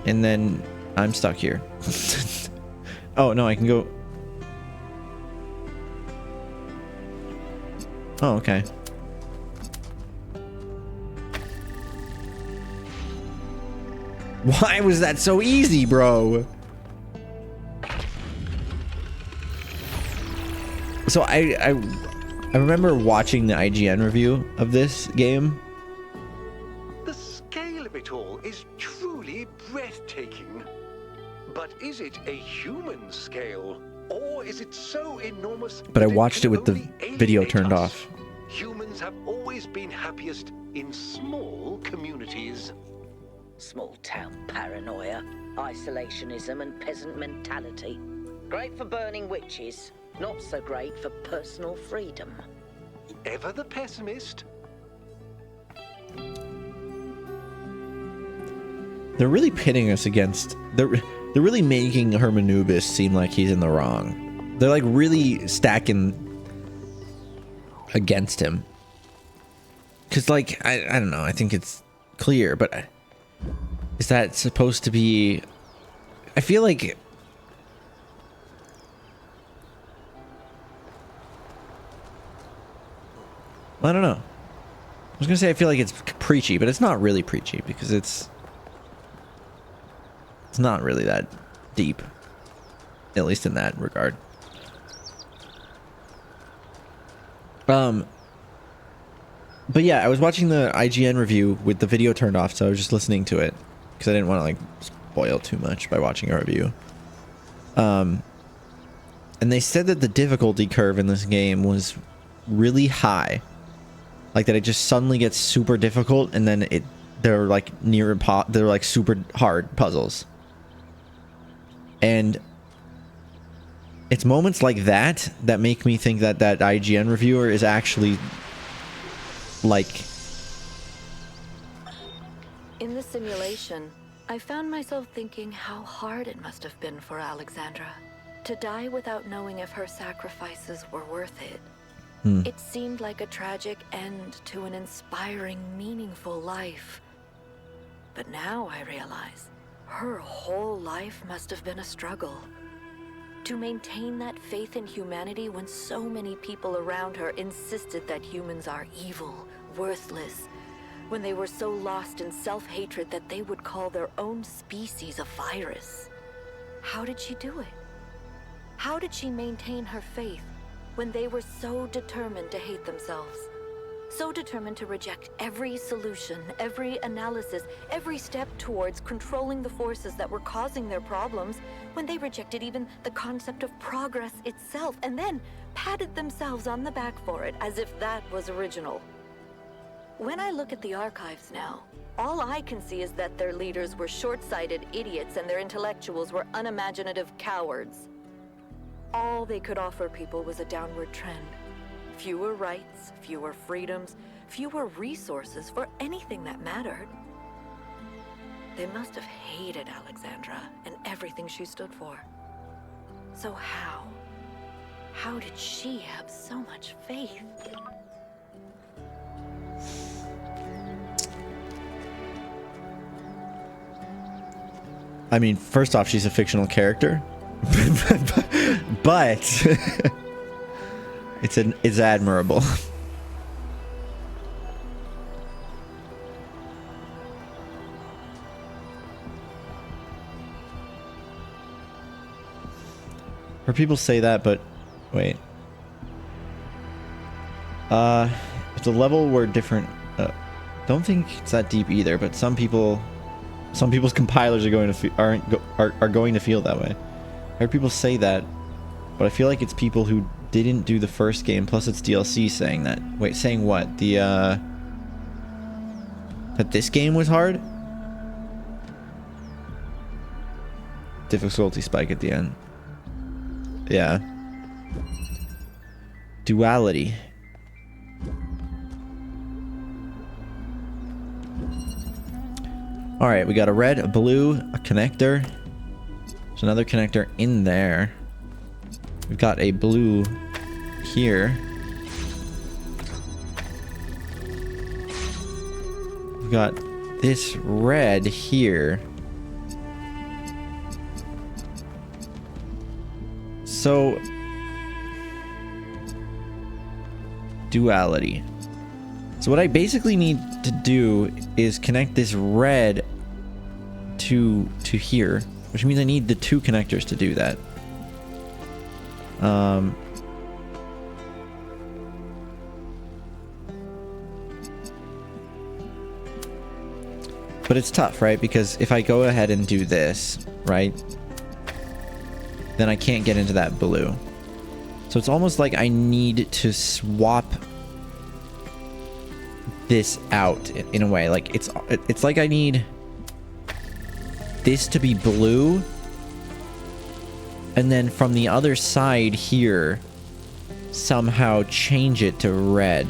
[SPEAKER 1] And then I'm stuck here. Oh, no, I can go. Oh, okay. Why was that so easy, bro? So I remember watching the IGN review of this game.
[SPEAKER 7] The scale of it all is truly breathtaking. But is it a human scale? Or is it so enormous?
[SPEAKER 1] But I watched it with the video turned off.
[SPEAKER 7] Humans have always been happiest in small communities.
[SPEAKER 9] Small town paranoia, isolationism and peasant mentality. Great for burning witches, Not so great for personal freedom.
[SPEAKER 7] Ever the pessimist?
[SPEAKER 1] They're really pitting us against... They're really making Hermanubis seem like he's in the wrong. They're like really stacking against him. Because like, I don't know, I think it's clear, but is that supposed to be... I feel like... I don't know. I was gonna say I feel like it's preachy, but it's not really preachy because it's not really that deep, at least in that regard. But yeah, I was watching the IGN review with the video turned off, so I was just listening to it because I didn't want to like spoil too much by watching a review. And they said that the difficulty curve in this game was really high. Like that it just suddenly gets super difficult and then they're like they're like super hard puzzles. And it's moments like that that make me think that that IGN reviewer is actually like...
[SPEAKER 15] In the simulation, I found myself thinking how hard it must have been for Alexandra to die without knowing if her sacrifices were worth it. It seemed like a tragic end to an inspiring, meaningful life. But now I realize her whole life must have been a struggle. To maintain that faith in humanity when so many people around her insisted that humans are evil, worthless, when they were so lost in self-hatred that they would call their own species a virus. How did she do it? How did she maintain her faith when they were so determined to hate themselves? So determined to reject every solution, every analysis, every step towards controlling the forces that were causing their problems, when they rejected even the concept of progress itself, and then patted themselves on the back for it as if that was original. When I look at the archives now, all I can see is that their leaders were short-sighted idiots and their intellectuals were unimaginative cowards. All they could offer people was a downward trend. Fewer rights, fewer freedoms, fewer resources for anything that mattered. They must have hated Alexandra and everything she stood for. So how did she have so much faith?
[SPEAKER 1] I mean, first off, she's a fictional character. But it's admirable. Or people say that, but wait. If the level were different, don't think it's that deep either. But some people's compilers are going to are going to feel that way. I heard people say that, but I feel like it's people who didn't do the first game, plus it's DLC saying that. Wait, saying what? That this game was hard? Difficulty spike at the end. Yeah. Duality. Alright, we got a red, a blue, a connector. There's another connector in there. We've got a blue here. We've got this red here. So, duality. So what I basically need to do is connect this red to here, which means I need the two connectors to do that. But it's tough, right? Because if I go ahead and do this, right, then I can't get into that blue. So it's almost like I need to swap this out in a way. Like it's like I need this to be blue and then from the other side here, somehow change it to red.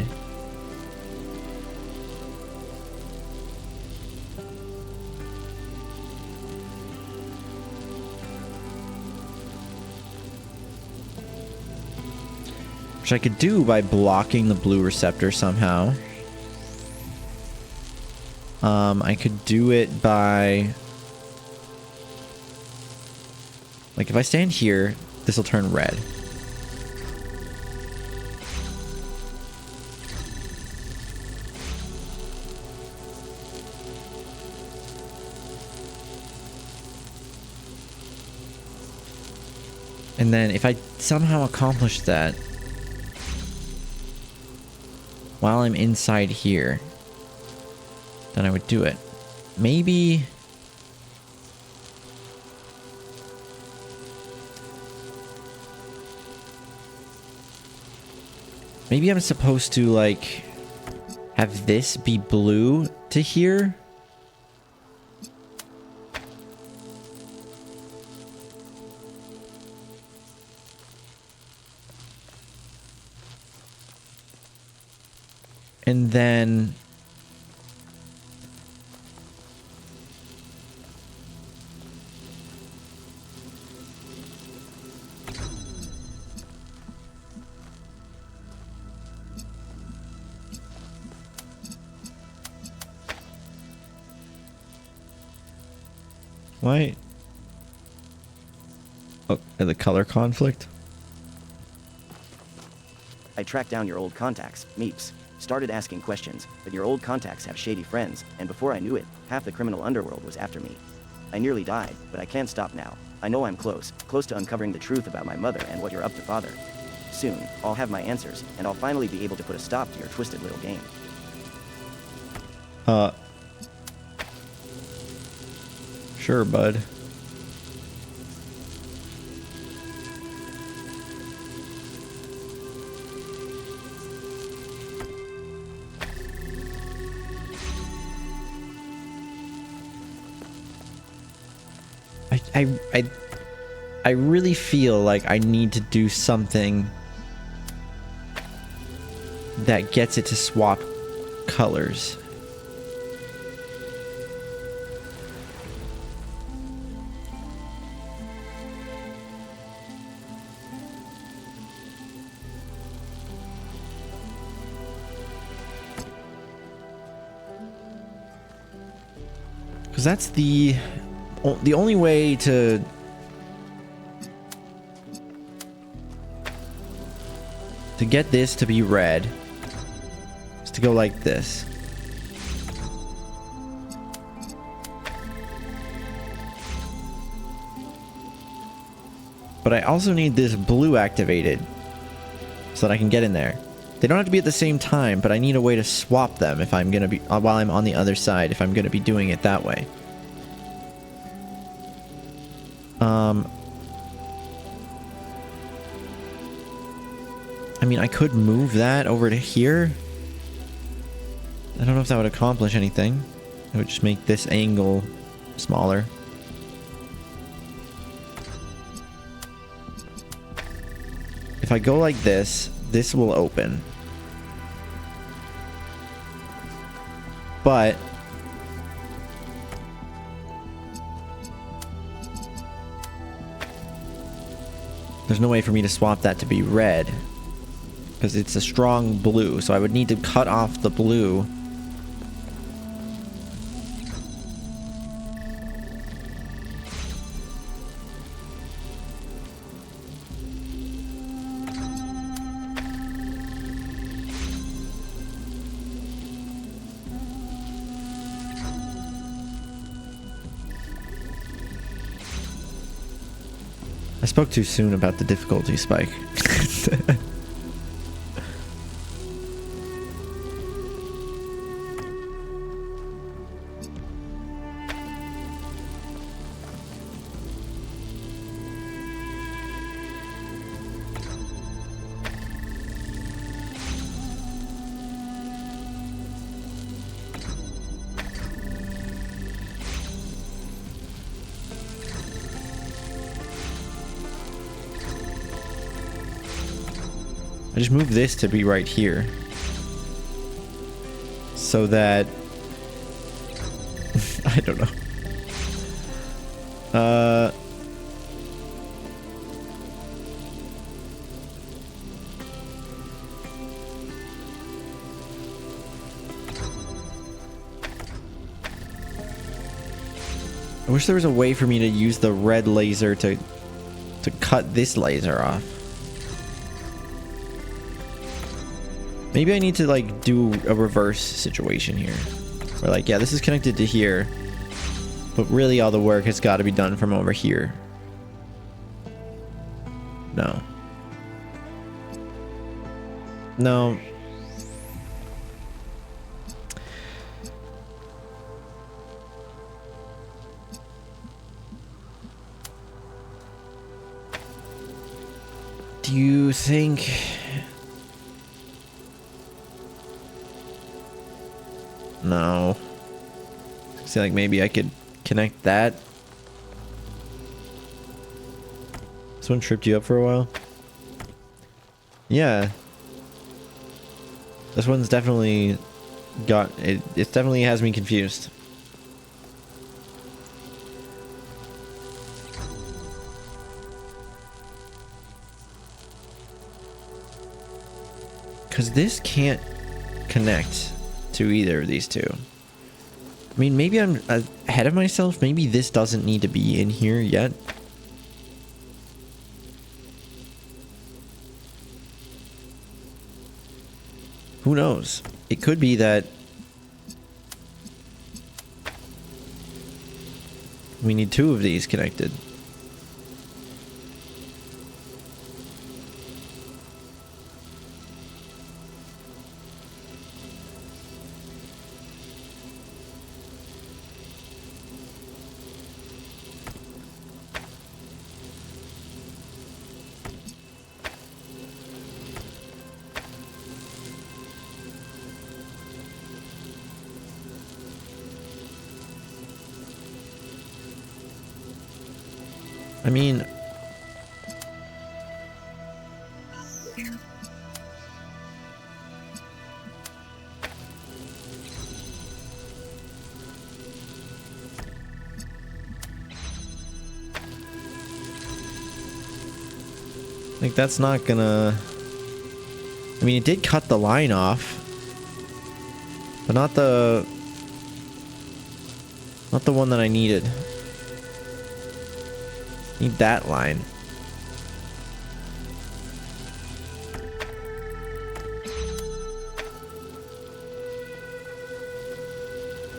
[SPEAKER 1] Which I could do by blocking the blue receptor somehow. I could do it by... like, if I stand here, this will turn red. And then if I somehow accomplish that while I'm inside here, then I would do it. Maybe... maybe I'm supposed to, like, have this be blue to here? And then... why? Oh, the color conflict?
[SPEAKER 3] I tracked down your old contacts, Meeps. Started asking questions, but your old contacts have shady friends, and before I knew it, half the criminal underworld was after me. I nearly died, but I can't stop now. I know I'm close to uncovering the truth about my mother and what you're up to, Father. Soon, I'll have my answers, and I'll finally be able to put a stop to your twisted little game.
[SPEAKER 1] Sure, bud. I really feel like I need to do something that gets it to swap colors. Because that's the only way to get this to be red is to go like this. But I also need this blue activated so that I can get in there. They don't have to be at the same time, but I need a way to swap them if I'm gonna be while I'm on the other side, if I'm gonna be doing it that way. I mean, I could move that over to here. I don't know if that would accomplish anything. It would just make this angle smaller. If I go like this, this will open. But there's no way for me to swap that to be red because it's a strong blue, so I would need to cut off the blue. I spoke too soon about the difficulty spike. I just move this to be right here. So that... I don't know. I wish there was a way for me to use the red laser to cut this laser off. Maybe I need to like do a reverse situation here. Where like, yeah, this is connected to here, but really all the work has got to be done from over here. No. No. Do you think... No. See, like maybe I could connect that. This one tripped you up for a while? Yeah. This one's definitely got... It definitely has me confused. Because this can't connect to either of these two. I mean, maybe I'm ahead of myself. Maybe this doesn't need to be in here yet. Who knows? It could be that we need two of these connected. I mean, like that's not gonna... I mean, it did cut the line off, but not the one that I needed. Need that line.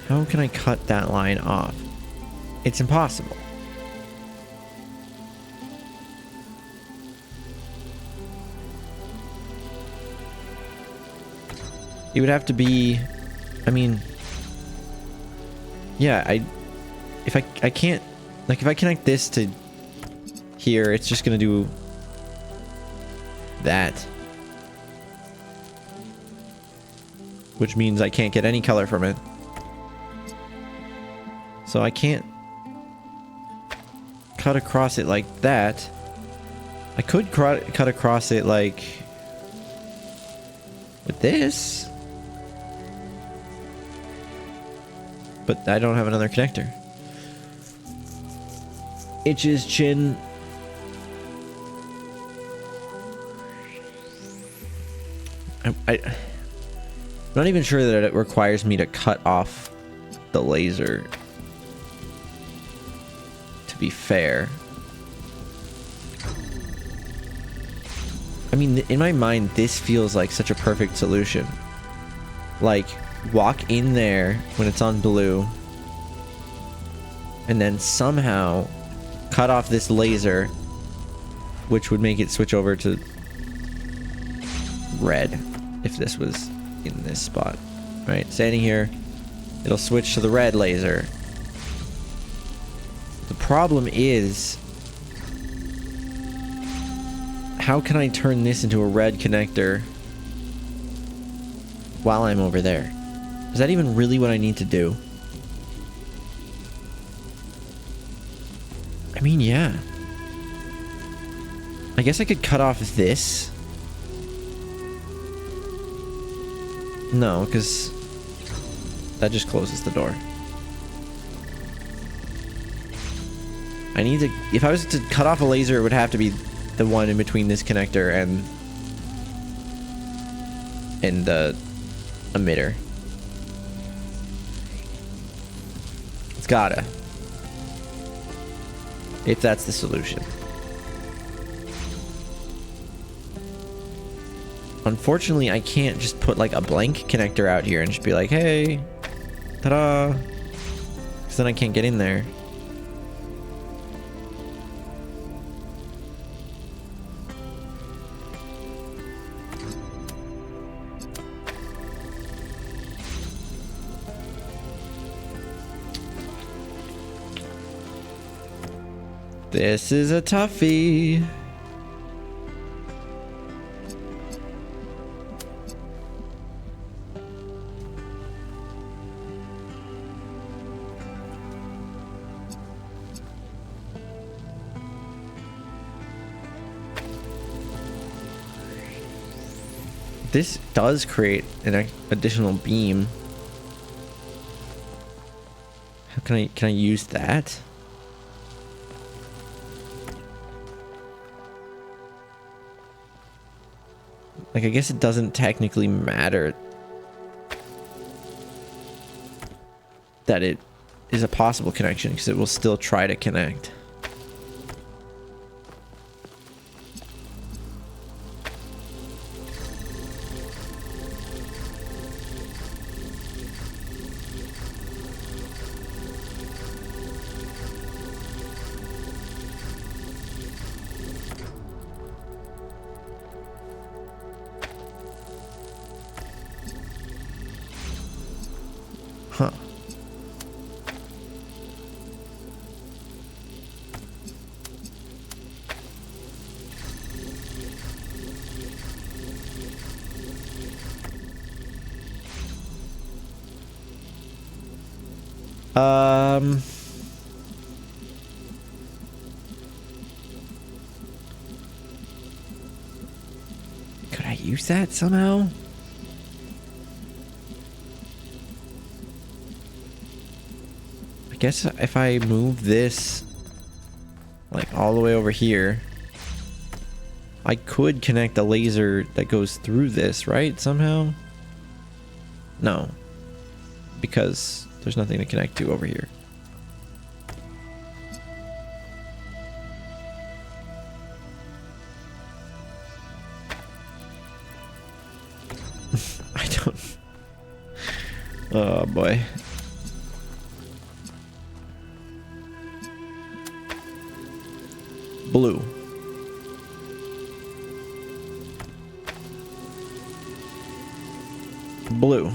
[SPEAKER 1] How can I cut that line off? It's impossible. It would have to be... I mean... Yeah, if I can't... Like, if I connect this to... here, it's just gonna do that, which means I can't get any color from it, so I can't cut across it like that. I could cut across it like with this, but I don't have another connector. Itches chin. I'm not even sure that it requires me to cut off the laser, to be fair. I mean, in my mind, this feels like such a perfect solution. Like, walk in there when it's on blue, and then somehow cut off this laser, which would make it switch over to red if this was in this spot, right? Standing here, it'll switch to the red laser. The problem is, how can I turn this into a red connector while I'm over there? Is that even really what I need to do? I mean, yeah. I guess I could cut off this No, because that just closes the door. I need to, if I was to cut off a laser, it would have to be the one in between this connector and the emitter. It's gotta. If that's the solution. Unfortunately, I can't just put like a blank connector out here and just be like, hey, ta-da. Because then I can't get in there. This is a toughie. This does create an additional beam. How can I use that? Like, I guess it doesn't technically matter that it is a possible connection because it will still try to connect. Huh. Could I use that somehow? I guess if I move this like all the way over here, I could connect a laser that goes through this, right? Somehow? No, because there's nothing to connect to over here. I don't. Oh boy. Blue. Blue.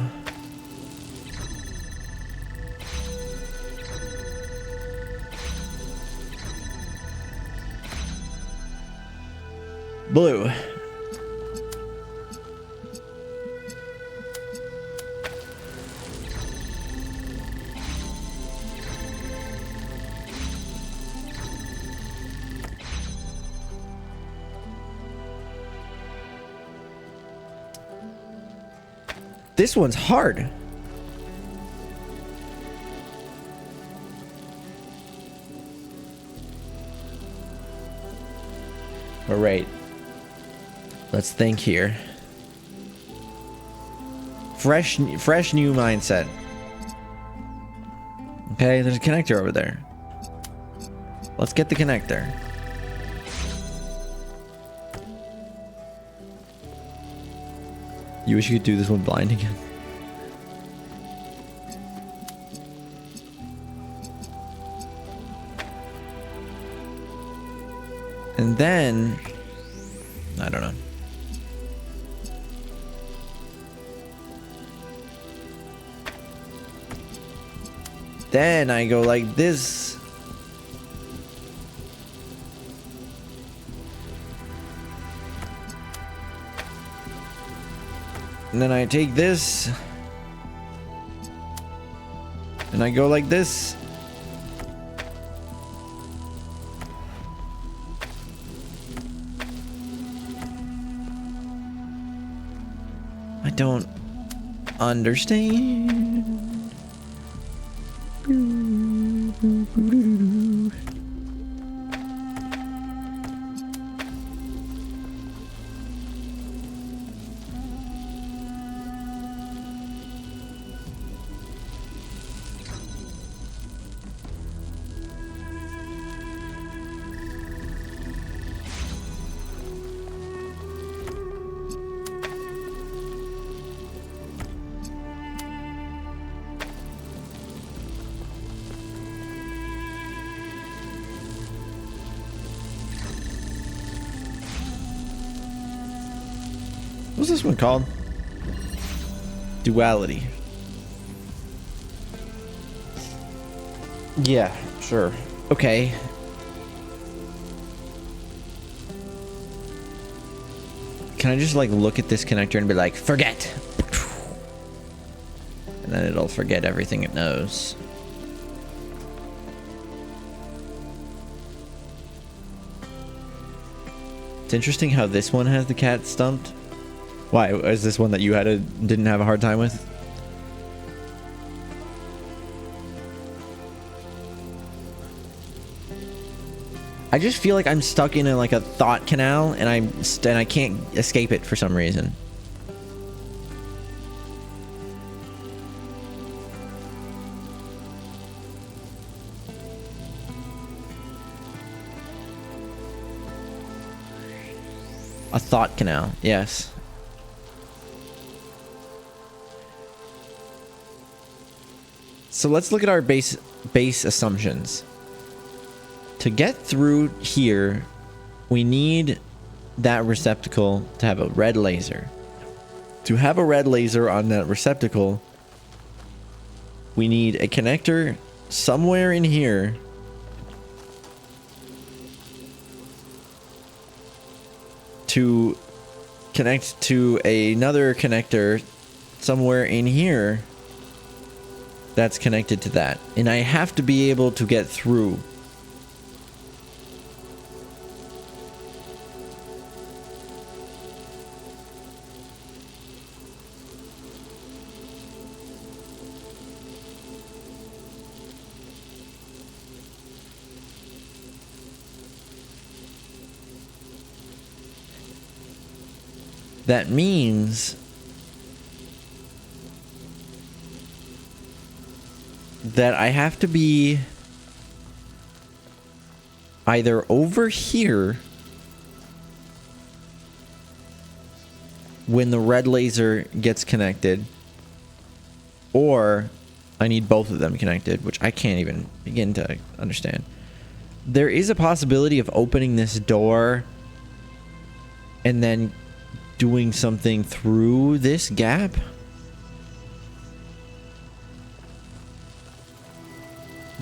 [SPEAKER 1] Blue. This one's hard. All right. Let's think here. Fresh new mindset. Okay, there's a connector over there. Let's get the connector. You wish you could do this one blind again. And then, I don't know. Then I go like this. And then I take this. And I go like this. I don't. understand. What's this one called? Duality. Yeah, sure. Okay. Can I just like look at this connector and be like, forget? And then it'll forget everything it knows. It's interesting how this one has the cat stumped. Why is this one that you didn't have a hard time with? I just feel like I'm stuck in like a thought canal, and I can't escape it for some reason. A thought canal, yes. So let's look at our base assumptions. To get through here, we need that receptacle to have a red laser. To have a red laser on that receptacle, we need a connector somewhere in here to connect to another connector somewhere in here that's connected to that. And I have to be able to get through. That means that I have to be either over here when the red laser gets connected, or I need both of them connected, which I can't even begin to understand. There is a possibility of opening this door and then doing something through this gap.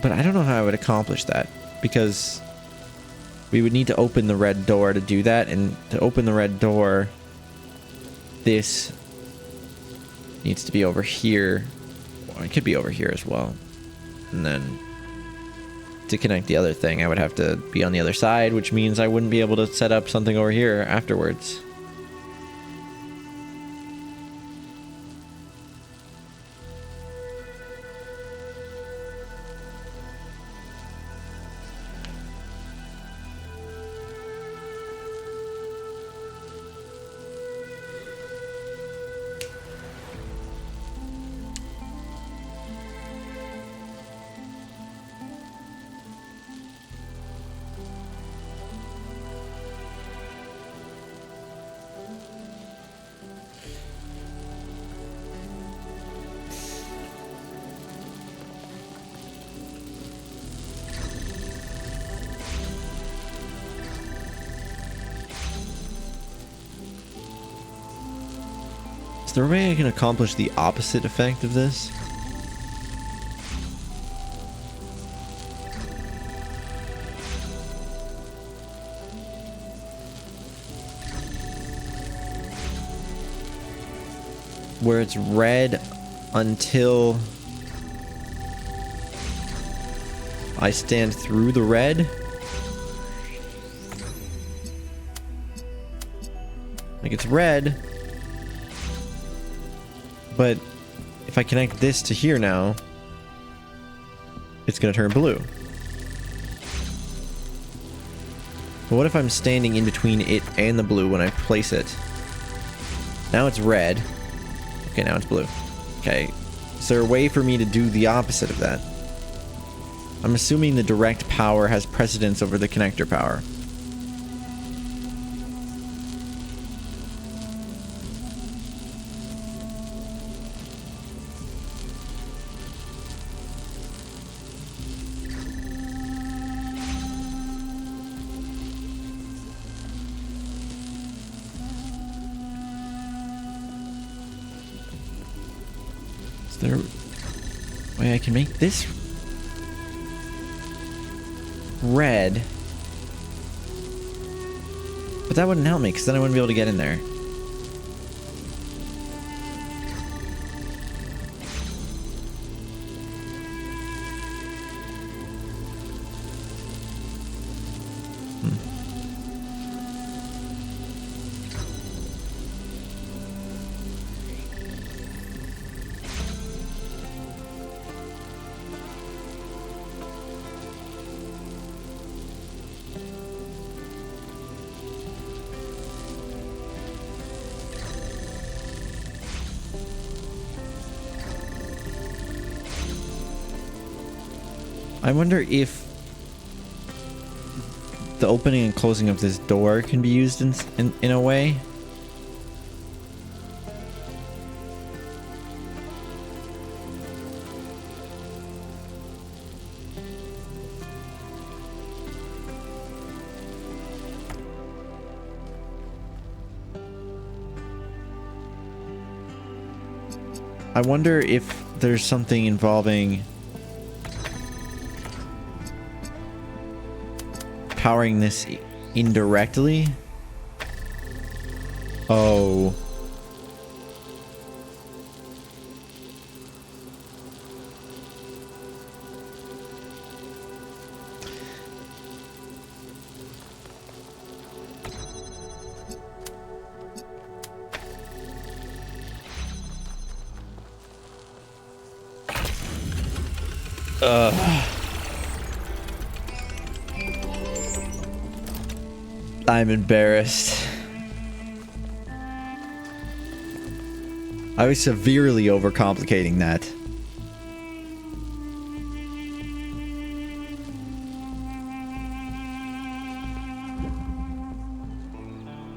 [SPEAKER 1] But I don't know how I would accomplish that, because we would need to open the red door to do that, and to open the red door, this needs to be over here. Well, it could be over here as well. And then to connect the other thing, I would have to be on the other side, which means I wouldn't be able to set up something over here afterwards. Is there a way I can accomplish the opposite effect of this? Where it's red until I stand through the red? Like it's red, but if I connect this to here now, it's going to turn blue. But what if I'm standing in between it and the blue when I place it? Now it's red. Okay, now it's blue. Okay. Is there a way for me to do the opposite of that? I'm assuming the direct power has precedence over the connector power. Is there a way I can make this red? But that wouldn't help me, because then I wouldn't be able to get in there. I wonder if the opening and closing of this door can be used in a way. I wonder if there's something involving powering this indirectly. Oh. I'm embarrassed. I was severely overcomplicating that.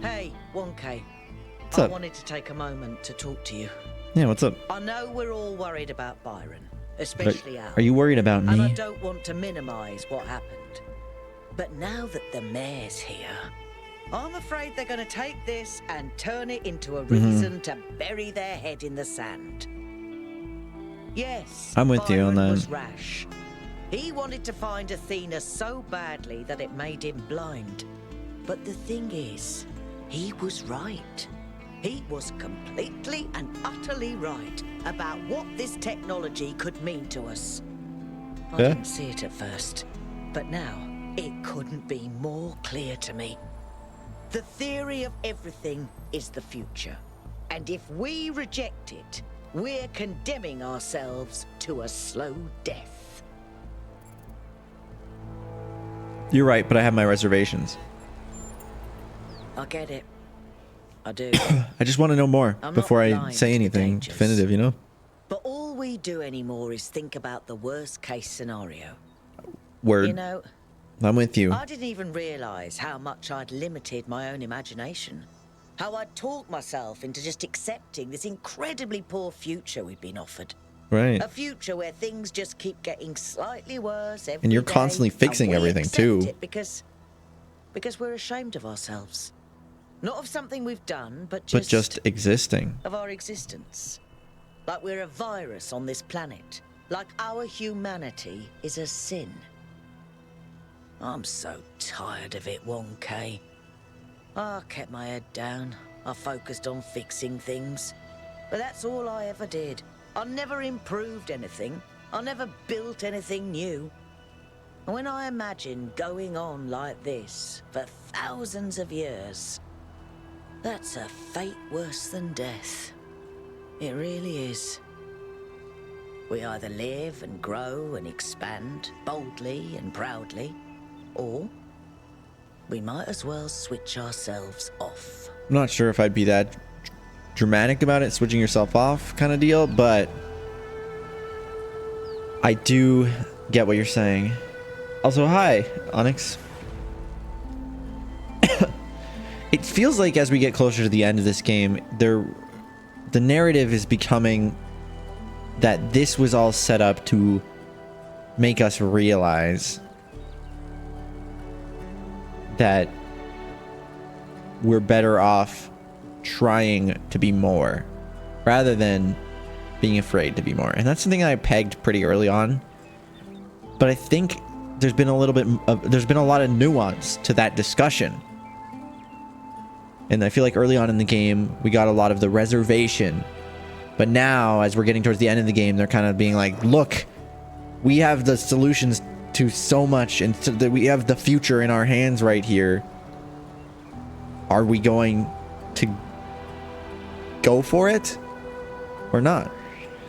[SPEAKER 9] Hey, 1K.
[SPEAKER 1] What's
[SPEAKER 9] I
[SPEAKER 1] up?
[SPEAKER 9] wanted to take a moment to talk to you.
[SPEAKER 1] Yeah, what's up?
[SPEAKER 9] I know we're all worried about Byron, especially Al.
[SPEAKER 1] Are you worried about
[SPEAKER 9] And I
[SPEAKER 1] me?
[SPEAKER 9] don't want to minimize what happened. But now that the mayor's here, I'm afraid they're going to take this and turn it into a reason to bury their head in the sand. Yes,
[SPEAKER 1] I'm with you on
[SPEAKER 9] Byron was
[SPEAKER 1] that.
[SPEAKER 9] rash. He wanted to find Athena so badly that it made him blind. But the thing is, he was right. He was completely and utterly right about what this technology could mean to us. I
[SPEAKER 1] Yeah.
[SPEAKER 9] didn't see it at first, but now it couldn't be more clear to me. The theory of everything is the future. And if we reject it, we're condemning ourselves to a slow death.
[SPEAKER 1] You're right, but I have my reservations.
[SPEAKER 9] I get it. I do.
[SPEAKER 1] I just want to know more
[SPEAKER 9] I'm not
[SPEAKER 1] before I
[SPEAKER 9] blind
[SPEAKER 1] say
[SPEAKER 9] to the
[SPEAKER 1] anything
[SPEAKER 9] dangers.
[SPEAKER 1] definitive, you know?
[SPEAKER 9] But all we do anymore is think about the worst case scenario.
[SPEAKER 1] Word.
[SPEAKER 9] You know,
[SPEAKER 1] I'm with you.
[SPEAKER 9] I didn't even realize how much I'd limited my own imagination. How I'd talked myself into just accepting this incredibly poor future we've been offered.
[SPEAKER 1] Right.
[SPEAKER 9] A future where things just keep getting slightly worse every
[SPEAKER 1] And you're
[SPEAKER 9] day,
[SPEAKER 1] constantly fixing
[SPEAKER 9] and we
[SPEAKER 1] everything,
[SPEAKER 9] accept
[SPEAKER 1] too.
[SPEAKER 9] it because we're ashamed of ourselves. Not of something we've done, but
[SPEAKER 1] just existing.
[SPEAKER 9] of our existence. Like we're a virus on this planet. Like our humanity is a sin. I'm so tired of it, 1K. I kept my head down. I focused on fixing things. But that's all I ever did. I never improved anything. I never built anything new. And when I imagine going on like this for thousands of years, that's a fate worse than death. It really is. We either live and grow and expand boldly and proudly, or we might as well switch ourselves off.
[SPEAKER 1] I'm not sure if I'd be that dramatic about it, switching yourself off kind of deal, but I do get what you're saying. Also, hi, Onyx. It feels like as we get closer to the end of this game, the narrative is becoming that this was all set up to make us realize that we're better off trying to be more rather than being afraid to be more. And that's something I pegged pretty early on. But I think there's been a lot of nuance to that discussion. And I feel like early on in the game, we got a lot of the reservation. But now, as we're getting towards the end of the game, they're kind of being like, look, we have the solutions to so much, and so that we have the future in our hands right here. Are we going to go for it or not?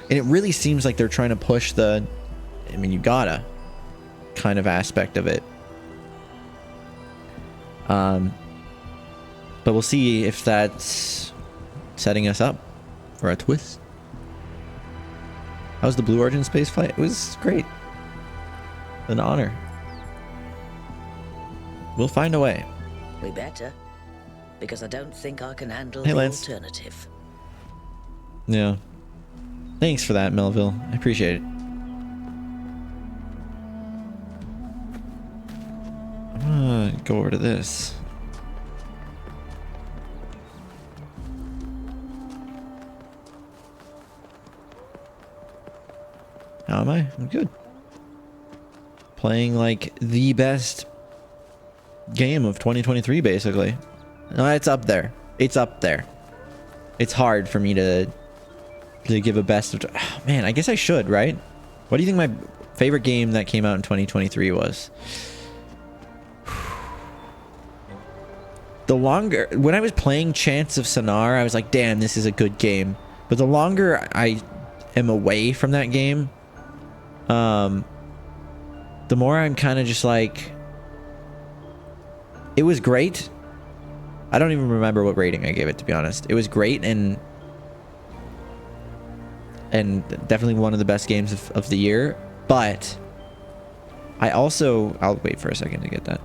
[SPEAKER 1] And it really seems like they're trying to push the, I mean, you gotta kind of aspect of it. But we'll see if that's setting us up for a twist. How's the Blue Origin space flight? It was great. An honor. We'll find a way.
[SPEAKER 9] We better, because I don't think I can handle
[SPEAKER 1] Hey,
[SPEAKER 9] the
[SPEAKER 1] Lance.
[SPEAKER 9] alternative.
[SPEAKER 1] Yeah. Thanks for that, Melville. I appreciate it. I'm gonna go over to this. How am I? I'm good. Playing like the best game of 2023, basically. No, it's up there. It's up there. It's hard for me to give a best of... Oh, man, I guess I should, right? What do you think my favorite game that came out in 2023 was? The longer... When I was playing Chants of Sonar, I was like, damn, this is a good game. But the longer I am away from that game, the more I'm kind of just like... It was great. I don't even remember what rating I gave it, to be honest. It was great and definitely one of the best games of the year. But I also... I'll wait for a second to get that.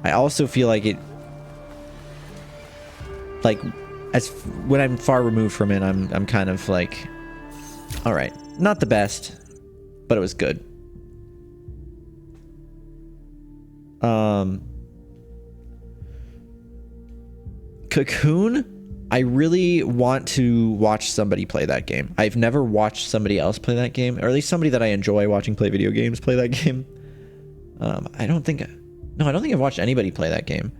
[SPEAKER 1] I also feel like it... Like, as when I'm far removed from it, I'm kind of like... Alright. Not the best, but it was good. Cocoon, I really want to watch somebody play that game. I've never watched somebody else play that game, or at least somebody that I enjoy watching play video games play that game. I don't think I've watched anybody play that game.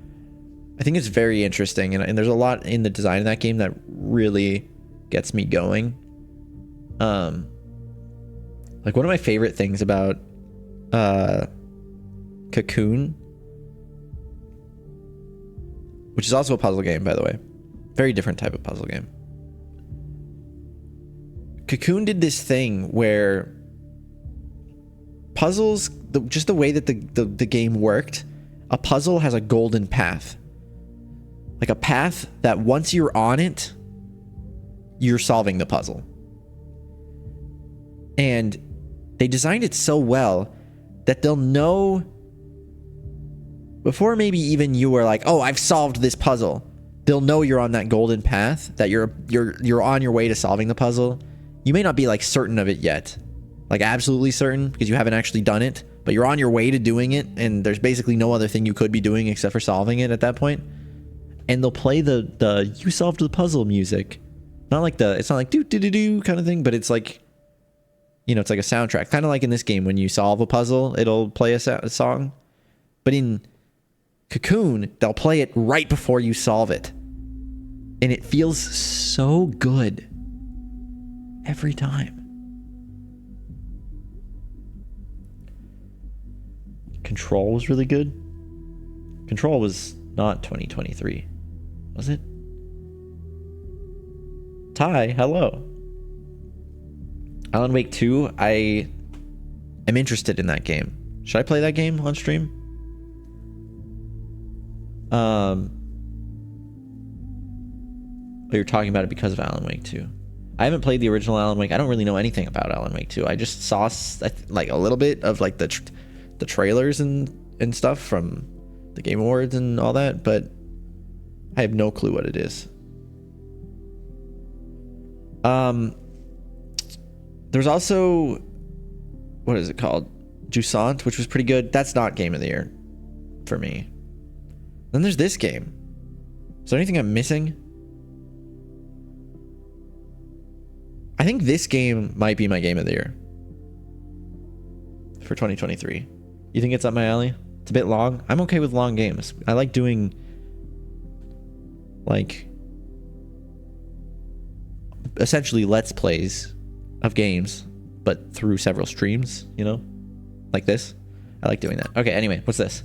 [SPEAKER 1] I think it's very interesting, and there's a lot in the design of that game that really gets me going. Like one of my favorite things about Cocoon, which is also a puzzle game, by the way. Very different type of puzzle game. Cocoon did this thing where puzzles, just the way that the game worked, a puzzle has a golden path. Like a path that once you're on it, you're solving the puzzle. And they designed it so well that they'll know... Before maybe even you were like, oh, I've solved this puzzle. They'll know you're on that golden path, that you're on your way to solving the puzzle. You may not be like certain of it yet, like absolutely certain, because you haven't actually done it, but you're on your way to doing it, and there's basically no other thing you could be doing except for solving it at that point. And they'll play the you solved the puzzle music. It's not like do do do do kind of thing, but it's like, you know, it's like a soundtrack. Kind of like in this game, when you solve a puzzle, it'll play a song. But in Cocoon, they'll play it right before you solve it. And it feels so good every time. Control was really good. Control was not 2023, was it? Ty, hello. Alan Wake 2, I am interested in that game. Should I play that game on stream? Oh, you're talking about it because of Alan Wake 2. I haven't played the original Alan Wake. I don't really know anything about Alan Wake 2. I just saw like a little bit of like the trailers and stuff from the Game Awards and all that, but I have no clue what it is. There's also, what is it called? Jusant, which was pretty good. That's not Game of the Year for me. Then there's this game. Is there anything I'm missing? I think this game might be my Game of the Year for 2023. You think it's up my alley? It's a bit long. I'm okay with long games. I like doing like essentially let's plays of games, but through several streams, you know, like this. I like doing that. Okay, anyway, what's this?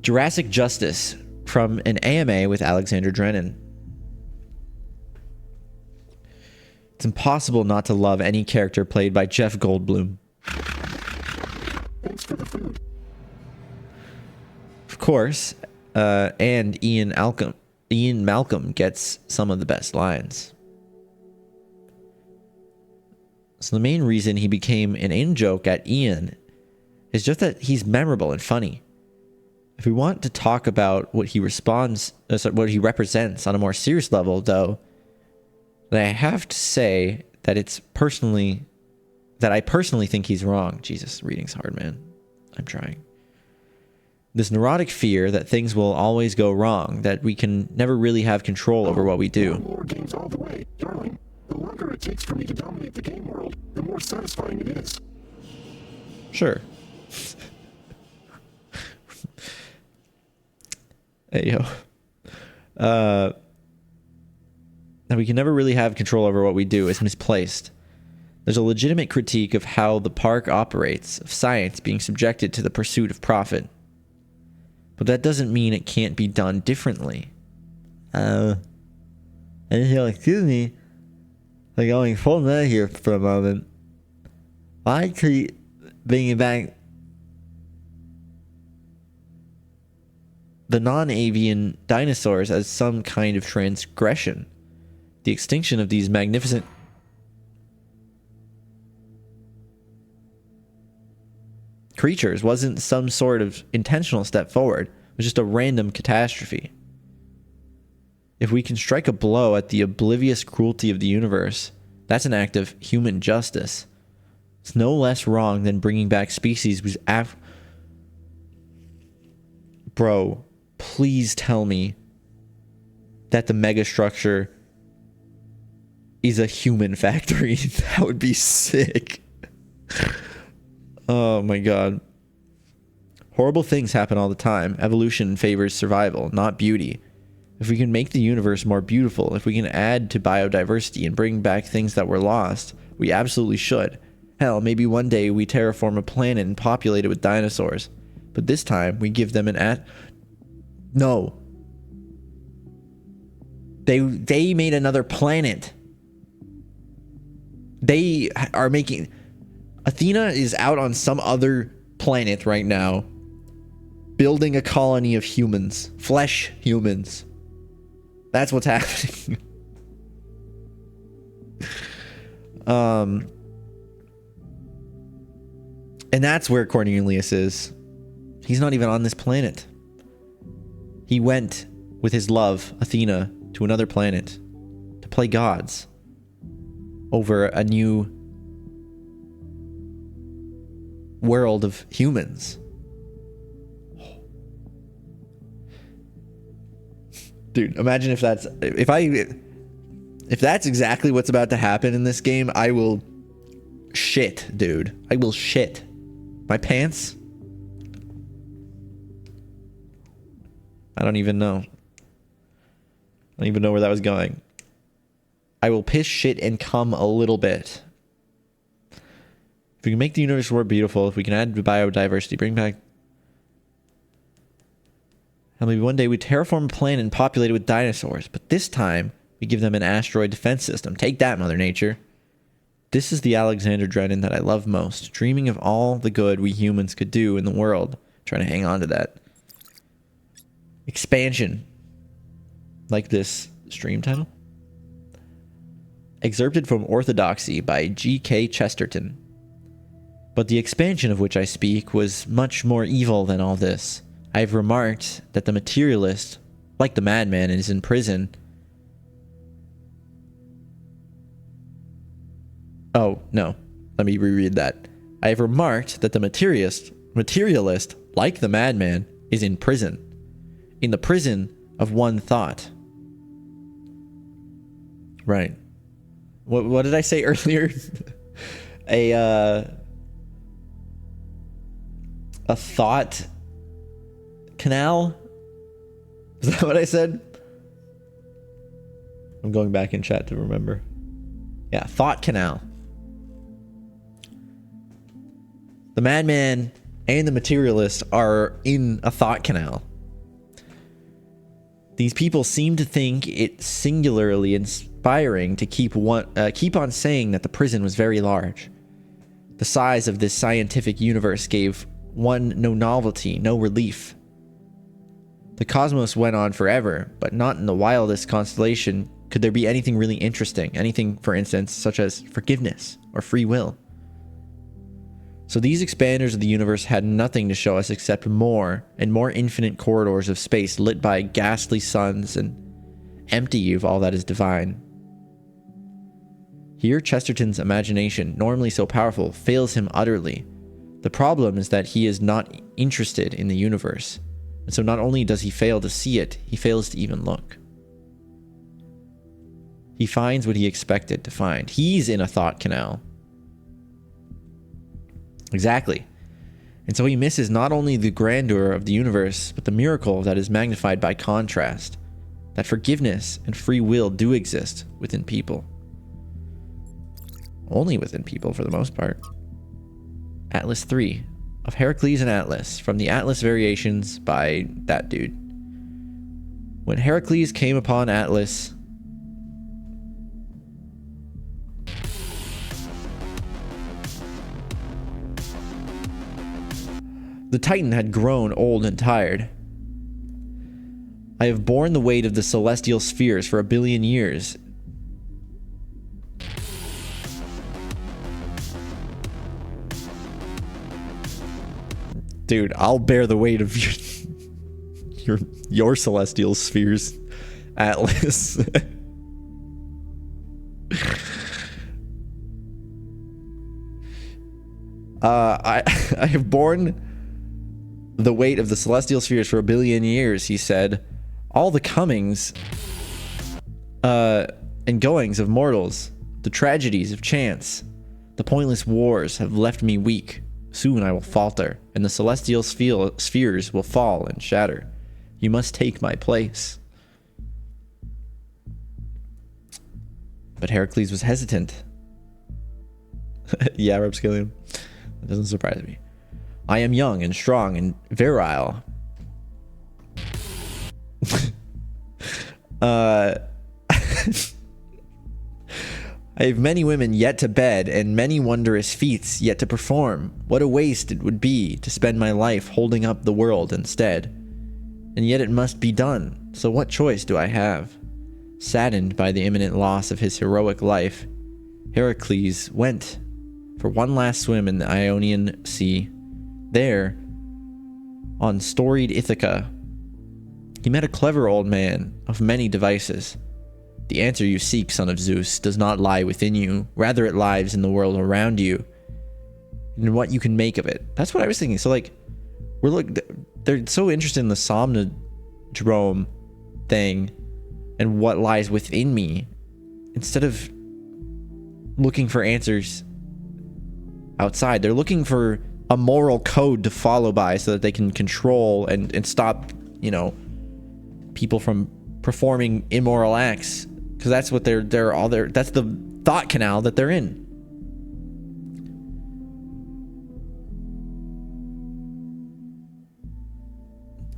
[SPEAKER 1] Jurassic Justice from an AMA with Alexandra Drennan. It's impossible not to love any character played by Jeff Goldblum.
[SPEAKER 18] Thanks for the food.
[SPEAKER 1] Of course, and Ian Malcolm gets some of the best lines. So the main reason he became an in-joke at Ian is just that he's memorable and funny. If we want to talk about what he represents on a more serious level, though, then I have to say that I personally think he's wrong. Jesus, reading's hard, man. I'm trying. This neurotic fear that things will always go wrong, that we can never really have control over what we do.
[SPEAKER 18] More games all the way, darling. The longer it takes for me to dominate the game world, the more satisfying it is.
[SPEAKER 1] Sure. Hey, yo. That we can never really have control over what we do is misplaced. There's a legitimate critique of how the park operates, of science being subjected to the pursuit of profit. But that doesn't mean it can't be done differently.
[SPEAKER 19] Excuse me, like going full meta here for a moment. I treat bringing back
[SPEAKER 1] the non-avian dinosaurs as some kind of transgression. The extinction of these magnificent creatures wasn't some sort of intentional step forward. It was just a random catastrophe. If we can strike a blow at the oblivious cruelty of the universe, that's an act of human justice. It's no less wrong than bringing back species whose Bro, please tell me that the megastructure is a human factory. That would be sick. Oh my god. Horrible things happen all the time. Evolution favors survival, not beauty. If we can make the universe more beautiful, if we can add to biodiversity and bring back things that were lost, we absolutely should. Hell, maybe one day we terraform a planet and populate it with dinosaurs. But this time, we give them No. They made another planet. They are making... Athena is out on some other planet right now, building a colony of humans. Flesh humans. That's what's happening. And that's where Cornelius is. He's not even on this planet. He went with his love, Athena, to another planet to play gods over a new world of humans. Dude, imagine if that's exactly what's about to happen in this game, I will shit, dude. I will shit. My pants? I don't even know. I don't even know where that was going. I will piss, shit, and cum a little bit. If we can make the universe more beautiful, if we can add biodiversity, bring back... And maybe one day we terraform a planet and populate it with dinosaurs. But this time, we give them an asteroid defense system. Take that, Mother Nature. This is the Alexander Drennan that I love most, dreaming of all the good we humans could do in the world. Trying to hang on to that. Expansion. Like this stream title. Excerpted from Orthodoxy by G.K. Chesterton. But the expansion of which I speak was much more evil than all this. I have remarked that the materialist, like the madman, is in prison. Oh, no. Let me reread that. I have remarked that the materialist, like the madman, is in prison. In the prison of one thought. Right. What did I say earlier? A thought canal? Is that what I said? I'm going back in chat to remember. Yeah, thought canal. The madman and the materialist are in a thought canal. These people seem to think it singularly inspiring to keep on saying that the prison was very large. The size of this scientific universe gave one no novelty, no relief. The cosmos went on forever, but not in the wildest constellation could there be anything really interesting. Anything, for instance, such as forgiveness or free will. So these expanders of the universe had nothing to show us except more and more infinite corridors of space lit by ghastly suns and empty of all that is divine. Here Chesterton's imagination, normally so powerful, fails him utterly. The problem is that he is not interested in the universe. And so not only does he fail to see it, he fails to even look. He finds what he expected to find. He's in a thought canal. Exactly. And so he misses not only the grandeur of the universe, but the miracle that is magnified by contrast. That forgiveness and free will do exist within people. Only within people for the most part. Atlas 3 of Heracles and Atlas from the Atlas Variations by that dude. When Heracles came upon Atlas, the Titan had grown old and tired. I have borne the weight of the celestial spheres for 1 billion years. Dude, I'll bear the weight of your celestial spheres, Atlas. I have borne the weight of the celestial spheres for 1 billion years, he said. All the comings and goings of mortals, the tragedies of chance, the pointless wars have left me weak. Soon I will falter, and the celestial spheres will fall and shatter. You must take my place. But Heracles was hesitant. Yeah, Repskillion. That doesn't surprise me. I am young and strong and virile. I have many women yet to bed and many wondrous feats yet to perform. What a waste it would be to spend my life holding up the world instead. And yet it must be done. So what choice do I have? Saddened by the imminent loss of his heroic life, Heracles went for one last swim in the Ionian Sea. There, on storied Ithaca, he met a clever old man of many devices. The answer you seek, son of Zeus, does not lie within you. Rather, it lies in the world around you and what you can make of it. That's what I was thinking. So, like, they're so interested in the somnodrome thing and what lies within me instead of looking for answers outside. They're looking for a moral code to follow by so that they can control and stop, you know, people from performing immoral acts. Because that's what that's the thought canal that they're in.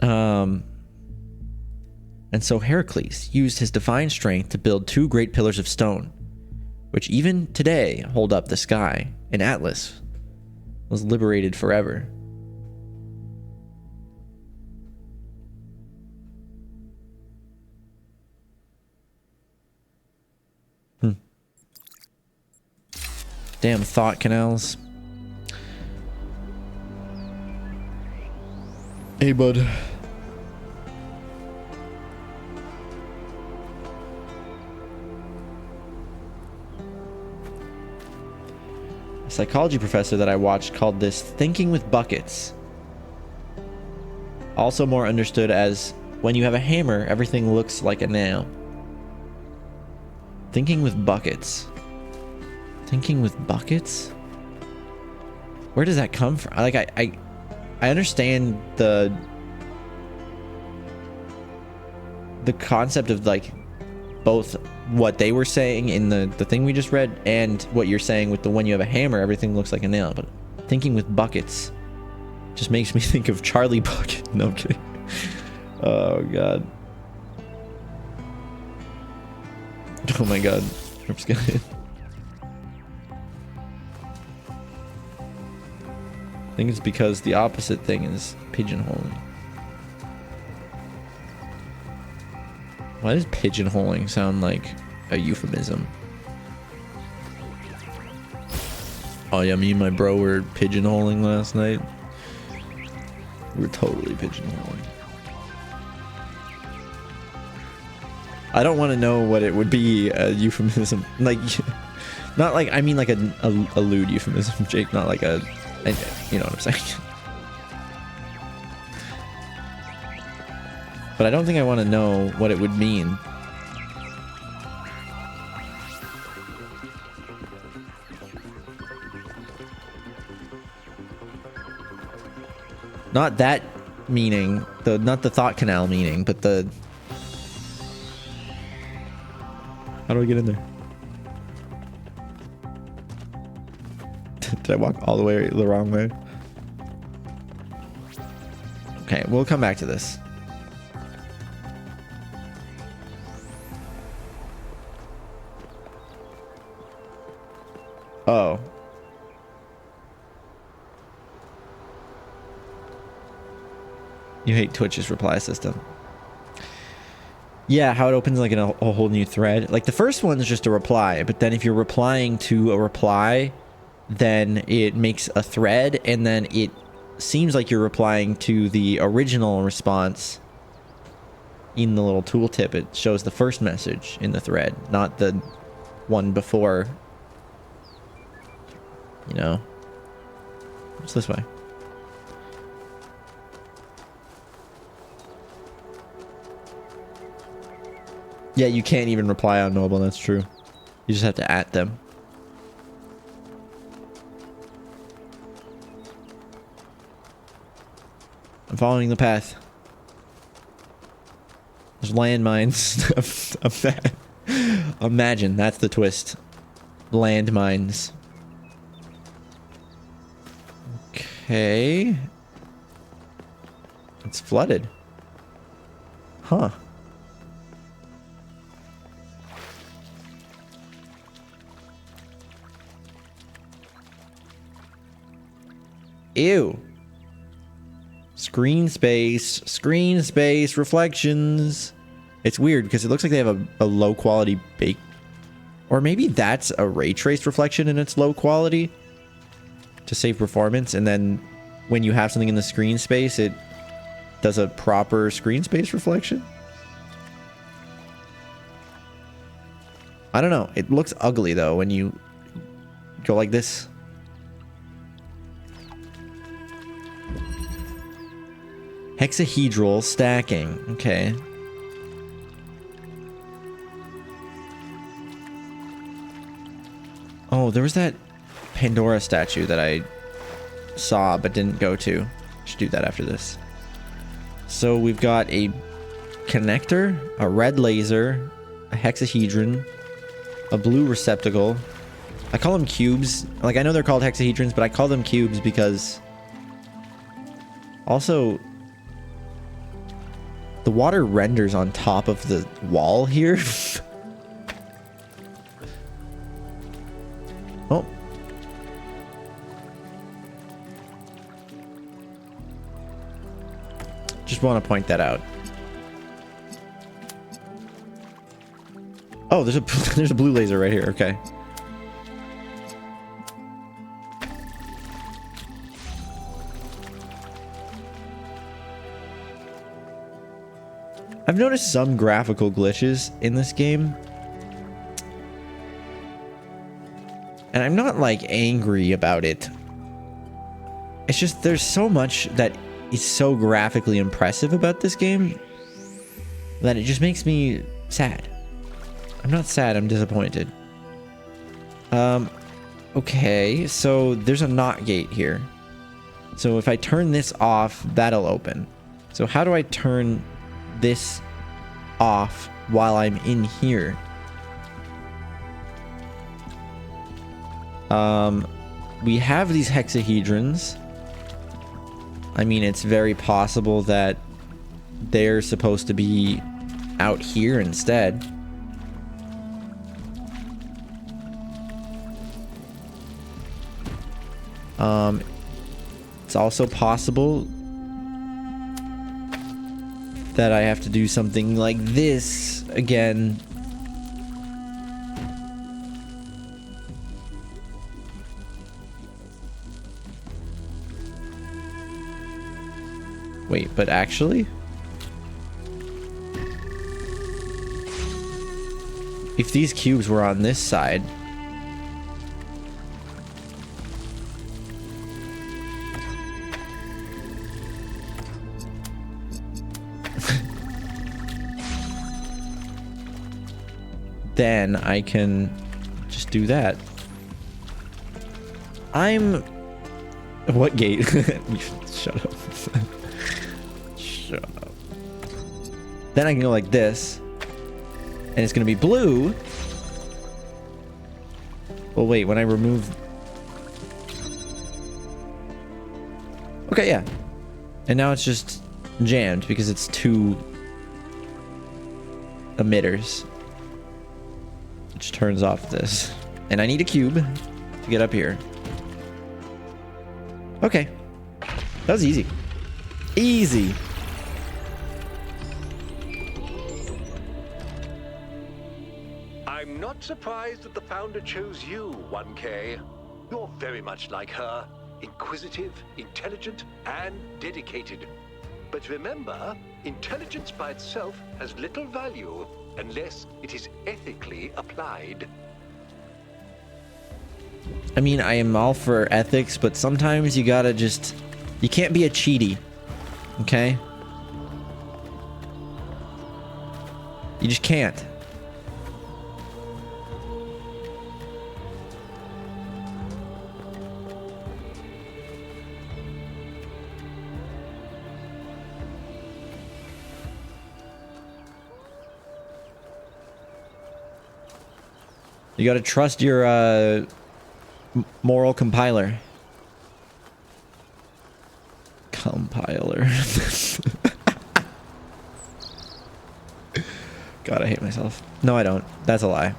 [SPEAKER 1] And so Heracles used his divine strength to build 2 great pillars of stone. which even today hold up the sky, and Atlas was liberated forever. Damn thought canals. Hey, bud. A psychology professor that I watched called this thinking with buckets. Also more understood as when you have a hammer, everything looks like a nail. Thinking with buckets. Thinking with buckets? Where does that come from? Like, I understand the concept of like both what they were saying in the thing we just read and what you're saying with the when you have a hammer, everything looks like a nail. But thinking with buckets just makes me think of Charlie Bucket. No, I'm kidding. Oh, God. Oh, my God. I'm just gonna... I think it's because the opposite thing is pigeonholing. Why does pigeonholing sound like a euphemism? Oh yeah, me and my bro were pigeonholing last night. We were totally pigeonholing. I don't want to know what it would be a euphemism. Like, not like, I mean like a lewd euphemism, Jake, not like a... You know what I'm saying? But I don't think I want to know what it would mean. Not that meaning, not the thought canal meaning, but the... How do I get in there? Did I walk all the way the wrong way? Okay, we'll come back to this. Oh. You hate Twitch's reply system. Yeah, how it opens like in a whole new thread. Like the first one is just a reply, but then if you're replying to a reply, then it makes a thread, and then it seems like you're replying to the original response. In the little tooltip, it shows the first message in the thread, not the one before. You know? It's this way. Yeah, you can't even reply on mobile, that's true. You just have to @ them. I'm following the path. There's landmines. Imagine, that's the twist. Landmines. Okay. It's flooded. Huh. Ew. Screen space, reflections. It's weird because it looks like they have a low quality bake. Or maybe that's a ray traced reflection and it's low quality to save performance. And then when you have something in the screen space, it does a proper screen space reflection. I don't know. It looks ugly though when you go like this. Hexahedral stacking. Okay. Oh, there was that Pandora statue that I saw but didn't go to. Should do that after this. So we've got a connector, a red laser, a hexahedron, a blue receptacle. I call them cubes. Like, I know they're called hexahedrons, but I call them cubes because also the water renders on top of the wall here. just want to point that out. Oh, there's a there's a blue laser right here. Okay. I've noticed some graphical glitches in this game. And I'm not like angry about it. It's just there's so much that is so graphically impressive about this game that it just makes me sad. I'm not sad, I'm disappointed. Okay, so there's a NOT gate here. So if I turn this off, that'll open. So how do I turn this off while I'm in here? We have these hexahedrons. I mean, it's very possible that they're supposed to be out here instead. It's also possible that I have to do something like this again. Wait, but actually, if these cubes were on this side, then I can just do that. What gate? Shut up. Shut up. Then I can go like this, and it's gonna be blue. Well, wait, when I remove... Okay, yeah. And now it's just jammed because it's two emitters. Which turns off this. And I need a cube to get up here. Okay. That was easy. Easy.
[SPEAKER 7] I'm not surprised that the founder chose you, 1K. You're very much like her. Inquisitive, intelligent, and dedicated. But remember, intelligence by itself has little value unless it is ethically applied.
[SPEAKER 1] I mean, I am all for ethics, but sometimes you gotta just... You can't be a cheaty. Okay? You just can't. You gotta trust your moral compiler. Compiler. God, I hate myself. No, I don't. That's a lie.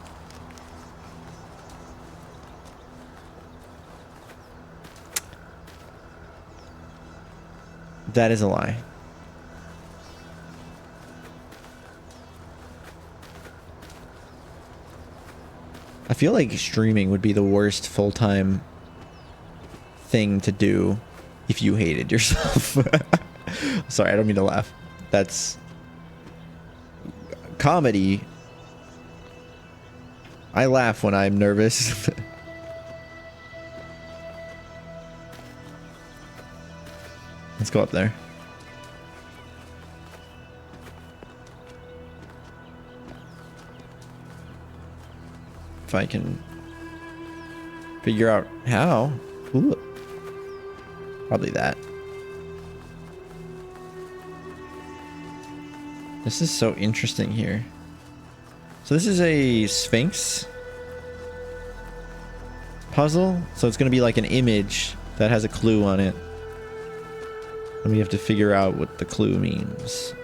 [SPEAKER 1] That is a lie. I feel like streaming would be the worst full-time thing to do if you hated yourself. Sorry, I don't mean to laugh. That's comedy. I laugh when I'm nervous. Let's go up there. If I can figure out how. Ooh. Probably that. This is so interesting here. So this is a Sphinx puzzle. So it's going to be like an image that has a clue on it. And we have to figure out what the clue means.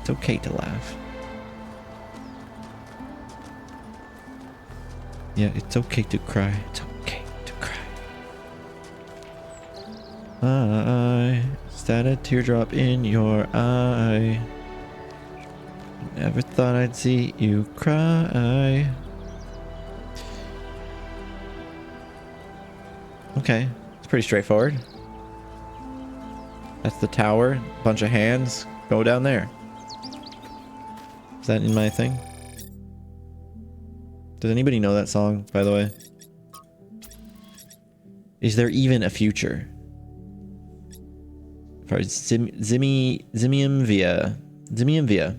[SPEAKER 1] It's okay to laugh. Yeah, it's okay to cry. It's okay to cry. eye. Is that a teardrop in your eye? Never thought I'd see you cry. Okay, it's pretty straightforward. That's the tower. Bunch of hands. Go down there. Is that in my thing? Does anybody know that song, by the way? Is there even a future? Zimium Via.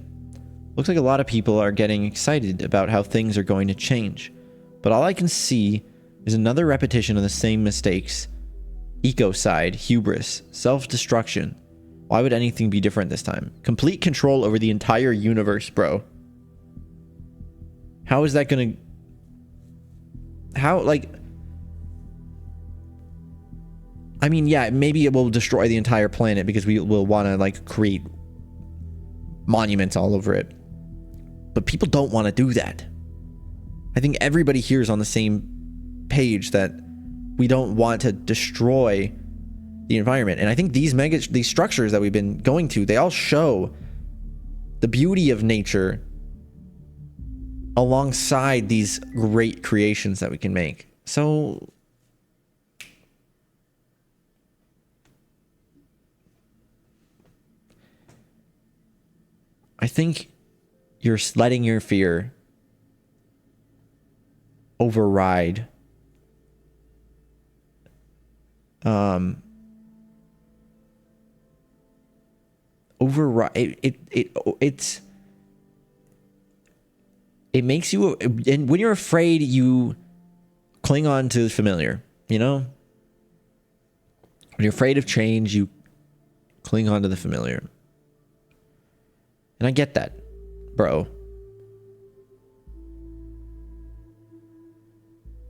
[SPEAKER 1] Looks like a lot of people are getting excited about how things are going to change. But all I can see is another repetition of the same mistakes. Ecocide, hubris, self-destruction. Why would anything be different this time? Complete control over the entire universe, bro. How is that gonna... How, like... I mean, yeah, maybe it will destroy the entire planet because we will want to, like, create monuments all over it. But people don't want to do that. I think everybody here is on the same page that we don't want to destroy the environment. And I think these structures that we've been going to, they all show the beauty of nature alongside these great creations that we can make. So I think you're letting your fear override it makes you, and when you're afraid, you cling on to the familiar, you know? When you're afraid of change, you cling on to the familiar. And I get that, bro.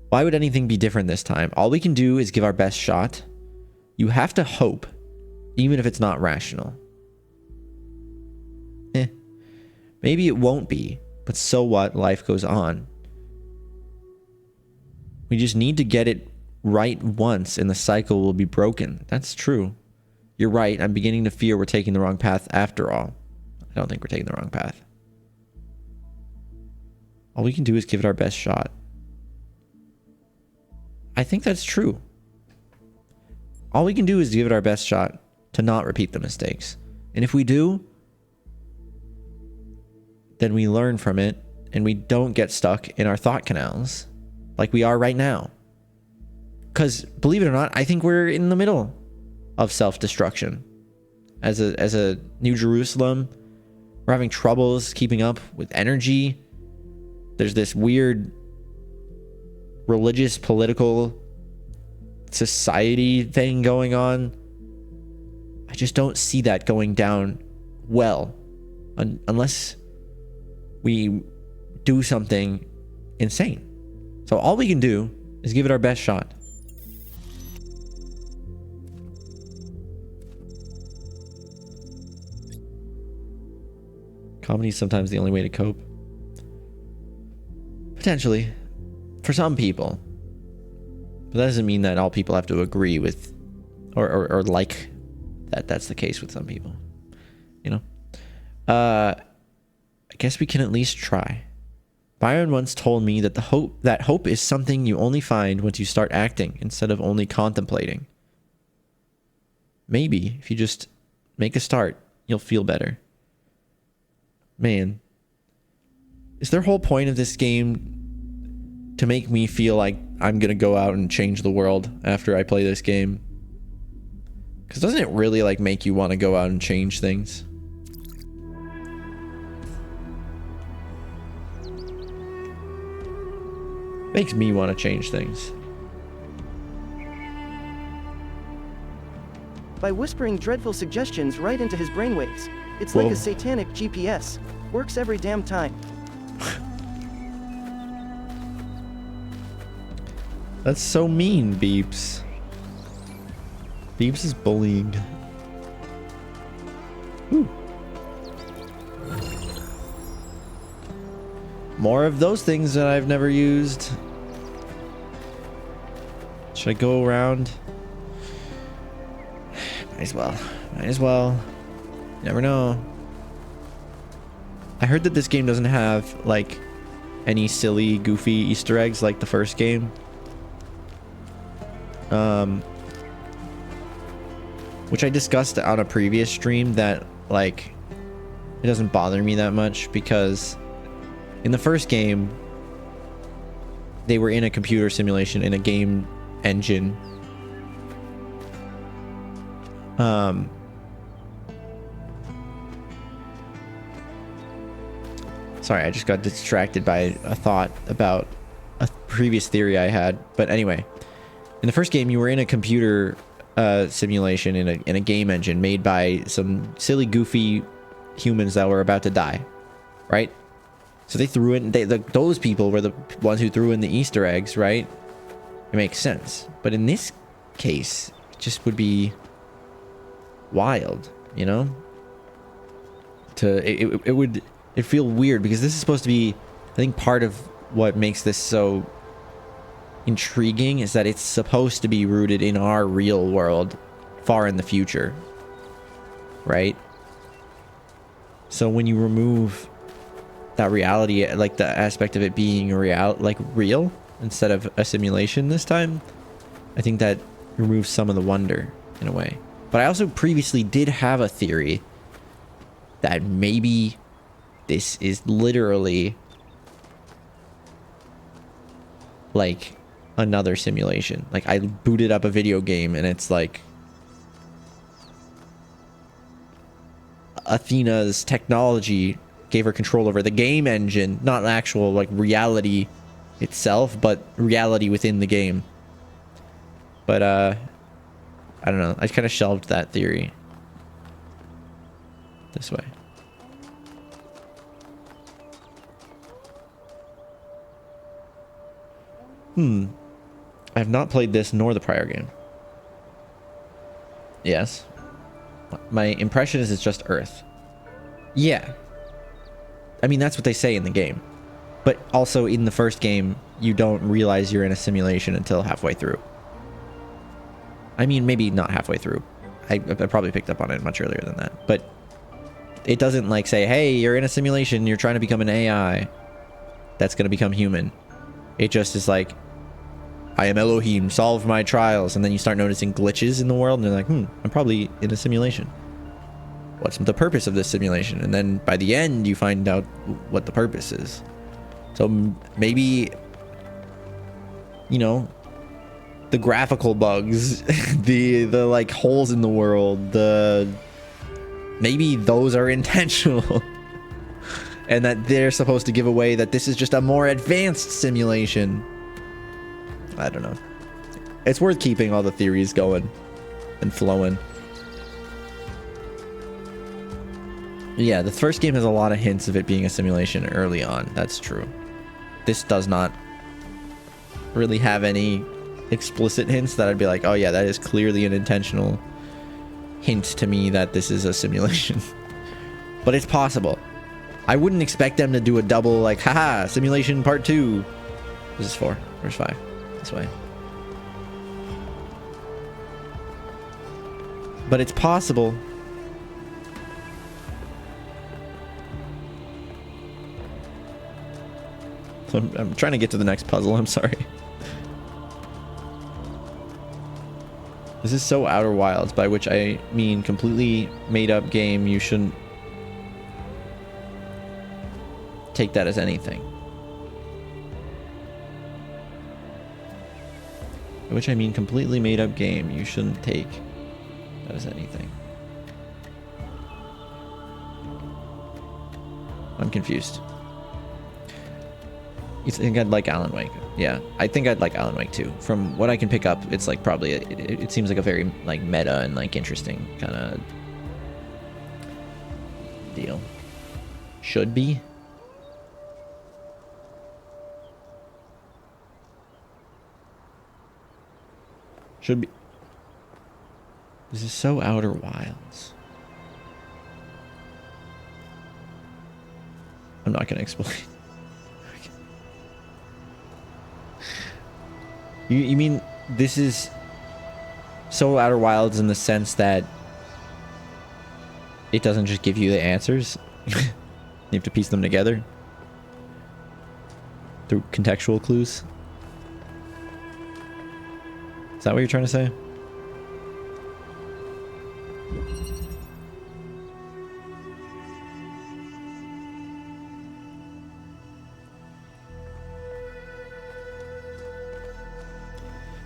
[SPEAKER 1] Why would anything be different this time? All we can do is give our best shot. You have to hope, even if it's not rational. Maybe it won't be, but so what? Life goes on. We just need to get it right once and the cycle will be broken. That's true. You're right. I'm beginning to fear we're taking the wrong path after all. I don't think we're taking the wrong path. All we can do is give it our best shot. I think that's true. All we can do is give it our best shot to not repeat the mistakes. And if we do, then we learn from it and we don't get stuck in our thought canals like we are right now. Because believe it or not, I think we're in the middle of self-destruction. As a New Jerusalem, we're having troubles keeping up with energy. There's this weird religious, political, society thing going on. I just don't see that going down well unless we do something insane. So all we can do is give it our best shot. Comedy is sometimes the only way to cope. Potentially. For some people. But that doesn't mean that all people have to agree with or like that that's the case with some people. You know? I guess we can at least try. Byron once told me that hope is something you only find once you start acting instead of only contemplating. Maybe if you just make a start, you'll feel better. Man, is their whole point of this game to make me feel like I'm gonna go out and change the world after I play this game? Because doesn't it really like make you want to go out and change things? Makes me want to change things.
[SPEAKER 3] By whispering dreadful suggestions right into his brainwaves. It's
[SPEAKER 1] Whoa.
[SPEAKER 3] like a satanic GPS. Works every damn time.
[SPEAKER 1] That's so mean, Beeps. Beeps is bullying. Ooh. More of those things that I've never used. Should I go around? as well. Might as well. Never know. I heard that this game doesn't have, like, any silly, goofy Easter eggs like the first game. Which I discussed on a previous stream that, like, it doesn't bother me that much because in the first game, they were in a computer simulation in a game engine. Sorry, I just got distracted by a thought about a previous theory I had. But anyway, in the first game, you were in a computer simulation in a game engine made by some silly, goofy humans that were about to die, right? So they threw in those people were the ones who threw in the Easter eggs, right? It makes sense. But in this case, it just would be wild, you know? It'd feel weird because this is supposed to be, I think part of what makes this so intriguing is that it's supposed to be rooted in our real world far in the future, right? So when you remove that reality, like the aspect of it being real instead of a simulation this time, I think that removes some of the wonder in a way. But I also previously did have a theory that maybe this is literally like another simulation. Like I booted up a video game and it's like Athena's technology gave her control over the game engine, not actual like reality itself, but reality within the game. But I don't know. I kind of shelved that theory this way. I have not played this nor the prior game. Yes. My impression is it's just Earth. Yeah. I mean, that's what they say in the game. But also in the first game, you don't realize you're in a simulation until halfway through. I mean, maybe not halfway through. I probably picked up on it much earlier than that. But it doesn't like say, hey, you're in a simulation, you're trying to become an AI that's going to become human. It just is like, I am Elohim, solve my trials. And then you start noticing glitches in the world and you're like, I'm probably in a simulation. What's the purpose of this simulation? And then by the end, you find out what the purpose is. So maybe, you know, the graphical bugs, the like holes in the world, maybe those are intentional. And that they're supposed to give away that this is just a more advanced simulation. I don't know. It's worth keeping all the theories going and flowing. Yeah, the first game has a lot of hints of it being a simulation early on. That's true. This does not really have any explicit hints that I'd be like, oh yeah, that is clearly an intentional hint to me that this is a simulation. But it's possible. I wouldn't expect them to do a double, like, haha, simulation part 2. This is 4. Where's 5? This way. But it's possible. So I'm trying to get to the next puzzle. I'm sorry. This is so Outer Wilds, by which I mean completely made up game. You shouldn't take that as anything. By which I mean completely made up game. You shouldn't take that as anything. I'm confused. You think I'd like Alan Wake? Yeah, I think I'd like Alan Wake too. From what I can pick up, it's like probably it seems like a very like meta and like interesting kind of deal. Should be. Should be. This is so Outer Wilds. I'm not gonna explain. You mean this is so Outer Wilds in the sense that it doesn't just give you the answers. You have to piece them together through contextual clues. Is that what you're trying to say?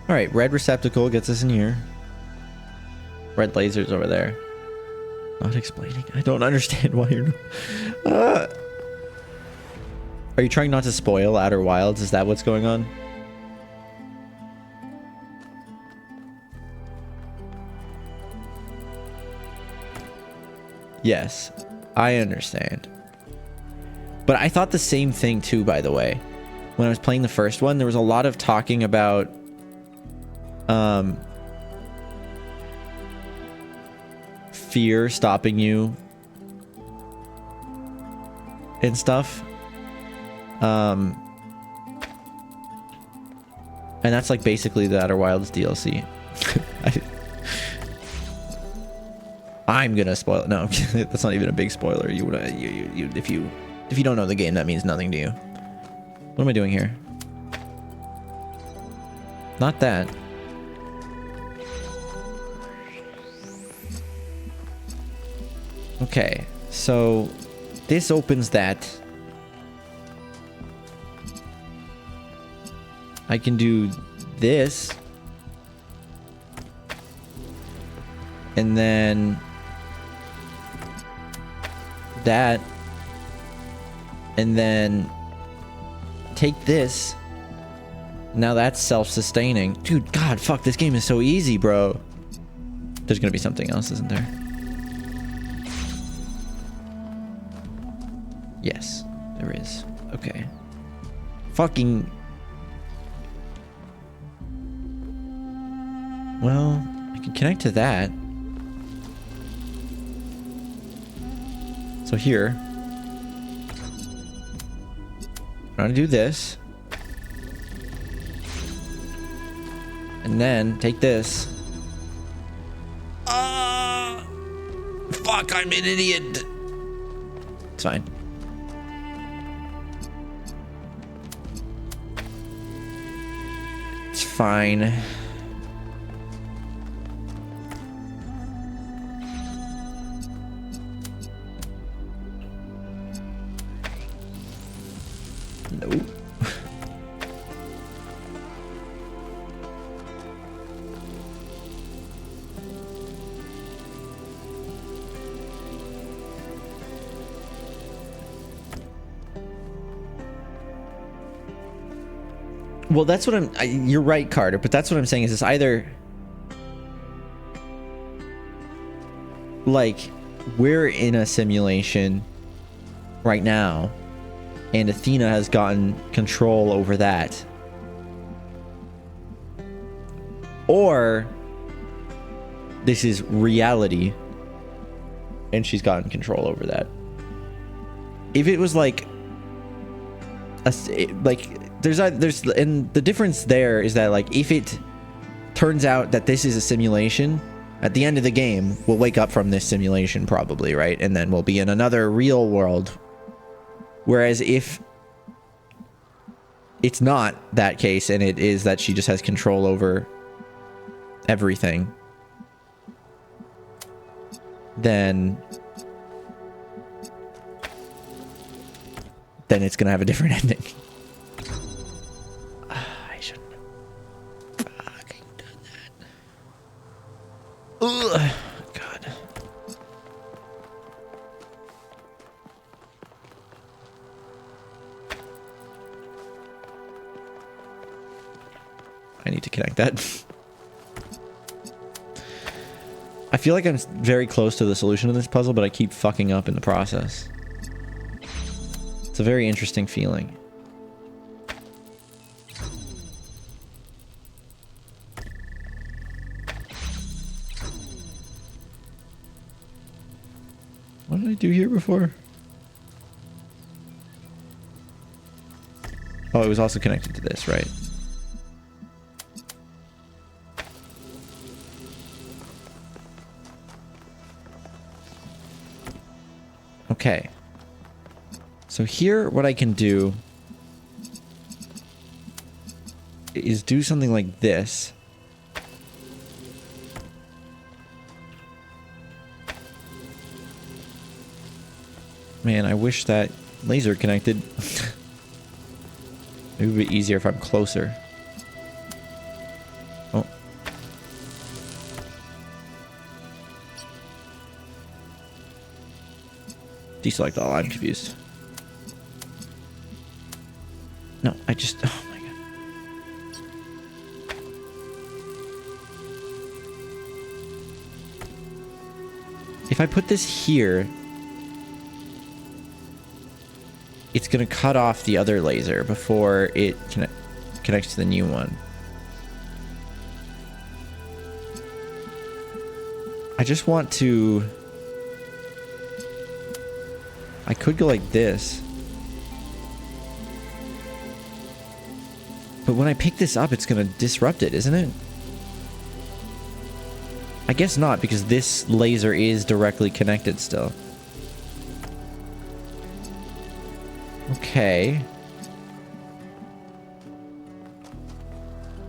[SPEAKER 1] All right, red receptacle gets us in here. Red lasers over there. Not explaining. I don't understand why you're not... Are you trying not to spoil Outer Wilds? Is that what's going on? Yes, I understand. But I thought the same thing too, by the way. When I was playing the first one, there was a lot of talking about fear stopping you and stuff. And that's like basically the Outer Wilds DLC. I'm gonna spoil it. No, that's not even a big spoiler. If you don't know the game, that means nothing to you. What am I doing here? Not that. Okay, so this opens that. I can do this. And then that. And then take this. Now that's self-sustaining. Dude, God, fuck, this game is so easy, bro. There's gonna be something else, isn't there? Yes, there is. Okay. Fucking... Well, I can connect to that. So here. I'm gonna do this. And then take this. Fuck, I'm an idiot. It's fine. It's fine. Nope. Well, that's what you're right, Carter, but that's what I'm saying is it's either like we're in a simulation right now and Athena has gotten control over that, or this is reality and she's gotten control over that. If it was like there's and the difference there is that like if it turns out that this is a simulation, at the end of the game we'll wake up from this simulation probably, right? And then we'll be in another real world. Whereas if it's not that case and it is that she just has control over everything, then it's gonna have a different ending. I shouldn't have fucking done that. Ugh, God. I need to connect that. I feel like I'm very close to the solution to this puzzle, but I keep fucking up in the process. It's a very interesting feeling. What did I do here before? Oh, it was also connected to this, right? Okay. So here, what I can do is do something like this. Man, I wish that laser connected. It would be easier if I'm closer. Oh. Deselect all, I'm confused. No, I just... Oh my god. If I put this here... it's going to cut off the other laser before it connects to the new one. I just want to... I could go like this. But when I pick this up, it's going to disrupt it, isn't it? I guess not, because this laser is directly connected still. Okay.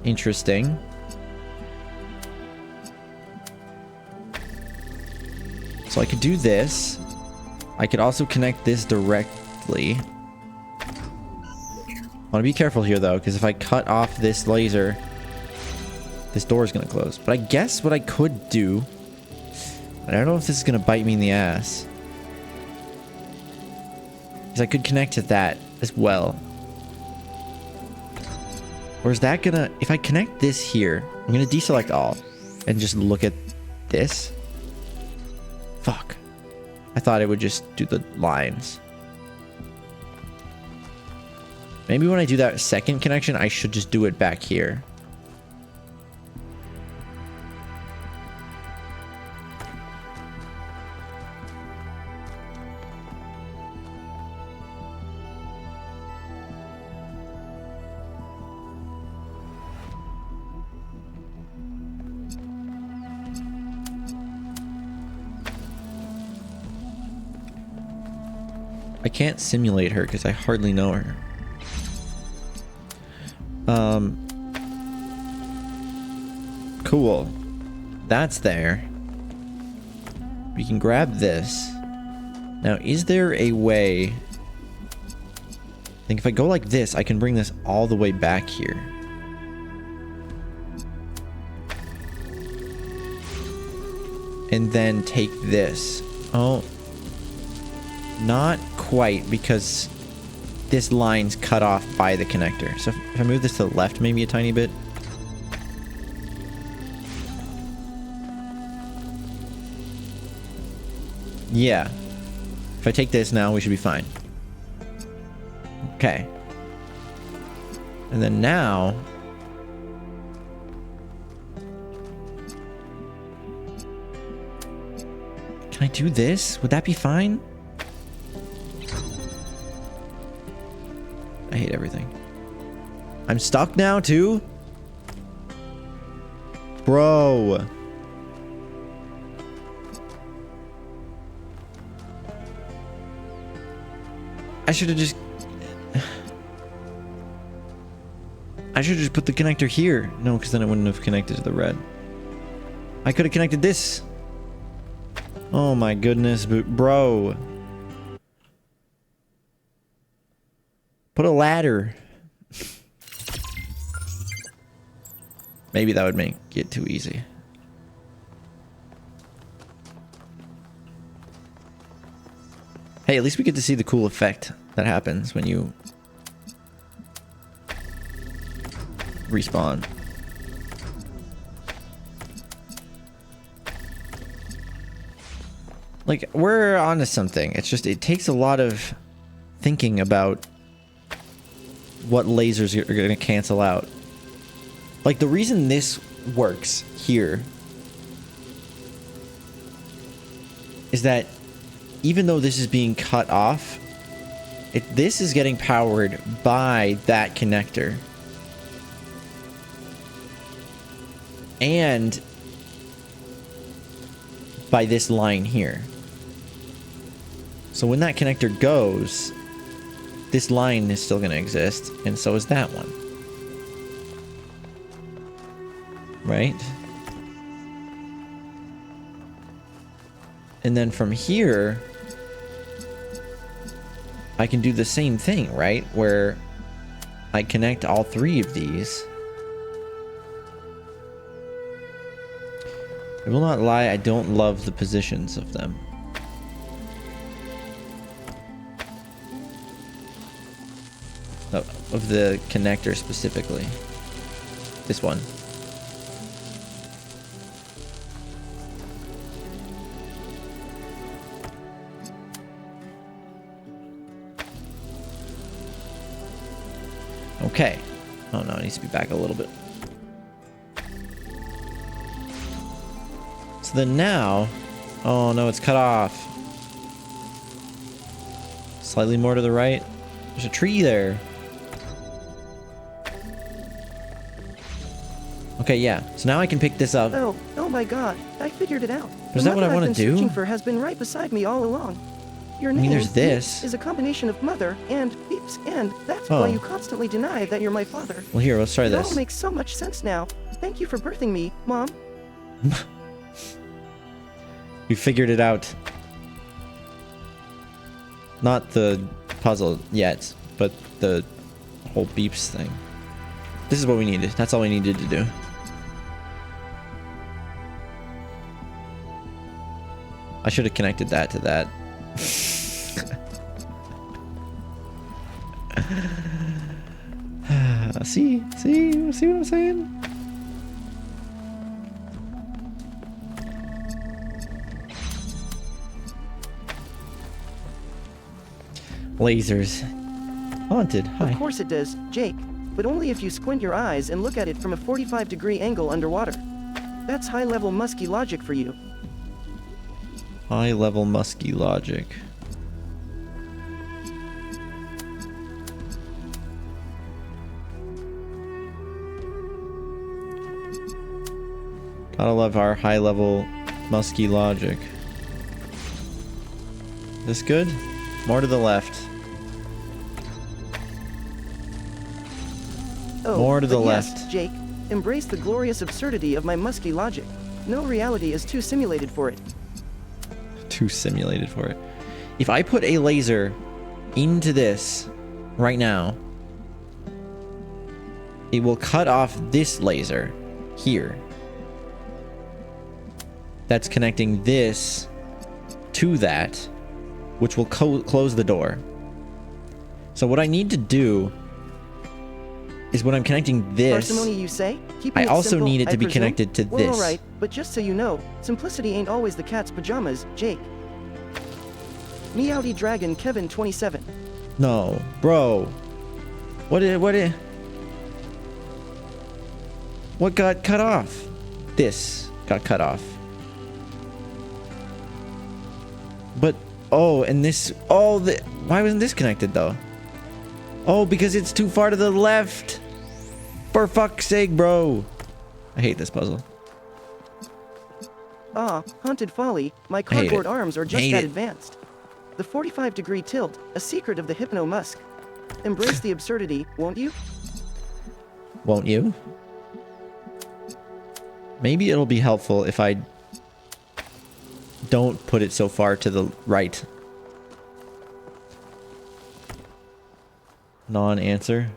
[SPEAKER 1] Interesting. So I could do this. I could also connect this directly. I want to be careful here though, because if I cut off this laser, this door is going to close. But I guess what I could do, I don't know if this is going to bite me in the ass, is I could connect to that as well. Or is that gonna... if I connect this here, I'm gonna deselect all and just look at this. Fuck. I thought it would just do the lines. Maybe when I do that second connection, I should just do it back here. I can't simulate her because I hardly know her. Cool. That's there. We can grab this. Now, is there a way... I think if I go like this, I can bring this all the way back here. And then take this. Oh. Not quite, because this line's cut off by the connector. So if I move this to the left maybe a tiny bit. Yeah. If I take this now, we should be fine. Okay. And then now... can I do this? Would that be fine? I hate everything. I'm stuck now, too? Bro. I should have just... I should have just put the connector here. No, because then it wouldn't have connected to the red. I could have connected this. Oh my goodness, bro. Put a ladder. Maybe that would make it too easy. Hey, at least we get to see the cool effect that happens when you respawn. Like, we're onto something. It's just, it takes a lot of thinking about what lasers are going to cancel out. Like, the reason this works here is that even though this is being cut off, this is getting powered by that connector. And by this line here. So when that connector goes, this line is still going to exist, and so is that one. Right? And then from here, I can do the same thing, right? Where I connect all three of these. I will not lie, I don't love the positions of them. Of the connector specifically. This one. Okay. Oh no, it needs to be back a little bit. So then now... Oh no, it's cut off. Slightly more to the right. There's a tree there. Okay, yeah. So now I can pick this up.
[SPEAKER 3] Oh my god. I figured it out.
[SPEAKER 1] Is that what I want to do?
[SPEAKER 3] Searching for has been right beside me all along. Your name
[SPEAKER 1] there's this.
[SPEAKER 3] is a combination of mother and beeps, and that's why you constantly deny that you're my father.
[SPEAKER 1] Well, here, let's try this.
[SPEAKER 3] It all makes so much sense now. Thank you for birthing me, Mom.
[SPEAKER 1] We figured it out. Not the puzzle yet, but the whole beeps thing. This is what we needed. That's all we needed to do. I should have connected that to that. See what I'm saying? Lasers. Haunted. Hi.
[SPEAKER 3] Of course it does, Jake. But only if you squint your eyes and look at it from a 45-degree angle underwater. That's high-level musky logic for you.
[SPEAKER 1] High-level musky logic. Gotta love our high-level musky logic. This good? More to the left.
[SPEAKER 3] Oh,
[SPEAKER 1] more to the
[SPEAKER 3] yes,
[SPEAKER 1] left.
[SPEAKER 3] Jake. Embrace the glorious absurdity of my musky logic. No reality is too simulated for it.
[SPEAKER 1] Too simulated for it. If I put a laser into this right now, it will cut off this laser here. That's connecting this to that, which will close the door. So what I need to do is when I'm connecting this,
[SPEAKER 3] Parsimony, you say?
[SPEAKER 1] I also need it to be connected to
[SPEAKER 3] well,
[SPEAKER 1] this.
[SPEAKER 3] all right, but just so you know, simplicity ain't always the cat's pajamas, Jake. Meowdy Dragon Kevin 27.
[SPEAKER 1] No, bro. What got cut off? This got cut off. But and this why wasn't this connected though? Oh, because it's too far to the left. For fuck's sake, bro. I hate this puzzle.
[SPEAKER 3] Ah, Haunted Folly, my cardboard arms are just that advanced. The 45-degree tilt, a secret of the Hypno Musk. Embrace the absurdity, won't you?
[SPEAKER 1] Won't you? Maybe it'll be helpful if I don't put it so far to the right. Non-answer.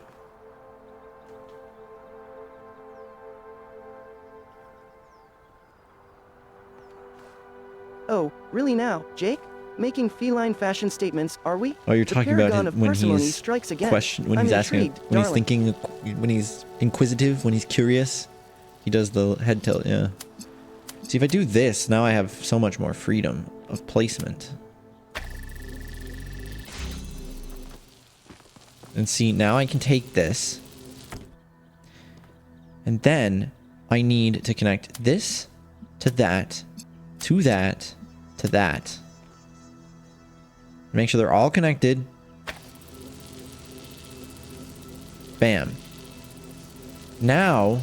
[SPEAKER 3] Oh, really now, Jake? Making feline fashion statements, are we?
[SPEAKER 1] Oh, you're talking about him when he's
[SPEAKER 3] strikes again.
[SPEAKER 1] when he's asking, when he's
[SPEAKER 3] darling.
[SPEAKER 1] thinking, when he's inquisitive, when he's curious. He does the head tilt, yeah. See, if I do this, now I have so much more freedom of placement. And see, now I can take this. And then I need to connect this to that, to that, to that. Make sure they're all connected. Bam. Now...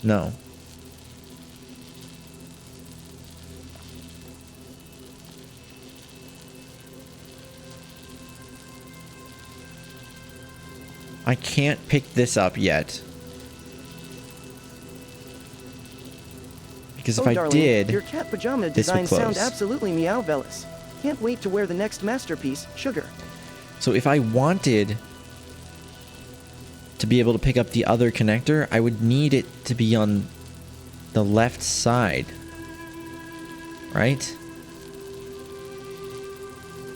[SPEAKER 1] No. I can't pick this up yet. Because if I
[SPEAKER 3] darling,
[SPEAKER 1] did,
[SPEAKER 3] your cat pajama
[SPEAKER 1] this would
[SPEAKER 3] designs sound
[SPEAKER 1] close.
[SPEAKER 3] absolutely meow-velous. Can't wait to wear the next masterpiece, Sugar.
[SPEAKER 1] So if I wanted to be able to pick up the other connector, I would need it to be on the left side. Right?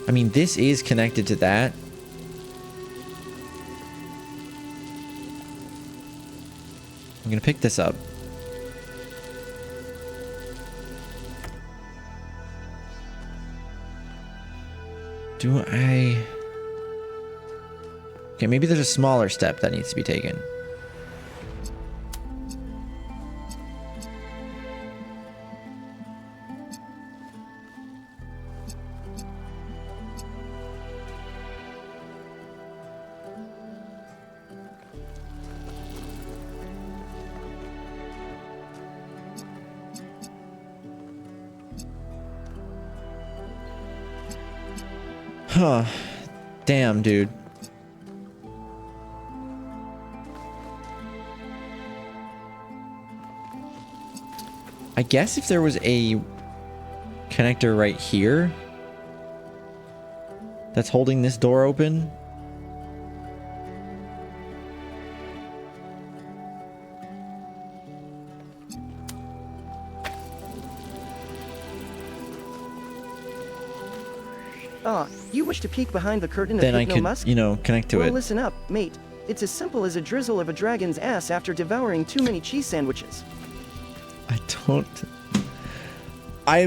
[SPEAKER 1] I mean, this is connected to that. I'm gonna pick this up. Do I... Okay, maybe there's a smaller step that needs to be taken. Huh. Damn, dude. I guess if there was a connector right here that's holding this door open.
[SPEAKER 3] You wish to peek behind the curtain of
[SPEAKER 1] Then I could,
[SPEAKER 3] Hypnomusk?
[SPEAKER 1] you know, connect to
[SPEAKER 3] Well,
[SPEAKER 1] it.
[SPEAKER 3] listen up, mate. It's as simple as a drizzle of a dragon's ass after devouring too many cheese sandwiches.
[SPEAKER 1] I don't I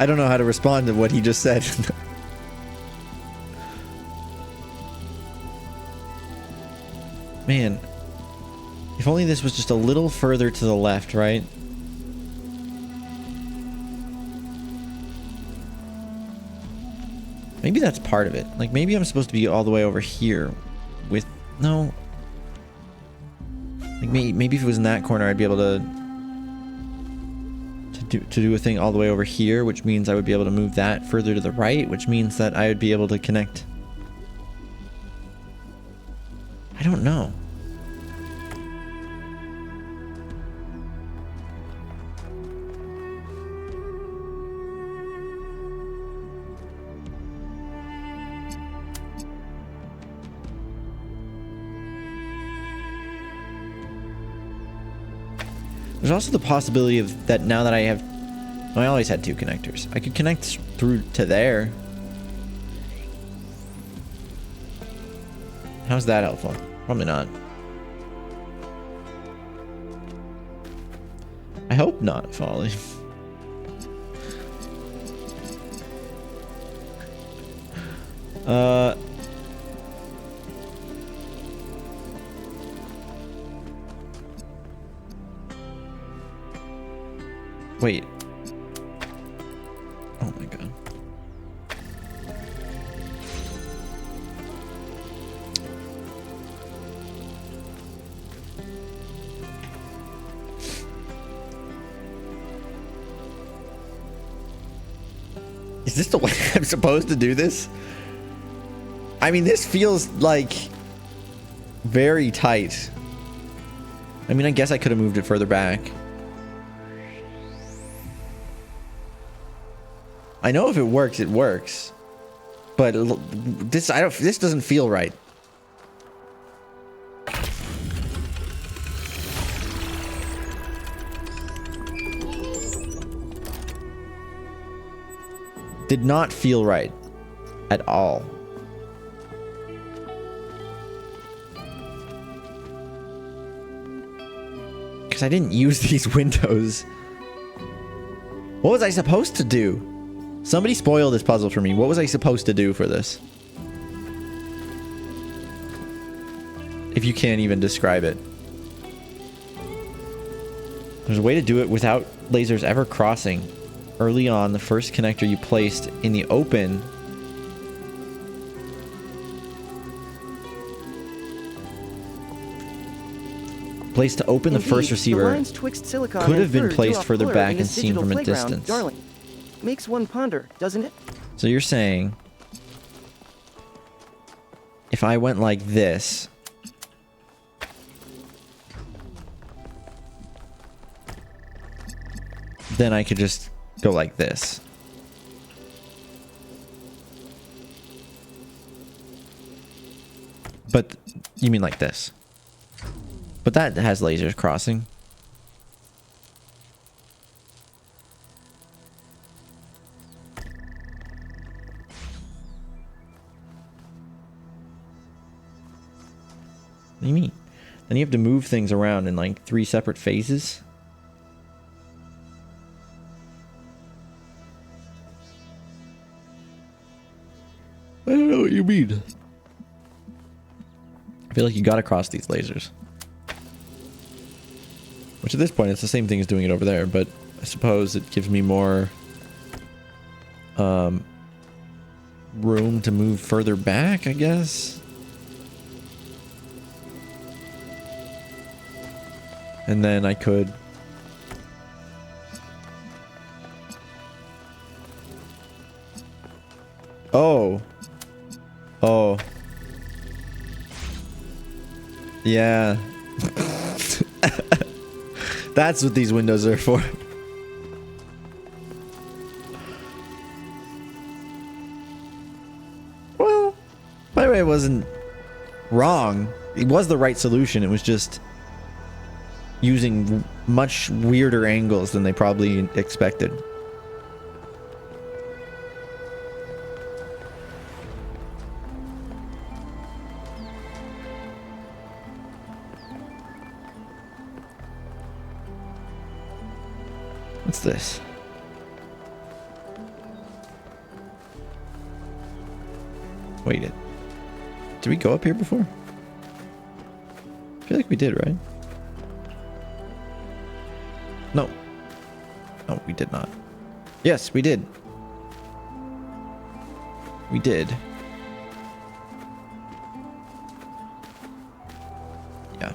[SPEAKER 1] don't know how to respond to what he just said. Man, if only this was just a little further to the left, right? Maybe that's part of it. Like, maybe I'm supposed to be all the way over here with... No. Like, maybe if it was in that corner, I'd be able to do a thing all the way over here, which means I would be able to move that further to the right, which means that I would be able to connect... I don't know. There's also the possibility of that now that I have... I always had two connectors. I could connect through to there. How's that helpful? Probably not. I hope not, Folly. Wait. Oh my god. Is this the way I'm supposed to do this? I mean, this feels like very tight. I mean, I guess I could have moved it further back. I know if it works, it works. But this doesn't feel right. Did not feel right at all. Because I didn't use these windows. What was I supposed to do? Somebody spoil this puzzle for me. What was I supposed to do for this? If you can't even describe it. There's a way to do it without lasers ever crossing. Early on, the first connector you placed in the open placed to open
[SPEAKER 3] Indeed,
[SPEAKER 1] the first receiver
[SPEAKER 3] the lines twixt silicon
[SPEAKER 1] could
[SPEAKER 3] and
[SPEAKER 1] have been
[SPEAKER 3] fur do
[SPEAKER 1] placed
[SPEAKER 3] a
[SPEAKER 1] further
[SPEAKER 3] blur
[SPEAKER 1] back
[SPEAKER 3] in
[SPEAKER 1] and
[SPEAKER 3] this
[SPEAKER 1] seen
[SPEAKER 3] digital
[SPEAKER 1] from a
[SPEAKER 3] playground,
[SPEAKER 1] distance.
[SPEAKER 3] Darling. Makes one ponder, doesn't it?
[SPEAKER 1] So you're saying if I went like this, then I could just go like this. But you mean like this? But that has lasers crossing. What do you mean? Then you have to move things around in like 3 separate phases? I don't know what you mean. I feel like you gotta cross these lasers. Which at this point, it's the same thing as doing it over there, but I suppose it gives me more room to move further back, I guess. And then I could... Oh. Oh. Yeah. That's what these windows are for. Well, by the way, it wasn't wrong. It was the right solution. It was just using much weirder angles than they probably expected. What's this? Wait, did we go up here before? I feel like we did, right? No. No, we did not. Yes, we did. We did. Yeah.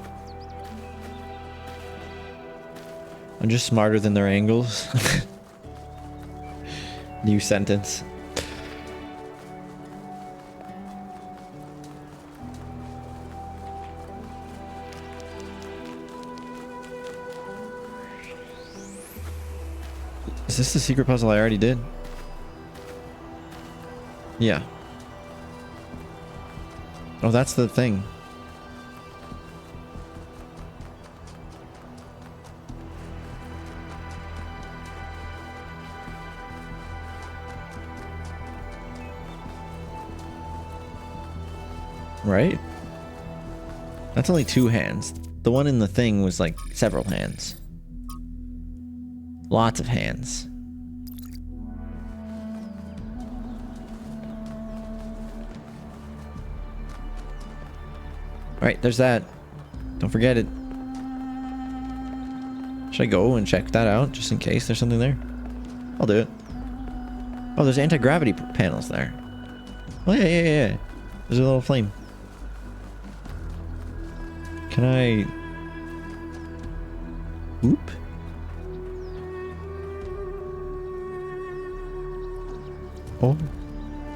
[SPEAKER 1] I'm just smarter than their angles. New sentence. Is this the secret puzzle I already did? Yeah. Oh, that's the thing. Right? That's only 2 hands. The one in the thing was like several hands. Lots of hands. Alright, there's that. Don't forget it. Should I go and check that out just in case there's something there? I'll do it. Oh, there's anti-gravity panels there. Oh, yeah. There's a little flame. Can I... Oop. Oh,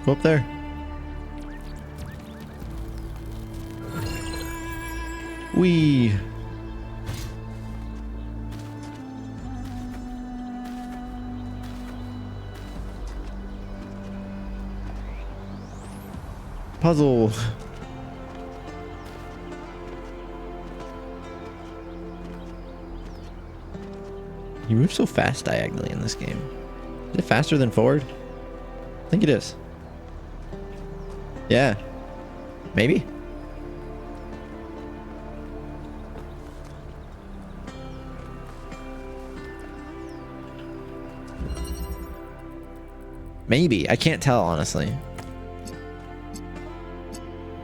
[SPEAKER 1] go up there. Whee. Puzzle. You move so fast diagonally in this game. Is it faster than forward? I think it is. Yeah. Maybe? Maybe. I can't tell, honestly.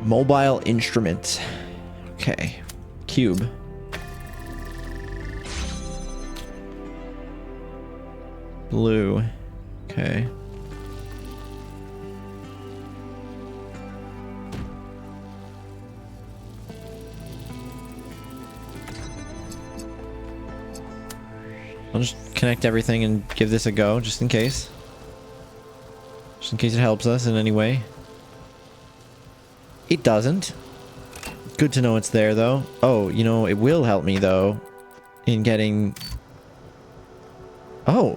[SPEAKER 1] Mobile instrument. Okay. Cube. Blue. Okay. I'll just connect everything and give this a go, just in case. Just in case it helps us in any way. It doesn't. Good to know it's there, though. Oh, you know, it will help me, though, in getting... Oh.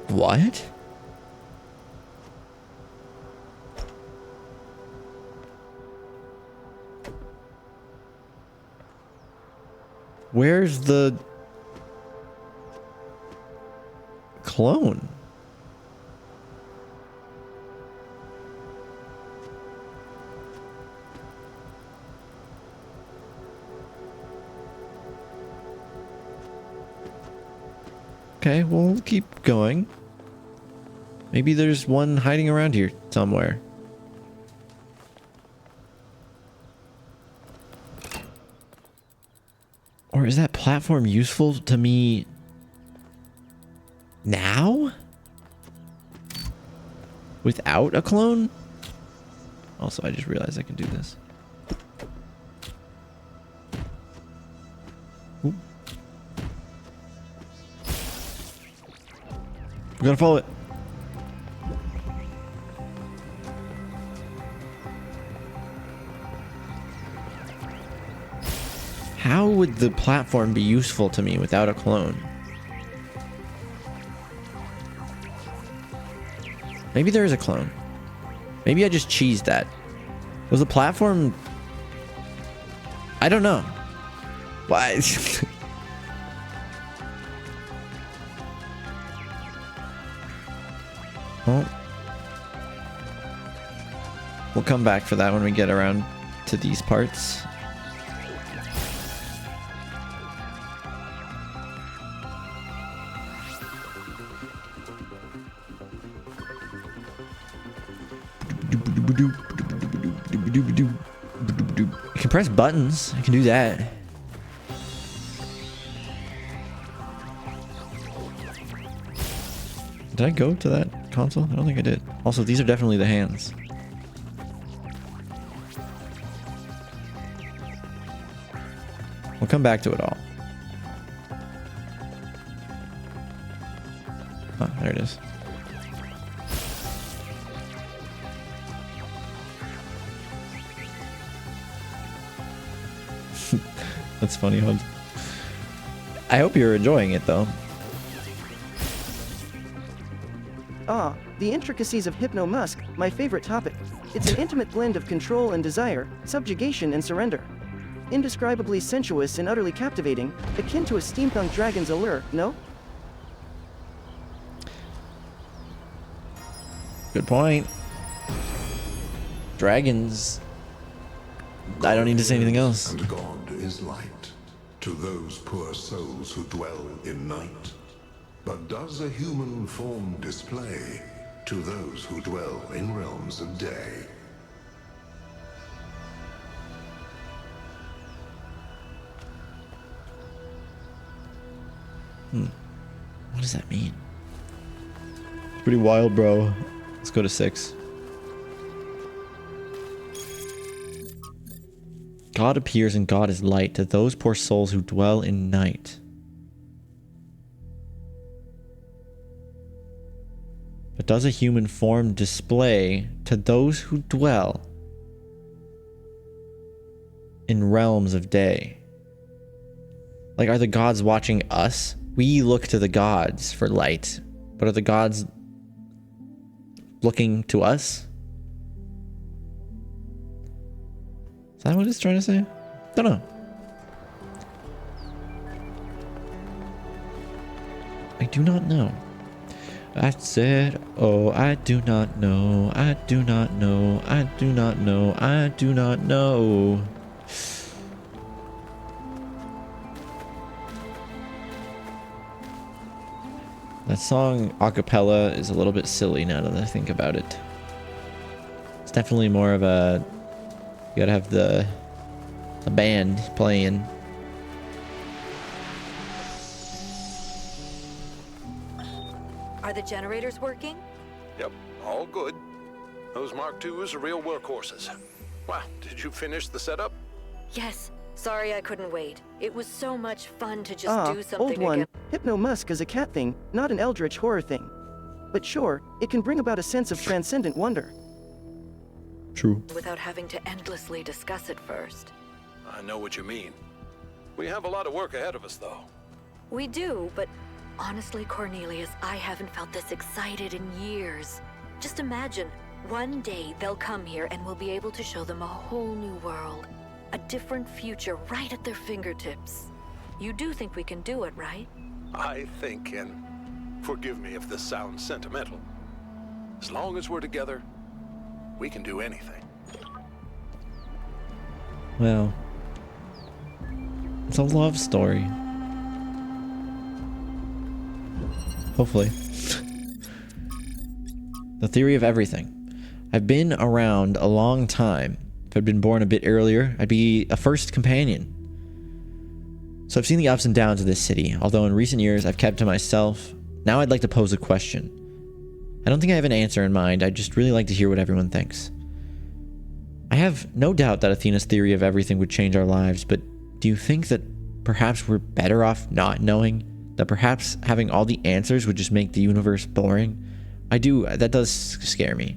[SPEAKER 1] What? Where's the clone? Okay, we'll keep going. Maybe there's one hiding around here somewhere. Or is that platform useful to me now? Without a clone? Also, I just realized I can do this. Ooh. We gotta follow it. How would the platform be useful to me without a clone? Maybe there is a clone. Maybe I just cheesed that. Was the platform... I don't know. Why? Well, we'll come back for that when we get around to these parts. I can press buttons. I can do that. Did I go to that console? I don't think I did. Also, these are definitely the hands. We'll come back to it all. Oh, there it is. That's funny, Hunt. I hope you're enjoying it, though.
[SPEAKER 3] Ah, the intricacies of Hypno Musk, my favorite topic. It's an intimate blend of control and desire, subjugation and surrender. Indescribably sensuous and utterly captivating, akin to a steampunk dragon's allure, no?
[SPEAKER 1] Good point. Dragons. I don't need to say anything else.
[SPEAKER 18] And God is light to those poor souls who dwell in night. But does a human form display to those who dwell in realms of day?
[SPEAKER 1] What does that mean? It's pretty wild, bro. Let's go to 6. God appears and God is light to those poor souls who dwell in night. But does a human form display to those who dwell in realms of day? Like, are the gods watching us? We look to the gods for light, but are the gods looking to us? Is that what it's trying to say? Don't know. I do not know. I said, oh, I do not know. I do not know. I do not know. I do not know. That song a cappella is a little bit silly now that I think about it. It's definitely more of a, you gotta have the band playing.
[SPEAKER 15] Are the generators working?
[SPEAKER 7] Yep, all good. Those Mark IIs are real workhorses. Wow, did you finish the setup?
[SPEAKER 15] Yes. Sorry I couldn't wait. It was so much fun to just do something
[SPEAKER 3] old one.
[SPEAKER 15] again.
[SPEAKER 3] Hypno Musk is a cat thing, not an eldritch horror thing. but sure, it can bring about a sense of transcendent wonder.
[SPEAKER 1] True.
[SPEAKER 15] Without having to endlessly discuss it first.
[SPEAKER 2] I know what you mean. We have a lot of work ahead of us, though.
[SPEAKER 15] We do, but honestly, Cornelius, I haven't felt this excited in years. Just imagine, one day they'll come here and we'll be able to show them a whole new world. A different future right at their fingertips. You do think we can do it, right?
[SPEAKER 2] I think, and forgive me if this sounds sentimental, as long as we're together, we can do anything.
[SPEAKER 1] Well, it's a love story. Hopefully. The theory of everything. I've been around a long time. If I'd been born a bit earlier, I'd be a first companion. So I've seen the ups and downs of this city, although in recent years I've kept to myself. Now I'd like to pose a question. I don't think I have an answer in mind, I'd just really like to hear what everyone thinks. I have no doubt that Athena's theory of everything would change our lives, but do you think that perhaps we're better off not knowing? That perhaps having all the answers would just make the universe boring? That does scare me.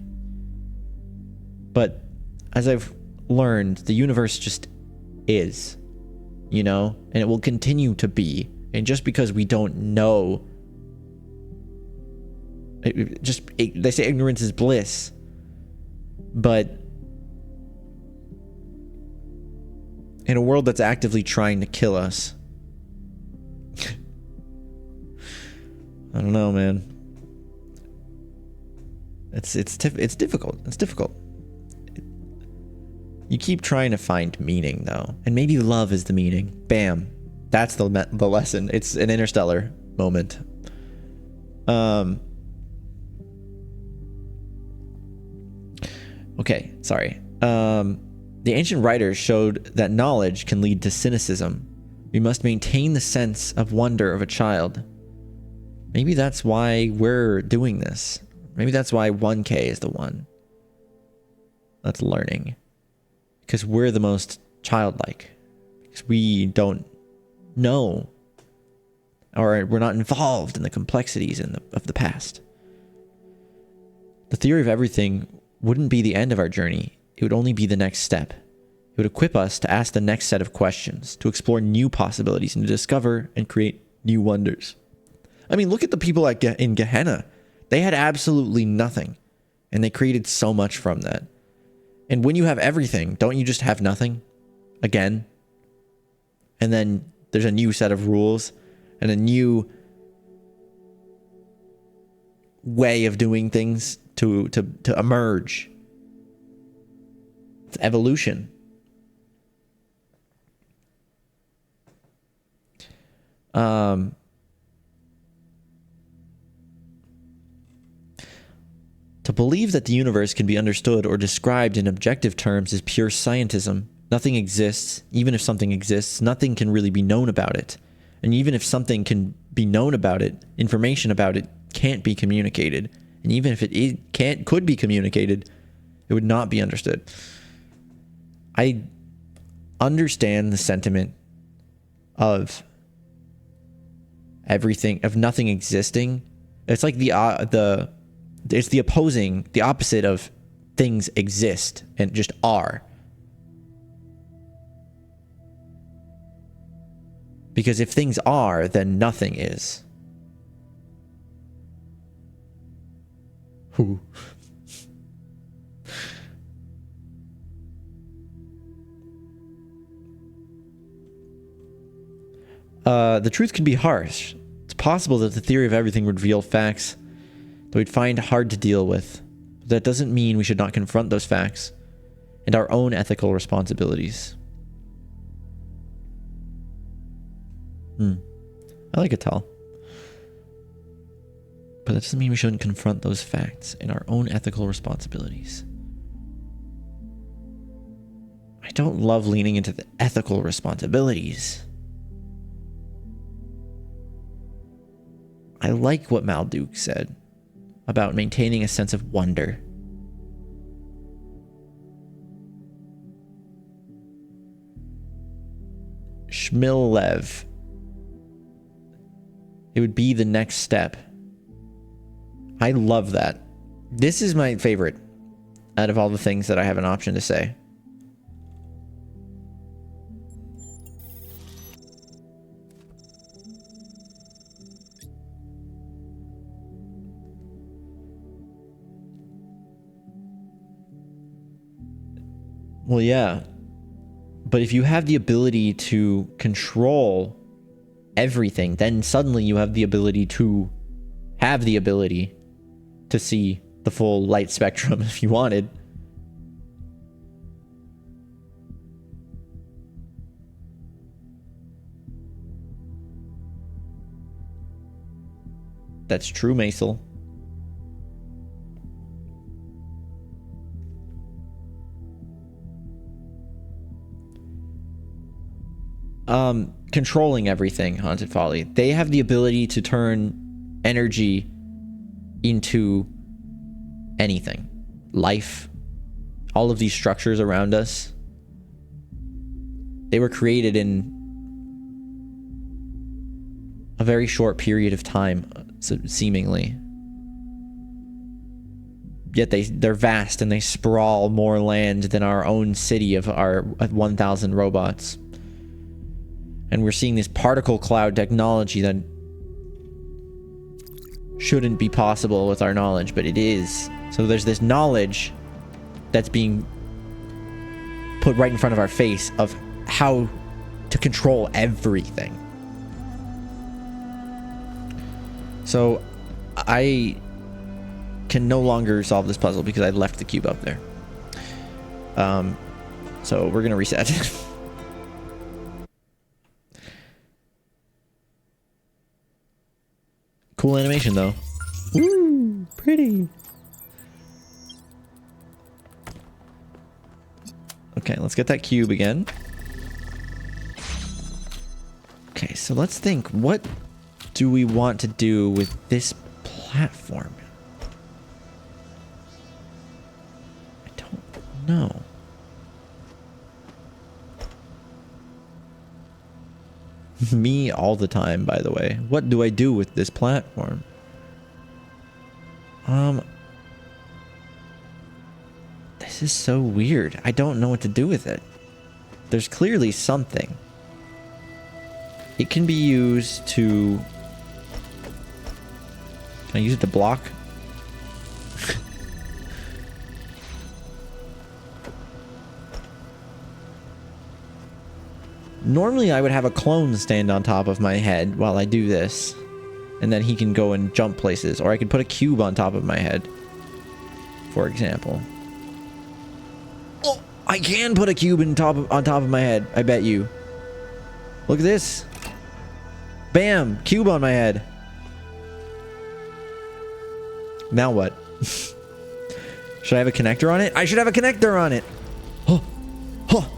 [SPEAKER 1] But as I've learned, the universe just is, you know, and it will continue to be. And just because we don't know, they say ignorance is bliss, but in a world that's actively trying to kill us, I don't know, man. It's difficult. It's difficult. You keep trying to find meaning, though, and maybe love is the meaning. Bam, that's the lesson. It's an interstellar moment. Okay, sorry. The ancient writers showed that knowledge can lead to cynicism. We must maintain the sense of wonder of a child. Maybe that's why we're doing this. Maybe that's why 1K is the one that's learning. Because we're the most childlike. Because we don't know. Or we're not involved in the complexities of the past. The theory of everything wouldn't be the end of our journey. It would only be the next step. It would equip us to ask the next set of questions, to explore new possibilities, and to discover and create new wonders. I mean, look at the people in Gehenna. They had absolutely nothing, and they created so much from that. And when you have everything, don't you just have nothing again? And then there's a new set of rules and a new way of doing things to emerge. It's evolution. To believe that the universe can be understood or described in objective terms is pure scientism. Nothing exists. Even if something exists, nothing can really be known about it. And even if something can be known about it, information about it can't be communicated. And even if it could be communicated, it would not be understood. I understand the sentiment of everything, of nothing existing. It's like it's the opposite of things exist and just are. Because if things are, then nothing is. Who? The truth can be harsh. It's possible that the theory of everything would reveal facts that we'd find hard to deal with. But that doesn't mean we should not confront those facts and our own ethical responsibilities. I like it, Tal. But that doesn't mean we shouldn't confront those facts and our own ethical responsibilities. I don't love leaning into the ethical responsibilities. I like what Malduk said about maintaining a sense of wonder. Shmilev. It would be the next step. I love that. This is my favorite out of all the things that I have an option to say. Well, yeah. But if you have the ability to control everything, then suddenly you have the ability to see the full light spectrum if you wanted. That's true, Maisel. Controlling everything, Haunted Folly. They have the ability to turn energy into anything. Life. All of these structures around us. They were created in a very short period of time, seemingly. Yet they're vast and they sprawl more land than our own city of our 1,000 robots. And we're seeing this particle cloud technology that shouldn't be possible with our knowledge, but it is. So there's this knowledge that's being put right in front of our face of how to control everything. So I can no longer solve this puzzle because I left the cube up there. So we're gonna reset. Cool animation though. Woo, pretty. Okay, let's get that cube again. Okay, so let's think. What do we want to do with this platform? I don't know. Me all the time, by the way. What do I do with this platform? This is so weird. I don't know what to do with it. There's clearly something. It can be used to... Can I use it to block? Normally, I would have a clone stand on top of my head while I do this. And then he can go and jump places. Or I could put a cube on top of my head. For example. Oh, I can put a cube on top of my head. I bet you. Look at this. Bam! Cube on my head. Now what? Should I have a connector on it? I should have a connector on it! Oh! Oh!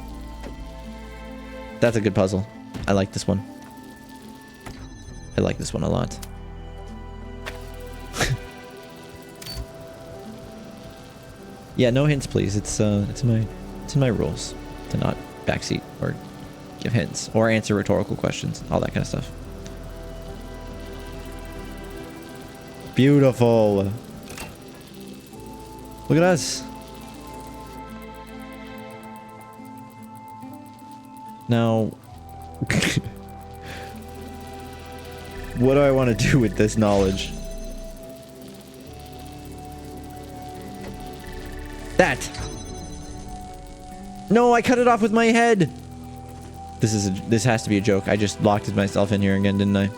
[SPEAKER 1] That's a good puzzle. I like this one. I like this one a lot. Yeah, no hints, please. It's in my rules to not backseat or give hints or answer rhetorical questions, all that kind of stuff. Beautiful. Look at us. Now, what do I want to do with this knowledge? That. No, I cut it off with my head. This has to be a joke. I just locked myself in here again, didn't I?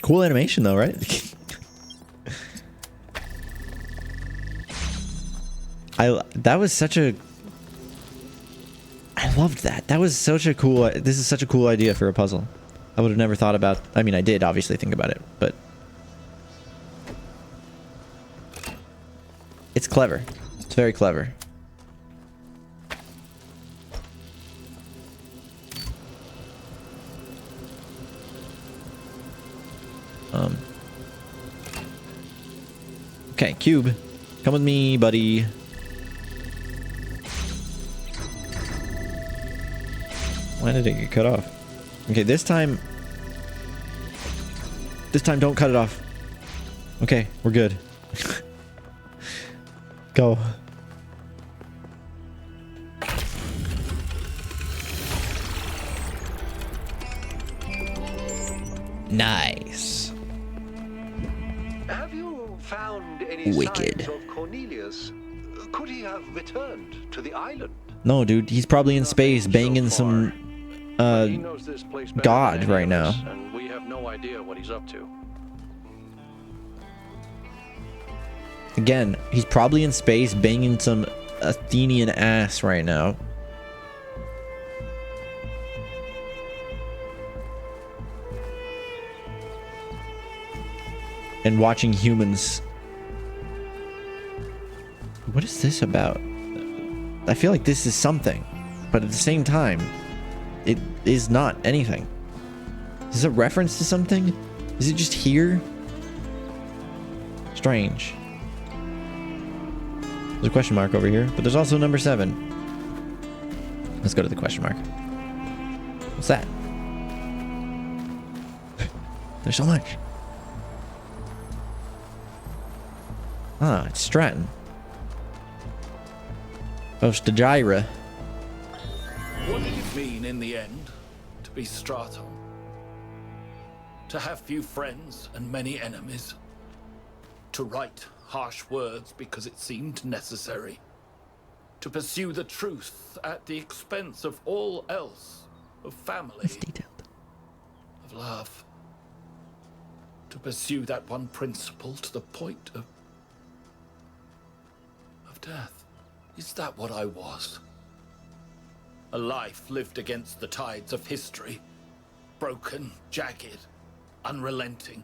[SPEAKER 1] Cool animation though, right? That was such a... I loved that. That was such a cool... This is such a cool idea for a puzzle. I would have never thought about... I mean, I did obviously think about it, but... It's clever. It's very clever. Okay, cube. Come with me, buddy. Why did it get cut off? Okay, this time... This time, don't cut it off. Okay, we're good. Go. Nice.
[SPEAKER 7] Have you found any
[SPEAKER 1] Wicked.
[SPEAKER 7] signs of Cornelius? Could he have returned to the island?
[SPEAKER 1] No, dude, he's probably in space banging some
[SPEAKER 2] He knows this place better
[SPEAKER 1] god
[SPEAKER 2] than any
[SPEAKER 1] right
[SPEAKER 2] of
[SPEAKER 1] now.
[SPEAKER 2] us, and we have no idea what he's up to.
[SPEAKER 1] Again, he's probably in space banging some Athenian ass right now. And watching humans. What is this about? I feel like this is something, but at the same time, it is not anything. Is this a reference to something? Is it just here? Strange. There's a question mark over here, but there's also number 7. Let's go to the question mark. What's that? There's so much. Ah, it's Stratton. Oh, Stagira.
[SPEAKER 19] What did it mean in the end to be Straton? To have few friends and many enemies? To write harsh words because it seemed necessary? To pursue the truth at the expense of all else? Of family? Of love? To pursue that one principle to the point of death? Is that what I was? A life lived against the tides of history, broken, jagged, unrelenting.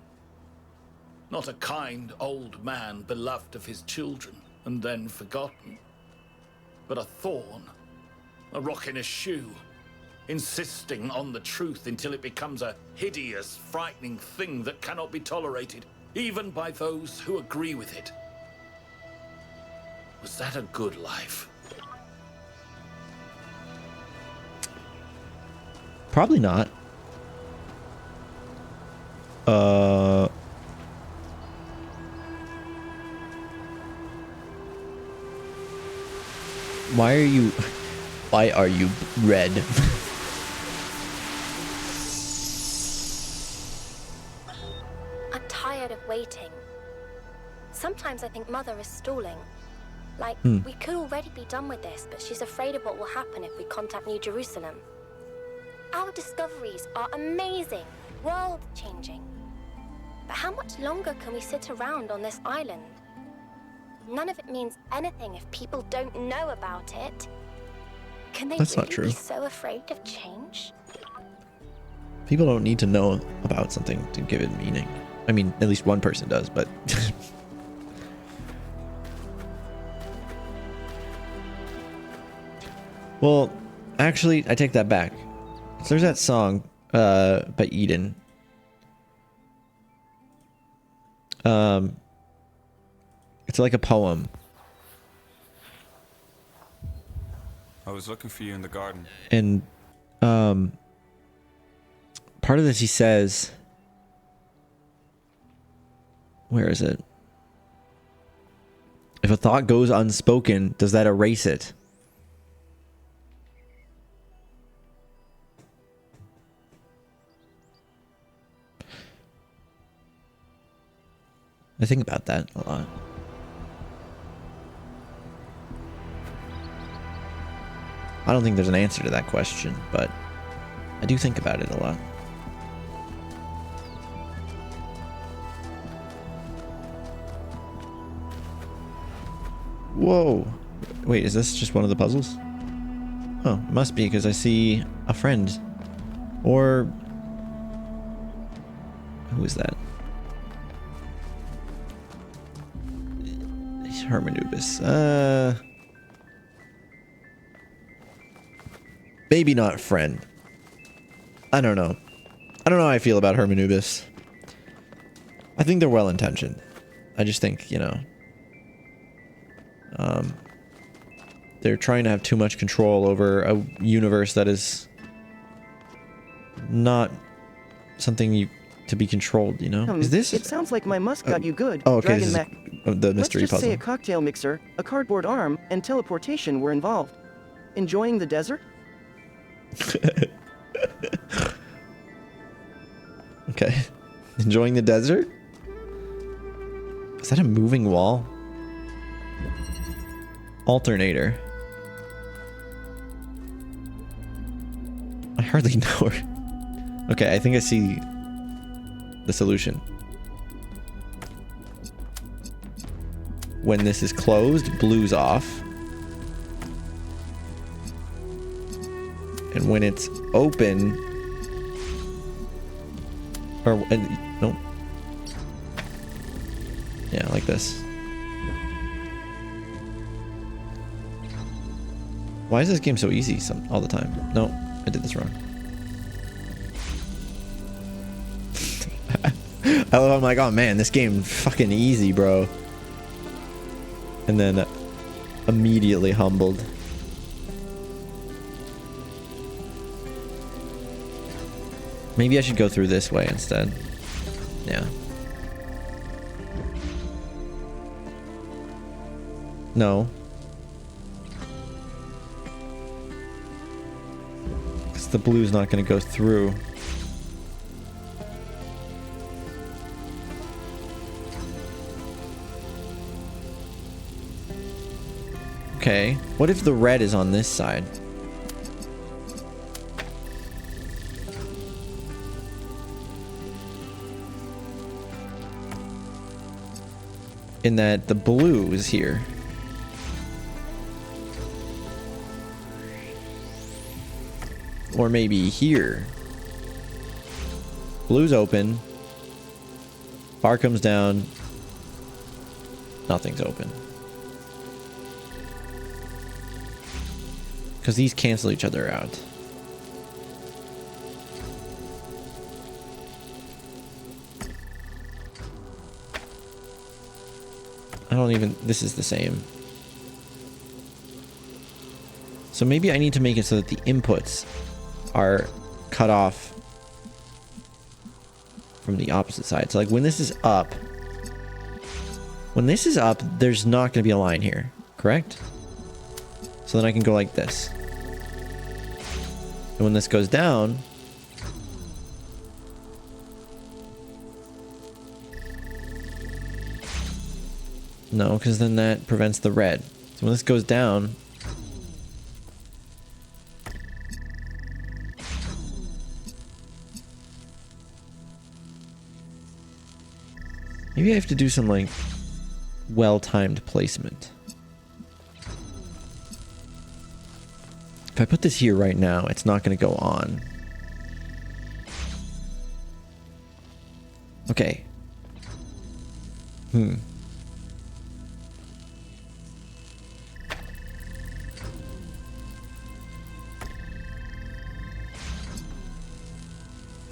[SPEAKER 19] Not a kind old man beloved of his children and then forgotten, but a thorn, a rock in a shoe, insisting on the truth until it becomes a hideous, frightening thing that cannot be tolerated, even by those who agree with it. Was that a good life?
[SPEAKER 1] Probably not. Why are you red?
[SPEAKER 14] I'm tired of waiting. Sometimes I think Mother is stalling. Like, we could already be done with this, but she's afraid of what will happen if we contact New Jerusalem. Our discoveries are amazing, world-changing. But how much longer can we sit around on this island? None of it means anything if people don't know about it. Can they
[SPEAKER 1] That's not
[SPEAKER 14] really
[SPEAKER 1] true.
[SPEAKER 14] be so afraid of change?
[SPEAKER 1] People don't need to know about something to give it meaning. I mean, at least one person does, but... Well, actually, I take that back. So there's that song by Eden. It's like a poem.
[SPEAKER 19] I was looking for you in the garden.
[SPEAKER 1] And part of this he says, where is it? If a thought goes unspoken, does that erase it? I think about that a lot. I don't think there's an answer to that question, but I do think about it a lot. Whoa. Wait, is this just one of the puzzles? Oh, it must be because I see a friend. Or... who is that? Hermanubis. Maybe not friend. I don't know. I don't know how I feel about Hermanubis. I think they're well intentioned. I just think, you know, They're trying to have too much control over a universe that is not something to be controlled, you know? Is this?
[SPEAKER 3] It sounds like my musk got you good,
[SPEAKER 1] Oh, okay.
[SPEAKER 3] Dragon
[SPEAKER 1] This is
[SPEAKER 3] Mech.
[SPEAKER 1] the mystery
[SPEAKER 3] Let's just say
[SPEAKER 1] puzzle.
[SPEAKER 3] a cocktail mixer, a cardboard arm, and teleportation were involved. Enjoying the desert?
[SPEAKER 1] Okay. Enjoying the desert? Is that a moving wall? Alternator. I hardly know her. Okay, I think I see the solution. When this is closed, blue's off. And when it's open, or no, yeah, like this. Why is this game so easy all the time? No, I did this wrong. I love, I'm like, oh man, this game fucking easy, bro. And then immediately humbled. Maybe I should go through this way instead. Yeah. No. Because the blue's not going to go through. Okay. What if the red is on this side? In that the blue is here. Or maybe here. Blue's open. Bar comes down. Nothing's open. Because these cancel each other out. I don't even... This is the same. So maybe I need to make it so that the inputs are cut off from the opposite side. So like when this is up... When this is up, there's not going to be a line here. Correct? So then I can go like this. And when this goes down... No, because then that prevents the red. So when this goes down... Maybe I have to do some, like, well-timed placement. If I put this here right now, it's not going to go on. Okay. I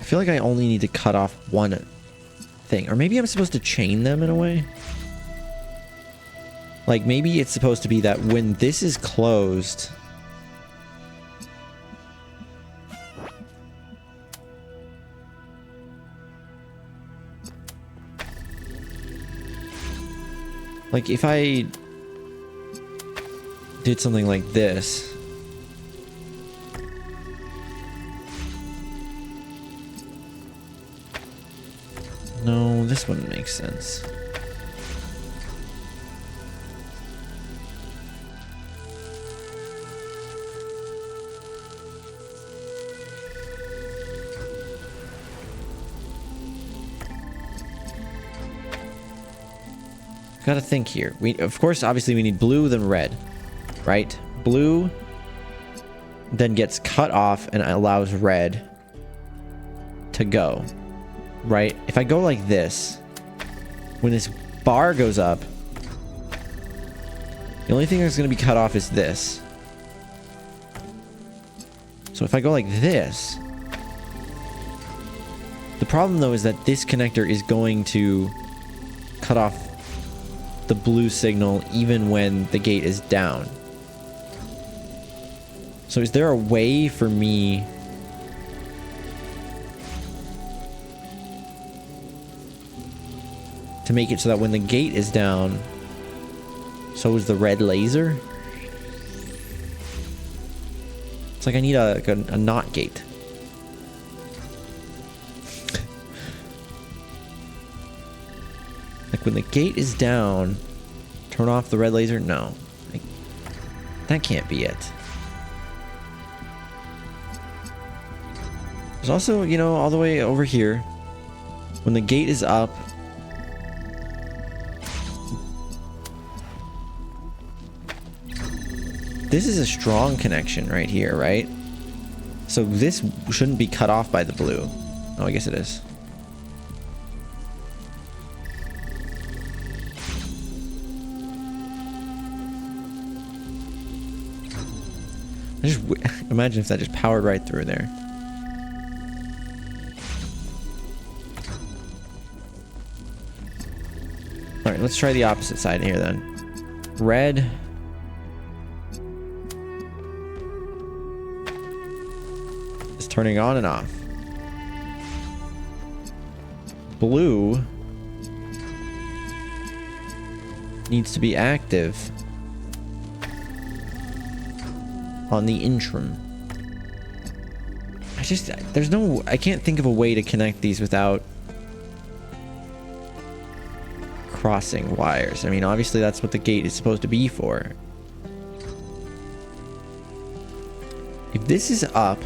[SPEAKER 1] feel like I only need to cut off one thing. Or maybe I'm supposed to chain them in a way. Like maybe it's supposed to be that when this is closed... Like if I did something like this... No, this wouldn't make sense. Gotta think here. Of course, obviously we need blue, then red, right? Blue then gets cut off and allows red to go. Right? If I go like this, when this bar goes up, the only thing that's going to be cut off is this. So if I go like this, the problem though is that this connector is going to cut off the blue signal even when the gate is down. So is there a way for me to make it so that when the gate is down, so is the red laser? It's like I need a not gate. Like when the gate is down, turn off the red laser? No. Like, that can't be it. There's also, you know, all the way over here, when the gate is up, this is a strong connection right here, right? So this shouldn't be cut off by the blue. Oh, I guess it is. I just imagine if that just powered right through there. All right, let's try the opposite side here then. Red. Is turning on and off. Blue needs to be active on the interim. I can't think of a way to connect these without crossing wires. I mean, obviously that's what the gate is supposed to be for. If this is up,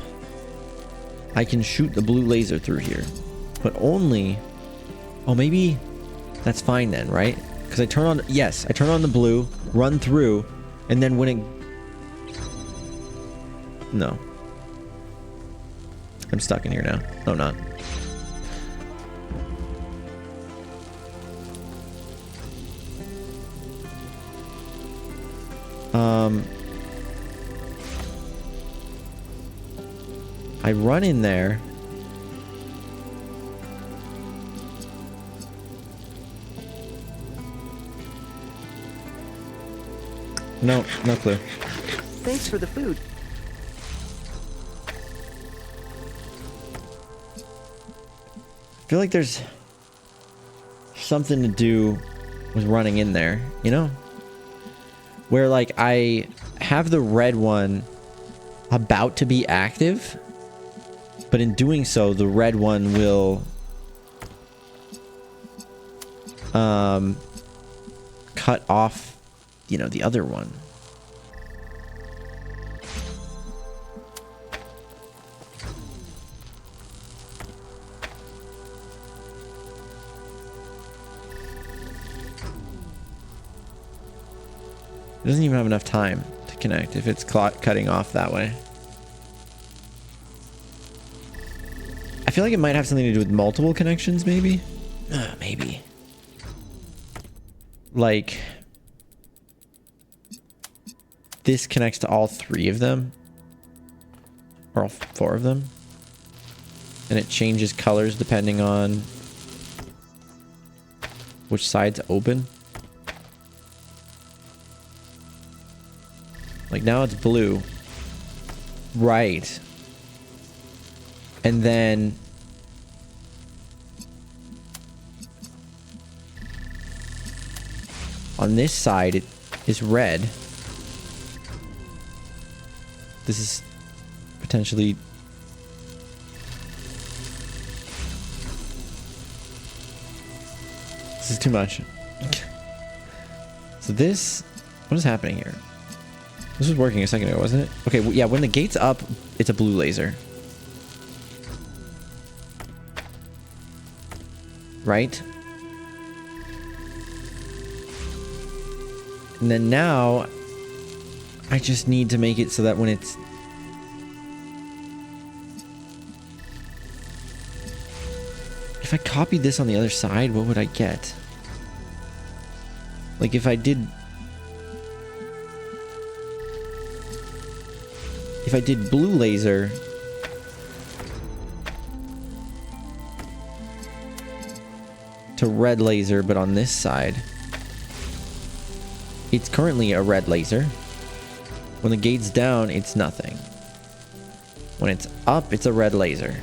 [SPEAKER 1] I can shoot the blue laser through here, but only, oh, maybe that's fine then, right? Because I turn on, yes, I turn on the blue, run through, and then when it, no. I'm stuck in here now. No, I'm not. I run in there. No clue.
[SPEAKER 3] Thanks for the food.
[SPEAKER 1] I feel like there's something to do with running in there, you know? Where like I have the red one about to be active, but in doing so, the red one will cut off, you know, the other one. It doesn't even have enough time to connect if it's cutting off that way. I feel like it might have something to do with multiple connections, maybe? Maybe. Like, this connects to all three of them. Or all four of them. And it changes colors depending on which side's open. Like now it's blue. Right. And then on this side it is red. This is potentially this is too much. So this, what is happening here? This was working a second ago, wasn't it? Okay, yeah, when the gate's up, it's a blue laser. Right? And then now, I just need to make it so that when it's... If I copied this on the other side, what would I get? Like if I did... If I did blue laser to red laser, but on this side, it's currently a red laser. When the gate's down, it's nothing. When it's up, it's a red laser.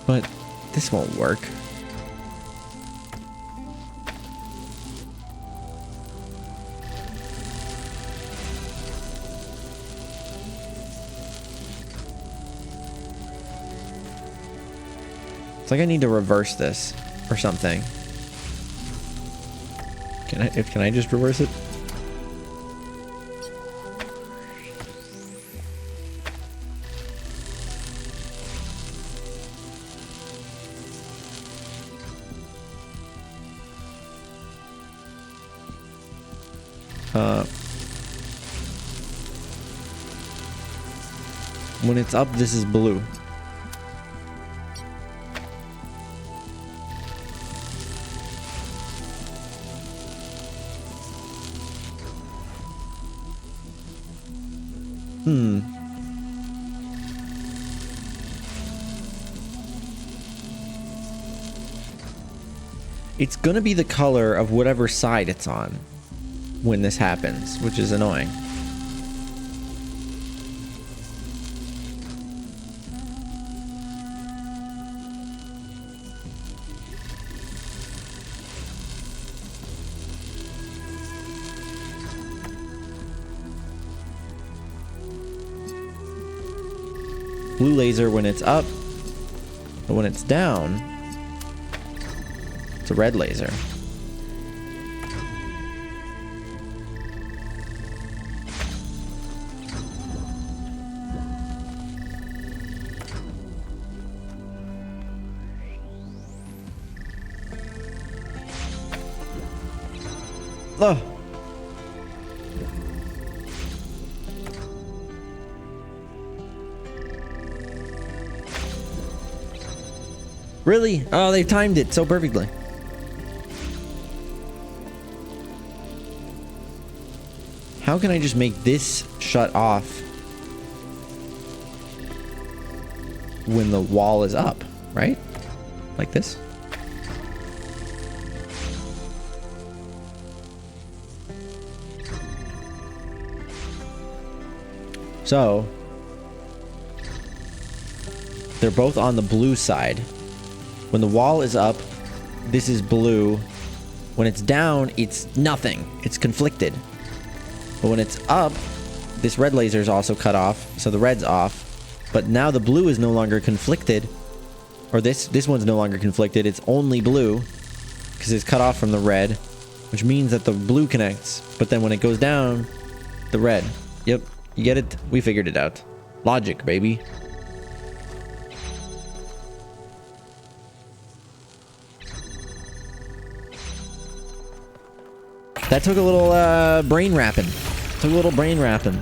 [SPEAKER 1] But this won't work. It's like I need to reverse this or something. Can I just reverse it? When it's up, this is blue. It's gonna be the color of whatever side it's on when this happens, which is annoying. Blue laser when it's up, but when it's down, it's a red laser. Oh. Really? Oh, they've timed it so perfectly. How can I just make this shut off when the wall is up, right? Like this? So, they're both on the blue side. When the wall is up, this is blue. When it's down, it's nothing. It's conflicted. But when it's up, this red laser is also cut off, so the red's off. But now the blue is no longer conflicted. Or this one's no longer conflicted. It's only blue because it's cut off from the red, which means that the blue connects. But then when it goes down, the red. Yep, you get it? We figured it out. Logic, baby. That took a little brain wrapping. Took a little brain wrapping.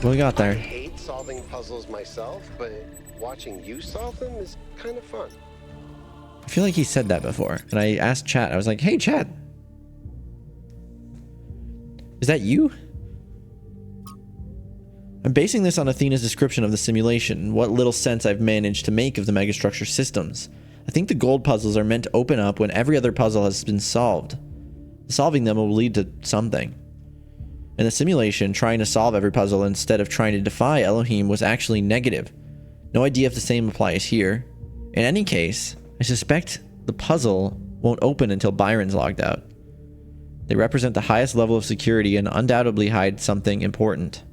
[SPEAKER 1] What we got there?
[SPEAKER 4] I hate solving puzzles myself, but watching you solve them is kind of fun.
[SPEAKER 1] I feel like he said that before. And I asked chat. I was like, hey, chat. Is that you? I'm basing this on Athena's description of the simulation, what little sense I've managed to make of the megastructure systems. I think the gold puzzles are meant to open up when every other puzzle has been solved. Solving them will lead to something. In the simulation, trying to solve every puzzle instead of trying to defy Elohim was actually negative. No idea if the same applies here. In any case, I suspect the puzzle won't open until Byron's logged out. They represent the highest level of security and undoubtedly hide something important.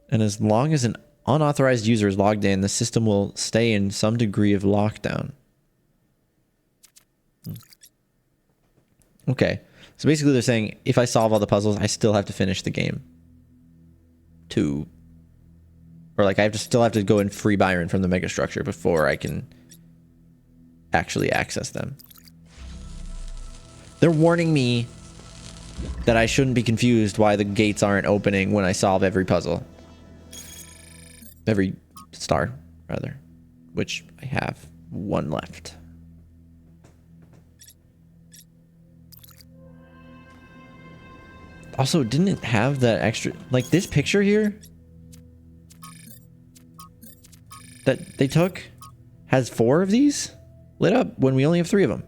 [SPEAKER 1] And as long as an unauthorized user is logged in, the system will stay in some degree of lockdown. Okay, so basically they're saying if I solve all the puzzles, I still have to finish the game. Or like I still have to go and free Byron from the megastructure before I can actually access them. They're warning me that I shouldn't be confused why the gates aren't opening when I solve every puzzle. Every star, rather. Which I have one left. Also, didn't it have that extra, like this picture here that they took has 4 of these lit up when we only have 3 of them.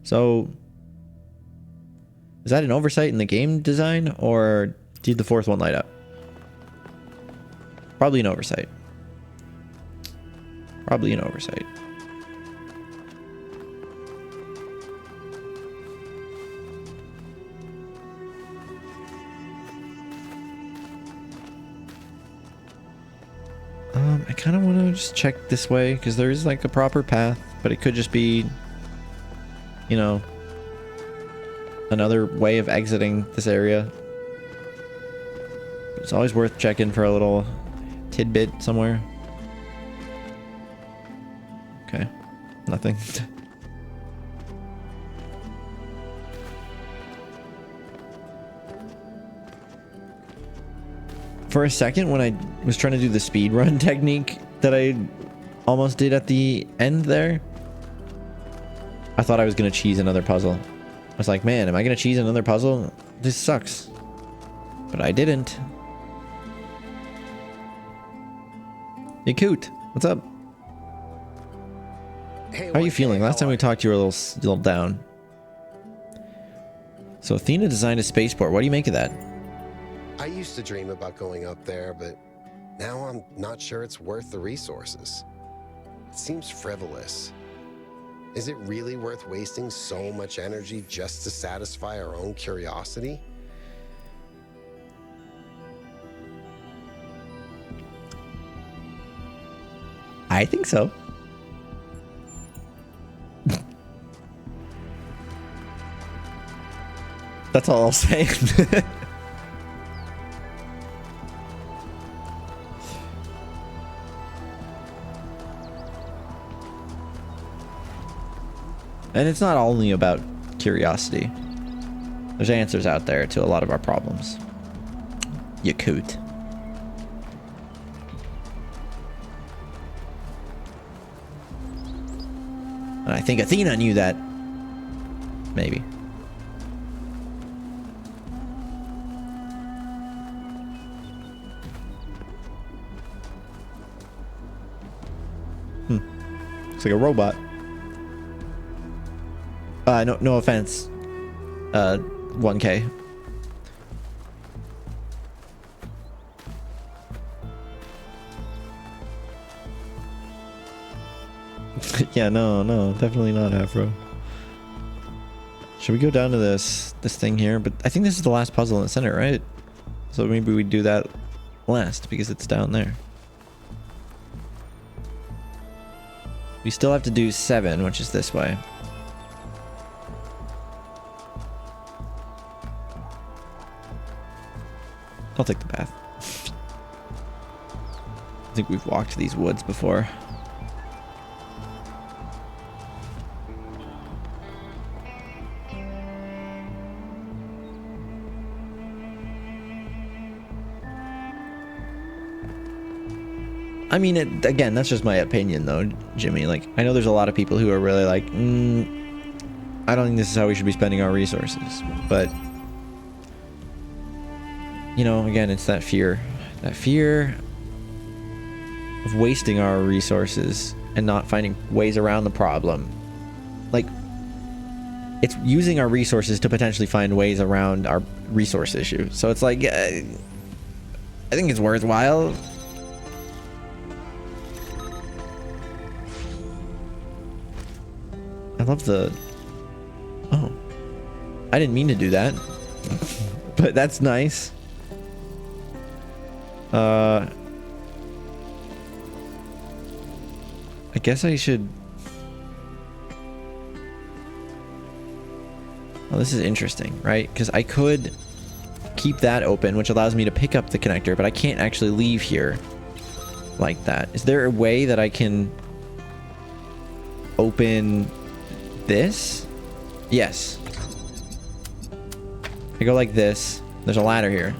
[SPEAKER 1] So is that an oversight in the game design, or did the 4th one light up? Probably an oversight. Probably an oversight. I kind of want to just check this way because there is like a proper path, but it could just be, you know, another way of exiting this area. It's always worth checking for a little tidbit somewhere. Okay, nothing. For a second, when I was trying to do the speed run technique that I almost did at the end there, I thought I was going to cheese another puzzle. I was like, man, am I going to cheese another puzzle? This sucks. But I didn't. Hey, Coot, what's up?
[SPEAKER 4] Hey,
[SPEAKER 1] how are you feeling? Last time we talked, you were a little down. So Athena designed a spaceport. What do you make of that?
[SPEAKER 4] I used to dream about going up there, but now I'm not sure it's worth the resources. It seems frivolous. Is it really worth wasting so much energy just to satisfy our own curiosity?
[SPEAKER 1] I think so. That's all I'll say. And it's not only about curiosity. There's answers out there to a lot of our problems. You coot. And I think Athena knew that. Maybe. Looks like a robot. No offense. 1K. Yeah, no, definitely not Afro. Should we go down to this thing here? But I think this is the last puzzle in the center, right? So maybe we do that last because it's down there. We still have to do 7, which is this way. I'll take the path. I think we've walked these woods before. I mean, again, that's just my opinion, though, Jimmy. Like, I know there's a lot of people who are really like, I don't think this is how we should be spending our resources. But, you know, again, it's that fear of wasting our resources and not finding ways around the problem. Like, it's using our resources to potentially find ways around our resource issue. So it's like, I think it's worthwhile. I love the... Oh. I didn't mean to do that. But that's nice. I guess I should... Well, this is interesting, right? Because I could keep that open, which allows me to pick up the connector, but I can't actually leave here like that. Is there a way that I can open this? Yes. I go like this. There's a ladder here.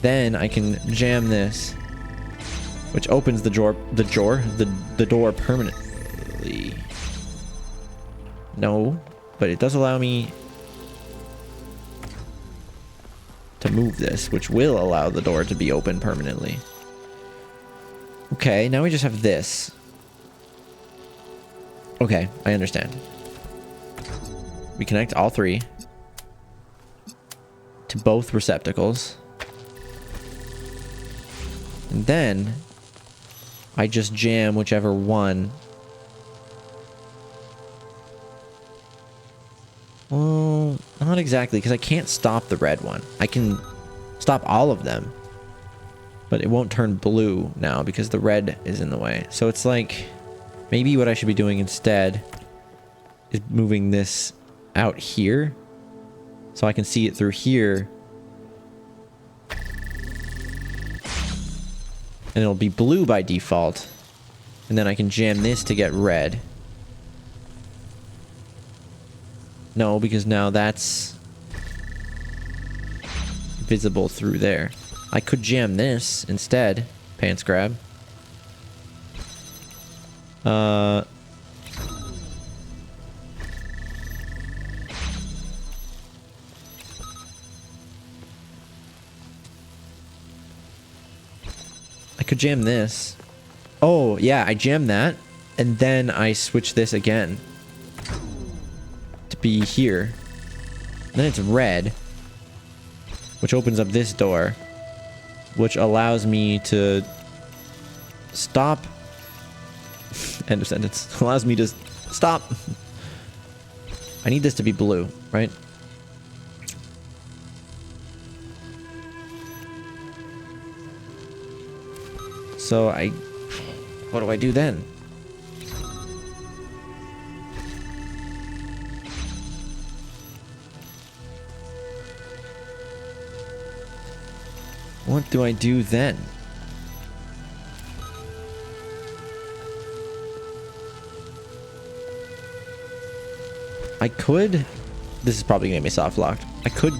[SPEAKER 1] Then I can jam this, which opens the door permanently. No. but it does allow me to move this, which will allow the door to be open permanently. Okay, now we just have this. Okay, I understand. We connect all three to both receptacles. And then I just jam whichever one. Well, not exactly, because I can't stop the red one. I can stop all of them, but it won't turn blue now because the red is in the way. So it's like, maybe what I should be doing instead is moving this out here so I can see it through here. And it'll be blue by default. And then I can jam this to get red. No, because now that's visible through there. I could jam this instead. Pants grab. I could jam this. Oh, yeah, I jam that. And then I switch this again to be here. Then it's red, which opens up this door, which allows me to stop. End of sentence. Allows me to stop. I need this to be blue, right? So what do I do then? What do I do then? I could... This is probably going to be soft locked. I could...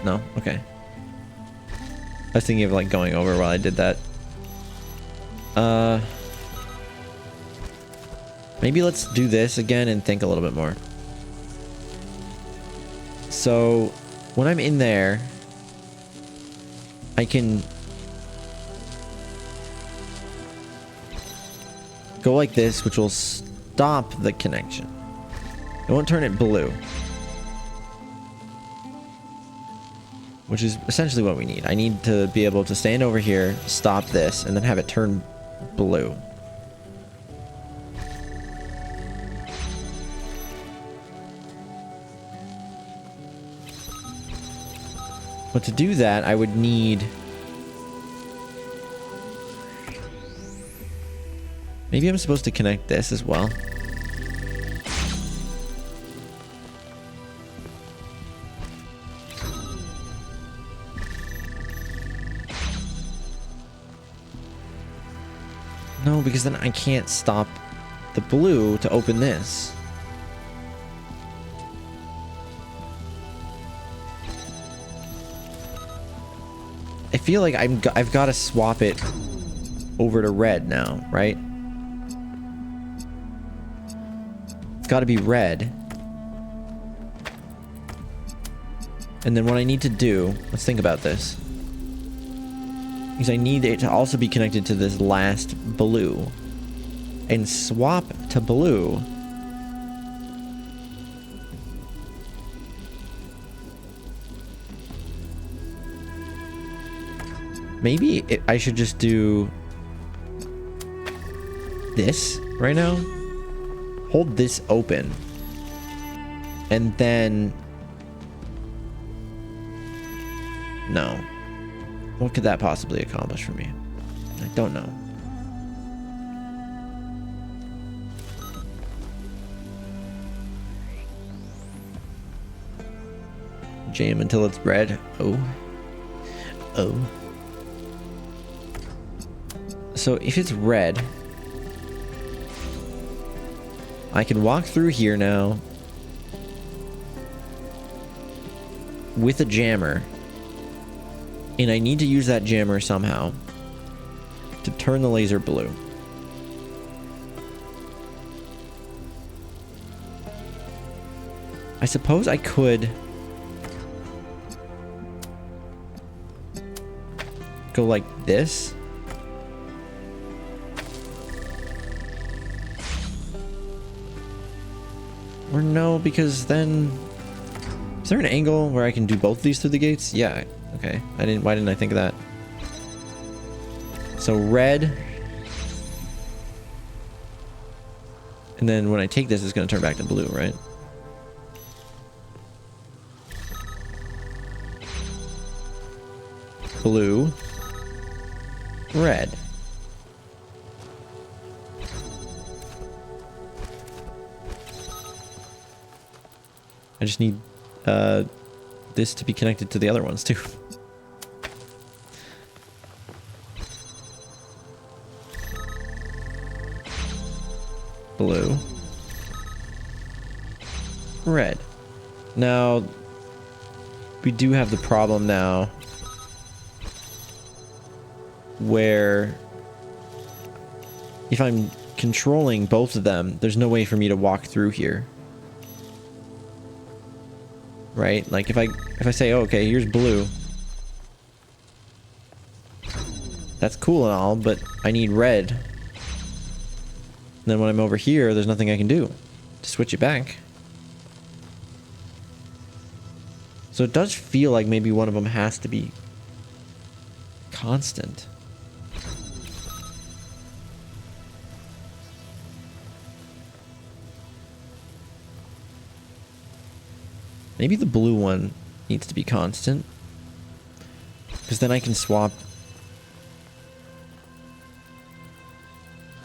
[SPEAKER 1] No? Okay. I was thinking of like going over while I did that. Maybe let's do this again and think a little bit more. So when I'm in there, I can go like this, which will stop the connection. It won't turn it blue, which is essentially what we need. I need to be able to stand over here, stop this, and then have it turn blue. But to do that, I would need... Maybe I'm supposed to connect this as well. No, because then I can't stop the blue to open this. I feel like I've got to swap it over to red now, right? It's got to be red. And then what I need to do, let's think about this. Because I need it to also be connected to this last blue. And swap to blue. Maybe I should just do this right now. Hold this open. And then... No. What could that possibly accomplish for me? I don't know. Jam until it's red. Oh. Oh. So if it's red, I can walk through here now with a jammer. And I need to use that jammer somehow to turn the laser blue. I suppose I could go like this. Or no, because then... Is there an angle where I can do both of these through the gates? Yeah, okay. Why didn't I think of that? So red. And then when I take this, it's going to turn back to blue, right? Blue. Red. I just need this to be connected to the other ones too. Blue. Red. Now, we do have the problem now where if I'm controlling both of them, there's no way for me to walk through here. Right? Like if I say, oh, okay, here's blue. That's cool and all, but I need red. And then when I'm over here, there's nothing I can do to switch it back. So it does feel like maybe one of them has to be constant. Maybe the blue one needs to be constant. Because then I can swap.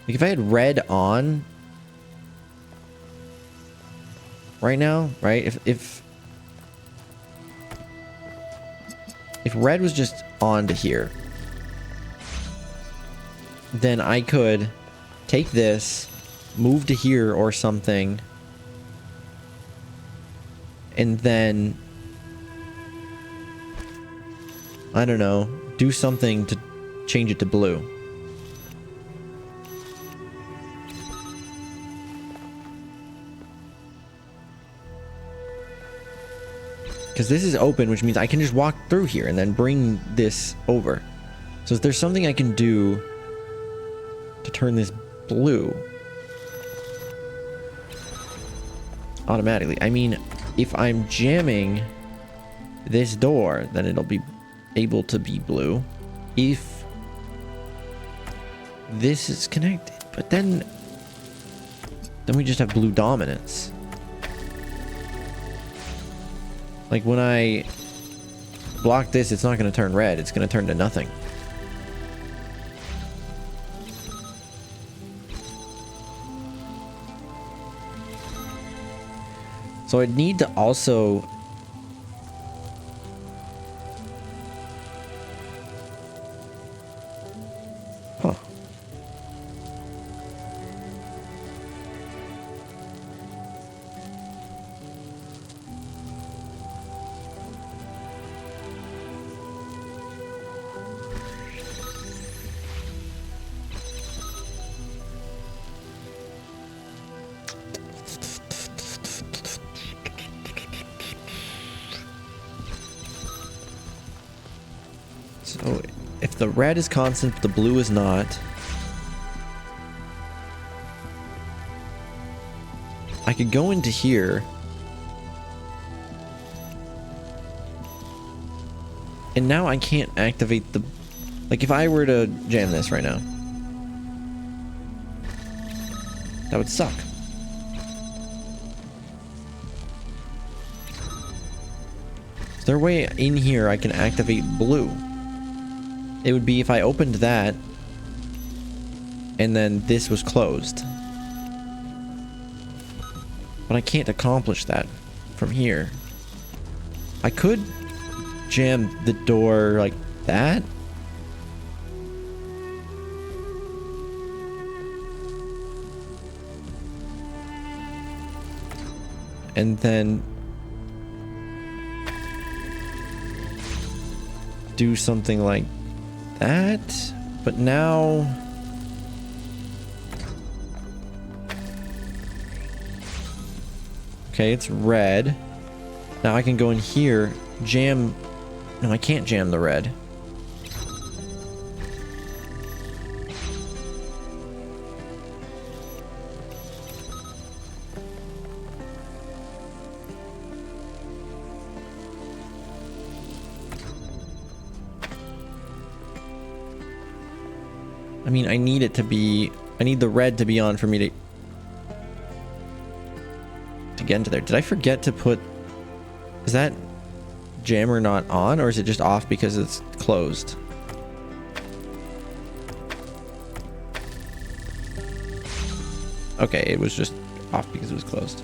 [SPEAKER 1] Like if I had red on right now, right? If red was just on to here, then I could take this, move to here or something, and then I don't know, do something to change it to blue. Because this is open, which means I can just walk through here and then bring this over. So if there's something I can do to turn this blue automatically. I mean, if I'm jamming this door, then it'll be able to be blue. If this is connected, but then we just have blue dominance. Like when I block this, it's not going to turn red. It's going to turn to nothing. So I'd need to also... Huh. So if the red is constant, the blue is not. I could go into here. And now I can't activate the... Like if I were to jam this right now, that would suck. Is there a way in here I can activate blue? It would be if I opened that and then this was closed. But I can't accomplish that from here. I could jam the door like that. And then do something like that, but now Okay, it's red. Now I can go in here, jam... No, I can't jam the red. I mean, I need it to be... I need the red to be on for me to get into there. Did I forget to put... Is that jammer not on, or is it just off because it's closed? Okay, it was just off because it was closed.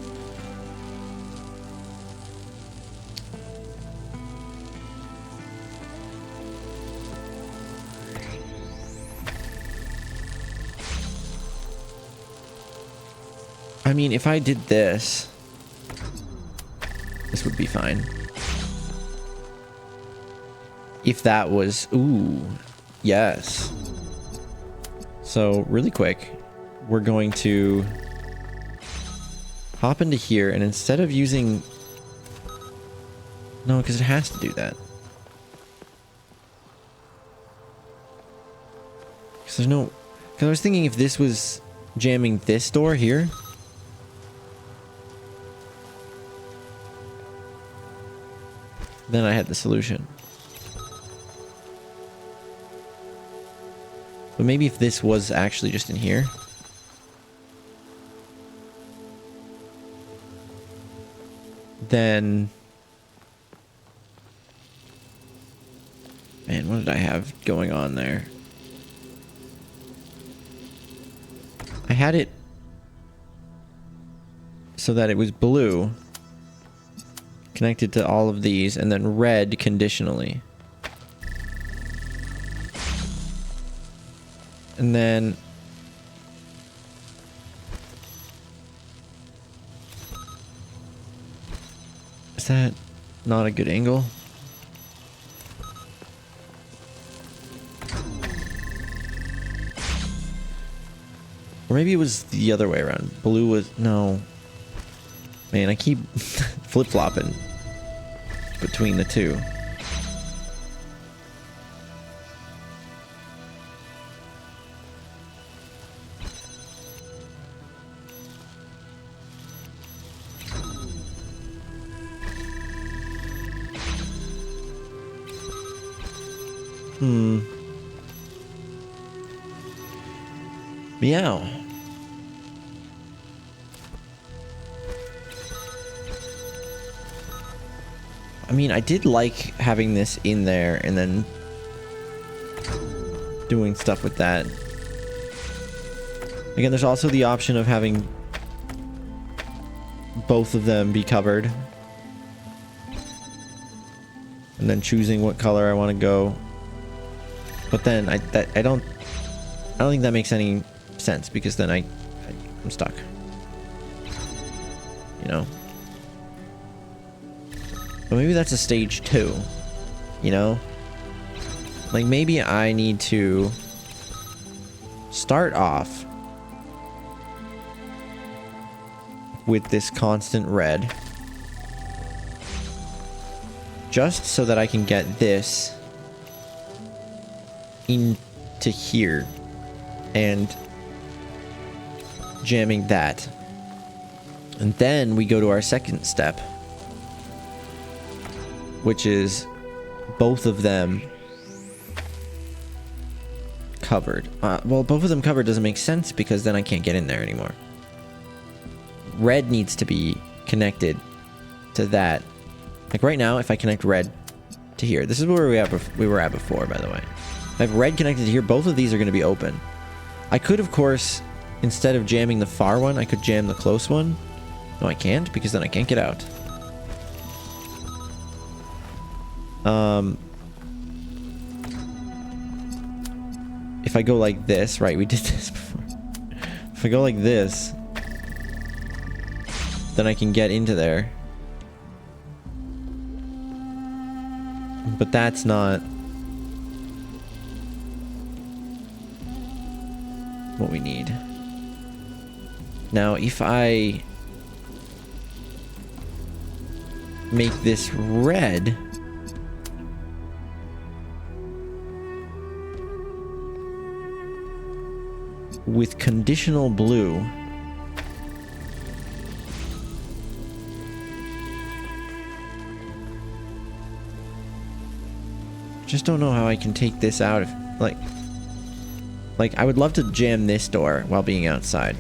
[SPEAKER 1] I mean, if I did this, this would be fine. If that was... Ooh, yes. So, really quick, we're going to hop into here, and instead of using... No, because it has to do that. Because there's no... Because I was thinking if this was jamming this door here... Then I had the solution. But maybe if this was actually just in here. Then... Man, what did I have going on there? I had it so that it was blue. Connected to all of these, and then red conditionally. And then... Is that not a good angle? Or maybe it was the other way around. Blue was... No. Man, I keep flip-flopping between the two. Meow. I mean, I did like having this in there and then doing stuff with that. Again, there's also the option of having both of them be covered. And then choosing what color I want to go. But then I don't think that makes any sense, because then I'm stuck. You know? But maybe that's a stage 2, you know? Like, maybe I need to start off with this constant red, just so that I can get this into here and jamming that. And then we go to our second step, which is both of them covered. Well, both of them covered doesn't make sense, because then I can't get in there anymore. Red needs to be connected to that. Like right now, if I connect red to here, this is where we were at before, by the way. If I have red connected to here, both of these are going to be open. I could, of course, instead of jamming the far one, I could jam the close one. No, I can't, because then I can't get out. If I go like this, right, we did this before. If I go like this, then I can get into there. But that's not what we need. Now, if I make this red. With conditional blue. Just don't know how I can take this out of, like I would love to jam this door while being outside.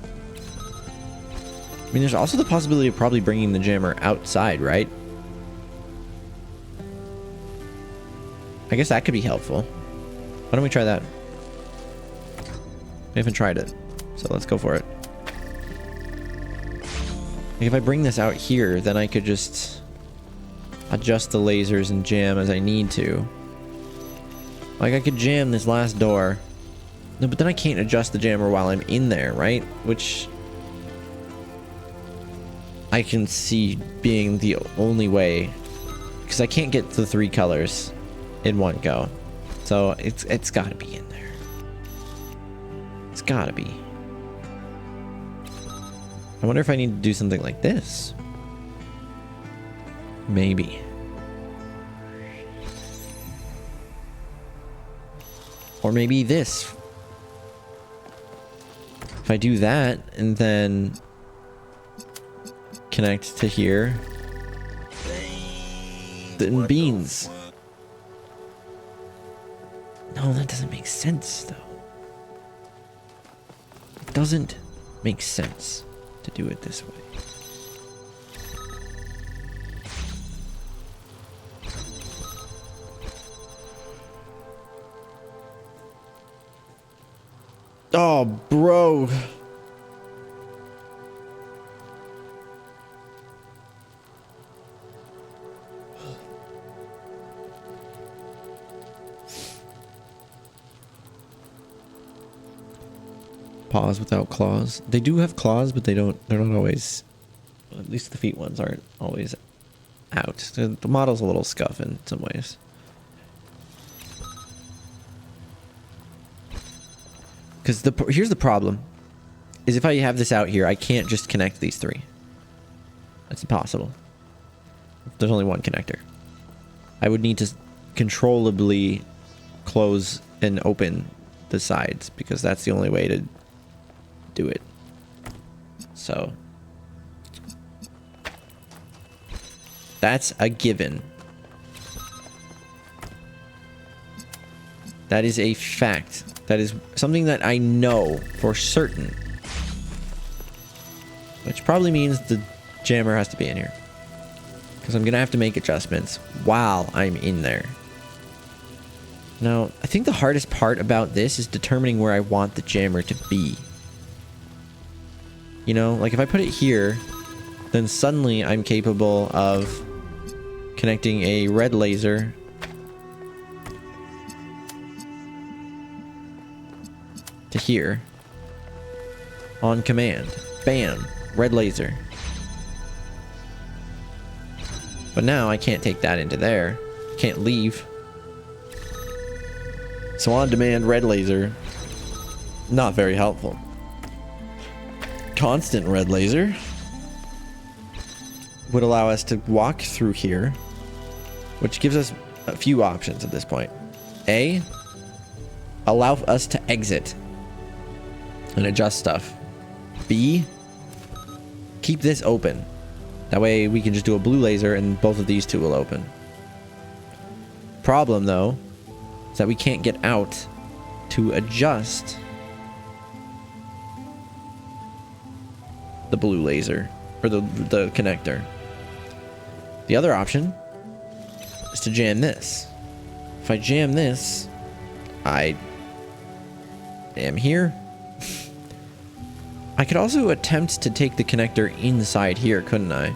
[SPEAKER 1] I mean, there's also the possibility of probably bringing the jammer outside, right? I guess that could be helpful. Why don't we try that? We haven't tried it, so let's go for it. Like if I bring this out here, then I could just adjust the lasers and jam as I need to. Like I could jam this last door. No, but then I can't adjust the jammer while I'm in there, right? Which I can see being the only way, because I can't get the 3 colors in one go. So it's got to be in there. It's got to be. I wonder if I need to do something like this. Maybe. Or maybe this. If I do that and then connect to here, then beans. No, that doesn't make sense though. It doesn't make sense to do it this way. Oh, bro. Paws without claws. They do have claws, but they're not always, well, at least the feet ones aren't always out. The model's a little scuff in some ways. Because here's the problem, is if I have this out here, I can't just connect these 3. That's impossible. There's only one connector. I would need to controllably close and open the sides, because that's the only way to do it. So that's a given. That is a fact. That is something that I know for certain. Which probably means the jammer has to be in here. Because I'm going to have to make adjustments while I'm in there. Now, I think the hardest part about this is determining where I want the jammer to be. You know, like if I put it here, then suddenly I'm capable of connecting a red laser to here on command. Bam, red laser. But now I can't take that into there. Can't leave. So on demand red laser, not very helpful. Constant red laser would allow us to walk through here, which gives us a few options at this point. A, allow us to exit and adjust stuff. B, keep this open. That way we can just do a blue laser and both of these two will open. Problem though, is that we can't get out to adjust the blue laser, or the connector. The other option is to jam this. If I jam this, I am here. I could also attempt to take the connector inside here, couldn't I?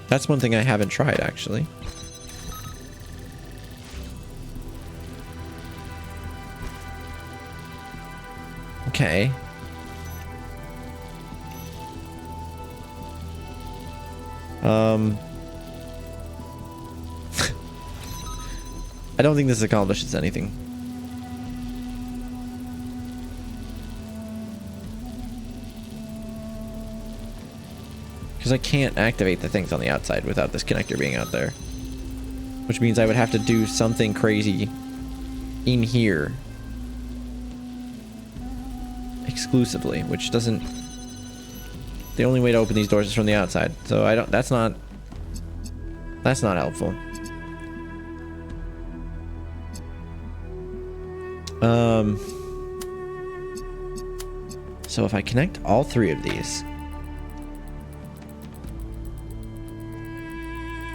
[SPEAKER 1] That's one thing I haven't tried, actually. Okay. don't think this accomplishes anything. Because I can't activate the things on the outside without this connector being out there. Which means I would have to do something crazy in here. Exclusively, which doesn't... The only way to open these doors is from the outside. So I don't... That's not helpful. So if I connect all three of these,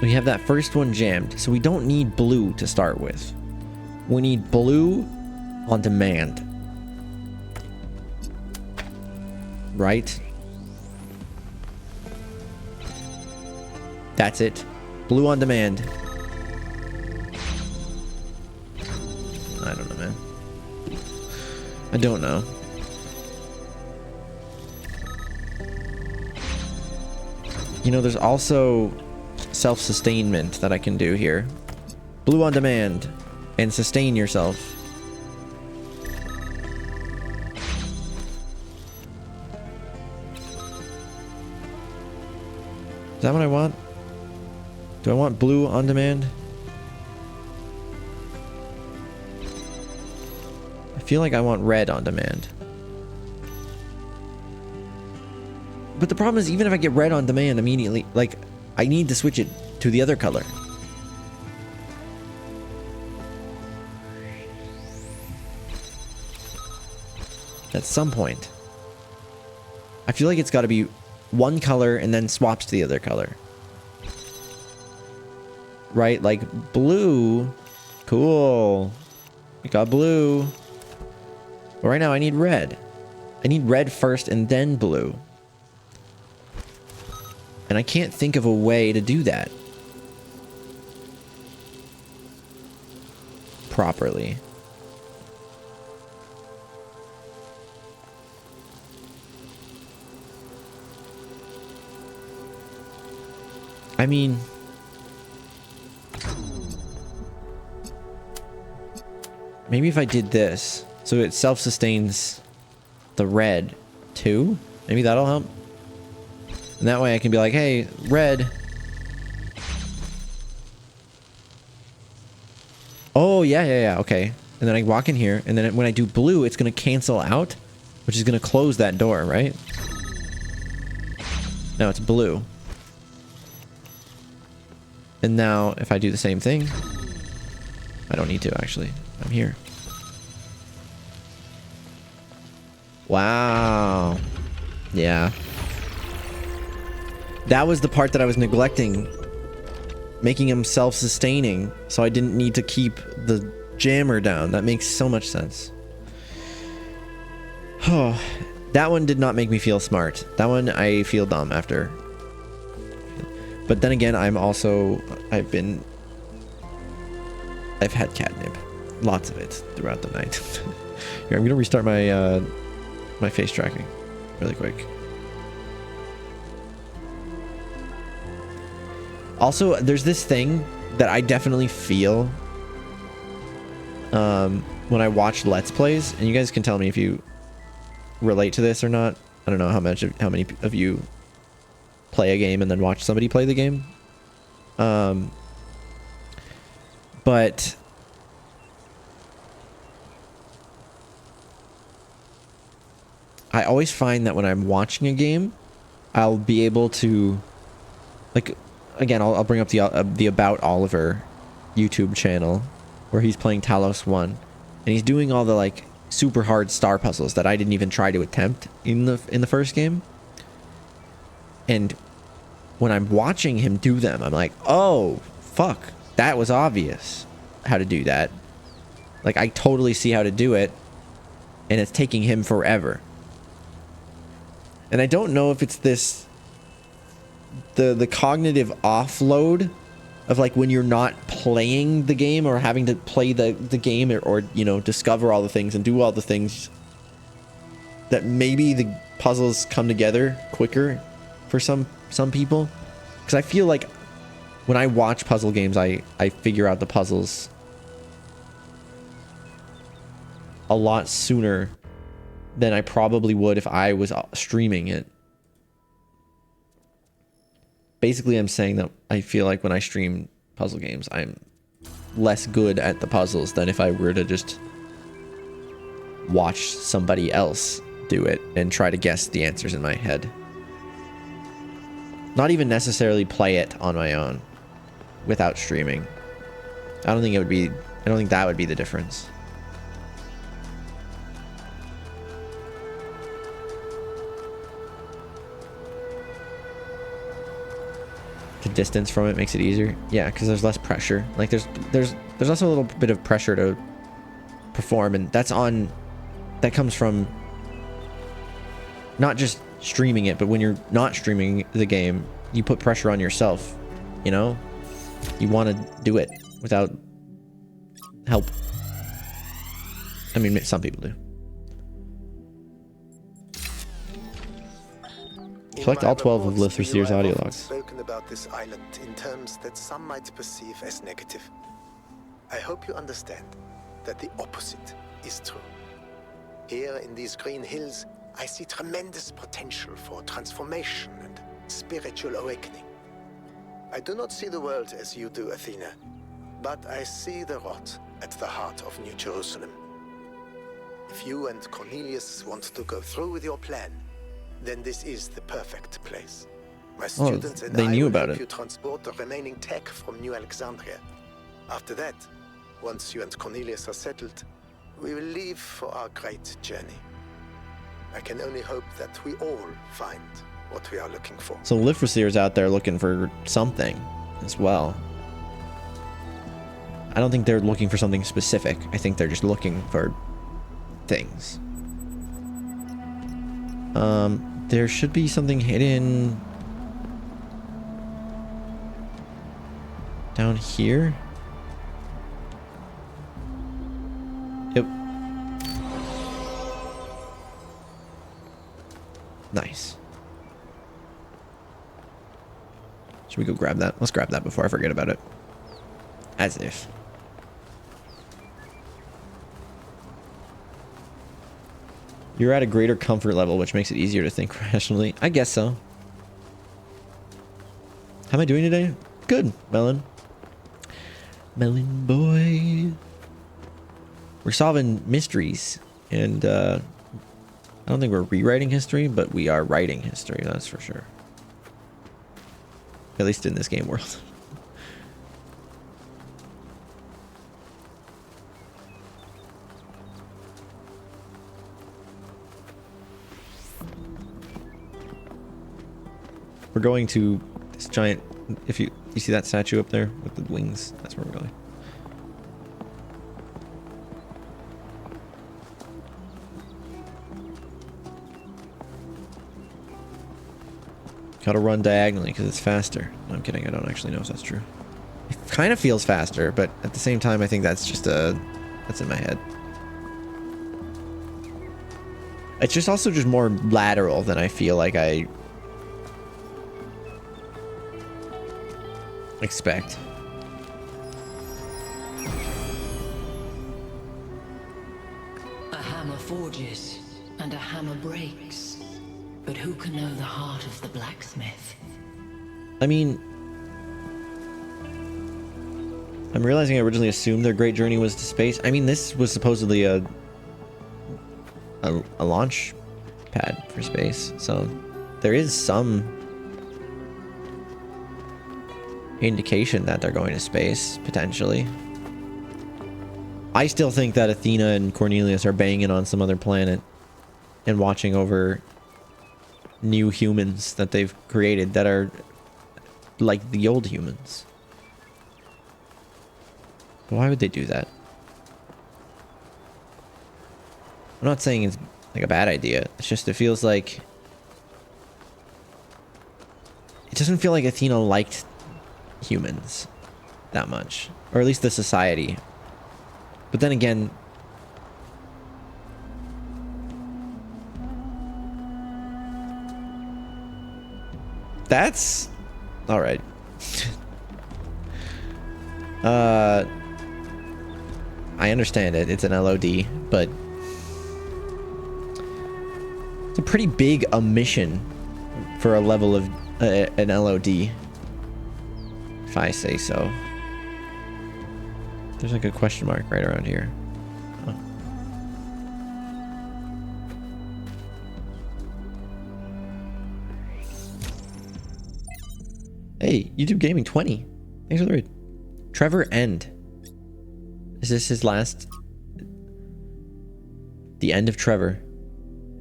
[SPEAKER 1] we have that first one jammed, so we don't need blue to start with. We need blue on demand. Right? That's it. Blue on demand. I don't know, man. I don't know. You know, there's also self-sustainment that I can do here. Blue on demand and sustain yourself. Is that what I want? Do I want blue on demand? I feel like I want red on demand. But the problem is, even if I get red on demand immediately, like, I need to switch it to the other color. At some point. I feel like it's got to be one color and then swaps to the other color. Right? Like, blue. Cool. We got blue. But right now I need red. I need red first and then blue. And I can't think of a way to do that properly. I mean, maybe if I did this, so it self-sustains the red too, maybe that'll help. And that way I can be like, hey, red. Oh, yeah, okay. And then I walk in here, and then when I do blue, it's going to cancel out, which is going to close that door, right? Now it's blue. And now, if I do the same thing, I don't need to, actually. I'm here. Wow. Yeah. That was the part that I was neglecting. Making him self-sustaining, so I didn't need to keep the jammer down. That makes so much sense. Oh, that one did not make me feel smart. That one I feel dumb after. But then again, I've had catnip. Lots of it throughout the night. Here, I'm gonna restart my my face tracking really quick. Also, there's this thing that I definitely feel when I watch Let's Plays, and you guys can tell me if you relate to this or not. I don't know how many of you play a game and then watch somebody play the game. But I always find that when I'm watching a game, I'll be able to, like, again, I'll bring up the About Oliver YouTube channel where he's playing Talos 1, and he's doing all the like super hard star puzzles that I didn't even try to attempt in the first game. And when I'm watching him do them, I'm like, oh fuck, that was obvious how to do that. Like, I totally see how to do it, and it's taking him forever. And I don't know if it's this the cognitive offload of like when you're not playing the game or having to play the game or you know, discover all the things and do all the things, that maybe the puzzles come together quicker for some people. Because I feel like when I watch puzzle games, I figure out the puzzles a lot sooner than I probably would if I was streaming it. Basically, I'm saying that I feel like when I stream puzzle games, I'm less good at the puzzles than if I were to just watch somebody else do it and try to guess the answers in my head. Not even necessarily play it on my own without streaming. I don't think that would be the difference. The distance from it makes it easier. Yeah, because there's less pressure. Like there's also a little bit of pressure to perform, and that comes from not just streaming it, but when you're not streaming the game, you put pressure on yourself. You know, you want to do it without help. I mean, some people do. Collect all 12 of Lithroseer's audio logs.
[SPEAKER 19] Spoken about this island in terms that some might perceive as negative. I hope you understand that the opposite is true. Here in these green hills, I see tremendous potential for transformation and spiritual awakening. I do not see the world as you do, Athena, but I see the rot at the heart of New Jerusalem. If you and Cornelius want to go through with your plan, then this is the perfect place. My students and I will help you transport the remaining tech from New Alexandria. After that, once you and Cornelius are settled, we will leave for our great journey. I can only hope that we all find what we are looking for.
[SPEAKER 1] So Lithroseer's out there looking for something as well. I don't think they're looking for something specific. I think they're just looking for things. There should be something hidden down here. Yep. Nice. Should we go grab that? Let's grab that before I forget about it. As if. You're at a greater comfort level, which makes it easier to think rationally. I guess so. How am I doing today? Good, Melon. Melon boy. We're solving mysteries. And I don't think we're rewriting history, but we are writing history, that's for sure. At least in this game world. We're going to this giant, if you see that statue up there with the wings, that's where we're going. Gotta run diagonally because it's faster. No, I'm kidding, I don't actually know if that's true. It kind of feels faster, but at the same time I think that's just that's in my head. It's just also just more lateral than I feel like I expect.
[SPEAKER 20] A hammer forges and a hammer breaks, but who can know the heart of the blacksmith?
[SPEAKER 1] I mean, I'm realizing I originally assumed their great journey was to space. I mean, this was supposedly a launch pad for space, so there is some indication that they're going to space, potentially. I still think that Athena and Cornelius are banging on some other planet and watching over new humans that they've created that are like the old humans. But why would they do that? I'm not saying it's like a bad idea. It's just it feels like... It doesn't feel like Athena liked humans that much, or at least the society. But then again, that's all right. I understand it, it's an LOD, but It's a pretty big omission for a level of an LOD, if I say so. There's like a question mark right around here. Oh. Hey, YouTube Gaming 20. Thanks for the read. Trevor End. Is this his last? The end of Trevor.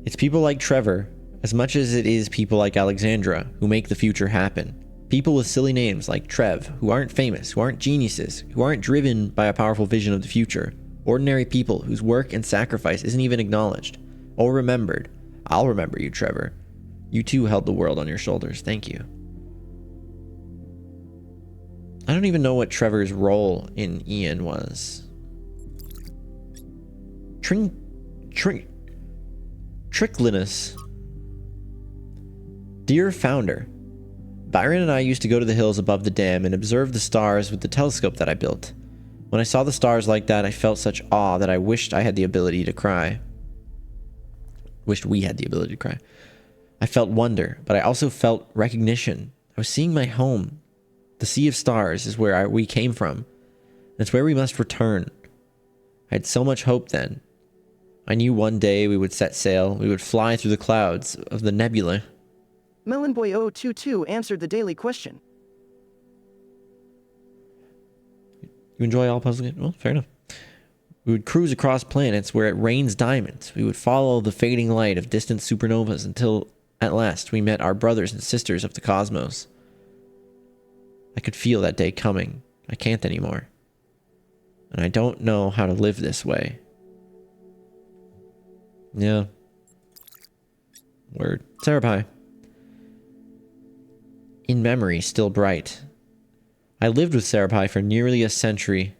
[SPEAKER 1] It's people like Trevor, as much as it is people like Alexandra, who make the future happen. People with silly names like Trev, who aren't famous, who aren't geniuses, who aren't driven by a powerful vision of the future. Ordinary people whose work and sacrifice isn't even acknowledged or remembered. I'll remember you, Trevor. You too held the world on your shoulders. Thank you. I don't even know what Trevor's role in Ian was. Trickliness. Dear Founder, Byron and I used to go to the hills above the dam and observe the stars with the telescope that I built. When I saw the stars like that, I felt such awe that I wished I had the ability to cry. Wished we had the ability to cry. I felt wonder, but I also felt recognition. I was seeing my home. The sea of stars is where we came from. It's where we must return. I had so much hope then. I knew one day we would set sail. We would fly through the clouds of the nebula.
[SPEAKER 3] Melonboy022 answered the daily question.
[SPEAKER 1] You enjoy all puzzle games? Well, fair enough. We would cruise across planets where it rains diamonds. We would follow the fading light of distant supernovas until, at last, we met our brothers and sisters of the cosmos. I could feel that day coming. I can't anymore. And I don't know how to live this way. Yeah. Word. Sarapai. In memory, still bright. I lived with Sarapai for nearly a century.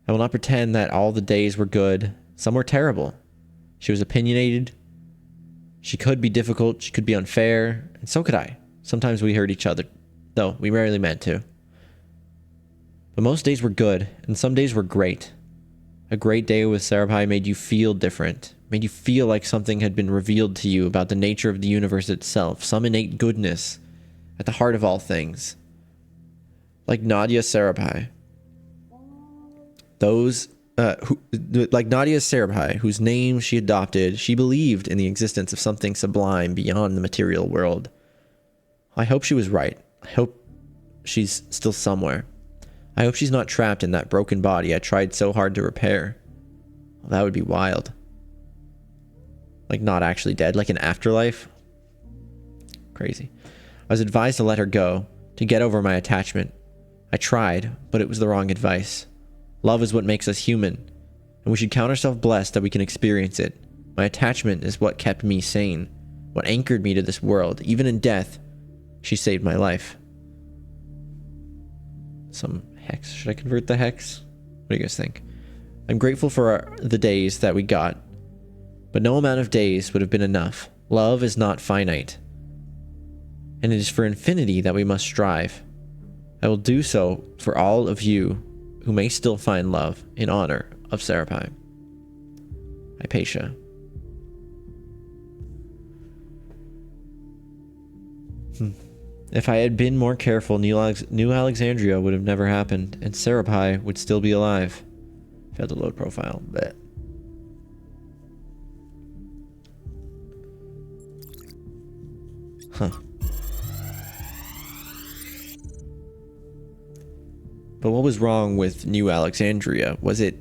[SPEAKER 1] I will not pretend that all the days were good. Some were terrible. She was opinionated. She could be difficult. She could be unfair. And so could I. Sometimes we hurt each other, though we rarely meant to. But most days were good, and some days were great. A great day with Sarapai made you feel different. Made you feel like something had been revealed to you about the nature of the universe itself. Some innate goodness at the heart of all things. Like Nadia Sarapai. Like Nadia Sarapai, whose name she adopted, she believed in the existence of something sublime beyond the material world. I hope she was right. I hope she's still somewhere. I hope she's not trapped in that broken body I tried so hard to repair. Well, that would be wild. Like not actually dead, like an afterlife. Crazy. I was advised to let her go, to get over my attachment. I tried, but it was the wrong advice. Love is what makes us human, and we should count ourselves blessed that we can experience it. My attachment is what kept me sane, what anchored me to this world. Even in death, she saved my life. Some hex. Should I convert the hex? What do you guys think? I'm grateful for the days that we got, but no amount of days would have been enough. Love is not finite, and it is for infinity that we must strive. I will do so for all of you who may still find love in honor of Sarapai. Hypatia. If I had been more careful, New Alexandria would have never happened, and Sarapai would still be alive. Failed to load profile, but... Huh. But what was wrong with New Alexandria? Was it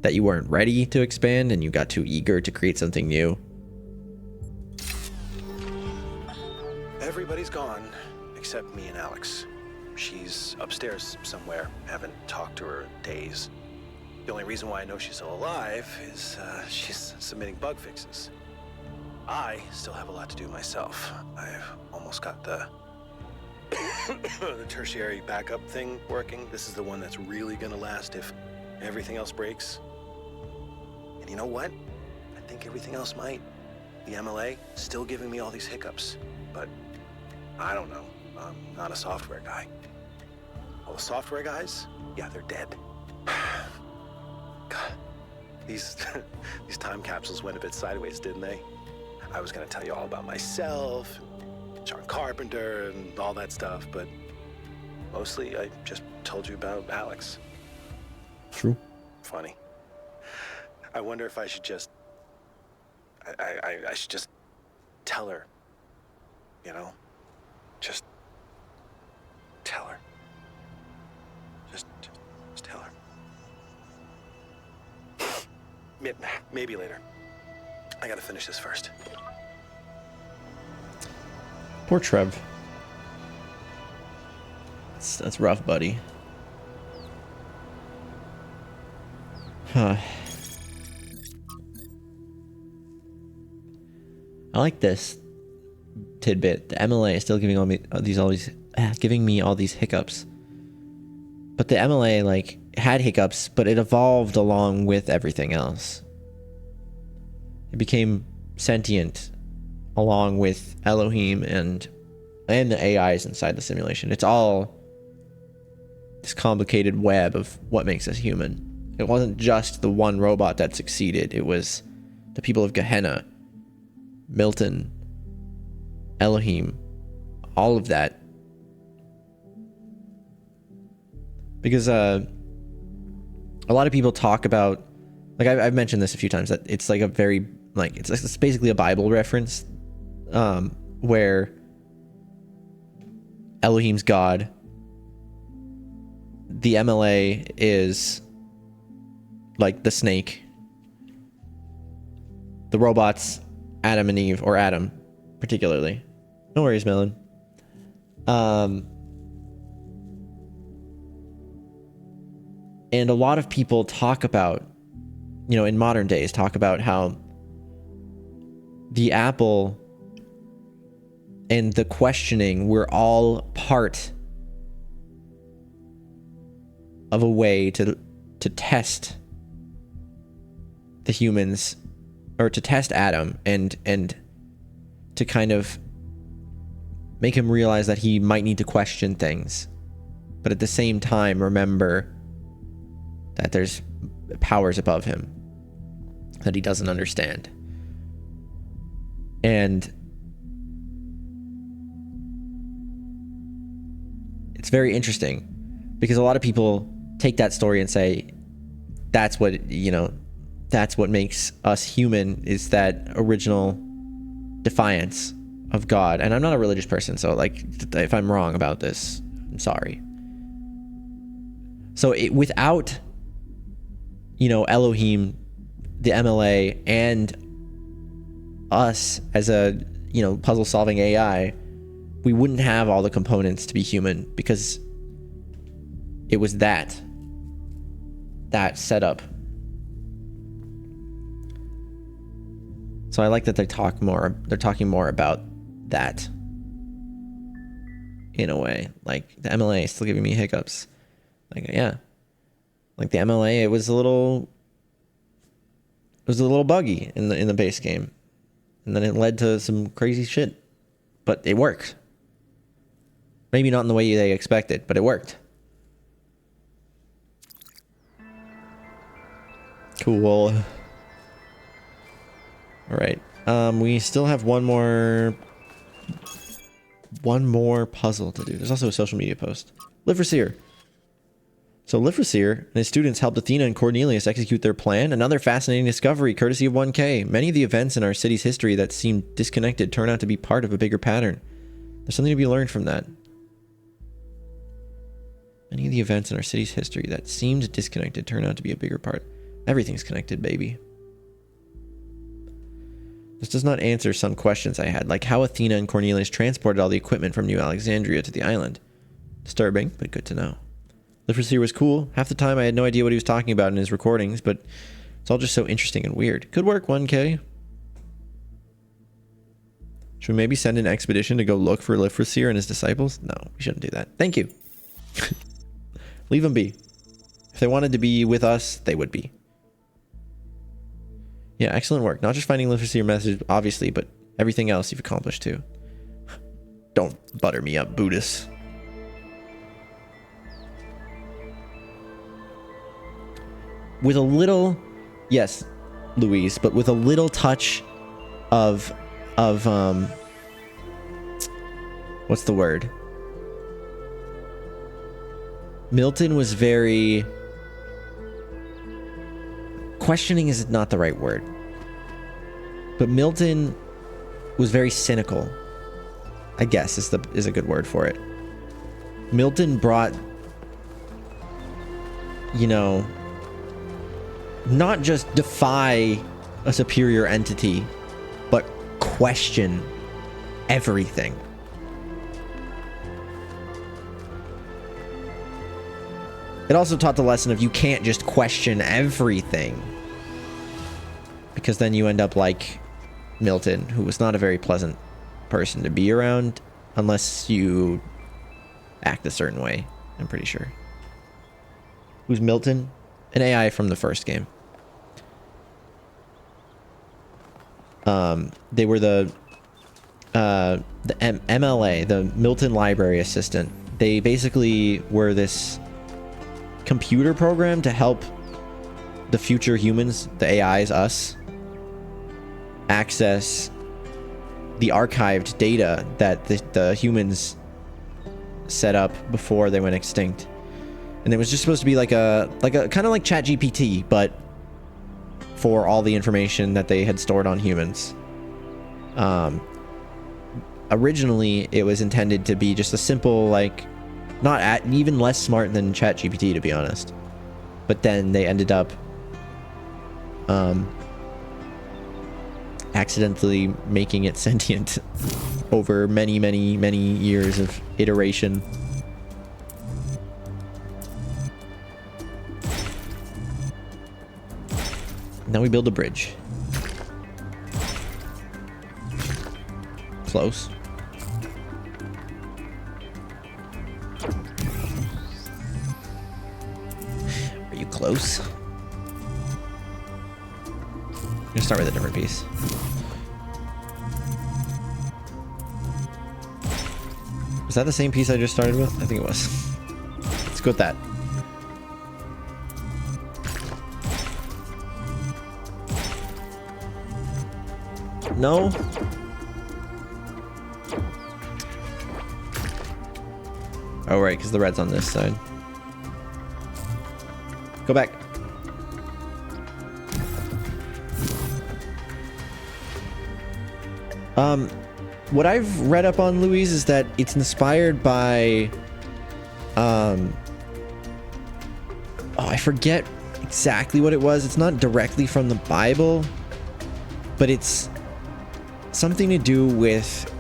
[SPEAKER 1] that you weren't ready to expand and you got too eager to create something new?
[SPEAKER 16] Everybody's gone, except me and Alex. She's upstairs somewhere. Haven't talked to her in days. The only reason why I know she's still alive is she's submitting bug fixes. I still have a lot to do myself. I've almost got the the tertiary backup thing working. This is the one that's really gonna last if everything else breaks. And you know what? I think everything else might. The MLA still giving me all these hiccups, but I don't know. I'm not a software guy. All the software guys, yeah, they're dead. God, These these time capsules went a bit sideways, didn't they? I was gonna tell you all about myself, John Carpenter, and all that stuff, but mostly I just told you about Alex.
[SPEAKER 1] True.
[SPEAKER 16] Funny. I wonder if I should just... I should just tell her. You know? Just tell her. Just tell her. Maybe later. I gotta finish this first.
[SPEAKER 1] Poor Trev. That's rough, buddy. Huh. I like this tidbit. The MLA is still giving giving me all these hiccups. But the MLA like had hiccups, but it evolved along with everything else. It became sentient along with Elohim and the AIs inside the simulation. It's all this complicated web of what makes us human. It wasn't just the one robot that succeeded. It was the people of Gehenna, Milton, Elohim, all of that. Because a lot of people talk about, like I've mentioned this a few times, that it's like a very, like, it's basically a Bible reference, where Elohim's God, the MLA is like the snake, the robots, Adam and Eve, or Adam particularly. No worries, Melon. And a lot of people talk about, you know, in modern days, talk about how the apple and the questioning were all part of a way to test the humans, or to test Adam, and to kind of make him realize that he might need to question things, but at the same time remember that there's powers above him that he doesn't understand. And it's very interesting because a lot of people take that story and say, that's what, you know, that's what makes us human, is that original defiance of God. And I'm not a religious person, so like, if I'm wrong about this, I'm sorry. So without, you know, Elohim, the MLA, and us as a, you know, puzzle solving AI, we wouldn't have all the components to be human, because it was that setup. So I like that they're talking more about that in a way. Like, the MLA is still giving me hiccups. Like, yeah. Like the MLA, it was a little buggy in the base game. And then it led to some crazy shit. But it worked. Maybe not in the way they expected, but it worked. Cool. All right. We still have one more puzzle to do. There's also a social media post. Live for Seer. So Live for Seer and his students helped Athena and Cornelius execute their plan. Another fascinating discovery, courtesy of 1K. Many of the events in our city's history that seemed disconnected turn out to be part of a bigger pattern. There's something to be learned from that. Many of the events in our city's history that seemed disconnected turn out to be a bigger part. Everything's connected, baby. This does not answer some questions I had, like how Athena and Cornelius transported all the equipment from New Alexandria to the island. Disturbing, but good to know. Live for Seer was cool. Half the time I had no idea what he was talking about in his recordings, but it's all just so interesting and weird. Good work, 1K. Should we maybe send an expedition to go look for Live for Seer and his disciples? No, we shouldn't do that. Thank you. Leave them be. If they wanted to be with us, they would be. Yeah, excellent work. Not just finding Live for Seer message, obviously, but everything else you've accomplished too. Don't butter me up, Buddhists. With a little Yes, Louise, but with a little touch of what's the word? Milton was very... Questioning is not the right word. But Milton was very cynical, I guess is a good word for it. Milton brought, you know, not just defy a superior entity, but question everything. It also taught the lesson of you can't just question everything, because then you end up like Milton, who was not a very pleasant person to be around unless you act a certain way, I'm pretty sure. Who's Milton? An AI from the first game. They were the MLA, the Milton Library Assistant. They basically were this computer program to help the future humans, the AIs, us, access the archived data that the humans set up before they went extinct. And it was just supposed to be like a kind of like ChatGPT, but for all the information that they had stored on humans. Originally, it was intended to be just a simple, like, even less smart than ChatGPT, to be honest. But then they ended up accidentally making it sentient over many, many, many years of iteration. Now we build a bridge. Close. Are you close? I'm gonna start with a different piece. Was that the same piece I just started with? I think it was. Let's go with that. No. Oh, right, because the red's on this side. Go back. What I've read up on Louise is that it's inspired by, oh, I forget exactly what it was. It's not directly from the Bible, but it's something to do with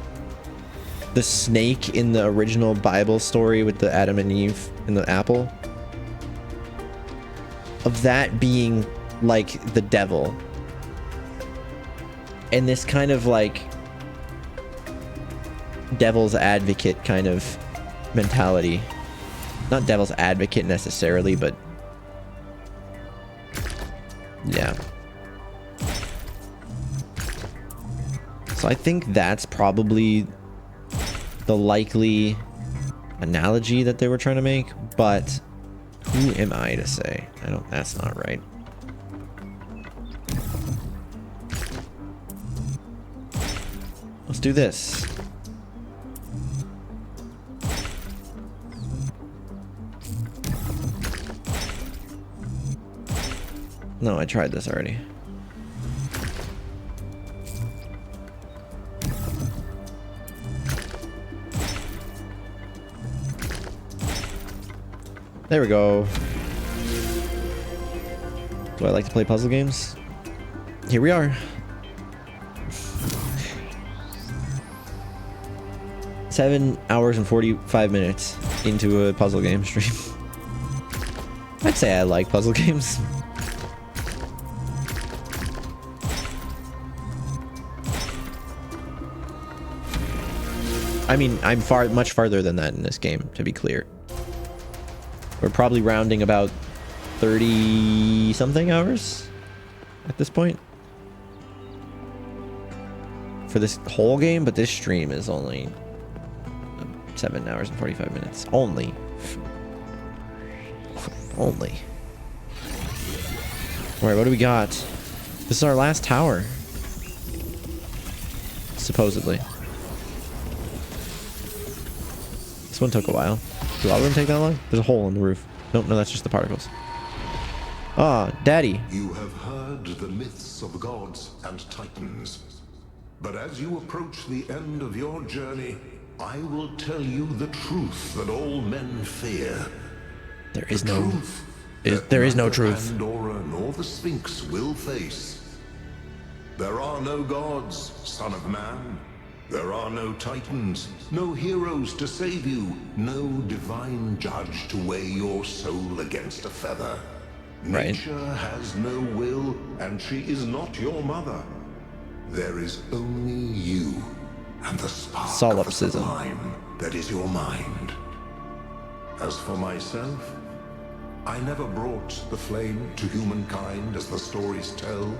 [SPEAKER 1] the snake in the original Bible story with the Adam and Eve and the apple. Of that being like the devil. And this kind of like devil's advocate kind of mentality. Not devil's advocate necessarily, but yeah. So I think that's probably the likely analogy that they were trying to make, but who am I to say? That's not right. Let's do this. No, I tried this already. There we go. Do I like to play puzzle games? Here we are. 7 hours and 45 minutes into a puzzle game stream. I'd say I like puzzle games. I mean, I'm much farther than that in this game, to be clear. We're probably rounding about 30-something hours at this point for this whole game, but this stream is only 7 hours and 45 minutes. Only. Alright, what do we got? This is our last tower. Supposedly. This one took a while. Did all of them take that long? There's a hole in the roof. Nope, no, that's just the particles. Ah, Daddy.
[SPEAKER 18] You have heard the myths of gods and titans. But as you approach the end of your journey, I will tell you the truth that all men fear.
[SPEAKER 1] There is no truth. There is no truth.
[SPEAKER 18] Pandora nor the Sphinx will face. There are no gods, son of man. There are no titans, no heroes to save you, no divine judge to weigh your soul against a feather.
[SPEAKER 1] Right.
[SPEAKER 18] Nature has no will, and she is not your mother. There is only you, and the spark of the
[SPEAKER 1] Solipsism.
[SPEAKER 18] sublime that is your mind. As for myself, I never brought the flame to humankind as the stories tell.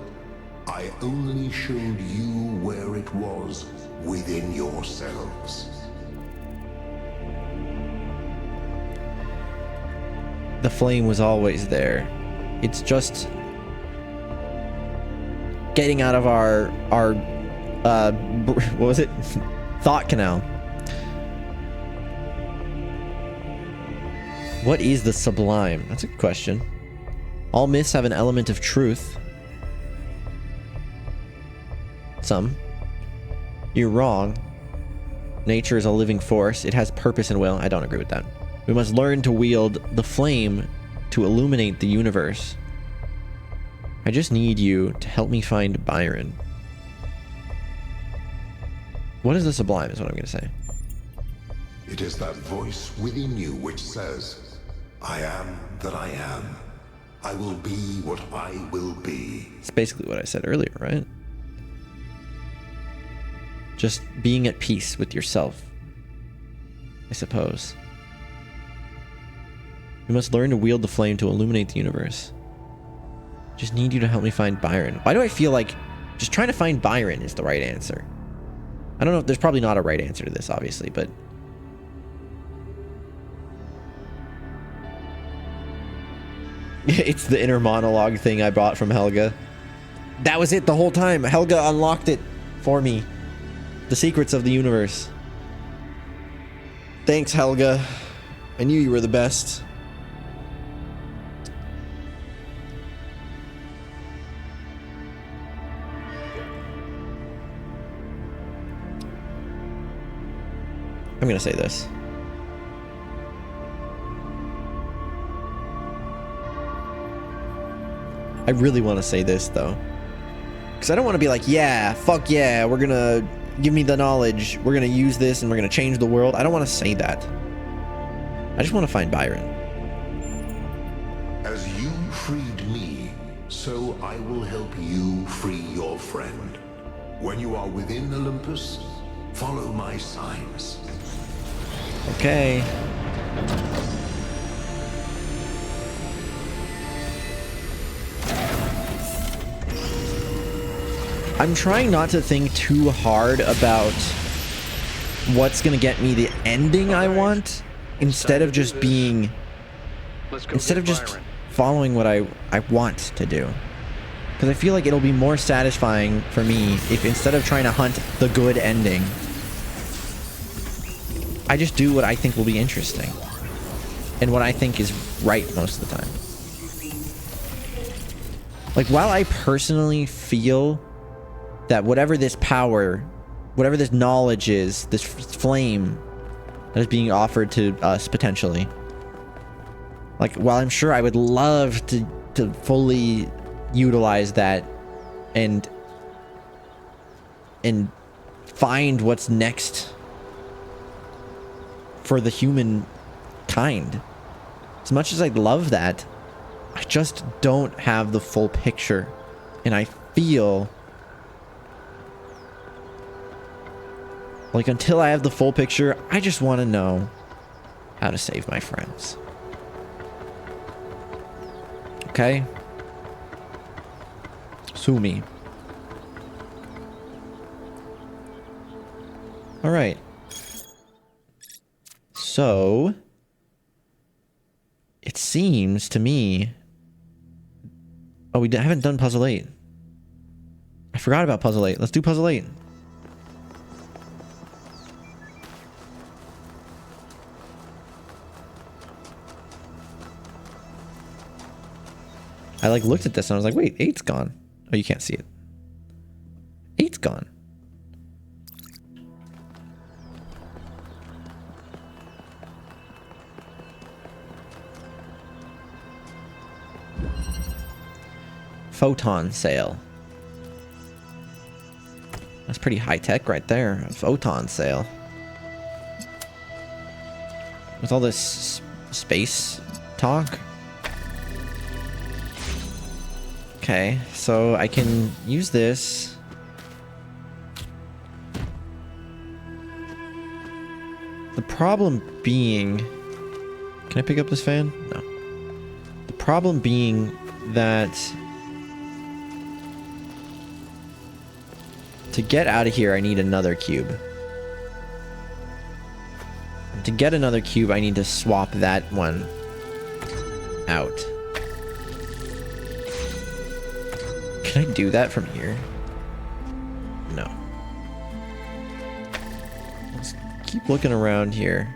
[SPEAKER 18] I only showed you where it was within yourselves.
[SPEAKER 1] The flame was always there. It's just getting out of our what was it? Thought canal. What is the sublime? That's a good question. All myths have an element of truth. Some. You're wrong. Nature is a living force. It has purpose and will. I don't agree with that. We must learn to wield the flame to illuminate the universe. I just need you to help me find Byron. What is the sublime is what I'm going to say.
[SPEAKER 18] It is that voice within you which says, I am that I am. I will be what I will be.
[SPEAKER 1] It's basically what I said earlier, right? Just being at peace with yourself, I suppose. We must learn to wield the flame to illuminate the universe. Just need you to help me find Byron. Why do I feel like just trying to find Byron is the right answer? I don't know. There's probably not a right answer to this, obviously, but it's the inner monologue thing I bought from Helga. That was it the whole time. Helga unlocked it for me. The secrets of the universe. Thanks, Helga. I knew you were the best. I'm gonna say this. I really want to say this though, because I don't want to be like, yeah, fuck yeah, we're gonna give me the knowledge, we're gonna use this and we're gonna change the world. I don't want to say that. I just want to find Byron.
[SPEAKER 18] As you freed me, so I will help you free your friend. When you are within Olympus, follow my signs.
[SPEAKER 1] Okay. I'm trying not to think too hard about what's gonna get me the ending I want, instead of just being, instead of just following what I want to do. Because I feel like it'll be more satisfying for me if instead of trying to hunt the good ending, I just do what I think will be interesting and what I think is right most of the time. Like, while I personally feel that whatever this power, whatever this knowledge is, this flame that is being offered to us potentially, like, while I'm sure I would love to fully utilize that and find what's next for the human kind, as much as I'd love that, I just don't have the full picture, and I feel like until I have the full picture, I just want to know how to save my friends. Okay? Sue me. Alright. So, it seems to me Oh, we haven't done puzzle 8. I forgot about puzzle 8. Let's do puzzle 8. I like looked at this and I was like, wait, 8's gone. Oh, you can't see it. 8's gone. Photon sail. That's pretty high tech right there. A photon sail. With all this space talk. Okay, so I can use this. The problem being... Can I pick up this fan? No. The problem being that... To get out of here, I need another cube. To get another cube, I need to swap that one out. Can I do that from here? No. Let's keep looking around here.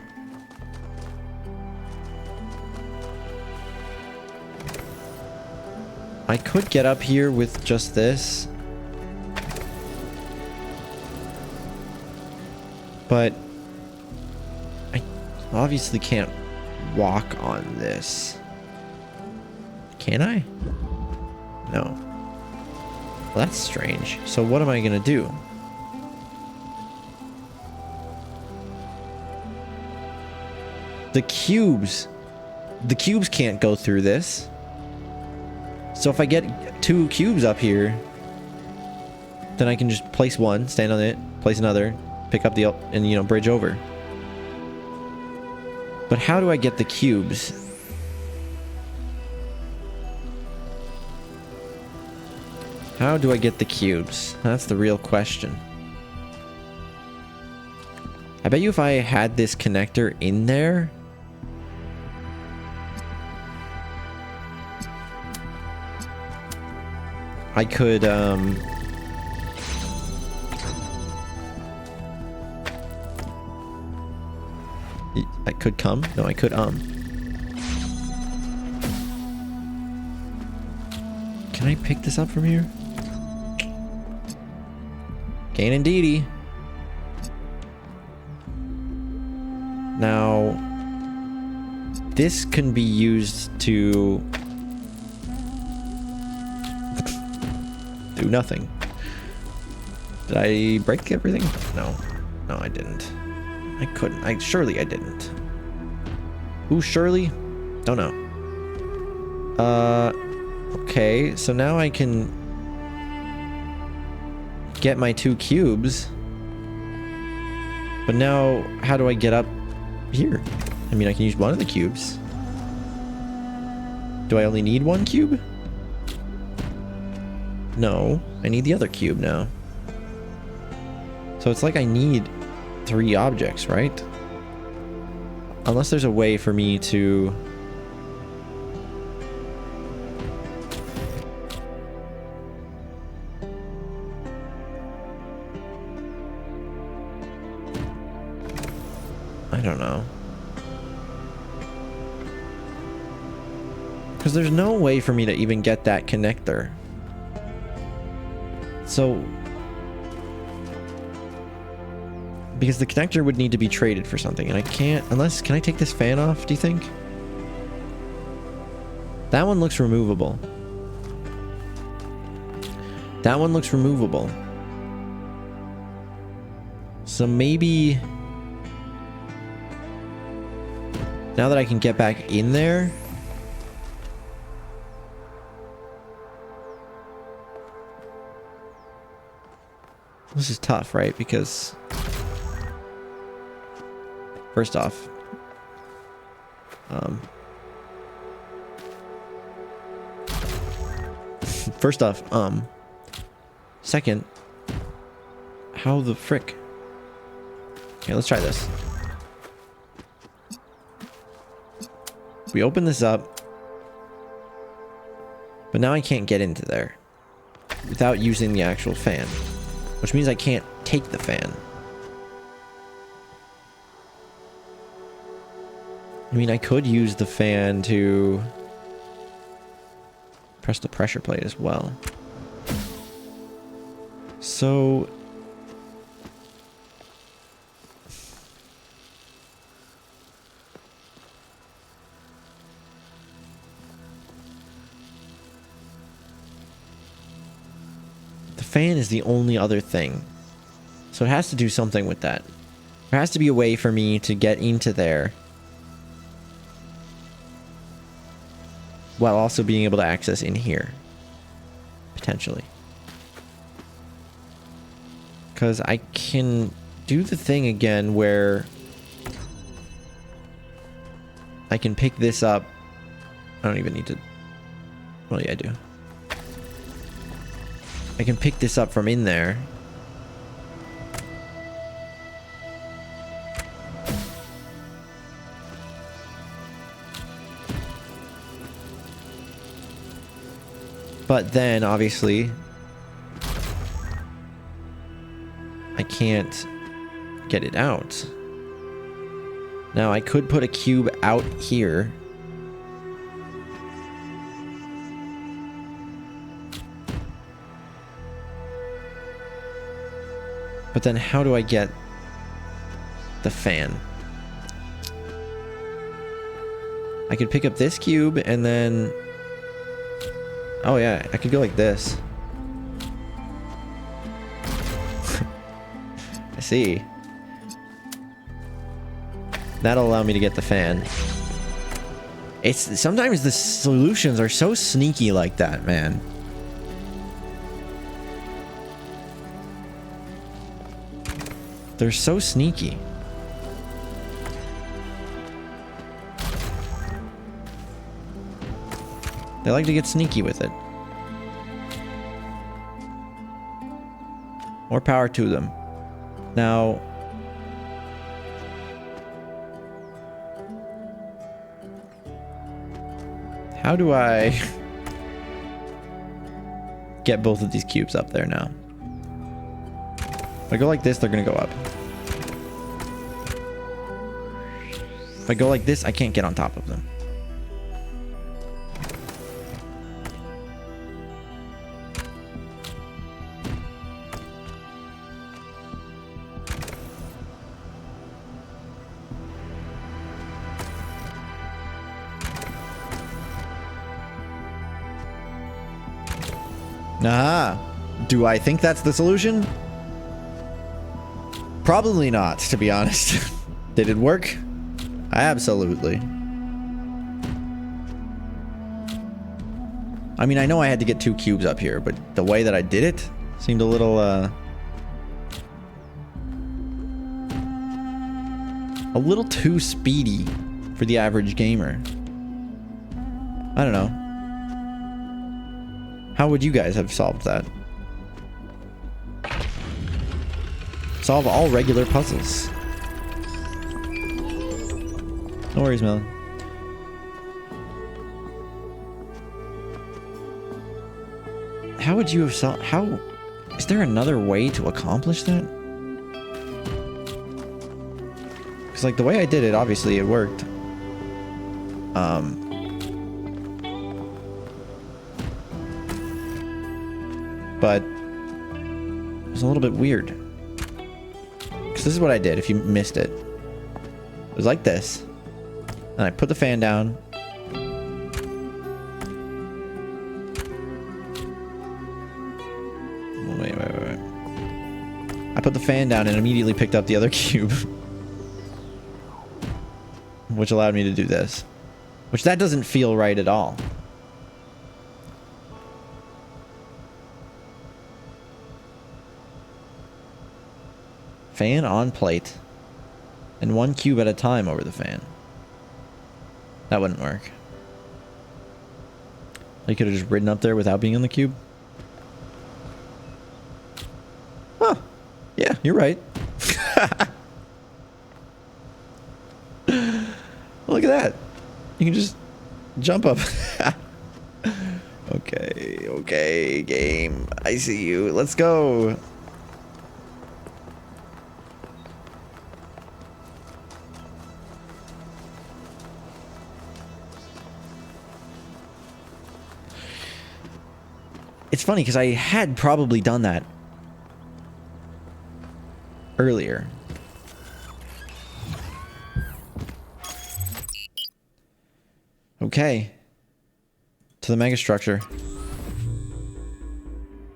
[SPEAKER 1] I could get up here with just this. But I obviously can't walk on this. Can I? No. Well, that's strange. So what am I gonna do? The cubes can't go through this. So if I get 2 cubes up here, then I can just place one, stand on it, place another, pick up the, and you know, bridge over. But how do I get the cubes? How do I get the cubes? That's the real question. I bet you if I had this connector in there, I could, I could come? No, I could, Can I pick this up from here? Can indeedy. Now, this can be used to do nothing. Did I break everything? No. No, I didn't. I couldn't. Surely I didn't. Ooh, surely? Don't know. Okay, so now I can get my 2 cubes. But now, how do I get up here? I mean, I can use one of the cubes. Do I only need 1 cube? No, I need the other cube now. So it's like I need 3 objects, right? Unless there's a way for me to... I don't know. Because there's no way for me to even get that connector. So... Because the connector would need to be traded for something, and I can't... Unless... Can I take this fan off, do you think? That one looks removable. That one looks removable. So maybe... Now that I can get back in there... This is tough, right? Because... First off... First off, Second... How the frick? Okay, let's try this. We open this up. But now I can't get into there without using the actual fan, which means I can't take the fan. I mean, I could use the fan to press the pressure plate as well. So the fan is the only other thing. So it has to do something with that. There has to be a way for me to get into there while also being able to access in here. Potentially. Because I can do the thing again where I can pick this up. I don't even need to... Well, yeah, I do. I can pick this up from in there. But then, obviously, I can't get it out. Now, I could put a cube out here. But then how do I get the fan? I could pick up this cube and then... Oh yeah, I could go like this. I see. That'll allow me to get the fan. It's sometimes the solutions are so sneaky like that, man. They're so sneaky. They like to get sneaky with it. More power to them. Now, how do I get both of these cubes up there now? If I go like this, they're gonna go up. If I go like this, I can't get on top of them. Ah, do I think that's the solution? Probably not, to be honest. Did it work? Absolutely. I mean, I know I had to get 2 cubes up here, but the way that I did it seemed a little too speedy for the average gamer. I don't know. How would you guys have solved that? Solve all regular puzzles. No worries, Melon. How would you have solved... How... Is there another way to accomplish that? Because, like, the way I did it, obviously, it worked. But it was a little bit weird. Because this is what I did, if you missed it. It was like this. And I put the fan down. Wait. I put the fan down and immediately picked up the other cube. Which allowed me to do this. Which that doesn't feel right at all. Fan on plate. And 1 cube at a time over the fan. That wouldn't work. You could have just ridden up there without being on the cube. Huh. Yeah, you're right. Look at that. You can just jump up. Okay, game. I see you. Let's go. It's funny because I had probably done that earlier. Okay. To the megastructure.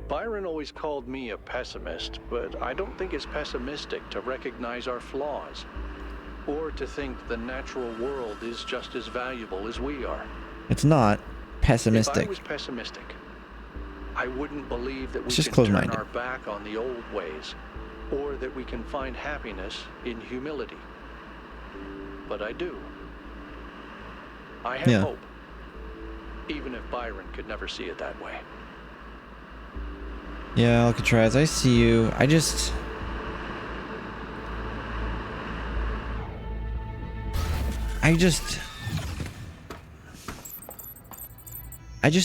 [SPEAKER 2] Byron always called me a pessimist, but I don't think it's pessimistic to recognize our flaws, or to think the natural world is just as valuable as we are.
[SPEAKER 1] It's not
[SPEAKER 2] If
[SPEAKER 1] pessimistic.
[SPEAKER 2] I was pessimistic, I wouldn't believe that we
[SPEAKER 1] It's just
[SPEAKER 2] can turn
[SPEAKER 1] close-minded.
[SPEAKER 2] our back on the old ways, or that we can find happiness in humility. But I do. I have hope, even if Byron could never see it that way.
[SPEAKER 1] Yeah, Alcatraz, I see you. I just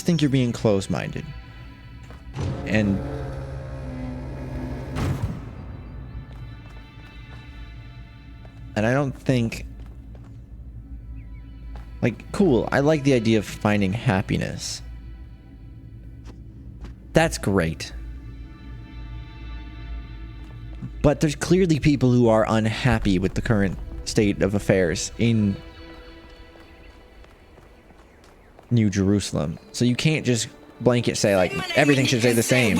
[SPEAKER 1] think you're being close-minded. And I don't think, like, cool, I like the idea of finding happiness. That's great. But there's clearly people who are unhappy with the current state of affairs in New Jerusalem. So you can't just blanket say, like, everything should stay the same.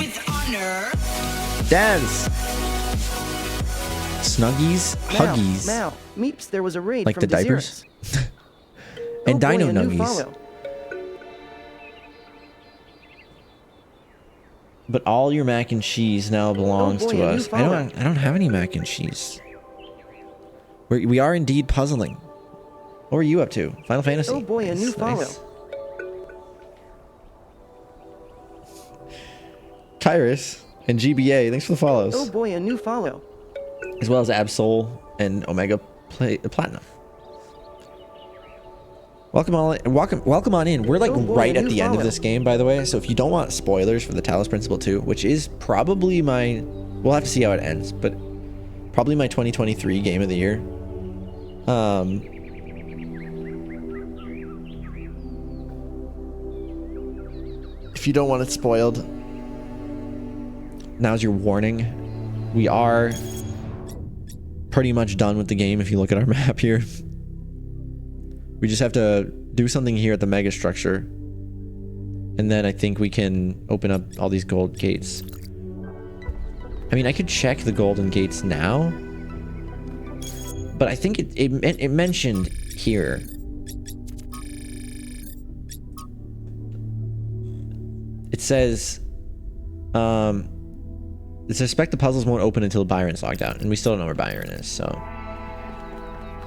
[SPEAKER 1] Dance! Snuggies? Huggies?
[SPEAKER 3] Now, Meeps, there was a raid
[SPEAKER 1] Like
[SPEAKER 3] from
[SPEAKER 1] the diapers? And
[SPEAKER 3] oh boy,
[SPEAKER 1] Dino
[SPEAKER 3] a new
[SPEAKER 1] Nuggies.
[SPEAKER 3] follow.
[SPEAKER 1] But all your mac and cheese now belongs
[SPEAKER 3] boy,
[SPEAKER 1] to
[SPEAKER 3] a new
[SPEAKER 1] us. I don't have any mac and cheese. We are indeed puzzling. What were you up to? Final Fantasy.
[SPEAKER 3] Oh boy, a new follow.
[SPEAKER 1] Kyrus and GBA, thanks for the follows.
[SPEAKER 3] Oh boy, a new follow.
[SPEAKER 1] As well as Absol and Omega Platinum. Welcome on in. We're like right at the end of this game, by the way. So if you don't want spoilers for the Talos Principle II, which is probably my, we'll have to see how it ends, but probably my 2023 game of the year. If you don't want it spoiled, now's your warning. We are pretty much done with the game if you look at our map here. We just have to do something here at the megastructure, and then I think we can open up all these gold gates. I mean, I could check the golden gates now, but I think it mentioned here. It says, suspect the puzzles won't open until Byron's logged out, and we still don't know where Byron is, so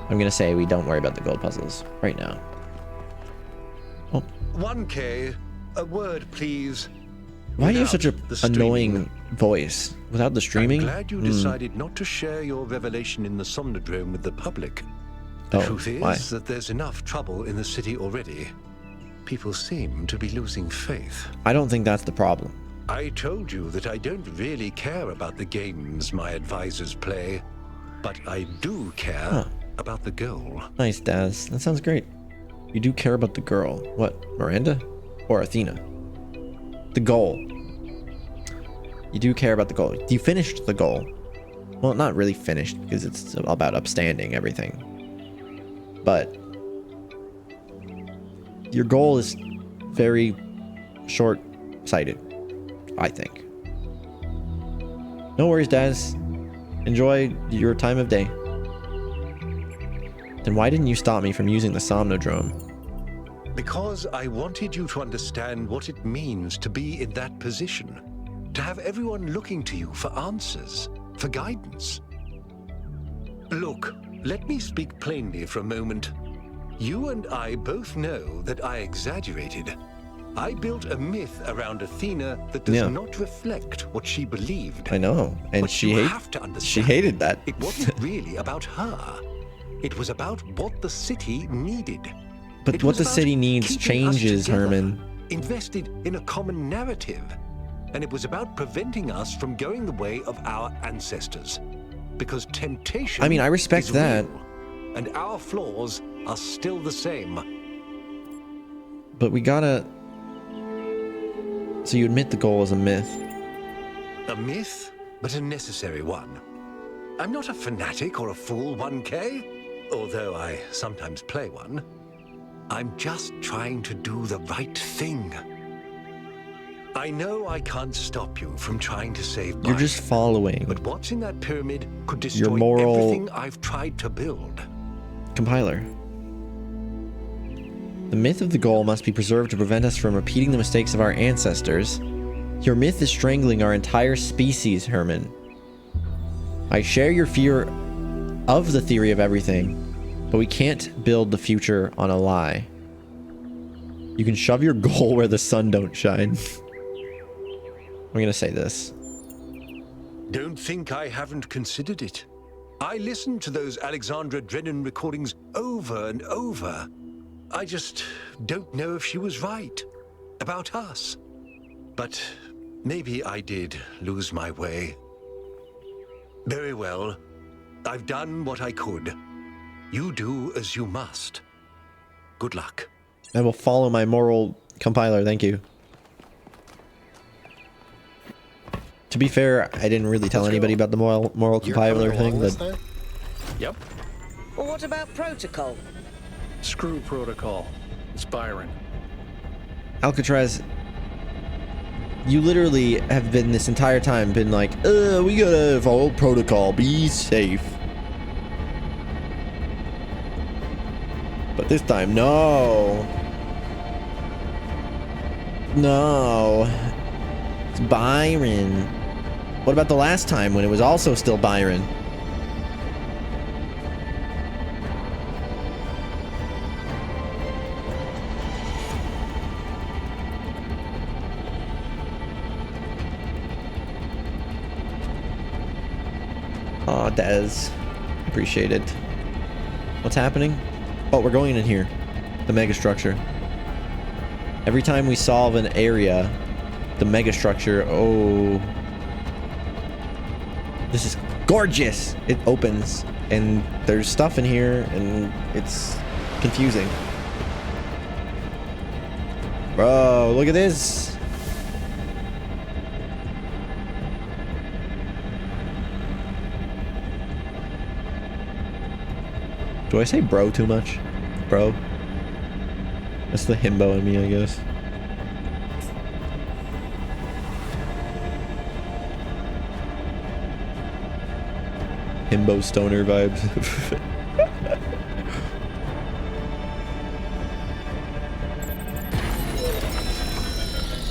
[SPEAKER 1] I'm gonna say we don't worry about the gold puzzles right now. Oh.
[SPEAKER 7] 1K, a word, please.
[SPEAKER 1] Why do you have such a
[SPEAKER 7] the streaming.
[SPEAKER 1] annoying voice? Without the streaming?
[SPEAKER 7] I'm glad you decided not to share your revelation in the Somnodrome with the public. The truth is that there's enough trouble in the city already. People seem to be losing faith.
[SPEAKER 1] I don't think that's the problem.
[SPEAKER 7] I told you that I don't really care about the games my advisors play, but I do care about the girl.
[SPEAKER 1] Nice, Daz. That sounds great. You do care about the girl. What, Miranda? Or Athena? The goal. You do care about the goal. You finished the goal. Well, not really finished, because it's about upstanding everything. But your goal is very short-sighted, I think. No worries, Daz. Enjoy your time of day. Then why didn't you stop me from using the Somnodrome?
[SPEAKER 7] Because I wanted you to understand what it means to be in that position. To have everyone looking to you for answers, for guidance. Look, let me speak plainly for a moment. You and I both know that I exaggerated. I built a myth around Athena that does not reflect what she believed.
[SPEAKER 1] I know, and
[SPEAKER 7] but
[SPEAKER 1] she hated that.
[SPEAKER 7] It wasn't really about her. It was about what the city needed.
[SPEAKER 1] But what the city needs changes, Herman.
[SPEAKER 7] invested in a common narrative. And it was about preventing us from going the way of our ancestors. Because temptation,
[SPEAKER 1] I mean, I respect
[SPEAKER 7] is
[SPEAKER 1] that.
[SPEAKER 7] real, and our flaws are still the same.
[SPEAKER 1] But we gotta... So you admit the goal is a myth.
[SPEAKER 7] A myth, but a necessary one. I'm not a fanatic or a fool, 1K, although I sometimes play one. I'm just trying to do the right thing. I know I can't stop you from trying to save
[SPEAKER 1] You're just following.
[SPEAKER 7] But what's in that pyramid could
[SPEAKER 1] Your
[SPEAKER 7] destroy
[SPEAKER 1] moral
[SPEAKER 7] everything I've tried to build.
[SPEAKER 1] compiler. The myth of the goal must be preserved to prevent us from repeating the mistakes of our ancestors. Your myth is strangling our entire species, Herman. I share your fear of the theory of everything, but we can't build the future on a lie. You can shove your goal where the sun don't shine. I'm gonna say this.
[SPEAKER 7] Don't think I haven't considered it. I listened to those Alexandra Drennan recordings over and over. I just don't know if she was right about us. But maybe I did lose my way. Very well. I've done what I could. You do as you must. Good luck.
[SPEAKER 1] I will follow my moral compiler, thank you. To be fair, I didn't really tell anybody about the moral compiler thing, but...
[SPEAKER 2] Yep.
[SPEAKER 9] Well, what about protocol?
[SPEAKER 2] Screw protocol. It's Byron.
[SPEAKER 1] Alcatraz, you literally have been this entire time been like, we gotta follow protocol, be safe. But this time, no. No. It's Byron. What about the last time when it was also still Byron? Aw, Dez. Appreciate it. What's happening? Oh, we're going in here. The megastructure. Every time we solve an area, the megastructure... Oh... This is gorgeous! It opens, and there's stuff in here, and it's confusing. Bro, look at this! Do I say bro too much? Bro? That's the himbo in me, I guess. Himbo stoner vibes.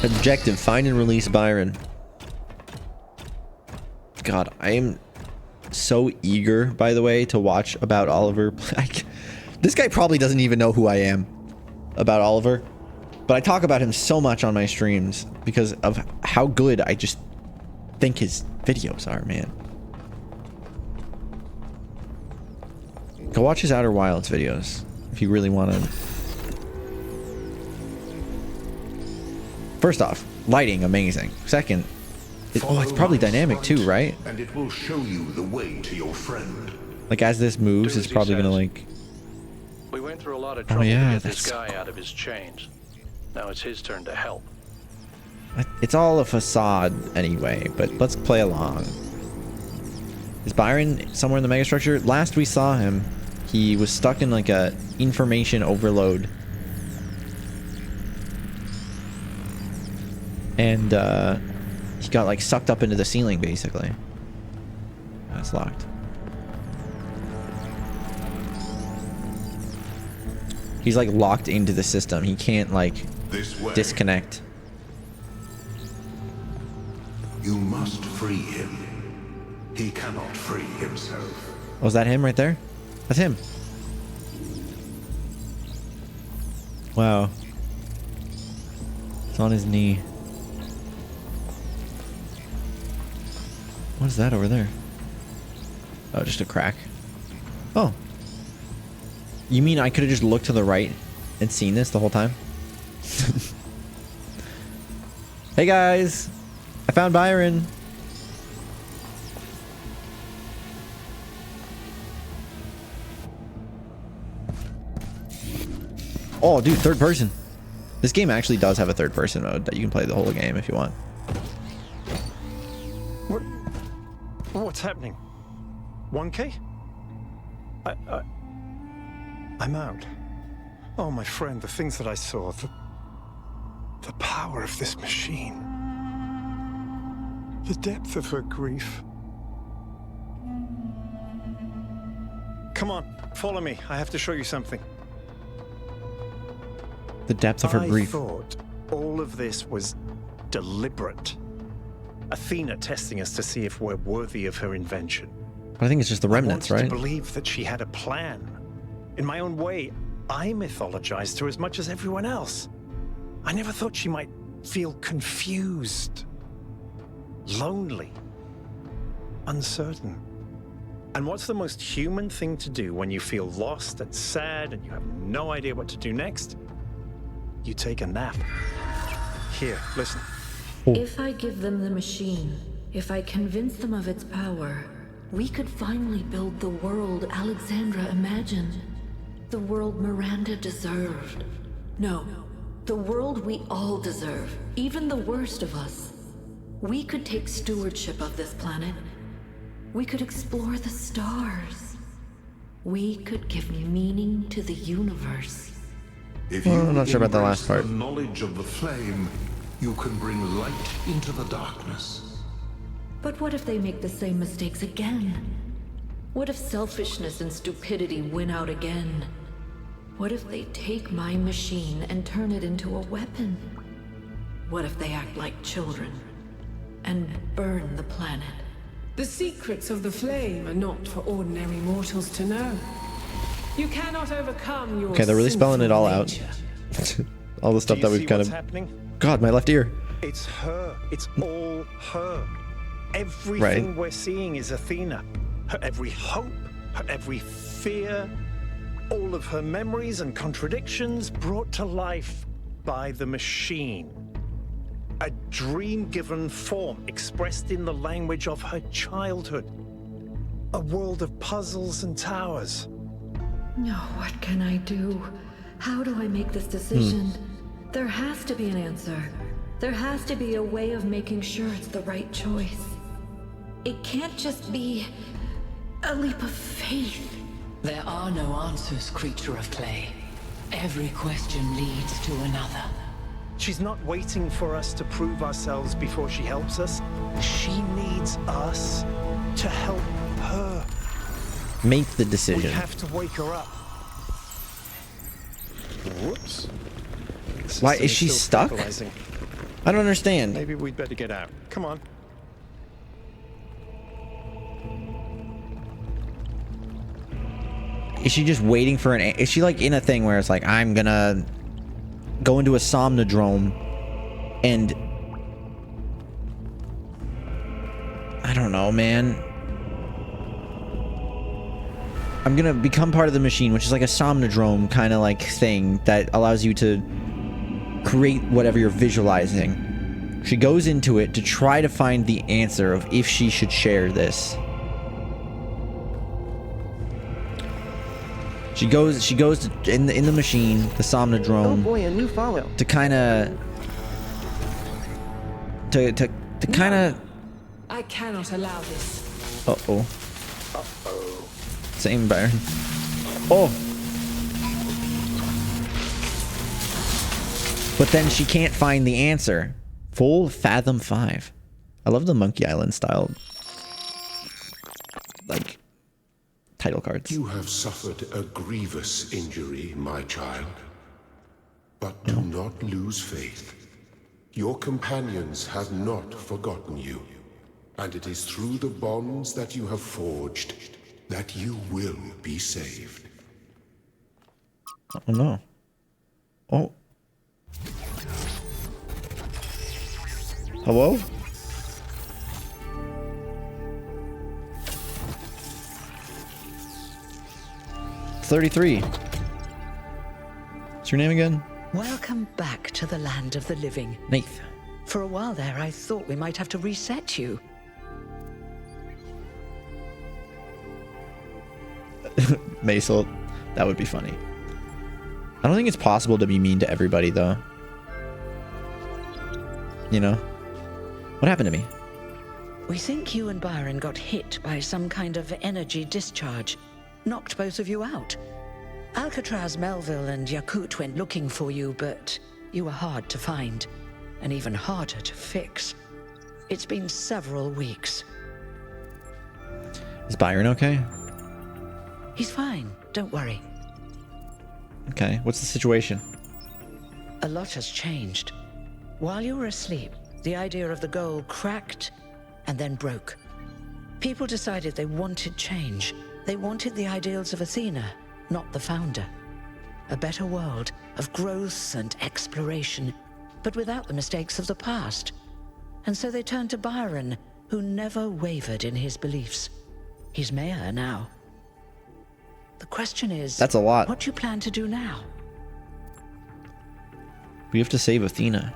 [SPEAKER 1] Objective, find and release Byron. God, I am so eager, by the way, to watch about Oliver. This guy probably doesn't even know who I am about Oliver, but I talk about him so much on my streams because of how good I just think his videos are, man. Go watch his Outer Wilds videos if you really want to. First off, lighting amazing. Second, it's probably dynamic too, right?
[SPEAKER 18] And it will show you the way to your friend.
[SPEAKER 1] Like as this moves, it's probably gonna like.
[SPEAKER 2] We went through a lot of trouble to get this guy out of his chains. Now it's his turn to help.
[SPEAKER 1] It's all a facade anyway, but let's play along. Is Byron somewhere in the megastructure? Last we saw him, he was stuck in like a information overload. And he got like sucked up into the ceiling basically. That's locked. He's like locked into the system. He can't like disconnect.
[SPEAKER 18] You must free him. He cannot free himself.
[SPEAKER 1] Oh, is that him right there? That's him. Wow. It's on his knee. What is that over there? Oh, just a crack. Oh. You mean I could have just looked to the right and seen this the whole time? Hey guys, I found Byron. Oh, dude, third person. This game actually does have a third person mode that you can play the whole game if you want.
[SPEAKER 13] What's happening? 1K? I'm out. Oh, my friend, the things that I saw, the power of this machine, the depth of her grief. Come on, follow me. I have to show you something.
[SPEAKER 1] The depth of her grief.
[SPEAKER 13] I thought all of this was deliberate. Athena testing us to see if we're worthy of her invention.
[SPEAKER 1] But I think it's just the remnants,
[SPEAKER 13] I wanted
[SPEAKER 1] right?
[SPEAKER 13] to believe that she had a plan. In my own way, I mythologized her as much as everyone else. I never thought she might feel confused, lonely, uncertain. And what's the most human thing to do when you feel lost and sad and you have no idea what to do next? You take a nap. Here, listen.
[SPEAKER 15] If I give them the machine, if I convince them of its power, we could finally build the world Alexandra imagined. The world Miranda deserved. No, the world we all deserve, even the worst of us. We could take stewardship of this planet. We could explore the stars. We could give meaning to the universe.
[SPEAKER 18] If
[SPEAKER 1] Well,
[SPEAKER 18] you
[SPEAKER 1] I'm not sure about the last part.
[SPEAKER 18] The knowledge of the flame, you can bring light into the darkness.
[SPEAKER 15] But what if they make the same mistakes again? What if selfishness and stupidity win out again? What if they take my machine and turn it into a weapon? What if they act like children and burn the planet?
[SPEAKER 20] The secrets of the flame are not for ordinary mortals to know. You cannot overcome your
[SPEAKER 1] Okay, they're really spelling it all
[SPEAKER 20] nature.
[SPEAKER 1] out. All the stuff
[SPEAKER 13] Do
[SPEAKER 1] that
[SPEAKER 13] you
[SPEAKER 1] we've
[SPEAKER 13] see
[SPEAKER 1] kind
[SPEAKER 13] what's
[SPEAKER 1] of...
[SPEAKER 13] happening?
[SPEAKER 1] God, my left ear.
[SPEAKER 13] It's her. It's all her. Everything
[SPEAKER 1] Right.
[SPEAKER 13] we're seeing is Athena. Her every hope, her every fear, all of her memories and contradictions brought to life by the machine. A dream-given form expressed in the language of her childhood. A world of puzzles and towers.
[SPEAKER 15] No, what can I do? How do I make this decision? There has to be an answer. There has to be a way of making sure it's the right choice. It can't just be a leap of faith.
[SPEAKER 19] There are no answers, creature of clay. Every question leads to another.
[SPEAKER 13] She's not waiting for us to prove ourselves before she helps us. She needs us to help her.
[SPEAKER 1] Make the
[SPEAKER 13] We
[SPEAKER 1] decision.
[SPEAKER 13] have to wake her up. Whoops.
[SPEAKER 1] Why,
[SPEAKER 13] System
[SPEAKER 1] is she
[SPEAKER 13] still
[SPEAKER 1] stuck?
[SPEAKER 13] stabilizing.
[SPEAKER 1] I don't understand.
[SPEAKER 13] Maybe we'd better get out. Come on.
[SPEAKER 1] Is she just waiting for an... Is she like in a thing where it's like, I'm gonna go into a somnodrome and... I don't know, man. I'm gonna become part of the machine, which is like a somnodrome kind of like thing that allows you to create whatever you're visualizing. She goes into it to try to find the answer of if she should share this. She goes to, in the machine, the
[SPEAKER 3] Oh
[SPEAKER 1] somnodrome,
[SPEAKER 3] boy, a new follow.
[SPEAKER 1] to kind of to kind of.
[SPEAKER 20] I cannot allow this.
[SPEAKER 1] Uh-oh. Same Byron. Oh. But then she can't find the answer. Full Fathom 5. I love the Monkey Island style, like, title cards.
[SPEAKER 18] You have suffered a grievous injury, my child. But do not lose faith. Your companions have not forgotten you. And it is through the bonds that you have forged that you will be saved.
[SPEAKER 1] Oh no. Oh. Hello? It's 33. What's your name again?
[SPEAKER 9] Welcome back to the land of the living.
[SPEAKER 1] Nath.
[SPEAKER 9] For a while there, I thought we might have to reset you.
[SPEAKER 1] Maisel, that would be funny. I don't think it's possible to be mean to everybody, though. You know? What happened to me?
[SPEAKER 9] We think you and Byron got hit by some kind of energy discharge. Knocked both of you out. Alcatraz, Melville, and Yakut went looking for you, but you were hard to find. And even harder to fix. It's been several weeks.
[SPEAKER 1] Is Byron okay?
[SPEAKER 9] He's fine, don't worry.
[SPEAKER 1] Okay, what's the situation?
[SPEAKER 9] A lot has changed. While you were asleep, the idea of the goal cracked and then broke. People decided they wanted change. They wanted the ideals of Athena, not the founder. A better world of growth and exploration, but without the mistakes of the past. And so they turned to Byron, who never wavered in his beliefs. He's mayor now. The question is...
[SPEAKER 1] That's a lot.
[SPEAKER 9] What do you plan to do now?
[SPEAKER 1] We have to save Athena.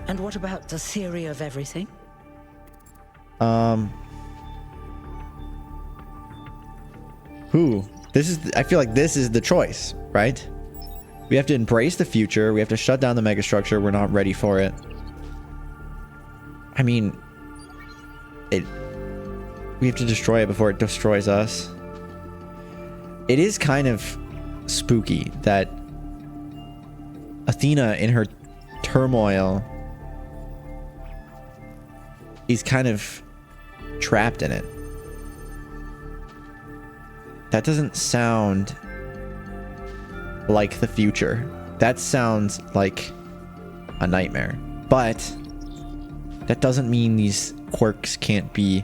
[SPEAKER 9] And what about the theory of everything?
[SPEAKER 1] Who? I feel like this is the choice, right? We have to embrace the future. We have to shut down the megastructure. We're not ready for it. I mean, we have to destroy it before it destroys us. It is kind of spooky that Athena, in her turmoil, is kind of trapped in it. That doesn't sound like the future. That sounds like a nightmare. But that doesn't mean these quirks can't be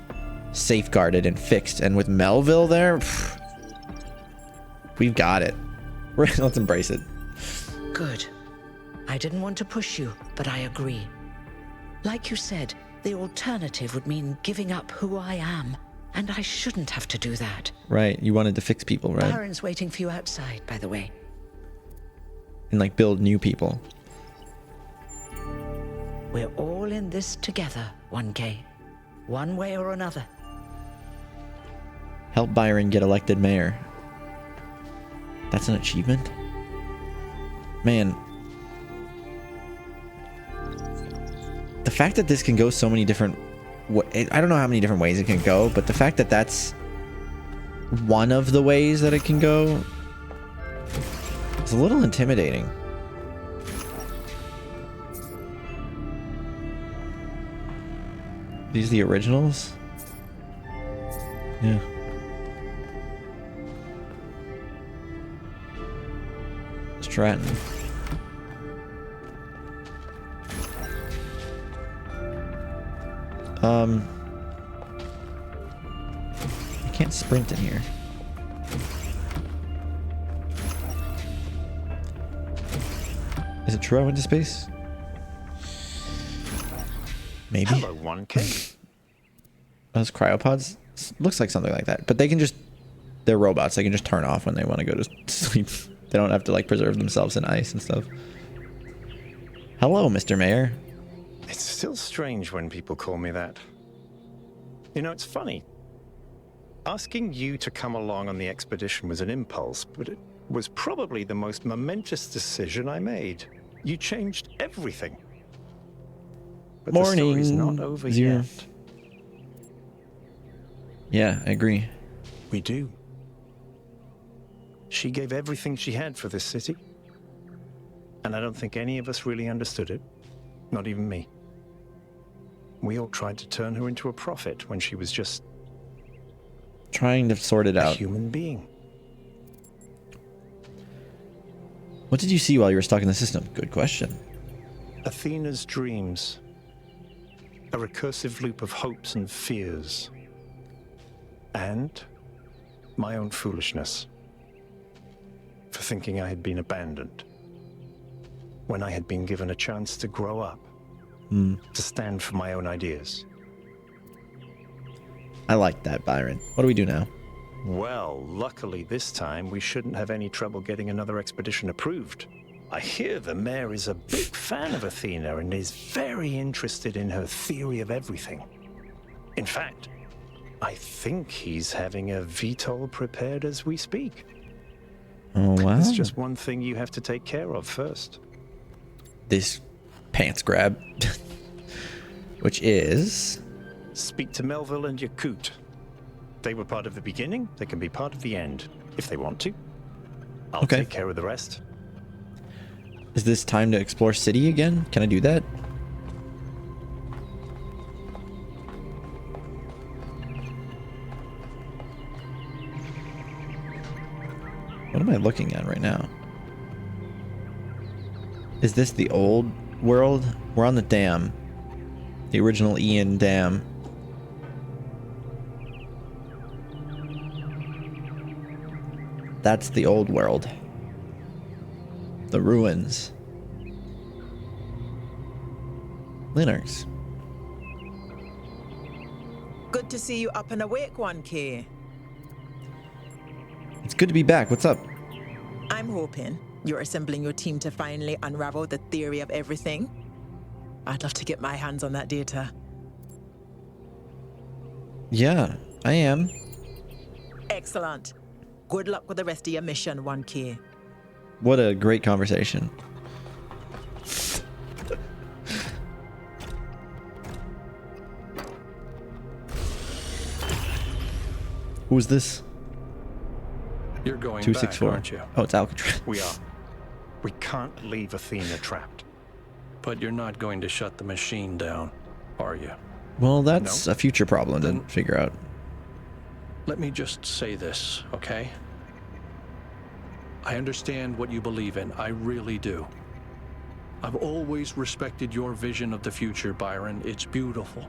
[SPEAKER 1] safeguarded and fixed. And with Melville there, we've got it. Let's embrace it.
[SPEAKER 9] Good. I didn't want to push you, but I agree. Like you said, the alternative would mean giving up who I am. And I shouldn't have to do that.
[SPEAKER 1] Right. You wanted to fix people, right?
[SPEAKER 9] Byron's waiting for you outside, by the way.
[SPEAKER 1] And like build new people.
[SPEAKER 9] We're all in this together, 1K. One way or another.
[SPEAKER 1] Help Byron get elected mayor. That's an achievement? Man. The fact that this can go so many different... I don't know how many different ways it can go, but the fact that that's one of the ways that it can go is a little intimidating. These are the originals? Yeah. Stratton. I can't sprint in here. Is it true I went to space? Maybe.
[SPEAKER 19] Hello, 1K.
[SPEAKER 1] Those cryopods? Looks like something like that. But they can just... They're robots. They can just turn off when they want to go to sleep. They don't have to, like, preserve themselves in ice and stuff. Hello, Mr. Mayor.
[SPEAKER 19] It's still strange when people call me that. You know, it's funny. Asking you to come along on the expedition was an impulse, but it was probably the most momentous decision I made. You changed everything. But
[SPEAKER 1] Morning.
[SPEAKER 19] the story's not over
[SPEAKER 1] Zero.
[SPEAKER 19] yet.
[SPEAKER 1] Yeah, I agree.
[SPEAKER 19] We do. She gave everything she had for this city. And I don't think any of us really understood it. Not even me. We all tried to turn her into a prophet when she was just...
[SPEAKER 1] Trying to sort it out.
[SPEAKER 19] A human being.
[SPEAKER 1] What did you see while you were stuck in the system? Good question.
[SPEAKER 19] Athena's dreams. A recursive loop of hopes and fears. And my own foolishness. For thinking I had been abandoned. When I had been given a chance to grow up. To stand for my own ideas.
[SPEAKER 1] I like that, Byron. What do we do now?
[SPEAKER 19] Well, luckily this time we shouldn't have any trouble getting another expedition approved. I hear the mayor is a big fan of Athena and is very interested in her theory of everything. In fact, I think he's having a VTOL prepared as we speak.
[SPEAKER 1] Oh, wow.
[SPEAKER 19] There's just one thing you have to take care of first.
[SPEAKER 1] This pants grab. Which is...
[SPEAKER 19] Speak to Melville and Yakut. They were part of the beginning, they can be part of the end, if they want to. I'll take care of the rest.
[SPEAKER 1] Is this time to explore city again? Can I do that? What am I looking at right now? Is this the old world? We're on the dam. The original Ian Dam. That's the old world. The ruins. Linux.
[SPEAKER 21] Good to see you up and awake, 1K.
[SPEAKER 1] It's good to be back. What's up?
[SPEAKER 21] I'm hoping you're assembling your team to finally unravel the theory of everything. I'd love to get my hands on that data.
[SPEAKER 1] Yeah, I am.
[SPEAKER 21] Excellent. Good luck with the rest of your mission, 1K.
[SPEAKER 1] What a great conversation. Who is this?
[SPEAKER 2] You're going
[SPEAKER 1] 264.
[SPEAKER 2] back, aren't you?
[SPEAKER 1] Oh, it's Alcatraz.
[SPEAKER 19] We are. We can't leave Athena trapped.
[SPEAKER 2] But you're not going to shut the machine down, are you?
[SPEAKER 1] Well, that's a future problem to figure out.
[SPEAKER 2] Let me just say this, okay? I understand what you believe in. I really do. I've always respected your vision of the future, Byron. It's beautiful.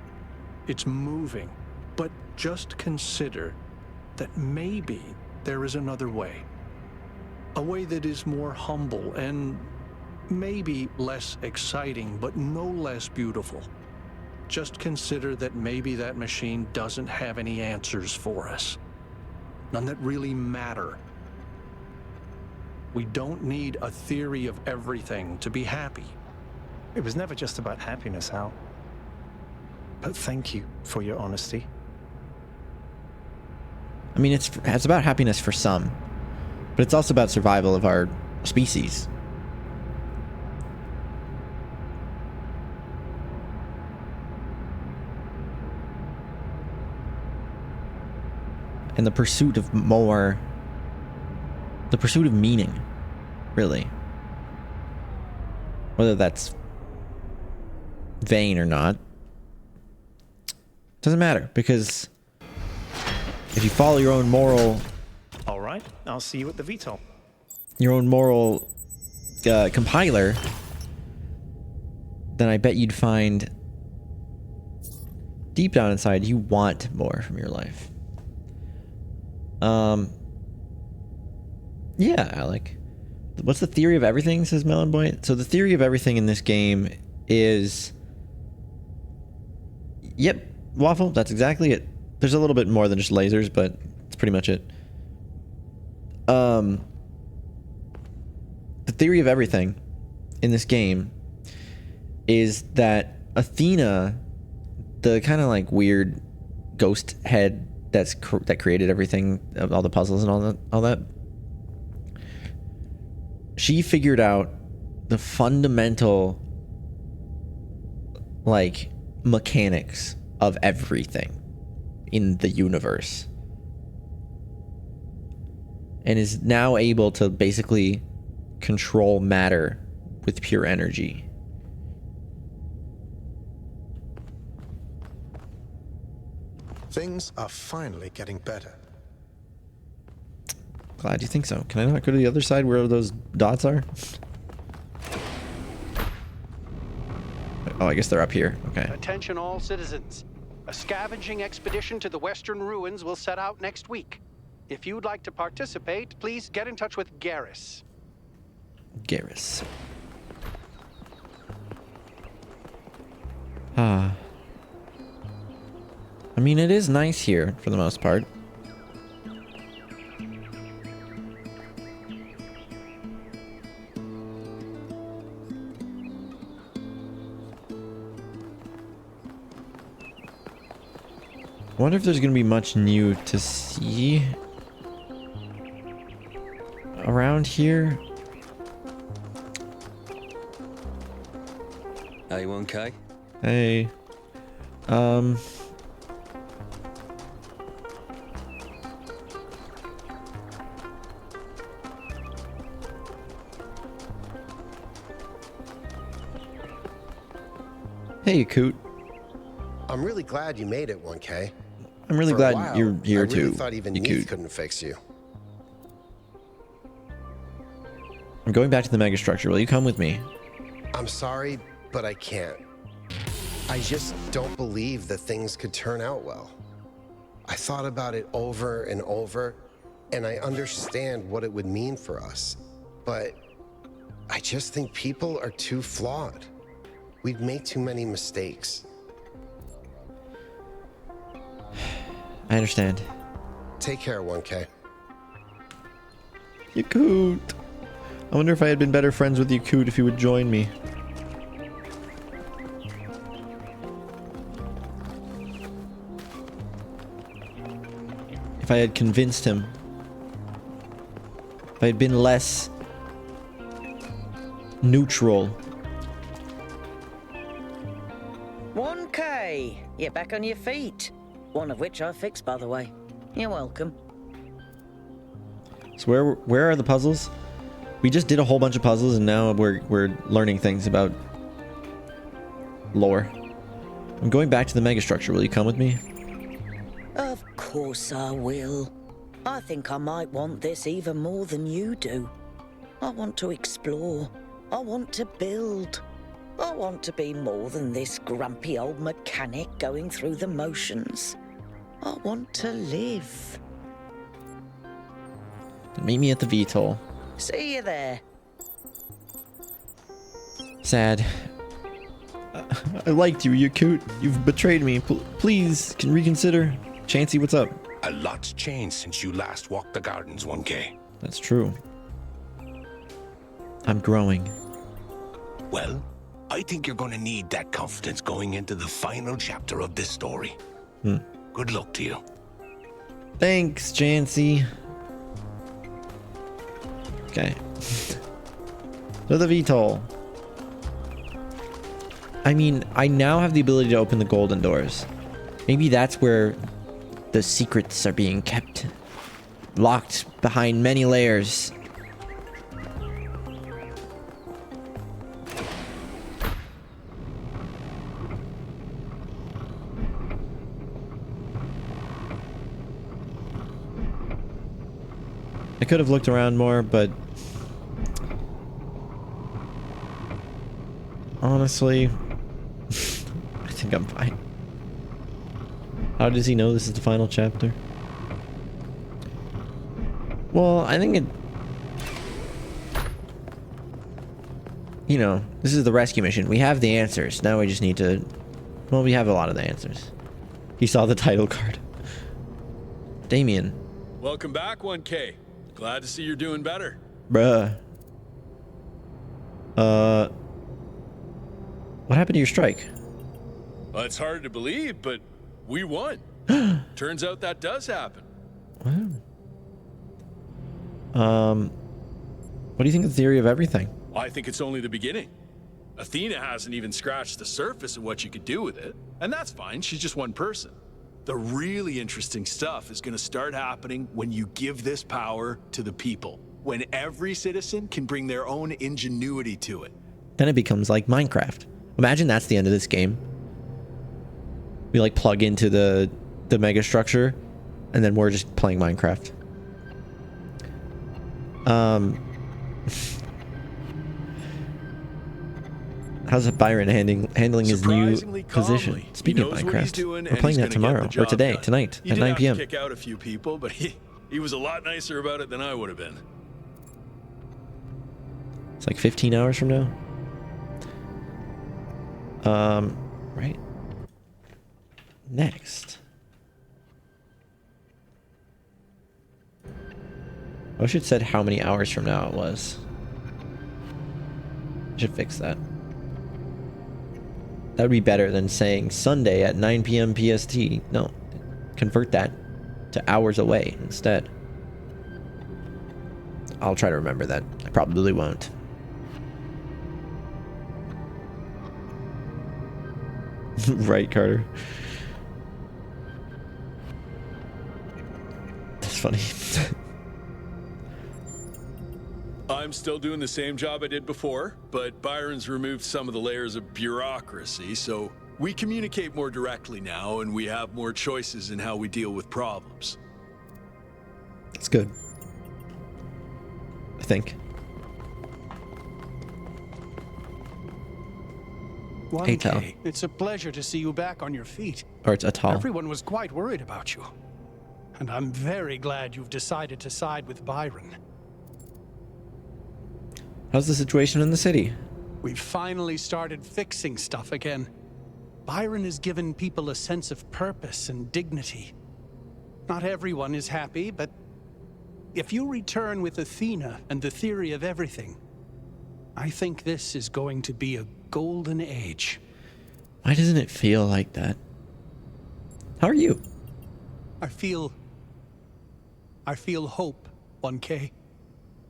[SPEAKER 2] It's moving. But just consider that maybe there is another way. A way that is more humble and maybe less exciting, but no less beautiful. Just consider that maybe that machine doesn't have any answers for us. None that really matter. We don't need a theory of everything to be happy.
[SPEAKER 19] It was never just about happiness, Hal. But thank you for your honesty.
[SPEAKER 1] I mean, it's about happiness for some, but it's also about survival of our species. And the pursuit of more, the pursuit of meaning, really. Whether that's vain or not, doesn't matter, because if you follow your own moral...
[SPEAKER 19] All right, I'll see you at the VTOL.
[SPEAKER 1] Your own moral compiler, then I bet you'd find deep down inside you want more from your life. Yeah, Alec. What's the theory of everything, says Melon Boy? So the theory of everything in this game is... Yep, Waffle, that's exactly it. There's a little bit more than just lasers, but it's pretty much it. The theory of everything in this game is that Athena, the kind of like weird ghost head that created everything, all the puzzles and all that, she figured out the fundamental like mechanics of everything in the universe, and is now able to basically control matter with pure energy.
[SPEAKER 22] Things are finally getting better.
[SPEAKER 1] Glad you think so. Can I not go to the other side where those dots are? Oh, I guess they're up here. Okay.
[SPEAKER 23] Attention all citizens. A scavenging expedition to the western ruins will set out next week. If you'd like to participate, please get in touch with Garrus.
[SPEAKER 1] Garrus. I mean, it is nice here for the most part. I wonder if there's going to be much new to see around here.
[SPEAKER 5] Hey, 1K.
[SPEAKER 1] Hey. Hey, Coot.
[SPEAKER 4] I'm really glad you made it, 1K.
[SPEAKER 1] I'm really
[SPEAKER 4] For a
[SPEAKER 1] glad
[SPEAKER 4] while,
[SPEAKER 1] you're here
[SPEAKER 4] I really
[SPEAKER 1] too.
[SPEAKER 4] thought even
[SPEAKER 1] you
[SPEAKER 4] Neith
[SPEAKER 1] Coot.
[SPEAKER 4] couldn't fix you.
[SPEAKER 1] I'm going back to the megastructure. Will you come with me?
[SPEAKER 4] I'm sorry, but I can't. I just don't believe that things could turn out well. I thought about it over and over, and I understand what it would mean for us. But I just think people are too flawed. We'd make too many mistakes.
[SPEAKER 1] I understand.
[SPEAKER 4] Take care, 1K.
[SPEAKER 1] You Coot. I wonder if I had been better friends with you Coot if you would join me. If I had convinced him. If I had been less neutral.
[SPEAKER 9] 1K! You're back on your feet. One of which I fixed, by the way. You're welcome.
[SPEAKER 1] So where are the puzzles? We just did a whole bunch of puzzles and now we're learning things about lore. I'm going back to the megastructure. Will you come with me?
[SPEAKER 9] Of course I will. I think I might want this even more than you do. I want to explore. I want to build. I want to be more than this grumpy old mechanic going through the motions. I want to live.
[SPEAKER 1] Meet me at the VTOL.
[SPEAKER 9] See you there.
[SPEAKER 1] Sad. I liked you, you Coot. You've betrayed me. Please, can reconsider. Chansey, what's up?
[SPEAKER 6] A lot's changed since you last walked the gardens, 1K.
[SPEAKER 1] That's true. I'm growing.
[SPEAKER 6] Well, I think you're going to need that confidence going into the final chapter of this story. Good luck to you.
[SPEAKER 1] Thanks, Chansey. Okay. To the VTOL. I mean, I now have the ability to open the golden doors. Maybe that's where the secrets are being kept. Locked behind many layers. I could have looked around more, but honestly, I think I'm fine. How does he know this is the final chapter? Well, I think it... You know, this is the rescue mission. We have the answers. Now we just need to... Well, we have a lot of the answers. He saw the title card. Damien.
[SPEAKER 8] Welcome back, 1K. Glad to see you're doing better.
[SPEAKER 1] Bruh. What happened to your strike?
[SPEAKER 8] Well, it's hard to believe, but we won. Turns out that does happen.
[SPEAKER 1] Wow. What do you think of the theory of everything?
[SPEAKER 8] I think it's only the beginning. Athena hasn't even scratched the surface of what you could do with it. And that's fine, she's just one person. The really interesting stuff is going to start happening when you give this power to the people. When every citizen can bring their own ingenuity to it.
[SPEAKER 1] Then it becomes like Minecraft. Imagine that's the end of this game. We like plug into the megastructure, and then we're just playing Minecraft. How's Byron handling his new position? Speaking of Minecraft, we're playing that tomorrow or today, tonight at 9 p.m.
[SPEAKER 8] He did have to kick out a few people, but he was a lot nicer about it than I would have been.
[SPEAKER 1] It's like 15 hours from now. Right. Next. I should have said how many hours from now it was. I should fix that. That would be better than saying Sunday at 9 p.m. PST. No, convert that to hours away instead. I'll try to remember that. I probably won't. Right, Carter? That's funny.
[SPEAKER 8] I'm still doing the same job I did before, but Byron's removed some of the layers of bureaucracy, so we communicate more directly now, and we have more choices in how we deal with problems.
[SPEAKER 1] That's good. I think. Hey, Tal.
[SPEAKER 23] It's a pleasure to see you back on your feet.
[SPEAKER 1] Or it's a Tal.
[SPEAKER 23] Everyone was quite worried about you. And I'm very glad you've decided to side with Byron.
[SPEAKER 1] How's the situation in the city?
[SPEAKER 23] We've finally started fixing stuff again. Byron has given people a sense of purpose and dignity. Not everyone is happy, but if you return with Athena and the theory of everything, I think this is going to be a golden age.
[SPEAKER 1] Why doesn't it feel like that? How are you?
[SPEAKER 23] I feel hope, 1K.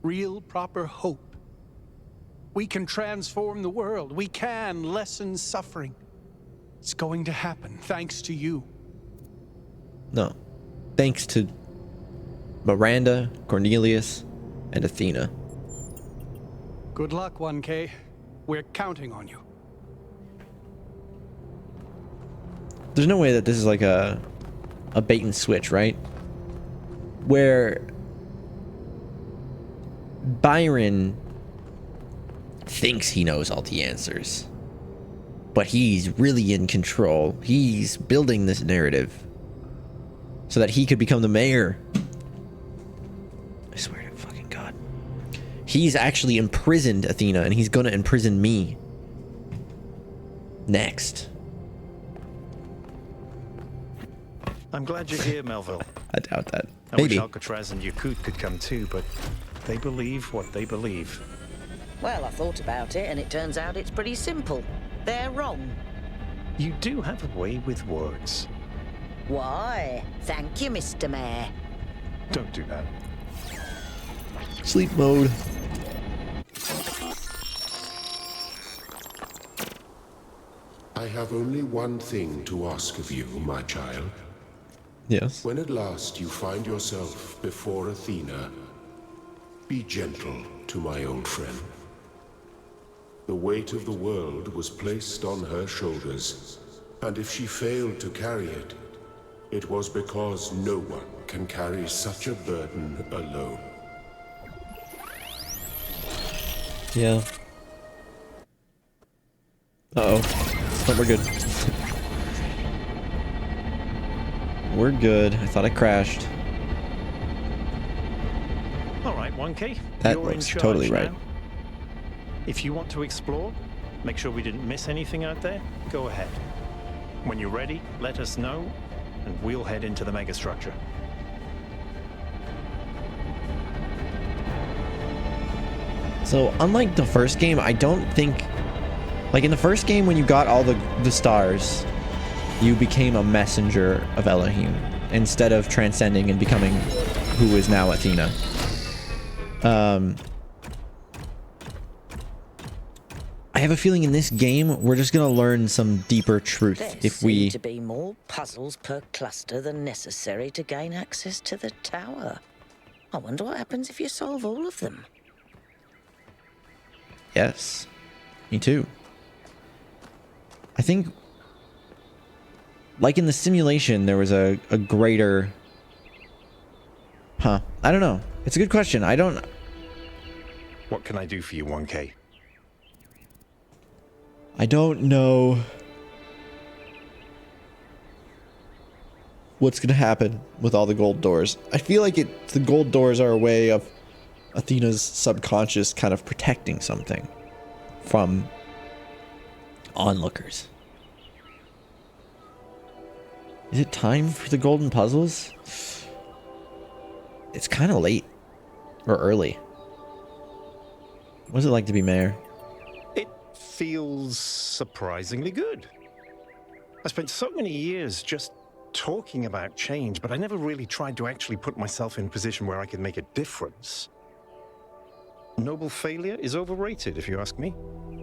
[SPEAKER 23] Real, proper hope. We can transform the world. We can lessen suffering. It's going to happen, thanks to you.
[SPEAKER 1] No. Thanks to Miranda, Cornelius, and Athena.
[SPEAKER 23] Good luck, 1K. We're counting on you.
[SPEAKER 1] There's no way that this is like a bait and switch, right? Where Byron thinks he knows all the answers, but he's really in control. He's building this narrative so that he could become the mayor. I swear to fucking God. He's actually imprisoned Athena, and he's gonna imprison me next.
[SPEAKER 13] I'm glad you're here, Melville.
[SPEAKER 1] I doubt that.
[SPEAKER 13] I
[SPEAKER 1] Maybe.
[SPEAKER 13] wish Alcatraz and Yakut could come too, but they believe what they believe.
[SPEAKER 9] Well, I thought about it, and it turns out it's pretty simple. They're wrong.
[SPEAKER 13] You do have a way with words.
[SPEAKER 9] Why? Thank you, Mr. Mayor.
[SPEAKER 13] Don't do that.
[SPEAKER 1] Sleep mode.
[SPEAKER 18] I have only one thing to ask of you, my child.
[SPEAKER 1] Yes.
[SPEAKER 18] When at last you find yourself before Athena, be gentle to my old friend. The weight of the world was placed on her shoulders, and if she failed to carry it, it was because no one can carry such a burden alone.
[SPEAKER 1] Yeah. Uh-oh. But we're good. We're good. I thought I crashed.
[SPEAKER 13] All right, 1K.
[SPEAKER 1] That
[SPEAKER 13] You're in
[SPEAKER 1] looks
[SPEAKER 13] charge
[SPEAKER 1] totally right.
[SPEAKER 13] now. If you want to explore, make sure we didn't miss anything out there, go ahead. When you're ready, let us know, and we'll head into the megastructure.
[SPEAKER 1] So, unlike the first game, I don't think... Like, in the first game, when you got all the stars, you became a messenger of Elohim, instead of transcending and becoming who is now Athena. I have a feeling in this game, we're just gonna learn some deeper truth
[SPEAKER 9] There
[SPEAKER 1] if we...
[SPEAKER 9] seem to be more puzzles per cluster than necessary to gain access to the tower. I wonder what happens if you solve all of them.
[SPEAKER 1] Yes. Me too. I think, like in the simulation, there was a greater... Huh. I don't know. It's a good question. I don't...
[SPEAKER 13] What can I do for you, 1K?
[SPEAKER 1] I don't know what's gonna happen with all the gold doors. I feel like the gold doors are a way of Athena's subconscious kind of protecting something from onlookers. Is it time for the golden puzzles? It's kind of late or early. What's it like to be mayor?
[SPEAKER 13] It feels surprisingly good. I spent so many years just
[SPEAKER 22] talking about change, but I never really tried to actually put myself in a position where I could make a difference. Noble failure is overrated, if you ask me.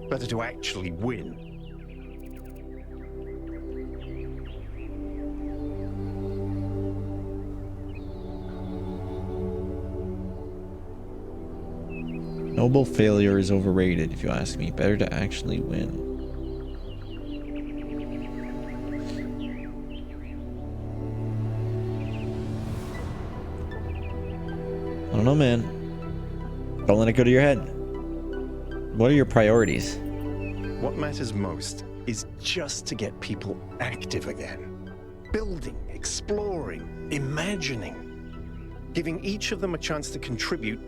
[SPEAKER 22] Better to actually win.
[SPEAKER 1] Noble failure is overrated, if you ask me. Better to actually win. I don't know, man. Don't let it go to your head. What are your priorities?
[SPEAKER 22] What matters most is just to get people active again. Building, exploring, imagining. Giving each of them a chance to contribute,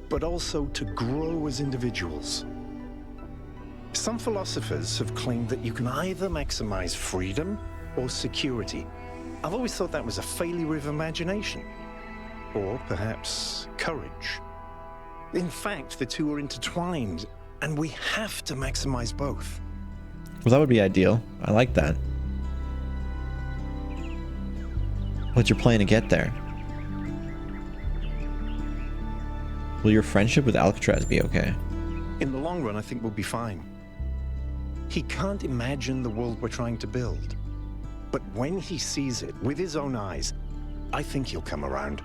[SPEAKER 22] but also to grow as individuals. Some philosophers have claimed that you can either maximize freedom or security. I've always thought that was a failure of imagination. Or perhaps courage. In fact, the two are intertwined, and we have to maximize both.
[SPEAKER 1] Well, that would be ideal. I like that. What's your plan to get there? Will your friendship with Alcatraz be okay?
[SPEAKER 22] In the long run, I think we'll be fine. He can't imagine the world we're trying to build. But when he sees it with his own eyes, I think he'll come around.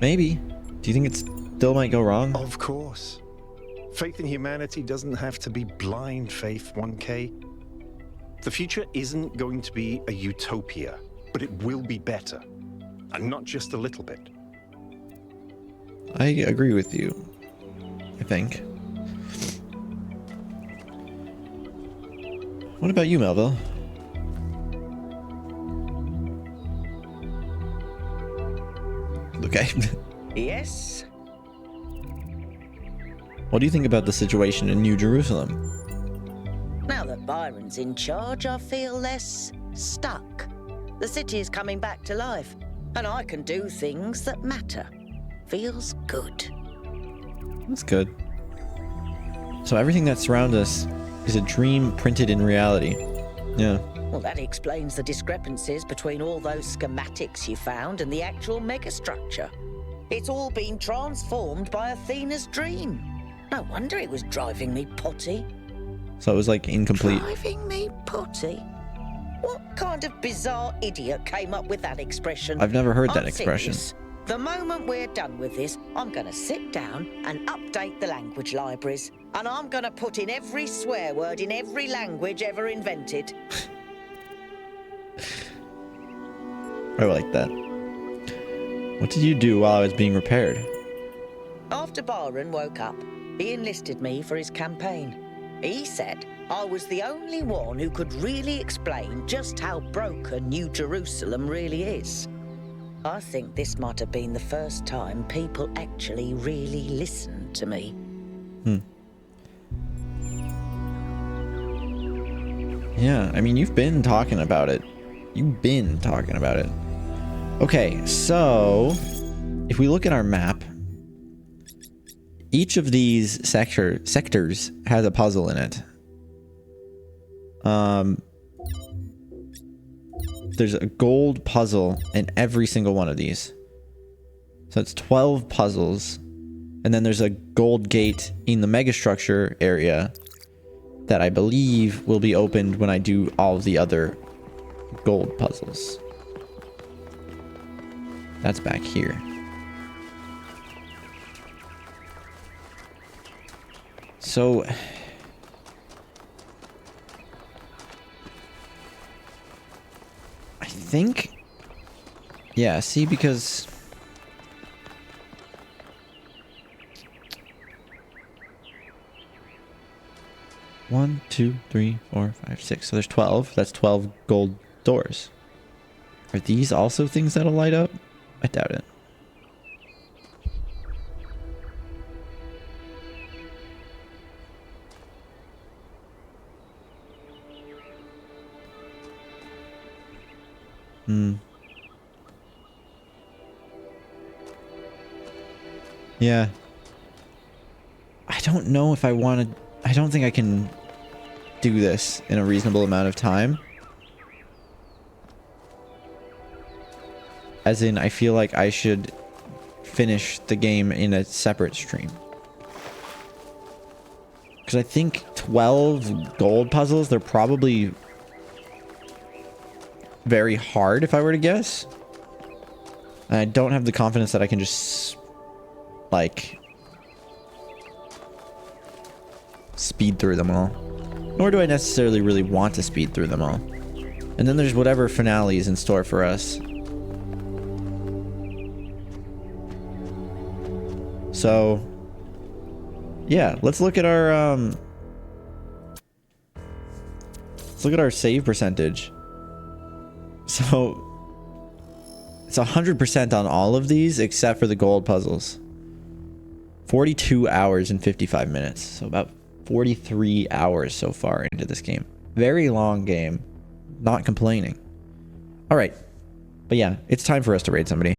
[SPEAKER 1] Maybe. Do you think it still might go wrong?
[SPEAKER 22] Of course. Faith in humanity doesn't have to be blind faith, 1K. The future isn't going to be a utopia, but it will be better. And not just a little bit.
[SPEAKER 1] I agree with you, I think. What about you, Melville? Okay.
[SPEAKER 9] Yes?
[SPEAKER 1] What do you think about the situation in New Jerusalem?
[SPEAKER 9] Now that Byron's in charge, I feel less stuck. The city is coming back to life, and I can do things that matter. Feels good.
[SPEAKER 1] That's good. So everything that surrounds us is a dream printed in reality. Yeah.
[SPEAKER 9] Well, that explains the discrepancies between all those schematics you found and the actual megastructure. It's all been transformed by Athena's dream. No wonder it was driving me potty.
[SPEAKER 1] So it was like incomplete.
[SPEAKER 9] Driving me potty? What kind of bizarre idiot came up with that expression?
[SPEAKER 1] I've never heard that
[SPEAKER 9] I'm
[SPEAKER 1] expression.
[SPEAKER 9] serious. The moment we're done with this, I'm going to sit down and update the language libraries. And I'm going to put in every swear word in every language ever invented.
[SPEAKER 1] I like that. What did you do while I was being repaired?
[SPEAKER 9] After Byron woke up, he enlisted me for his campaign. He said I was the only one who could really explain just how broken New Jerusalem really is. I think this might have been the first time people actually really listened to me.
[SPEAKER 1] Yeah, I mean, you've been talking about it. Okay, so if we look at our map, each of these sectors has a puzzle in it. There's a gold puzzle in every single one of these. So it's 12 puzzles. And then there's a gold gate in the megastructure area that I believe will be opened when I do all of the other gold puzzles. That's back here. So I think, yeah, see, because one, two, three, four, five, six. So there's 12. That's 12 gold doors. Are these also things that'll light up? I doubt it. Yeah. I don't know if I want to... I don't think I can do this in a reasonable amount of time. as in I feel like I should finish the game in a separate stream. Because I think 12 gold puzzles, they're probably very hard if I were to guess. And I don't have the confidence that I can just, like, speed through them all. Nor do I necessarily really want to speed through them all. And then there's whatever finale is in store for us. So, yeah, let's look at our save percentage. So it's 100% on all of these except for the gold puzzles. 42 hours and 55 minutes. So about 43 hours so far into this game. Very long game. Not complaining. All right. But yeah, it's time for us to raid somebody.